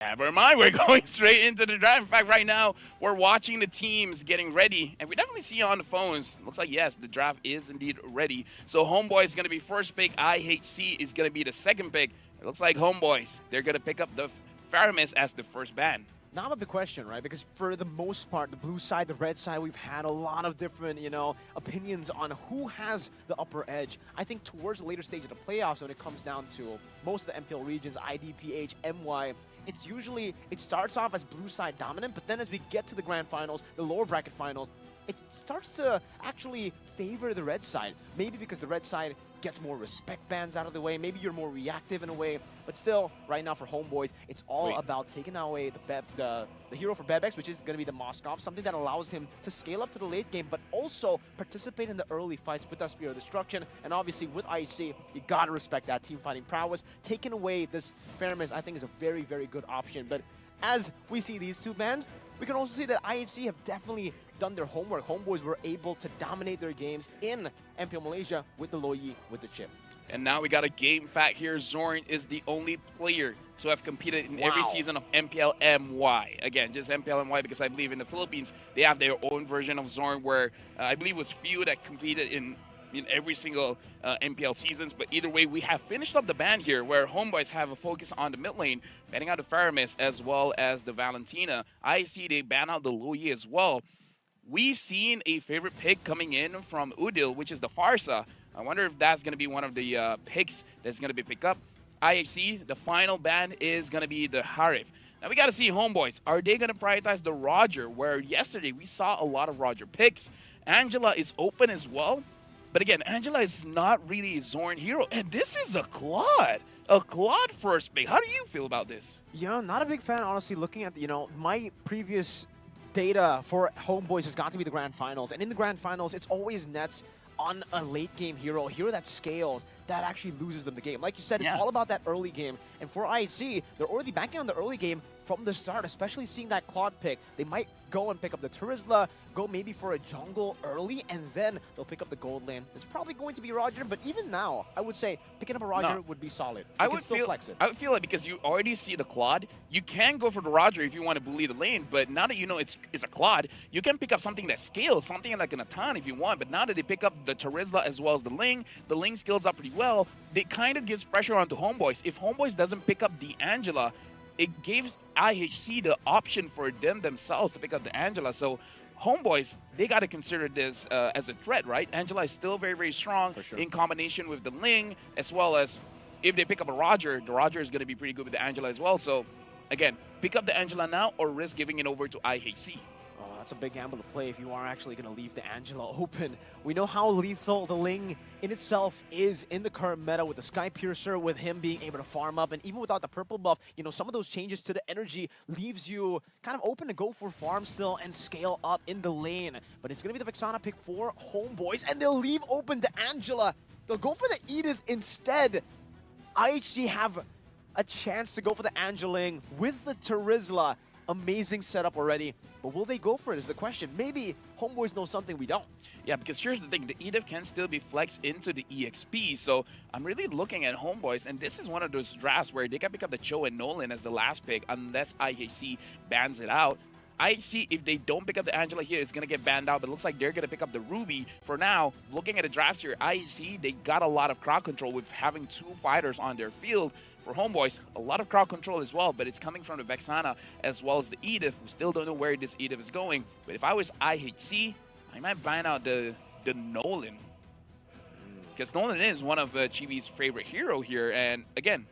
Never mind, we're going straight into the draft. In fact, right now, we're watching the teams getting ready, and we definitely see on the phones, looks like, yes, the draft is indeed ready. So Homeboy is going to be first pick, IHC is going to be the second pick. It looks like Homeboys, they're going to pick up the Faramis as the first ban. Now a big question, right? Because for the most part, the blue side, the red side, we've had a lot of different, opinions on who has the upper edge. I think towards the later stage of the playoffs, when it comes down to most of the MPL regions, IDPH, MY, it starts off as blue side dominant, but then as we get to the grand finals, the lower bracket finals, it starts to actually favor the red side. Maybe because the red side gets more respect bans out of the way. Maybe you're more reactive in a way. But still, right now for Homeboys, it's all about taking away the hero for Bebex, which is going to be the Moskov, something that allows him to scale up to the late game, but also participate in the early fights with our Spear of Destruction. And obviously with IHC, you got to respect that team fighting prowess. Taking away this Faramis, I think, is a very, very good option. But as we see these two bans, we can also see that IHC have definitely done their homework. Homeboys were able to dominate their games in MPL Malaysia with the Loyi, with the chip. And now we got a game fact here. Zorn is the only player to have competed in every season of MPL MY. Again, just MPL MY because I believe in the Philippines, they have their own version of Zorn where I believe it was few that competed in every single MPL seasons. But either way, we have finished up the ban here where Homeboys have a focus on the mid lane, banning out the Faramis as well as the Valentina. I see they ban out the Loyi as well. We've seen a favorite pick coming in from Udil, which is the Farsa. I wonder if that's going to be one of the picks that's going to be picked up. IHC, the final ban is going to be the Harif. Now we got to see Homeboys. Are they going to prioritize the Roger, where yesterday we saw a lot of Roger picks? Angela is open as well. But again, Angela is not really a Zorn hero. And this is a Claude. A Claude first pick. How do you feel about this? Not a big fan, honestly, looking at, my previous data for Homeboys has got to be the grand finals. And in the grand finals, it's always nets on a late game hero, a hero that scales, that actually loses them the game. Like you said, it's all about that early game. And for IHC, they're already banking on the early game from the start, especially seeing that Claude pick. They might go and pick up the Turizla, go maybe for a jungle early, and then they'll pick up the gold lane. It's probably going to be Roger, but even now, I would say picking up a Roger would be solid. I would feel like because you already see the Claude, you can go for the Roger if you want to bully the lane, but now that you know it's a Claude, you can pick up something that scales, something like an Atan if you want, but now that they pick up the Turizla as well as the Ling scales up pretty well, it kind of gives pressure onto Homeboys. If Homeboys doesn't pick up the Angela, it gives IHC the option for themselves to pick up the Angela. So Homeboys, they got to consider this as a threat, right? Angela is still very, very strong in combination with the Ling, as well as if they pick up a Roger, the Roger is going to be pretty good with the Angela as well. So again, pick up the Angela now or risk giving it over to IHC. That's a big gamble to play if you are actually going to leave the Angela open. We know how lethal the Ling in itself is in the current meta with the Sky Piercer, with him being able to farm up, and even without the purple buff, some of those changes to the energy leaves you kind of open to go for farm still and scale up in the lane. But it's going to be the Vexana pick for Homeboys, and they'll leave open the Angela. They'll go for the Edith instead. IHC have a chance to go for the Angeling with the Turizla. Amazing setup already, but will they go for it is the question. Maybe Homeboys know something we don't. Yeah, because here's the thing, the Edith can still be flexed into the EXP, so I'm really looking at Homeboys, and this is one of those drafts where they can pick up the Cho and Nolan as the last pick unless IHC bans it out. IHC, if they don't pick up the Angela here, it's going to get banned out, but it looks like they're going to pick up the Ruby. For now, looking at the drafts here, IHC, they got a lot of crowd control with having 2 fighters on their field. For Homeboys, a lot of crowd control as well, but it's coming from the Vexana as well as the Edith. We still don't know where this Edith is going, but if I was IHC, I might ban out the Nolan. Because Nolan is one of Chibi's favorite hero here, and again,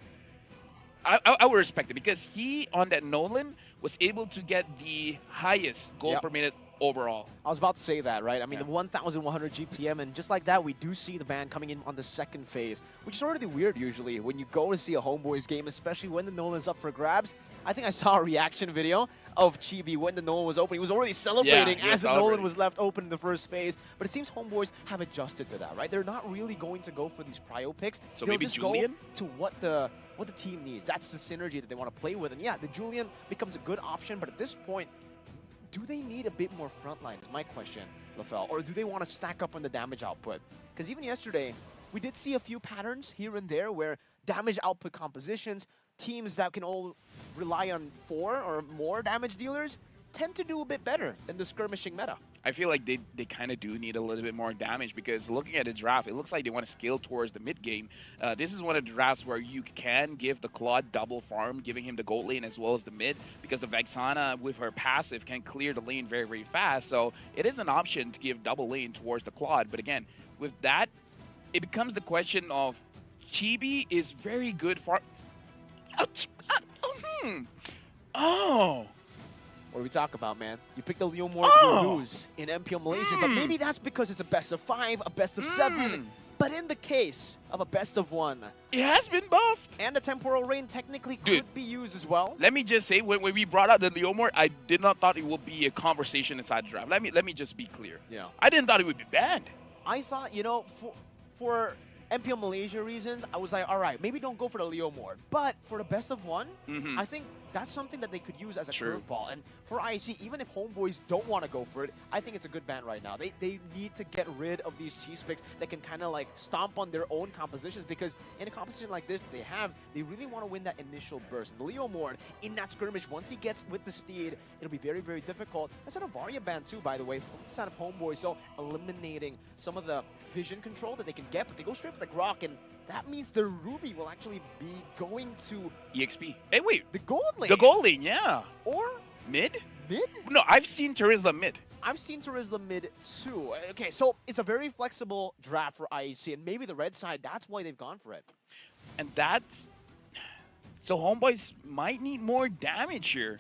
I would respect it because he, on that Nolan, was able to get the highest gold per minute overall. I was about to say that, right? I mean, the 1,100 GPM, and just like that, we do see the ban coming in on the second phase, which is already weird usually when you go to see a Homeboys game, especially when the Nolan's up for grabs. I think I saw a reaction video of Chibi when the Nolan was open. He was already celebrating as the Nolan was left open in the first phase. But it seems Homeboys have adjusted to that, right? They're not really going to go for these prio picks. So they'll maybe just Julian? go to what the team needs. That's the synergy that they want to play with. And yeah, the Julian becomes a good option, but at this point, do they need a bit more frontline is my question, LaFell, or do they want to stack up on the damage output? Because even yesterday, we did see a few patterns here and there where damage output compositions, teams that can all rely on 4 or more damage dealers tend to do a bit better in the skirmishing meta. I feel like they kind of do need a little bit more damage because looking at the draft, it looks like they want to scale towards the mid game. This is one of the drafts where you can give the Claude double farm, giving him the gold lane as well as the mid, because the Vexana with her passive can clear the lane very, very fast. So it is an option to give double lane towards the Claude. But again, with that, it becomes the question of Chibi is very good for... Oh! What do we talk about, man? You pick the Leomord, you lose in MPL Malaysia, but maybe that's because it's a best of 5, a best of 7. But in the case of a best of 1, it has been buffed. And the Temporal Rain technically could be used as well. Let me just say, when we brought out the Leomord, I did not thought it would be a conversation inside the draft. Let me just be clear. Yeah. I didn't thought it would be banned. I thought, you know, for MPL Malaysia reasons, I was like, all right, maybe don't go for the Leomord. But for the best of 1, I think that's something that they could use as a curveball. And for IHC, even if Homeboys don't want to go for it, I think it's a good ban right now. They need to get rid of these cheese picks that can kind of like stomp on their own compositions, because in a composition like this they really want to win that initial burst. And the Leomord in that skirmish, once he gets with the Steed, it'll be very, very difficult. That's an Avaria ban too, by the way, from the side of Homeboys, so eliminating some of the vision control that they can get, but they go straight for the Grok, and that means the Ruby will actually be going to EXP. Hey, wait. The gold lane. The gold lane, yeah. Or mid? Mid? No, I've seen Terizla mid. I've seen Terizla mid too. Okay, so it's a very flexible draft for IHC, and maybe the red side, that's why they've gone for it. And that's... So Homeboys might need more damage here,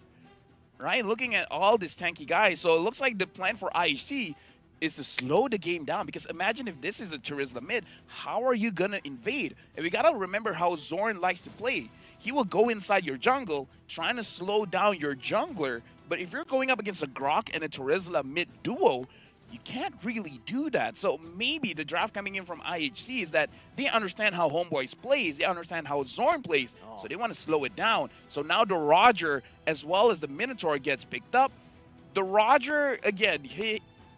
right? Looking at all these tanky guys. So it looks like the plan for IHC is to slow the game down, because imagine if this is a Terizla mid, how are you gonna invade? And we gotta remember how Zorn likes to play. He will go inside your jungle, trying to slow down your jungler, but if you're going up against a Grok and a Terizla mid duo, you can't really do that. So maybe the draft coming in from IHC is that they understand how Homeboys plays, they understand how Zorn plays, so they want to slow it down. So now the Roger as well as the Minotaur gets picked up. The Roger, again,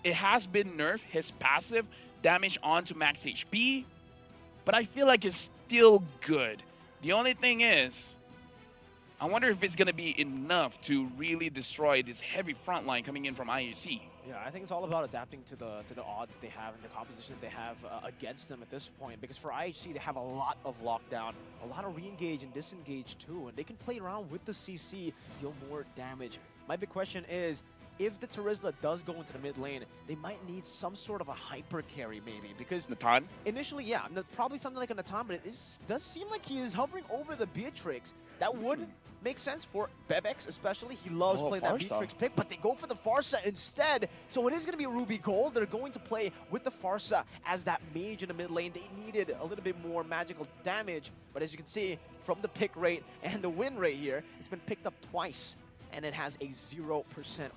it has been nerfed, his passive damage onto max HP, but I feel like it's still good. The only thing is, I wonder if it's going to be enough to really destroy this heavy front line coming in from IUC. Yeah, I think it's all about adapting to the odds that they have and the composition that they have against them at this point. Because for IHC, they have a lot of lockdown, a lot of re-engage and disengage too, and they can play around with the CC, deal more damage. My big question is, if the Terizla does go into the mid lane, they might need some sort of a hyper carry maybe, because Natan? Initially, yeah, probably something like a Natan, but it does seem like he is hovering over the Beatrix. That would make sense for Bebex especially. He loves playing that Beatrix pick, but they go for the Farsa instead. So it is going to be Ruby Gold. They're going to play with the Farsa as that mage in the mid lane. They needed a little bit more magical damage, but as you can see from the pick rate and the win rate here, it's been picked up twice, and it has a 0%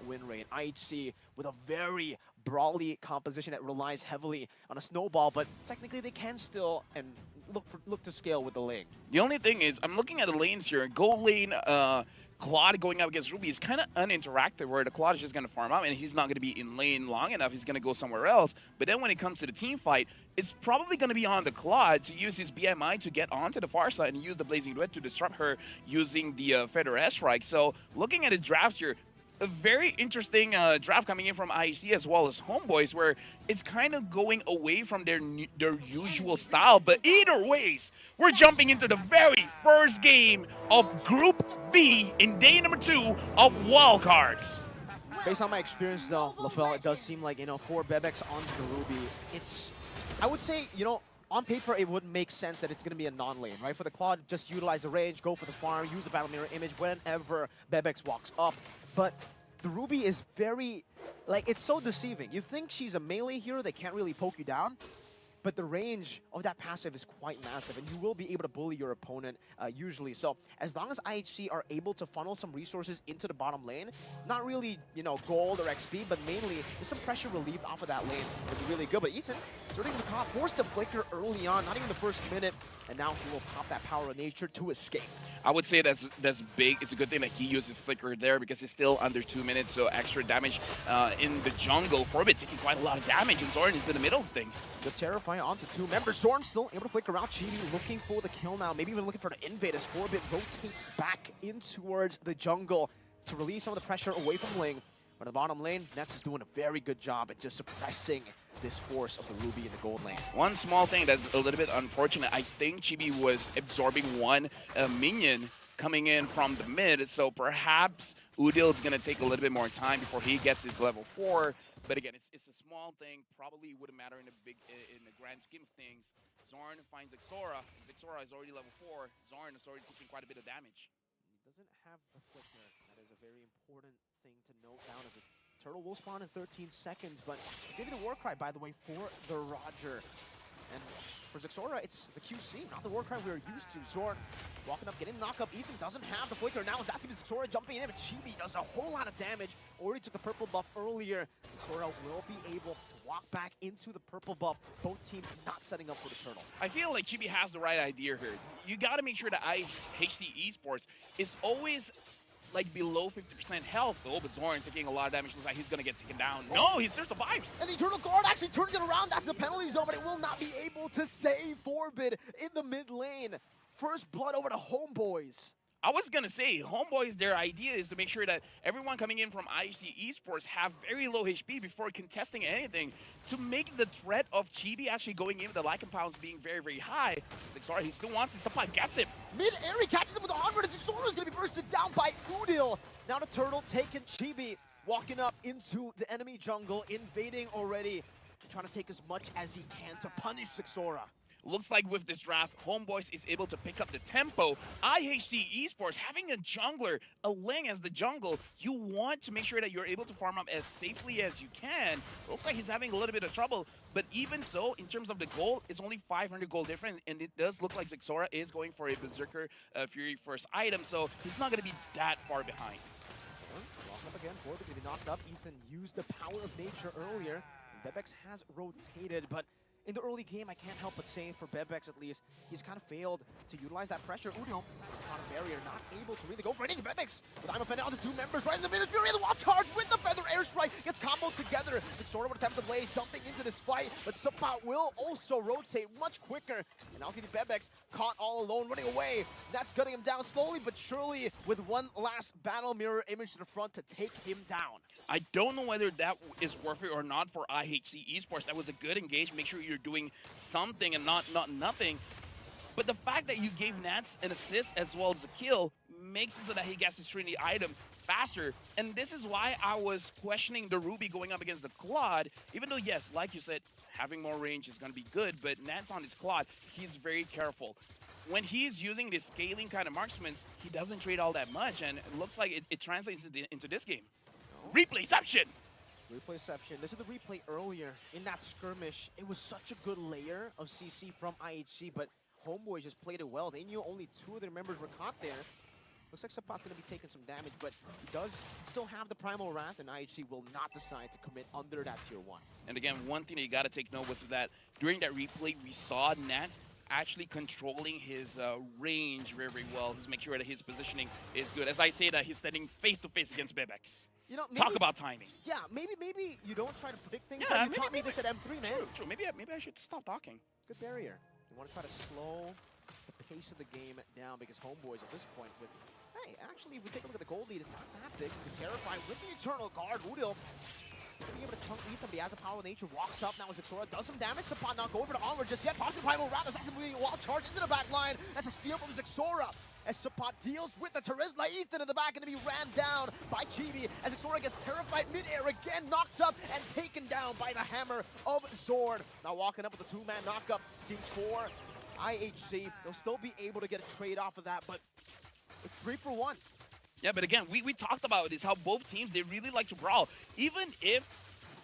win rate. IHC with a very brawly composition that relies heavily on a snowball, but technically they can still and look to scale with the lane. The only thing is, I'm looking at the lanes here. Gold lane, Claude going up against Ruby is kind of uninteractive, where the Claude is just going to farm out, and he's not going to be in lane long enough. He's going to go somewhere else. But then when it comes to the team fight, it's probably going to be on the Claude to use his BMI to get onto the far side and use the Blazing Duet to disrupt her using the Feather S-Strike. So looking at the drafts here, a very interesting draft coming in from IEC as well as Homeboys, where it's kind of going away from their usual style. But either ways, we're jumping into the very first game of Group B in day number 2 of Wild Cards. Based on my experience though, LaFell, it does seem like, for Bebex onto the Ruby, I would say, on paper, it wouldn't make sense that it's going to be a non-lane, right? For the Claude, just utilize the range, go for the farm, use the Battle Mirror image whenever Bebex walks up. But the Ruby is very, like, it's so deceiving. You think she's a melee hero that can't really poke you down, but the range of that passive is quite massive, and you will be able to bully your opponent usually. So as long as IHC are able to funnel some resources into the bottom lane, not really, you know, gold or XP, but mainly just some pressure relieved off of that lane would be really good. But Ethan, starting the top, forced to flicker early on, not even the first minute, and now he will pop that power of nature to escape. I would say that's big. It's a good thing that he uses Flicker there because it's still under 2 minutes, so extra damage in the jungle. Forbit taking quite a lot of damage, and Zoran is in the middle of things. The Terrify onto 2 members. Zorn still able to flicker out. Chibi looking for the kill now, maybe even looking for the invade as Forbit rotates back in towards the jungle to release some of the pressure away from Ling. But in the bottom lane, Nets is doing a very good job at just suppressing this force of the Ruby in the gold lane. One small thing that's a little bit unfortunate, I think Chibi was absorbing one minion coming in from the mid, so perhaps Udil is going to take a little bit more time before he gets his level 4. But again, it's a small thing, probably wouldn't matter in the grand scheme of things. Zorn finds Xora. Xora is already level 4. Zorn is already taking quite a bit of damage. He doesn't have the flicker. That is a very important thing to note down as a turtle will spawn in 13 seconds, but he's giving the Warcry, by the way, for the Roger. And for Xora, it's the QC, not the Warcry we are used to. Zorn walking up, getting knocked up. Ethan doesn't have the flicker. Now that's going to be Xora jumping in, but Chibi does a whole lot of damage. Already took the purple buff earlier. Xora will be able to walk back into the purple buff. Both teams not setting up for the turtle. I feel like Chibi has the right idea here. You got to make sure that IHC Esports is always like below 50% health. Oh, but Zorn taking a lot of damage. Looks like he's going to get taken down. No, he still survives. And the Eternal Guard actually turns it around. That's the penalty zone, but it will not be able to save Forbid in the mid lane. First blood over to Homeboys. I was going to say, Homeboys, their idea is to make sure that everyone coming in from IHC Esports have very low HP before contesting anything to make the threat of Chibi actually going in with the like compounds being very, very high. Sorry, he still wants his supply, gets him. Mid-air, he catches him with 100, and Zora is going to be bursted down by Udil. Now the turtle taking Chibi, walking up into the enemy jungle, invading already, trying to take as much as he can to punish Zora. Looks like with this draft, Homeboys is able to pick up the tempo. IHC Esports, having a jungler, a Ling as the jungle, you want to make sure that you're able to farm up as safely as you can. Looks like he's having a little bit of trouble, but even so, in terms of the gold, it's only 500 gold difference, and it does look like Xora is going for a Berserker Fury first item, so he's not going to be that far behind. Walk up again, Forbid going to be knocked up. Ethan used the power of nature earlier. Bebex has rotated, but in the early game, I can't help but say, for Bebex at least, he's kind of failed to utilize that pressure. Udil, that's not a barrier, not able to really go for anything. Bebex, with I'm offended onto 2 members, right in the middle. Fury, the wall charge with the Feather Airstrike, gets comboed together. Xora would attempt to blaze, jumping into this fight, but Suppot will also rotate much quicker. And now Bebex caught all alone, running away. That's gutting him down slowly but surely with one last battle mirror image to the front to take him down. I don't know whether that is worth it or not for IHC Esports. That was a good engage. Make sure you're doing something and not nothing. But the fact that you gave Nats an assist as well as a kill makes it so that he gets his Trinity item faster. And this is why I was questioning the Ruby going up against the Claude. Even though, yes, like you said, having more range is going to be good, but Nats on his Claude, he's very careful. When he's using this scaling kind of marksmen, he doesn't trade all that much, and it looks like it translates into this game. Replayception! Replayception. This is the replay earlier in that skirmish. It was such a good layer of CC from IHC, but Homeboys just played it well. They knew only 2 of their members were caught there. Looks like Suppot's going to be taking some damage, but he does still have the Primal Wrath, and IHC will not decide to commit under that tier 1. And again, one thing that you got to take note was that during that replay, we saw Nats actually controlling his range very, very well. He's making sure that his positioning is good. As I say that, he's standing face-to-face against Bebex. You know, maybe, talk about timing. Yeah, maybe you don't try to predict things, yeah, but you taught me this at M3, man. True. Maybe I should stop talking. Good barrier. You want to try to slow the pace of the game down because Homeboys at this point with, hey, actually, if we take a look at the gold lead, it's not that big. You can Terrify with the Eternal Guard. Udil being able to chunk Ethan, but he has the power of nature, walks up now as Xora does some damage. Suppot not going for the armor just yet. Pops the Primal Wrath, assassin-leading wall charge into the back line. That's a steal from Xora. As Suppot deals with the Charisma, Ethan in the back, and to be ran down by Chibi as Xora gets terrified mid-air again, knocked up and taken down by the hammer of Zorn. Now walking up with a 2-man knockup, team 4, IHC. They'll still be able to get a trade off of that, but it's 3 for 1. Yeah, but again, we talked about this, how both teams, they really like to brawl. Even if,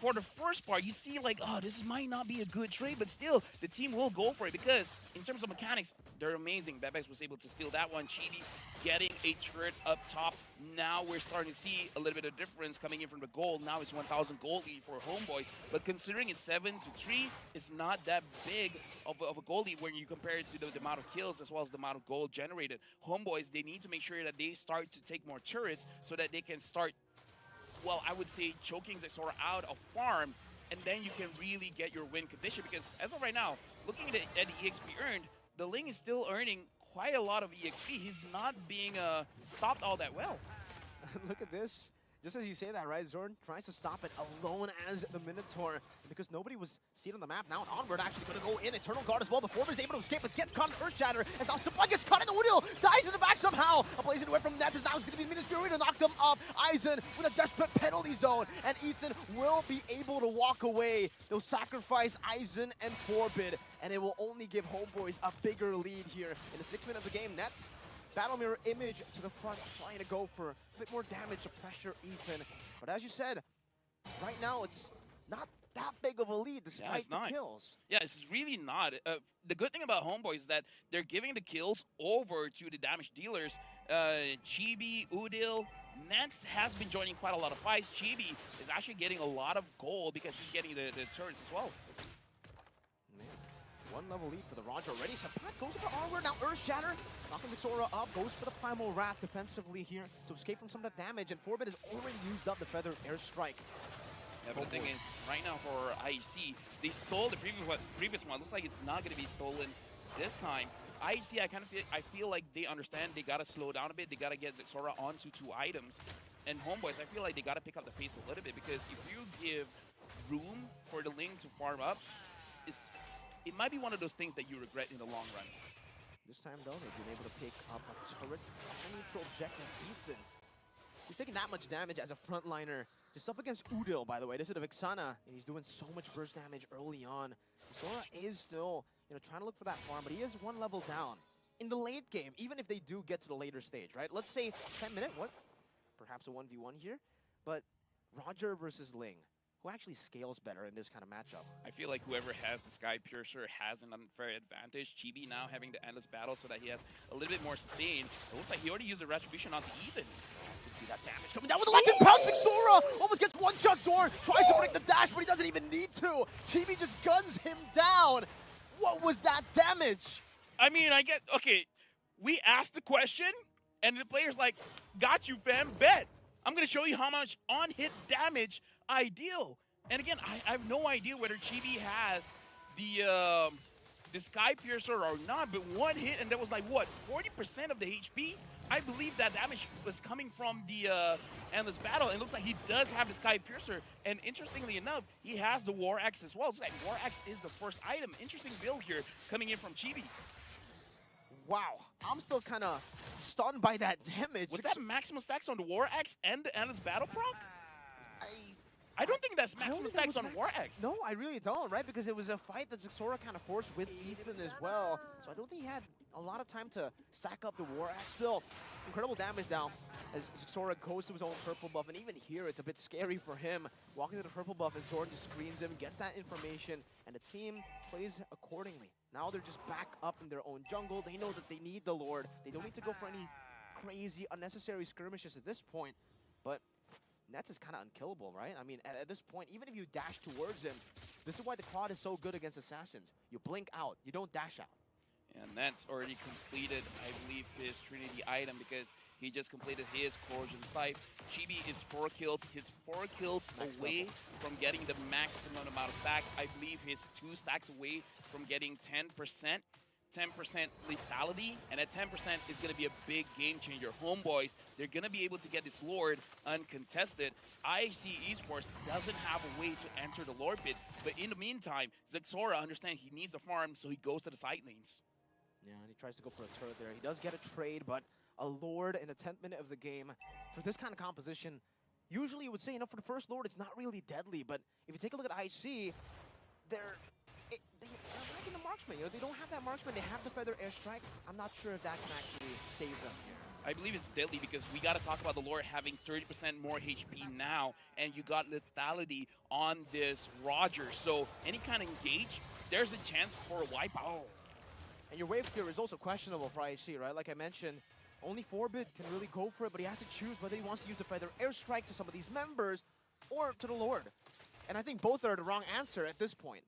for the first part, you see like, oh, this might not be a good trade, but still, the team will go for it because in terms of mechanics, they're amazing. Bebex was able to steal that one. Chibi getting a turret up top. Now we're starting to see a little bit of difference coming in from the gold. Now it's 1,000 gold lead for Homeboys, but considering it's 7-3, it's not that big of a gold lead when you compare it to the amount of kills as well as the amount of gold generated. Homeboys, they need to make sure that they start to take more turrets so that they can start, well, I would say choking Zexora out of farm, and then you can really get your win condition. Because as of right now, looking at the EXP earned, the Ling is still earning quite a lot of EXP. He's not being stopped all that well. Look at this. Just as you say that, right? Zorn tries to stop it alone as the Minotaur because nobody was seen on the map. Now Onward actually going to go in. Eternal Guard as well. Before he's able to escape, but gets caught in Earthshatter. As now Supply gets caught in the Udil. Dies in the back somehow. A blazing away from Nets. Now it's going to be Minus Fury to knock them up. Aizen with a desperate penalty zone. And Ethan will be able to walk away. They'll sacrifice Aizen and Forbid. And it will only give Homeboys a bigger lead here in the 6th minute of the game. Nets, Battle Mirror Image to the front, trying to go for a bit more damage to pressure Ethan. But as you said, right now it's not that big of a lead despite the kills. Yeah, it's really not. The good thing about Homeboys is that they're giving the kills over to the damage dealers. Chibi, Udil, Nets has been joining quite a lot of fights. Chibi is actually getting a lot of gold because he's getting the turrets as well. One level lead for the Roger already. Sapat goes for Onward. Now Earthshatter. Knocking Zexora up. Goes for the Primal Wrath defensively here to escape from some of the damage. And Forbid has already used up the Feather Airstrike. Yeah, but the thing is, right now for IHC, they stole the previous one. Looks like it's not going to be stolen this time. IHC, I feel like they understand they got to slow down a bit. They got to get Zexora onto 2 items. And Homeboys, I feel like they got to pick up the pace a little bit because if you give room for the Ling to farm up, it might be one of those things that you regret in the long run. This time, though, they've been able to pick up a turret. A neutral objective, Ethan. He's taking that much damage as a frontliner. Just up against Udil, by the way. This is a Vixana, and he's doing so much burst damage early on. Zora is still, trying to look for that farm, but he is 1 level down. In the late game, even if they do get to the later stage, right? Let's say 10-minute, perhaps a 1v1 here, but Roger versus Ling. Who actually scales better in this kind of matchup? I feel like whoever has the Sky Piercer has an unfair advantage. Chibi now having the Endless Battle so that he has a little bit more sustain. It looks like he already used a Retribution onto Ethan. You can see that damage coming down with the Electric Pound. Zexora almost gets one-shot Zorn. Tries to break the dash, but he doesn't even need to. Chibi just guns him down. What was that damage? I mean, okay, we asked the question, and the player's like, got you, fam, bet. I'm going to show you how much on-hit damage I deal. And again, I have no idea whether Chibi has the Sky Piercer or not, but one hit and that was like, what, 40% of the HP? I believe that damage was coming from the Endless Battle, and it looks like he does have the Sky Piercer. And interestingly enough, he has the War Axe as well. So like War Axe is the first item. Interesting build here coming in from Chibi. Wow, I'm still kind of stunned by that damage. Was that maximum stacks on the War Axe and the Endless Battle proc? I don't think that's maximum stacks on War Axe. No, I really don't, right? Because it was a fight that Zexora kind of forced with Ethan as well. So I don't think he had a lot of time to stack up the War Axe. Still, incredible damage now as Zexora goes to his own purple buff. And even here, it's a bit scary for him. Walking to the purple buff as Zorn just screens him, gets that information, and the team plays accordingly. Now they're just back up in their own jungle. They know that they need the Lord. They don't need to go for any crazy, unnecessary skirmishes at this point. But Nets is kind of unkillable, right? I mean, at this point, even if you dash towards him, this is why the quad is so good against Assassins. You blink out. You don't dash out. And Nets already completed, I believe, his Trinity item because he just completed his Corrosion Scythe. Chibi is 4 kills. His 4 kills away from getting the maximum amount of stacks. I believe he's 2 stacks away from getting 10%. 10% lethality, and at 10% is going to be a big game changer. Homeboys, they're going to be able to get this Lord uncontested. IHC Esports doesn't have a way to enter the Lord pit, but in the meantime, Zexora understands he needs the farm, so he goes to the side lanes. Yeah, and he tries to go for a turret there. He does get a trade, but a Lord in the 10th minute of the game, for this kind of composition, usually you would say, for the first Lord, it's not really deadly, but if you take a look at IHC, they're lacking the marksman. They don't have that marksman. They have the Feather Airstrike. I'm not sure if that can actually save them here. I believe it's deadly because we got to talk about the Lord having 30% more HP now, and you got lethality on this Roger. So any kind of engage, there's a chance for a wipeout. And your wave clear is also questionable for IHC, right? Like I mentioned, only 4-bit can really go for it, but he has to choose whether he wants to use the feather airstrike to some of these members or to the Lord. And I think both are the wrong answer at this point.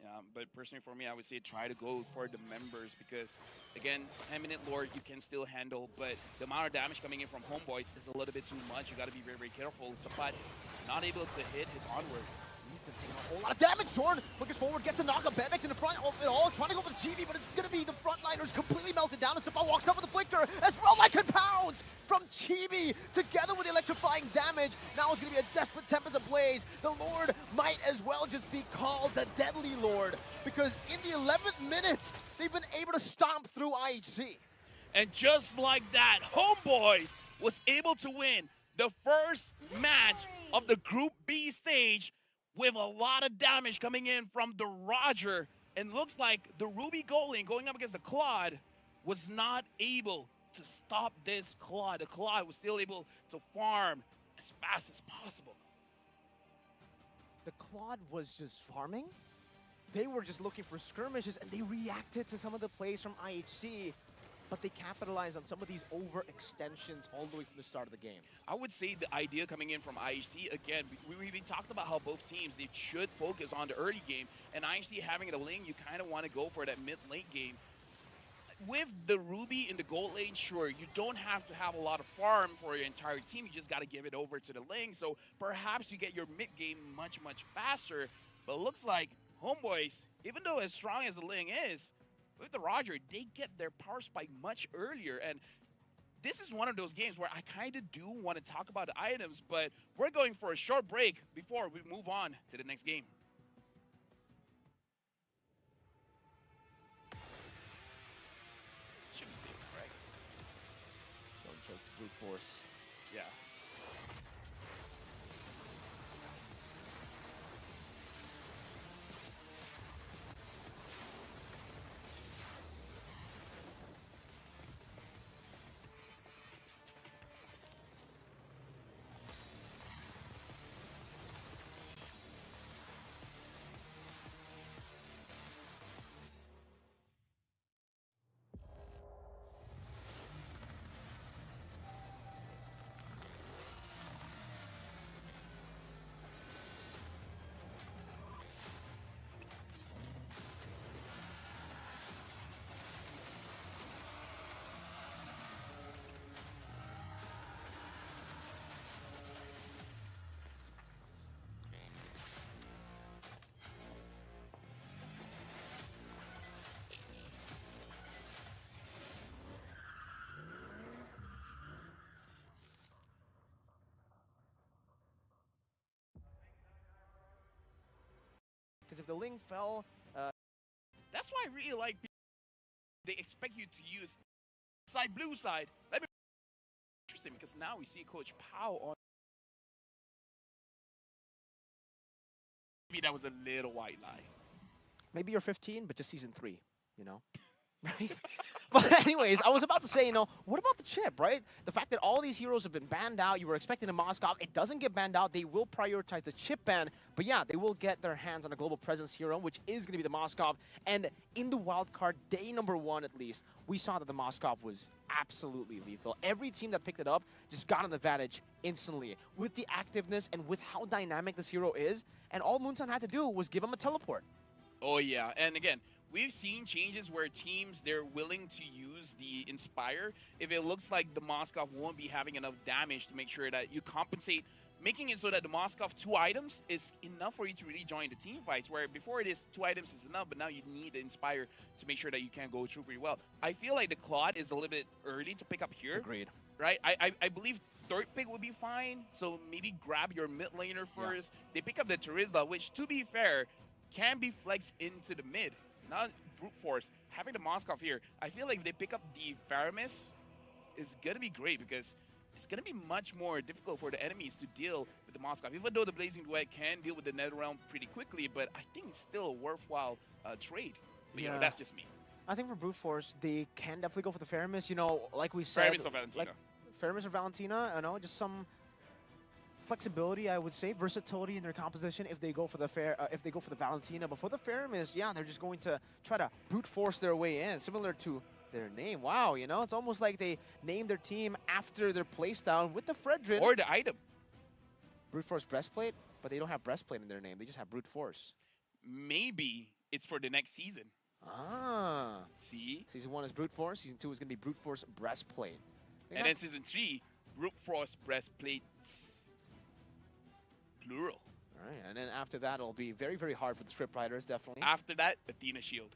Yeah, but personally for me, I would say try to go for the members because, again, 10-minute Lord you can still handle, but the amount of damage coming in from Homeboys is a little bit too much. You got to be very, very careful. Sapat not able to hit his onward. A whole lot of damage. Zorn looking forward, gets a knock on Bebex in the front of it all, trying to go for the GV, but it's going to be the frontliners completely melted down. And Sapat walks up with the flicker as Rollback compounds from Chibi together with the electrifying damage. Now it's going to be a desperate Tempest ablaze. The Lord might as well just be called the Deadly Lord because in the 11th minute, they've been able to stomp through IHC. And just like that, Homeboys was able to win the first match of the Group B stage with a lot of damage coming in from the Roger. And looks like the Ruby Goaling going up against the Claude was not able to stop this Claude. The Claude was still able to farm as fast as possible. The Claude was just farming. They were just looking for skirmishes, and they reacted to some of the plays from IHC, but they capitalized on some of these overextensions all the way from the start of the game. I would say the idea coming in from IHC, again, we talked about how both teams, they should focus on the early game, and IHC having the lane, you kind of want to go for that mid-late game. With the Ruby in the gold lane, sure, you don't have to have a lot of farm for your entire team. You just got to give it over to the lane. So perhaps you get your mid game much, much faster. But it looks like Homeboys, even though as strong as the lane is, with the Roger, they get their power spike much earlier. And this is one of those games where I kind of do want to talk about the items, but we're going for a short break before we move on to the next game. Brute force. Yeah. Because if the Ling fell... That's why I really like they expect you to use side blue side. Let me interesting because now we see Coach Pao on. Maybe that was a little white lie. Maybe you're 15, but just season 3, you know? Right? But anyways, I was about to say, you know, what about the chip, right? The fact that all these heroes have been banned out, you were expecting a Moskov, it doesn't get banned out, they will prioritize the chip ban, but yeah, they will get their hands on a global presence hero, which is going to be the Moskov, and in the wildcard, day number 1 at least, we saw that the Moskov was absolutely lethal. Every team that picked it up just got an advantage instantly, with the activeness and with how dynamic this hero is, and all Moonson had to do was give him a teleport. Oh yeah, and again, we've seen changes where teams, they're willing to use the Inspire if it looks like the Moskov won't be having enough damage to make sure that you compensate, making it so that the Moskov 2 items is enough for you to really join the team fights, where before it is 2 items is enough, but now you need the Inspire to make sure that you can go through pretty well. I feel like the Claude is a little bit early to pick up here. Agreed. Right? I believe third pick would be fine, so maybe grab your mid laner first. Yeah. They pick up the Terizla, which to be fair, can be flexed into the mid. Not brute force. Having the Moskov here, I feel like if they pick up the Faramis, is going to be great because it's going to be much more difficult for the enemies to deal with the Moskov. Even though the Blazing Duet can deal with the Netherrealm pretty quickly, but I think it's still a worthwhile trade. But, you know, that's just me. I think for Brute Force, they can definitely go for the Faramis. You know, like we said, Faramis or Valentina. like Faramis or Valentina. You know, just some flexibility, I would say, versatility in their composition if they go for the Valentina. But for the Faramis, yeah, they're just going to try to brute force their way in, similar to their name. Wow, you know, it's almost like they named their team after their playstyle with the Fredrin. Or the item. Brute Force Breastplate, but they don't have Breastplate in their name. They just have Brute Force. Maybe it's for the next season. Ah. See? Season 1 is Brute Force. Season 2 is going to be Brute Force Breastplate. And then Season 3, Brute Force Breastplates. Plural. All right, and then after that, it'll be very, very hard for the Strip Riders, definitely. After that, Athena Shield.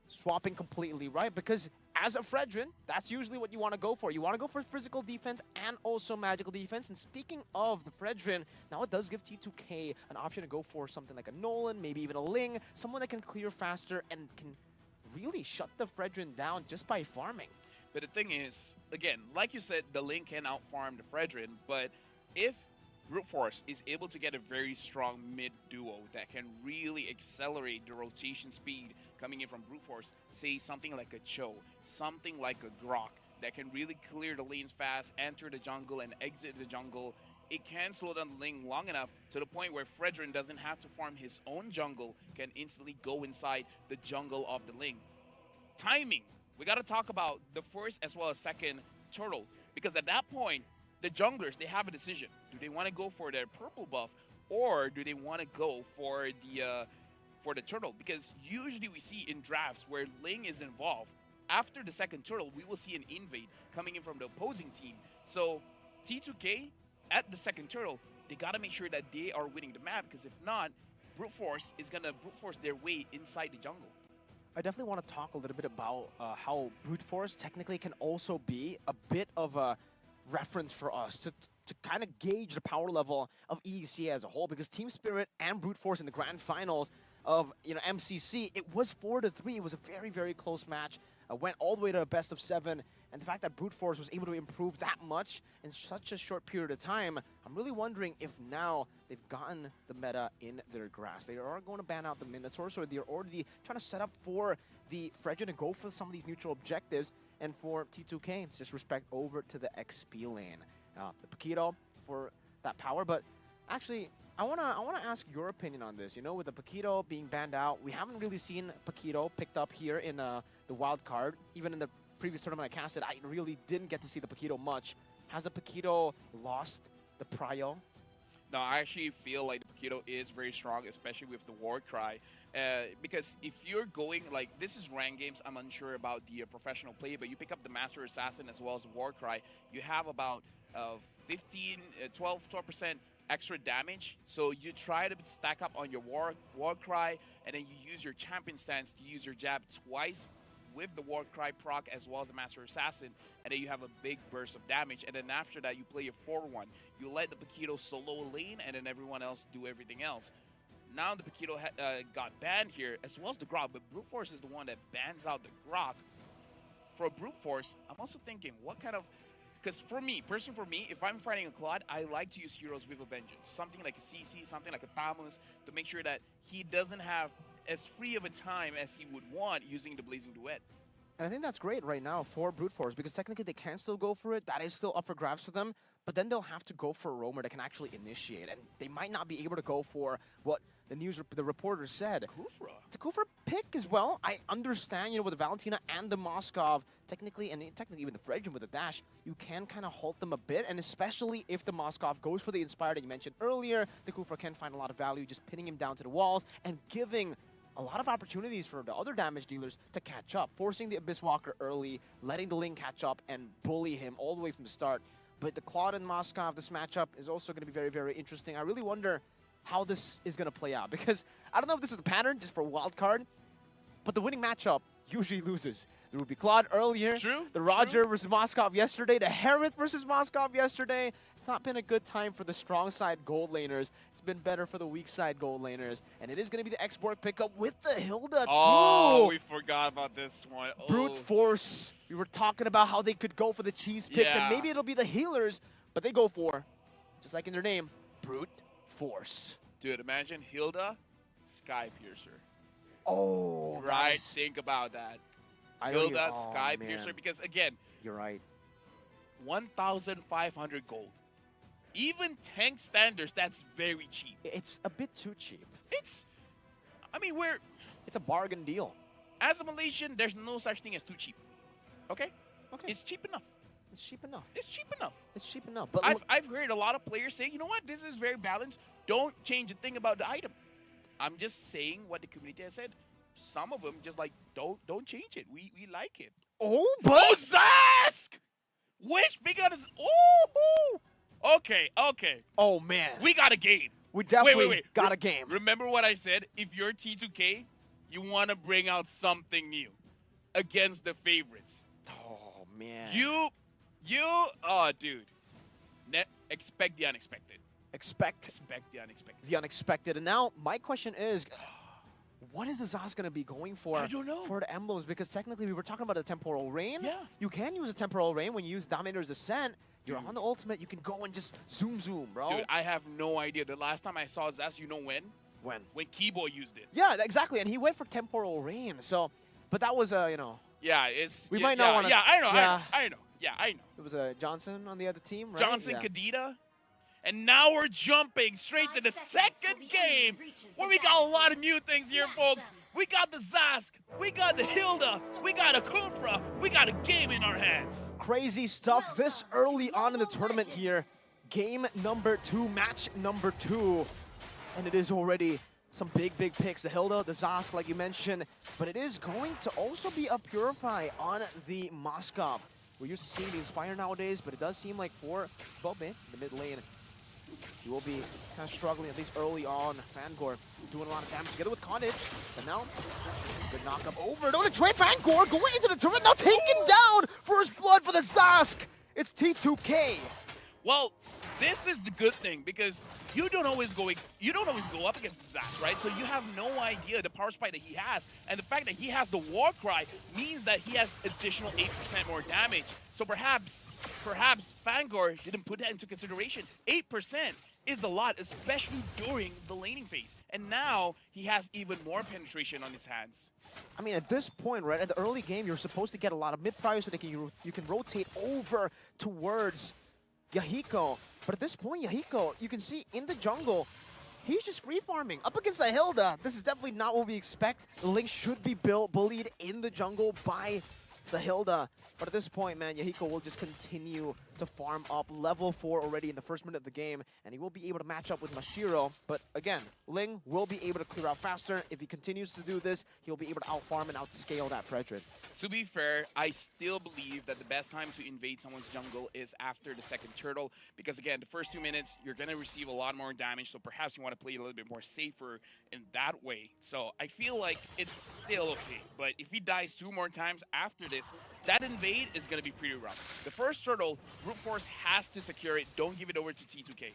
Swapping completely, right? Because as a Fredrin, that's usually what you want to go for. You want to go for physical defense and also magical defense. And speaking of the Fredrin, now it does give T2K an option to go for something like a Nolan, maybe even a Ling, someone that can clear faster and can really shut the Fredrin down just by farming. But the thing is, again, like you said, the Ling can outfarm the Fredrin, but if Brute Force is able to get a very strong mid duo that can really accelerate the rotation speed coming in from Brute Force, say something like a Cho, something like a Grok that can really clear the lanes fast, enter the jungle and exit the jungle, it can slow down the Ling long enough to the point where Fredrin doesn't have to farm his own jungle, can instantly go inside the jungle of the Ling. Timing. We got to talk about the first as well as second turtle, because at that point, the junglers, they have a decision. Do they want to go for their purple buff, or do they want to go for the turtle? Because usually we see in drafts where Ling is involved, after the second turtle, we will see an invade coming in from the opposing team. So T2K, at the second turtle, they got to make sure that they are winning the map, because if not, Brute Force is going to Brute Force their way inside the jungle. I definitely want to talk a little bit about how Brute Force technically can also be a bit of a reference for us to kind of gauge the power level of EDC as a whole, because Team Spirit and Brute Force in the grand finals of MCC, it was 4-3. It was a very, very close match. Went all the way to a best of 7, and the fact that Brute Force was able to improve that much in such a short period of time, I'm really wondering if now they've gotten the meta in their grasp. They are going to ban out the Minotaurs, or they're already trying to set up for the Fredrin to go for some of these neutral objectives, and for T2K, it's just respect over to the XP lane. The Paquito for that power, but actually, I wanna ask your opinion on this. You know, with the Paquito being banned out, we haven't really seen Paquito picked up here in the wild card. Even in the previous tournament I casted, I really didn't get to see the Paquito much. Has the Paquito lost the prio? No, I actually feel like the Paquito is very strong, especially with the War Cry. Because if you're going, like, this is ranked games, I'm unsure about the professional play, but you pick up the Master Assassin as well as the War Cry, you have about 12% extra damage. So you try to stack up on your War Cry, and then you use your Champion Stance to use your jab twice with the War Cry proc as well as the Master Assassin, and then you have a big burst of damage, and then after that you play a 4-1. You let the Paquito solo lane, and then everyone else do everything else. Now the Paquito got banned here, as well as the Grok, but Brute Force is the one that bans out the Grok. For Brute Force, I'm also thinking, what kind of... Because for me, personally for me, if I'm fighting a Claude, I like to use heroes with a vengeance. Something like a CC, something like a Tamus, to make sure that he doesn't have as free of a time as he would want using the Blazing Duet. And I think that's great right now for Brute Force, because technically they can still go for it. That is still up for grabs for them. But then they'll have to go for a roamer that can actually initiate. And they might not be able to go for what the reporter said. Kufra. It's a Kufra pick as well. I understand, with the Valentina and the Moskov, technically even the Fredrin with the dash, you can kind of halt them a bit. And especially if the Moskov goes for the Inspired that you mentioned earlier, the Kufra can find a lot of value just pinning him down to the walls and giving a lot of opportunities for the other damage dealers to catch up, forcing the Abyss Walker early, letting the Ling catch up and bully him all the way from the start. But the Claude and Moskov, this matchup is also going to be very, very interesting. I really wonder how this is going to play out, because I don't know if this is the pattern just for wild card, but the winning matchup usually loses. There would be Claude earlier, the Roger versus Moskov yesterday, the Harith versus Moskov yesterday. It's not been a good time for the strong side gold laners. It's been better for the weak side gold laners, and it is going to be the X-Borg pickup with the Hilda too. Oh, we forgot about this one. Oh. Brute Force. We were talking about how they could go for the cheese picks, and maybe it'll be the healers, but they go for, just like in their name, Brute Force. Dude, imagine Hilda, Sky Piercer. Oh, Right, think about that. Build that Sky Piercer because, again, you're right. 1,500 gold. Even tank standards, that's very cheap. It's a bit too cheap. I mean, it's a bargain deal. As a Malaysian, there's no such thing as too cheap. Okay? Okay. It's cheap enough. It's cheap enough. It's cheap enough. It's cheap enough. But I've heard a lot of players say, you know what, this is very balanced. Don't change a thing about the item. I'm just saying what the community has said. Some of them just like, don't change it. We like it. Oh, but Zask! Which bigger is Okay. Oh man. We got a game. We definitely wait. got a game. Remember what I said? If you're T2K, you want to bring out something new against the favorites. Oh man. Oh dude. Expect the unexpected. Expect the unexpected. The unexpected. And now my question is, what is the Zas going to be going for? I don't know. For the emblems, because technically we were talking about a temporal rain. Yeah. You can use a temporal rain when you use Dominator's Ascent. You're on the ultimate. You can go and just zoom, bro. Dude, I have no idea. The last time I saw Zas, you know when? When? When Keyboy used it. Yeah, exactly. And he went for temporal rain. So, but that was Yeah, it's. We might not want to. Yeah, I know. Yeah, I know. It was Johnson on the other team, right? Johnson, Kadita. And now we're jumping straight to the second game, where we got a lot of new things here, folks. We got the Zask, we got the Hilda, we got a Kufra, we got a game in our hands. Crazy stuff this early on in the tournament here. Game number 2, match number 2. And it is already some big picks. The Hilda, the Zask, like you mentioned. But it is going to also be a Purify on the Moskov. We're used to seeing the Inspire nowadays, but it does seem like for Bobe, the mid lane, he will be kind of struggling, at least early on. Fangor doing a lot of damage together with Cottage. But now, good knock up over. No, to Trey Fangor going into the turret, now taken down. First blood for the Zask. It's T2K. Well, this is the good thing because you don't always go up against Zask, right? So you have no idea the power spike that he has, and the fact that he has the War Cry means that he has additional 8% more damage. So perhaps Fangor didn't put that into consideration. 8% is a lot, especially during the laning phase. And now he has even more penetration on his hands. I mean, at this point, right, at the early game, you're supposed to get a lot of mid-prior so that you can rotate over towards Yahiko. But at this point, Yahiko, you can see in the jungle, he's just free farming. Up against a Hilda, this is definitely not what we expect. The Link should be bullied in the jungle by the Hilda. But at this point, man, Yahiko will just continue to farm up. Level 4 already in the first minute of the game, and he will be able to match up with Mashiro. But again, Ling will be able to clear out faster. If he continues to do this, he'll be able to outfarm and outscale that Frederick. To be fair, I still believe that the best time to invade someone's jungle is after the second turtle, because again, the first 2 minutes, you're going to receive a lot more damage, so perhaps you want to play a little bit more safer in that way. So I feel like it's still okay, but if he dies 2 more times after this, that invade is going to be pretty rough. The first turtle, Brute Force has to secure it. Don't give it over to T2K.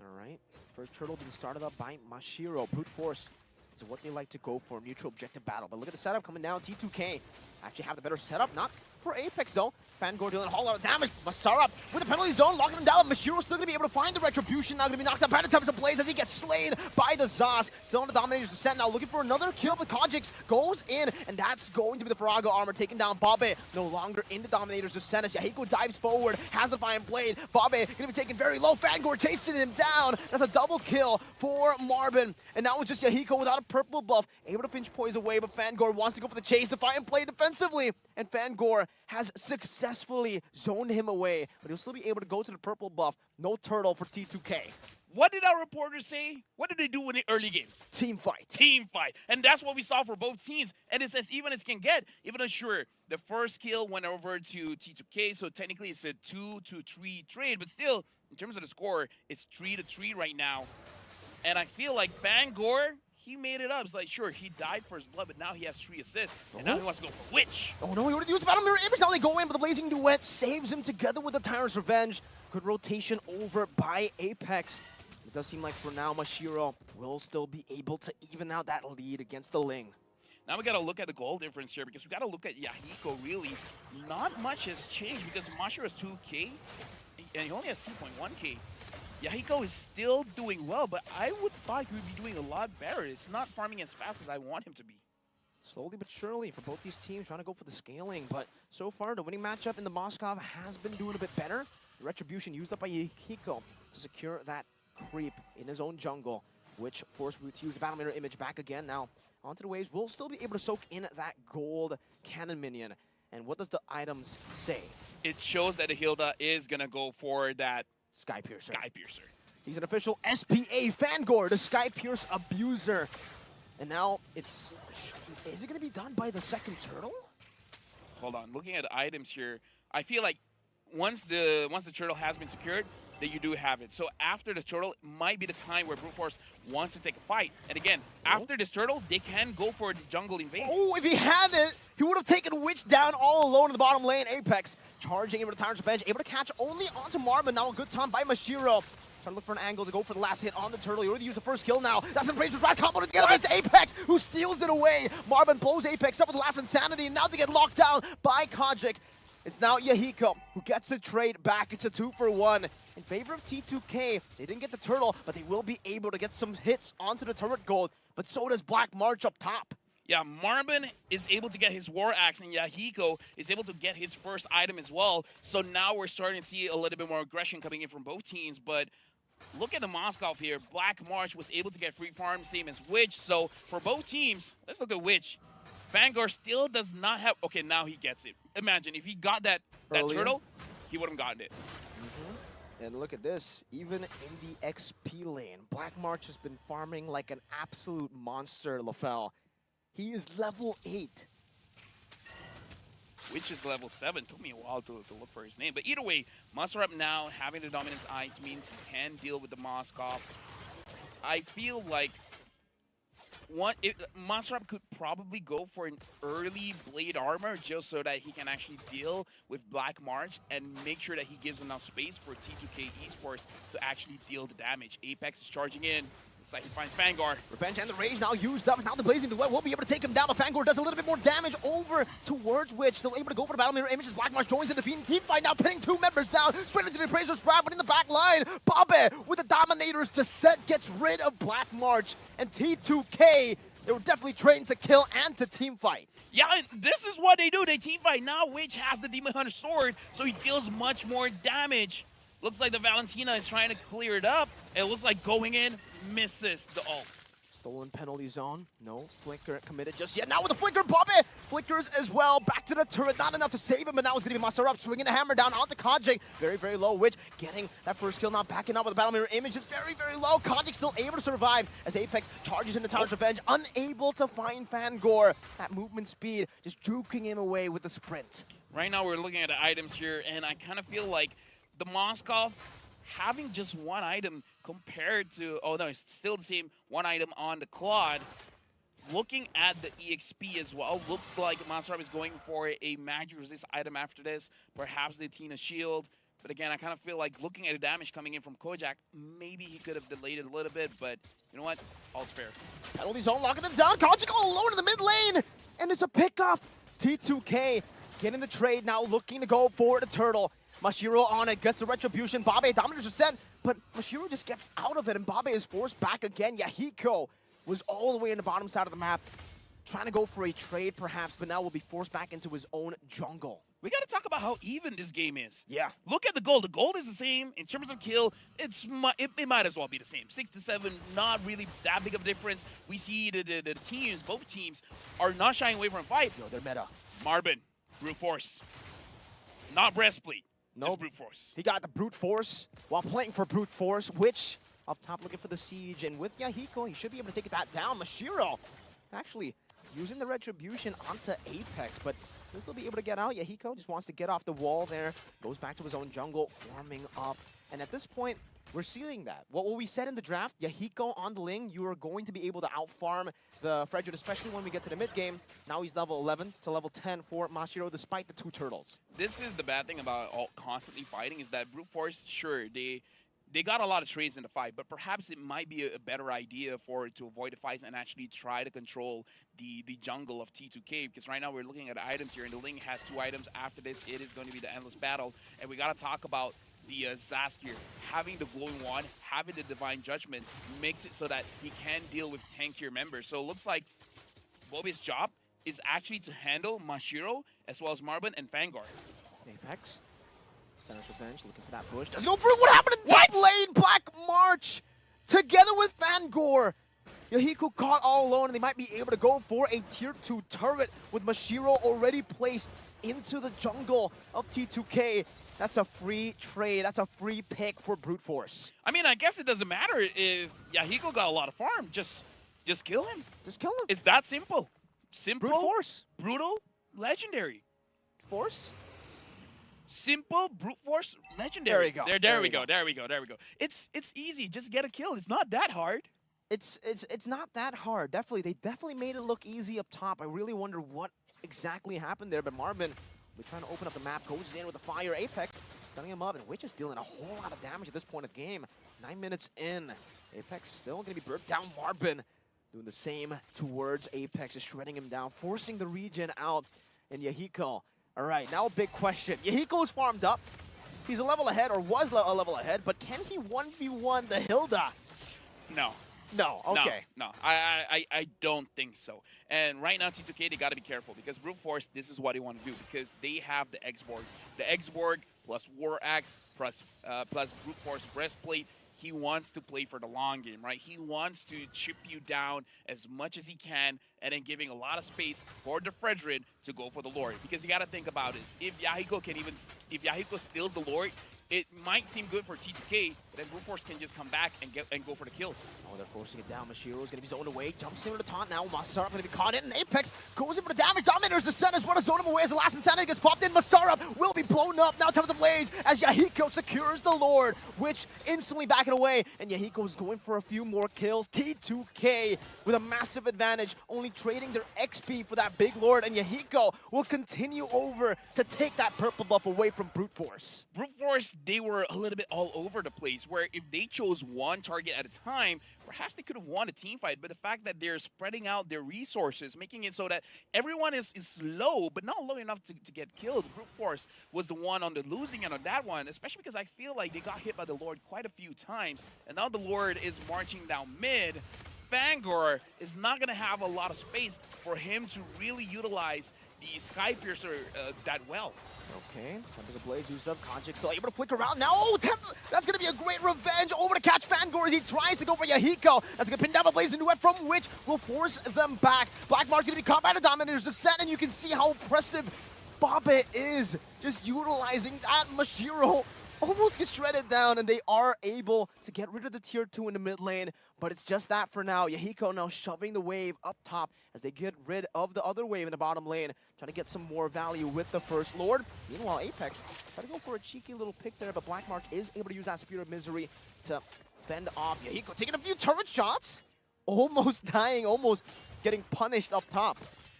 All right. First turtle being started up by Mashiro. Brute Force is what they like to go for, mutual objective battle. But look at the setup coming down. T2K actually have the better setup. Not for Apex, though. Fangor dealing a whole lot of damage. Masarap with the penalty zone, locking him down. Mashiro's still going to be able to find the retribution. Now going to be knocked out. Bad attempts of Blaze as he gets slain by the Zas. Still on the Dominator's Descent now, looking for another kill. But Kojix goes in, and that's going to be the Farago armor, taking down Babe. No longer in the Dominator's Descent as Yahiko dives forward, has the Fine Blade. Babe going to be taken very low. Fangor chasing him down. That's a double kill for Marvin. And now it's just Yahiko without a purple buff, able to pinch poise away, but Fangor wants to go for the chase, the Fine Blade defensively. And Fangor has successfully zoned him away, but he'll still be able to go to the purple buff. No turtle for T2K. What did our reporters say? What did they do in the early game? Team fight. Team fight. And that's what we saw for both teams. And it's as even as can get. Even though, sure, the first kill went over to T2K, so technically it's a 2-3 trade, but still, in terms of the score, it's 3-3 right now. And I feel like Fangor, he made it up. It's like, sure, he died for his blood, but now he has 3 assists, and now he wants to go for Witch. Oh no, he already used the Battle Mirror Image. Now they go in, but the Blazing Duet saves him together with the Tyrant's Revenge. Good rotation over by Apex. It does seem like for now, Mashiro will still be able to even out that lead against the Ling. Now we got to look at the goal difference here, because we got to look at Yahiko, really. Not much has changed, because Mashiro has 2K, and he only has 2.1K. Yahiko is still doing well, but I would thought he would be doing a lot better. It's not farming as fast as I want him to be. Slowly but surely for both these teams trying to go for the scaling, but so far the winning matchup in the Moskov has been doing a bit better. The Retribution used up by Yahiko to secure that creep in his own jungle, which forced Root to use the Battle Mirror image back again. Now, onto the waves, we'll still be able to soak in that gold cannon minion. And what does the items say? It shows that the Hilda is going to go for that Sky Piercer. He's an official SPA Fangor, the Sky Pierce abuser. And now it's... Is it going to be done by the second turtle? Hold on. Looking at the items here, I feel like once the turtle has been secured, that you do have it. So after the turtle, it might be the time where Brute Force wants to take a fight. And again, after this turtle, they can go for the jungle invade. Oh, if he had it, he would have taken Witch down all alone in the bottom lane. Apex charging over the Tyrant's Revenge, able to catch only onto Marvin. Now a good time by Mashiro. Trying to look for an angle to go for the last hit on the turtle. He already used the first kill now. That's an Razor's Wrath combo together against Apex, who steals it away. Marvin blows Apex up with the last Insanity, and now they get locked down by Kojic. It's now Yahiko who gets the trade back. It's a 2-for-1 in favor of T2K. They didn't get the turtle, but they will be able to get some hits onto the turret gold. But so does Black March up top. Yeah, Marvin is able to get his War Axe, and Yahiko is able to get his first item as well. So now we're starting to see a little bit more aggression coming in from both teams. But look at the Moskov here. Black March was able to get free farm, same as Witch. So for both teams, let's look at Witch. Vanguard still does not have... Okay, now he gets it. Imagine if he got that turtle, he would have gotten it. And look at this. Even in the XP lane, Black March has been farming like an absolute monster, LaFell. He is level 8. Which is level 7. Took me a while to look for his name. But either way, Masterap now having the Dominance Ice means he can deal with the Moskov. I feel like Masterap could probably go for an early Blade Armor just so that he can actually deal with Black March and make sure that he gives enough space for T2K Esports to actually deal the damage. Apex is charging in. Looks like he finds Fangor. Revenge and the Rage now used up. Now the Blazing Duet will be able to take him down, but Fangor does a little bit more damage over towards Witch. Still able to go for the Battle Mirror images. Black March joins in the team fight now, pinning 2 members down. Straight into the Appraiser's Wrath, but in the back line, Babe with the Dominator's Descent gets rid of Black March. And T2K, they were definitely trained to kill and to team fight. Yeah, this is what they do. They team fight. Now Witch has the Demon Hunter sword, so he deals much more damage. Looks like the Valentina is trying to clear it up. It looks like going in, misses the ult. Stolen penalty zone. No flicker committed just yet. Now with the flicker, Bobby flickers as well. Back to the turret. Not enough to save him, but now it's going to be Master up, swinging the hammer down onto Kojic. Very, very low. Witch getting that first kill now, backing up with the Battle Mirror image. Is very, very low. Kojic still able to survive as Apex charges into Tower's Revenge, unable to find Fangor. That movement speed just juking him away with the sprint. Right now we're looking at the items here, and I kind of feel like the Moskov having just one item compared to, oh no, it's still the same one item on the Claude. Looking at the EXP as well, looks like Monster is going for a magic resist item after this, perhaps the Tina Shield. But again, I kind of feel like looking at the damage coming in from Kojak, maybe he could have delayed it a little bit, but you know what? All's fair. Penalty zone locking them down. Kojak all alone in the mid lane, and it's a pickoff. T2K getting the trade now, looking to go for the turtle. Mashiro on it, gets the Retribution. Babe Dominator's Descent, but Mashiro just gets out of it, and Babe is forced back again. Yahiko was all the way in the bottom side of the map, trying to go for a trade perhaps, but now will be forced back into his own jungle. We got to talk about how even this game is. Yeah. Look at the gold. The gold is the same. In terms of kill, it might as well be the same. 6 to 7, not really that big of a difference. We see the teams, both teams, are not shying away from a fight. Yo, they're meta. Marvin, Brute Force. Not Breastplate. Nope. Just Brute Force. He got the Brute Force while playing for Brute Force, which up top looking for the siege, and with Yahiko, he should be able to take that down. Mashiro actually using the Retribution onto Apex, but this will be able to get out. Yahiko just wants to get off the wall there, goes back to his own jungle, farming up, and at this point, we're seeing that. What we said in the draft, Yahiko on the Ling, you are going to be able to outfarm the Frederick, especially when we get to the mid-game. Now he's level 11 to level 10 for Mashiro, despite the 2 turtles. This is the bad thing about constantly fighting, is that Brute Force, sure, they got a lot of trades in the fight, but perhaps it might be a better idea to avoid the fights and actually try to control the jungle of T2K, because right now we're looking at items here, and the Ling has 2 items. After this, it is going to be the Endless Battle, and we got to talk about the Zask here. Having the Glowing Wand, having the Divine Judgment makes it so that he can deal with tankier members. So it looks like Bobby's job is actually to handle Mashiro as well as Marvin and Vanguard. Apex. Spanish Revenge looking for that push. Doesn't go for it. What happened in top lane? Black March together with Fangor. Yahiko caught all alone, and they might be able to go for a tier 2 turret with Mashiro already placed into the jungle of T2K. That's a free trade. That's a free pick for Brute Force. I mean, I guess it doesn't matter if Yahiko got a lot of farm. Just kill him. Just kill him. It's that simple. Simple. Brute Force. Brutal. Legendary. Force. Simple. Brute Force. Legendary. There we go. There we go. There we go. There we go. It's easy. Just get a kill. It's not that hard. It's not that hard. Definitely, they definitely made it look easy up top. I really wonder what exactly happened there. But Marvin, we're trying to open up the map, goes in with the fire. Apex stunning him up, and Witch is dealing a whole lot of damage at this point of the game. 9 minutes in, Apex still going to be burnt down. Marvin doing the same towards Apex, just shredding him down, forcing the regen out. And Yahiko, all right, now a big question. Yahiko's farmed up. He's a level ahead, or was a level ahead, but can he 1v1 the Hilda? No. No, okay. No, I don't think so. And right now, T2K, they got to be careful because Brute Force, this is what they want to do because they have the X-Borg. The X-Borg plus War Axe plus Brute Force Breastplate. He wants to play for the long game, right? He wants to chip you down as much as he can and then giving a lot of space for the Fredrin to go for the Lord. Because you got to think about this. If Yahiko steals the Lord, it might seem good for T2K, but then Brute Force can just come back and go for the kills. Oh, they're forcing it down. Mashiro's going to be zoned away. Jumps into the taunt now. Masara going to be caught in. Apex goes in for the damage. Dominator's descent as well as zone him away as the last insanity gets popped in. Masara will be blown up. Now Towers of Blades as Yahiko secures the Lord, which instantly backing away. And Yahiko's going for a few more kills. T2K with a massive advantage, only trading their XP for that big Lord. And Yahiko will continue over to take that purple buff away from Brute Force. Brute Force, they were a little bit all over the place, where if they chose one target at a time, perhaps they could have won a team fight. But the fact that they're spreading out their resources, making it so that everyone is low, but not low enough to get killed. Brute Force was the one on the losing end on that one, especially because I feel like they got hit by the Lord quite a few times. And now the Lord is marching down mid. Fangor is not going to have a lot of space for him to really utilize the Sky Piercer that well. Okay, under the Blade used up. Conjix still able to flick around now. Oh, that's going to be a great revenge over to catch Fangor as he tries to go for Yahiko. That's going to pin down the Blaze into it, from which will force them back. Black Mark's going to be caught by the Dominator's descent, and you can see how impressive Bobbit is just utilizing that. Mashiro almost gets shredded down, and they are able to get rid of the tier 2 in the mid lane, but it's just that for now. Yahiko now shoving the wave up top as they get rid of the other wave in the bottom lane, trying to get some more value with the First Lord. Meanwhile, Apex trying to go for a cheeky little pick there, but Black Mark is able to use that Spirit of Misery to fend off Yahiko, taking a few turret shots, almost dying, almost getting punished up top.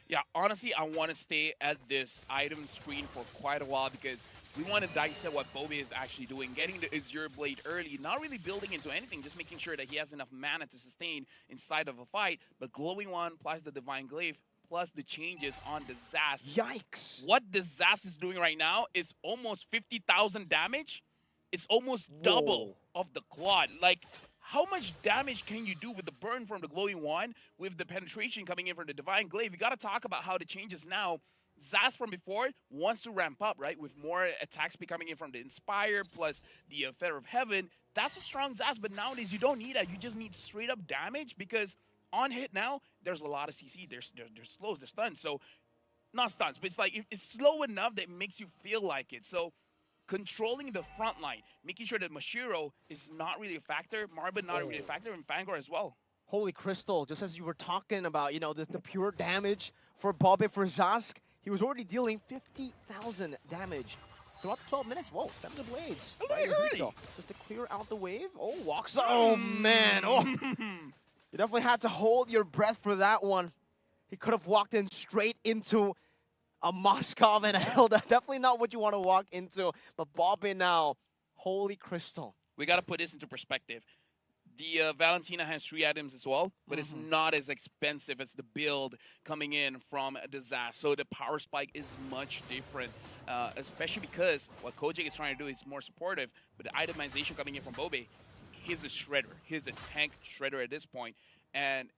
Yeah, honestly, I want to stay at this item screen for quite a while because we want to dissect what Bobe is actually doing, getting the Azure Blade early, not really building into anything, just making sure that he has enough mana to sustain inside of a fight, but Glowing One plus the Divine Glaive plus the changes on the Zas. Yikes! What the Zas is doing right now is almost 50,000 damage. It's almost double of the Claude. Like, how much damage can you do with the burn from the Glowing One, with the penetration coming in from the Divine Glaive? You got to talk about how the changes now. Zas from before wants to ramp up, right? With more attacks coming in from the Inspire plus the Feather of Heaven. That's a strong Zas, but nowadays you don't need that. You just need straight up damage because on hit now, there's a lot of CC. There's slows, there's stuns. So, not stuns, but it's like it's slow enough that it makes you feel like it. So, controlling the front line, making sure that Mashiro is not really a factor, Marvin not really a factor, and Fangor as well. Holy Crystal, just as you were talking about, you know, the pure damage for Bobbit for Zask, he was already dealing 50,000 damage throughout the 12 minutes. Whoa, 7 Blades. Right, just to clear out the wave. Oh, walks. Oh, man. Oh. You definitely had to hold your breath for that one. He could have walked in straight into a Moskov and a Hilda. Definitely not what you want to walk into. But Bobbit now, holy Crystal. We got to put this into perspective. The Valentina has 3 items as well, but it's not as expensive as the build coming in from the Zas. So the power spike is much different, especially because what Kojik is trying to do is more supportive, but the itemization coming in from Bobe, he's a shredder. He's a tank shredder at this point. And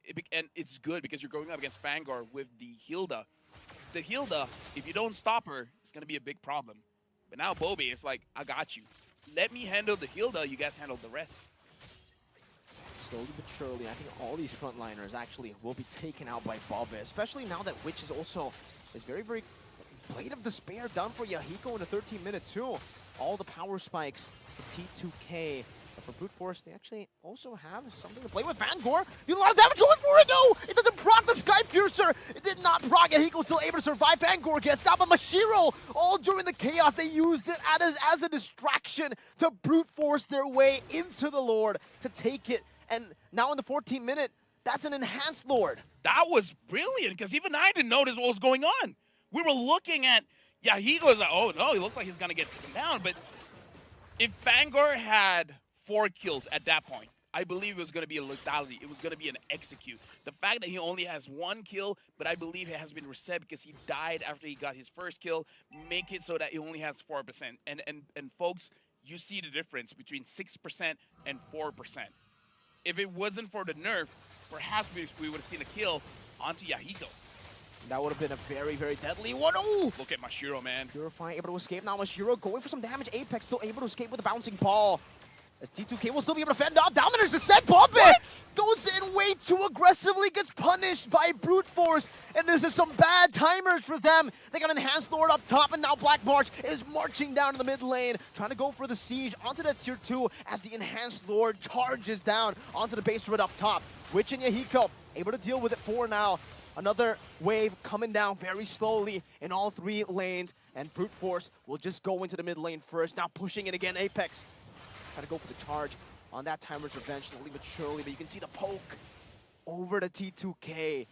it's good because you're going up against Fangor with the Hilda. the Hilda, if you don't stop her, it's going to be a big problem. But now Bobe is like, I got you. Let me handle the Hilda, you guys handle the rest. Slowly but surely, I think all these frontliners actually will be taken out by Bobe, especially now that Witch is also very, very Blade of Despair done for Yahiko in the 13-minute too. All the power spikes for T2K. But for Brute Force, they actually also have something to play with. Vangor, did a lot of damage going for it. No, it doesn't proc the Sky Piercer. It did not proc. Yahiko still able to survive. Vangor gets out, but Mashiro, all during the chaos, they used it as a distraction to brute force their way into the Lord to take it. And now in the 14th minute, that's an enhanced Lord. That was brilliant, because even I didn't notice what was going on. We were looking at Yahiko's like, oh no, he looks like he's gonna get taken down. But if Vangor had 4 kills at that point, I believe it was going to be a lethality. It was going to be an execute. The fact that he only has 1 kill, but I believe it has been reset because he died after he got his first kill, make it so that he only has 4%. And folks, you see the difference between 6% and 4%. If it wasn't for the nerf, perhaps we would have seen a kill onto Yahiko. That would have been a very, very deadly one. Oh! Look at Mashiro, man. Purify able to escape. Now Mashiro going for some damage. Apex still able to escape with a bouncing ball. As T2K will still be able to fend off. Dominators to set Bob it! Goes in way too aggressively, gets punished by Brute Force. And this is some bad timers for them. They got Enhanced Lord up top, and now Black March is marching down to the mid lane, trying to go for the siege onto that tier 2 as the Enhanced Lord charges down onto the base turret up top. Witch and Yahiko able to deal with it for now. Another wave coming down very slowly in all 3 lanes, and Brute Force will just go into the mid lane first. Now pushing it again, Apex. Try to go for the charge on that Timer's Revenge, slowly but surely, but you can see the poke over to T2K.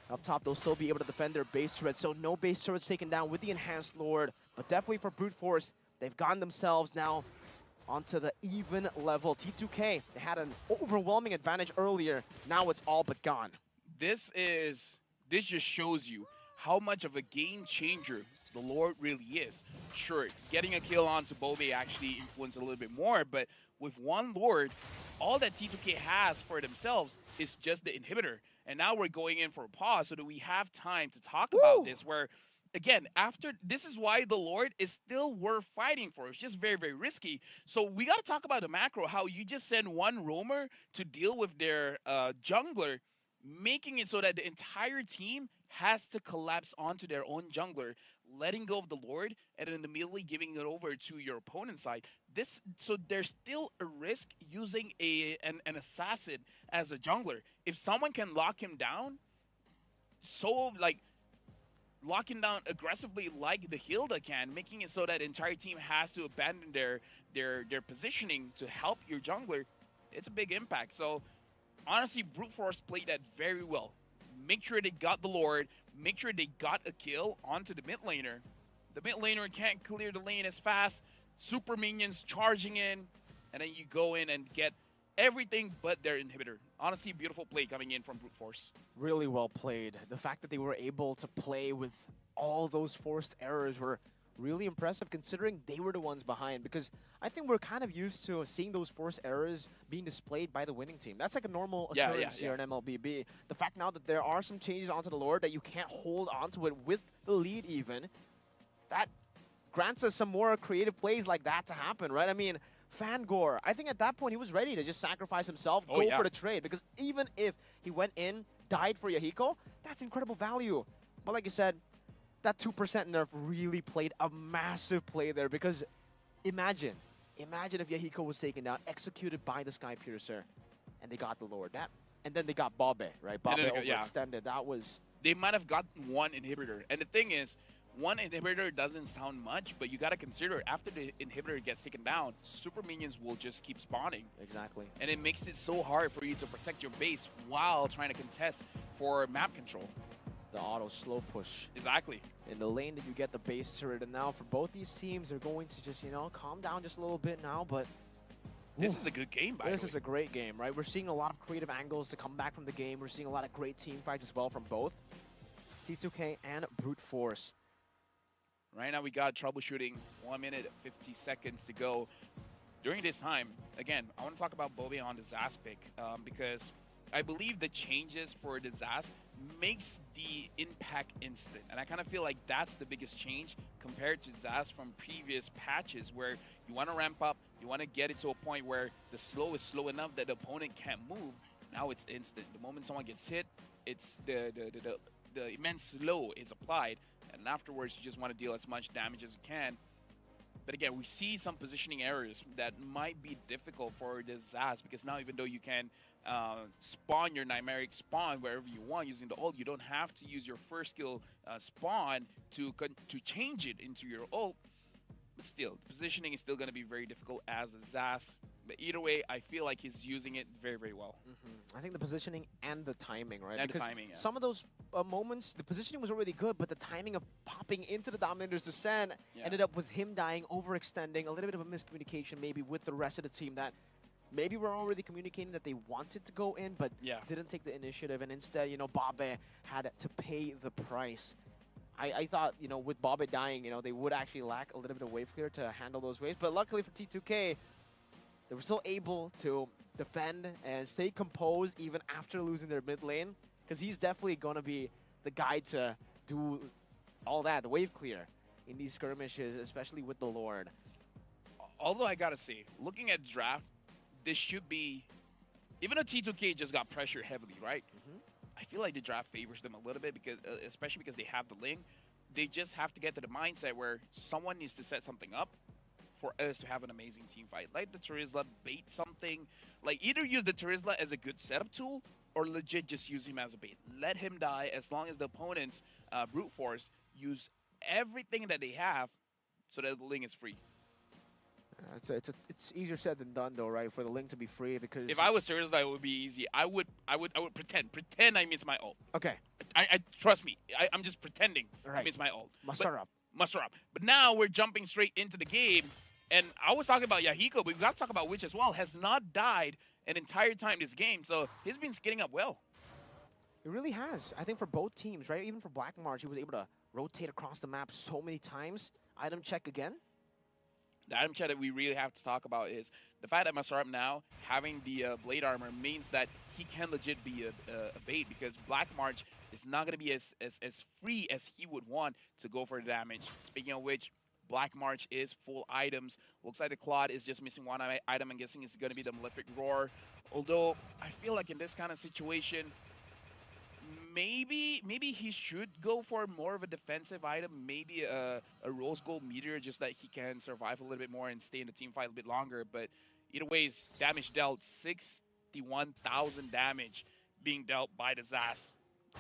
Up top, they'll still be able to defend their base turret, so no base turrets taken down with the Enhanced Lord, but definitely for Brute Force, they've gotten themselves now onto the even level. T2K, they had an overwhelming advantage earlier, now it's all but gone. This just shows you how much of a game changer the Lord really is. Sure, getting a kill onto Bobe actually influenced a little bit more, but with one Lord, all that T2K has for themselves is just the inhibitor. And now we're going in for a pause so that we have time to talk about this, where, again, this is why the Lord is still worth fighting for. It's just very, very risky. So we got to talk about the macro, how you just send one roamer to deal with their jungler, making it so that the entire team has to collapse onto their own jungler, letting go of the Lord, and then immediately giving it over to your opponent's side. So there's still a risk using an assassin as a jungler. If someone can lock him down, lock him down aggressively like the Hilda can, making it so that the entire team has to abandon their positioning to help your jungler, it's a big impact. So honestly, Brute Force played that very well. Make sure they got the Lord, make sure they got a kill onto the mid laner. The mid laner can't clear the lane as fast. Super minions charging in, and then you go in and get everything but their inhibitor. Honestly, beautiful play coming in from Brute Force. Really well played. The fact that they were able to play with all those forced errors were really impressive, considering they were the ones behind, because I think we're kind of used to seeing those forced errors being displayed by the winning team. That's like a normal occurrence here in MLBB. The fact now that there are some changes onto the Lord, that you can't hold onto it with the lead even, that grants us some more creative plays like that to happen, right? I mean, Fangor, I think at that point he was ready to just sacrifice himself, go for the trade, because even if he went in, died for Yahiko, that's incredible value. But like you said, that 2% nerf really played a massive play there, because imagine if Yahiko was taken down, executed by the Sky Piercer, and they got the Lord. And then they got Bobe, right? Bobe overextended. That was... They might have gotten one inhibitor. And the thing is, one inhibitor doesn't sound much, but you got to consider after the inhibitor gets taken down, super minions will just keep spawning. Exactly. And it makes it so hard for you to protect your base while trying to contest for map control. The auto slow push. Exactly. In the lane that you get the base turret, and now for both these teams, they're going to just, calm down just a little bit now, but... This is a good game, by the way. This is a great game, right? We're seeing a lot of creative angles to come back from the game. We're seeing a lot of great team fights as well from both T2K and Brute Force. Right now we got troubleshooting, 1 minute, 50 seconds to go. During this time, again, I want to talk about Bobe on the Zas pick, because I believe the changes for the Zaz makes the impact instant. And I kind of feel like that's the biggest change compared to Zaz from previous patches where you want to ramp up, you want to get it to a point where the slow is slow enough that the opponent can't move. Now it's instant. The moment someone gets hit, it's the immense slow is applied, and afterwards you just want to deal as much damage as you can. But again, we see some positioning errors that might be difficult for the Zaz, because now even though you can spawn your Nightmaric spawn wherever you want using the ult, you don't have to use your first skill spawn to change it into your ult. But still, the positioning is still going to be very difficult as a Zaz. But either way, I feel like he's using it very, very well. I think the positioning and the timing, right? And because the timing, yeah. some of those moments, the positioning was already good, but the timing of popping into the Dominator's Descent ended up with him dying, overextending, a little bit of a miscommunication maybe with the rest of the team that maybe were already communicating that they wanted to go in, but didn't take the initiative, and instead, you know, Babe had to pay the price. I thought, you know, with Babe dying, you know, they would actually lack a little bit of wave clear to handle those waves, but luckily for T2K, they were still able to defend and stay composed even after losing their mid lane, because he's definitely going to be the guy to do all that, the wave clear in these skirmishes, especially with the Lord. Although I gotta say, looking at draft, this should be, even though T2K just got pressured heavily, right? I feel like the draft favors them a little bit, because especially because they have the Ling. They just have to get to the mindset where someone needs to set something up for us to have an amazing team fight. Like the Terizla, bait something. Like either use the Terizla as a good setup tool or legit just use him as a bait. Let him die as long as the opponents brute force use everything that they have so that the Ling is free. It's easier said than done though, right? For the Ling to be free, because if I was Terizla, it would be easy. I would pretend I miss my ult. Okay. I trust me. I'm just pretending I miss my ult. Muster up. But now we're jumping straight into the game. And I was talking about Yahiko, but we've got to talk about Witch as well. Has not died an entire time this game, so he's been skating up well. It really has. I think for both teams, right? Even for Black March, he was able to rotate across the map so many times. Item check again. The item check that we really have to talk about is the fact that Masarab now having the blade armor means that he can legit be a bait, because Black March is not going to be as free as he would want to go for the damage. Speaking of which, Black March is full items. Looks like the Claude is just missing one item. I'm guessing it's going to be the Malefic Roar. Although, I feel like in this kind of situation, maybe he should go for more of a defensive item. Maybe a Rose Gold Meteor, just that he can survive a little bit more and stay in the team fight a bit longer. But either ways, damage dealt, 61,000 damage being dealt by the Zaz.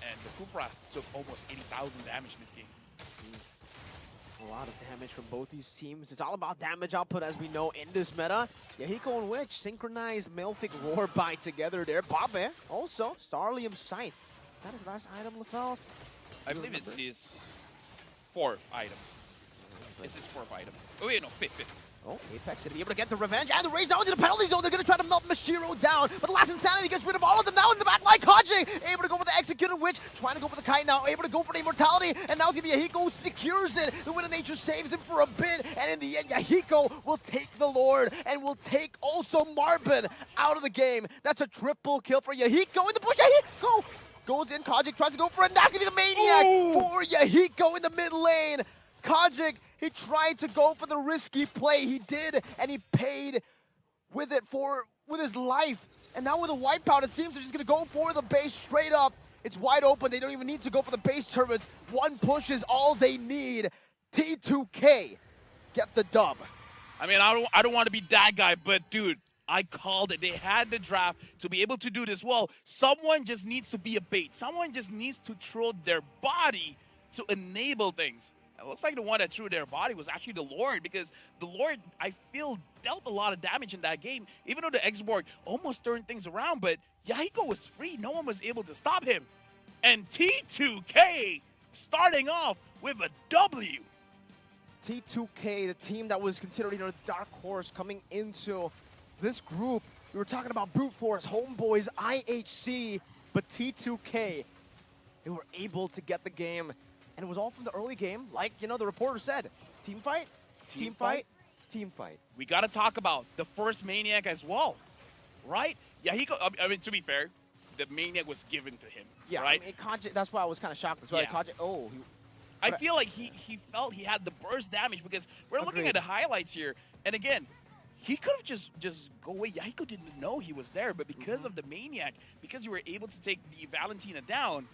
And the Kufra took almost 80,000 damage in this game. A lot of damage from both these teams. It's all about damage output, as we know, in this meta. Yahiko and Witch synchronized Malefic Roar by together there. Babe also, Starlium Scythe. Is that his last item, LaFell? I believe it's his fourth item. It's his fourth item. Oh wait, no, fifth. Oh, Apex going to be able to get the revenge and the raise down to the penalty zone. They're going to try to melt Mashiro down, but the last Insanity gets rid of all of them now in the back line. Kaji able to go for the Executed Witch, trying to go for the Kite now, able to go for the Immortality, and now it's going to be Yahiko who secures it. The Wind of Nature saves him for a bit, and in the end, Yahiko will take the Lord and will take also Marbin out of the game. That's a triple kill for Yahiko in the bush. Yahiko goes in, Kaji tries to go for it, and that's going to be the Maniac for Yahiko in the mid lane. Kajic, he tried to go for the risky play. He did, and he paid with it with his life. And now with a wipeout, it seems they're just going to go for the base straight up. It's wide open. They don't even need to go for the base turrets. One push is all they need. T2K get the dub. I mean, I don't want to be that guy, but dude, I called it. They had the draft to be able to do this well. Someone just needs to be a bait. Someone just needs to throw their body to enable things. It looks like the one that threw their body was actually the Lord, because the Lord, I feel, dealt a lot of damage in that game, even though the X-Borg almost turned things around, but Yahiko was free. No one was able to stop him. And T2K starting off with a W. T2K, the team that was considered, you know, the dark horse coming into this group. We were talking about Brute Force, Homeboys, IHC, but T2K, they were able to get the game. And it was all from the early game, like, you know, the reporter said. Team fight, team fight, team fight. We got to talk about the first Maniac as well, right? Yahiko, I mean, to be fair, the Maniac was given to him. Yeah, right? I mean, Kaji, that's why I was kind of shocked as well. Yeah. Kaji, oh, I feel like he felt he had the burst damage because we're looking at the highlights here, and again, he could have just go away. Yahiko didn't know he was there, but because of the Maniac, because you were able to take the Valentina down,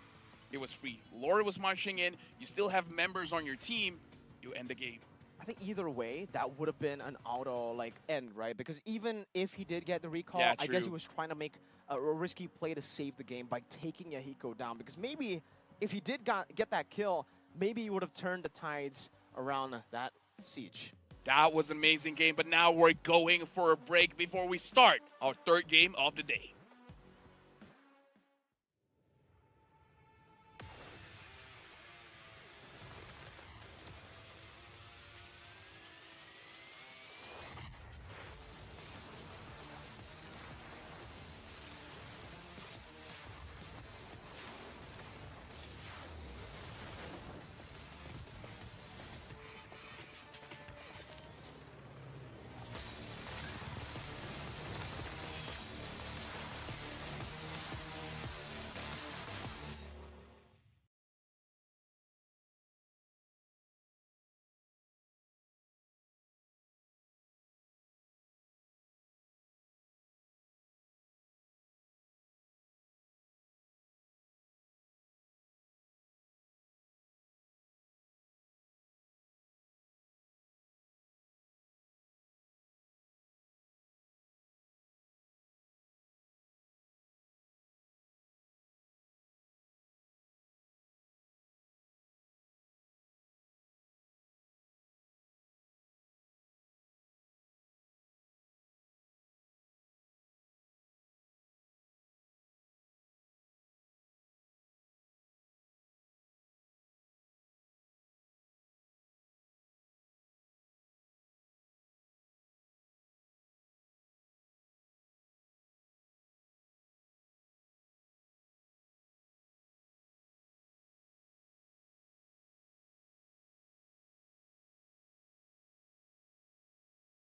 it was free. Lord was marching in. You still have members on your team. You end the game. I think either way, that would have been an auto end, right? Because even if he did get the recall, Yeah, I guess he true. was trying to make a risky play to save the game by taking Yahiko down. Because maybe if he did get that kill, maybe he would have turned the tides around that siege. That was an amazing game, but now we're going for a break before we start our third game of the day.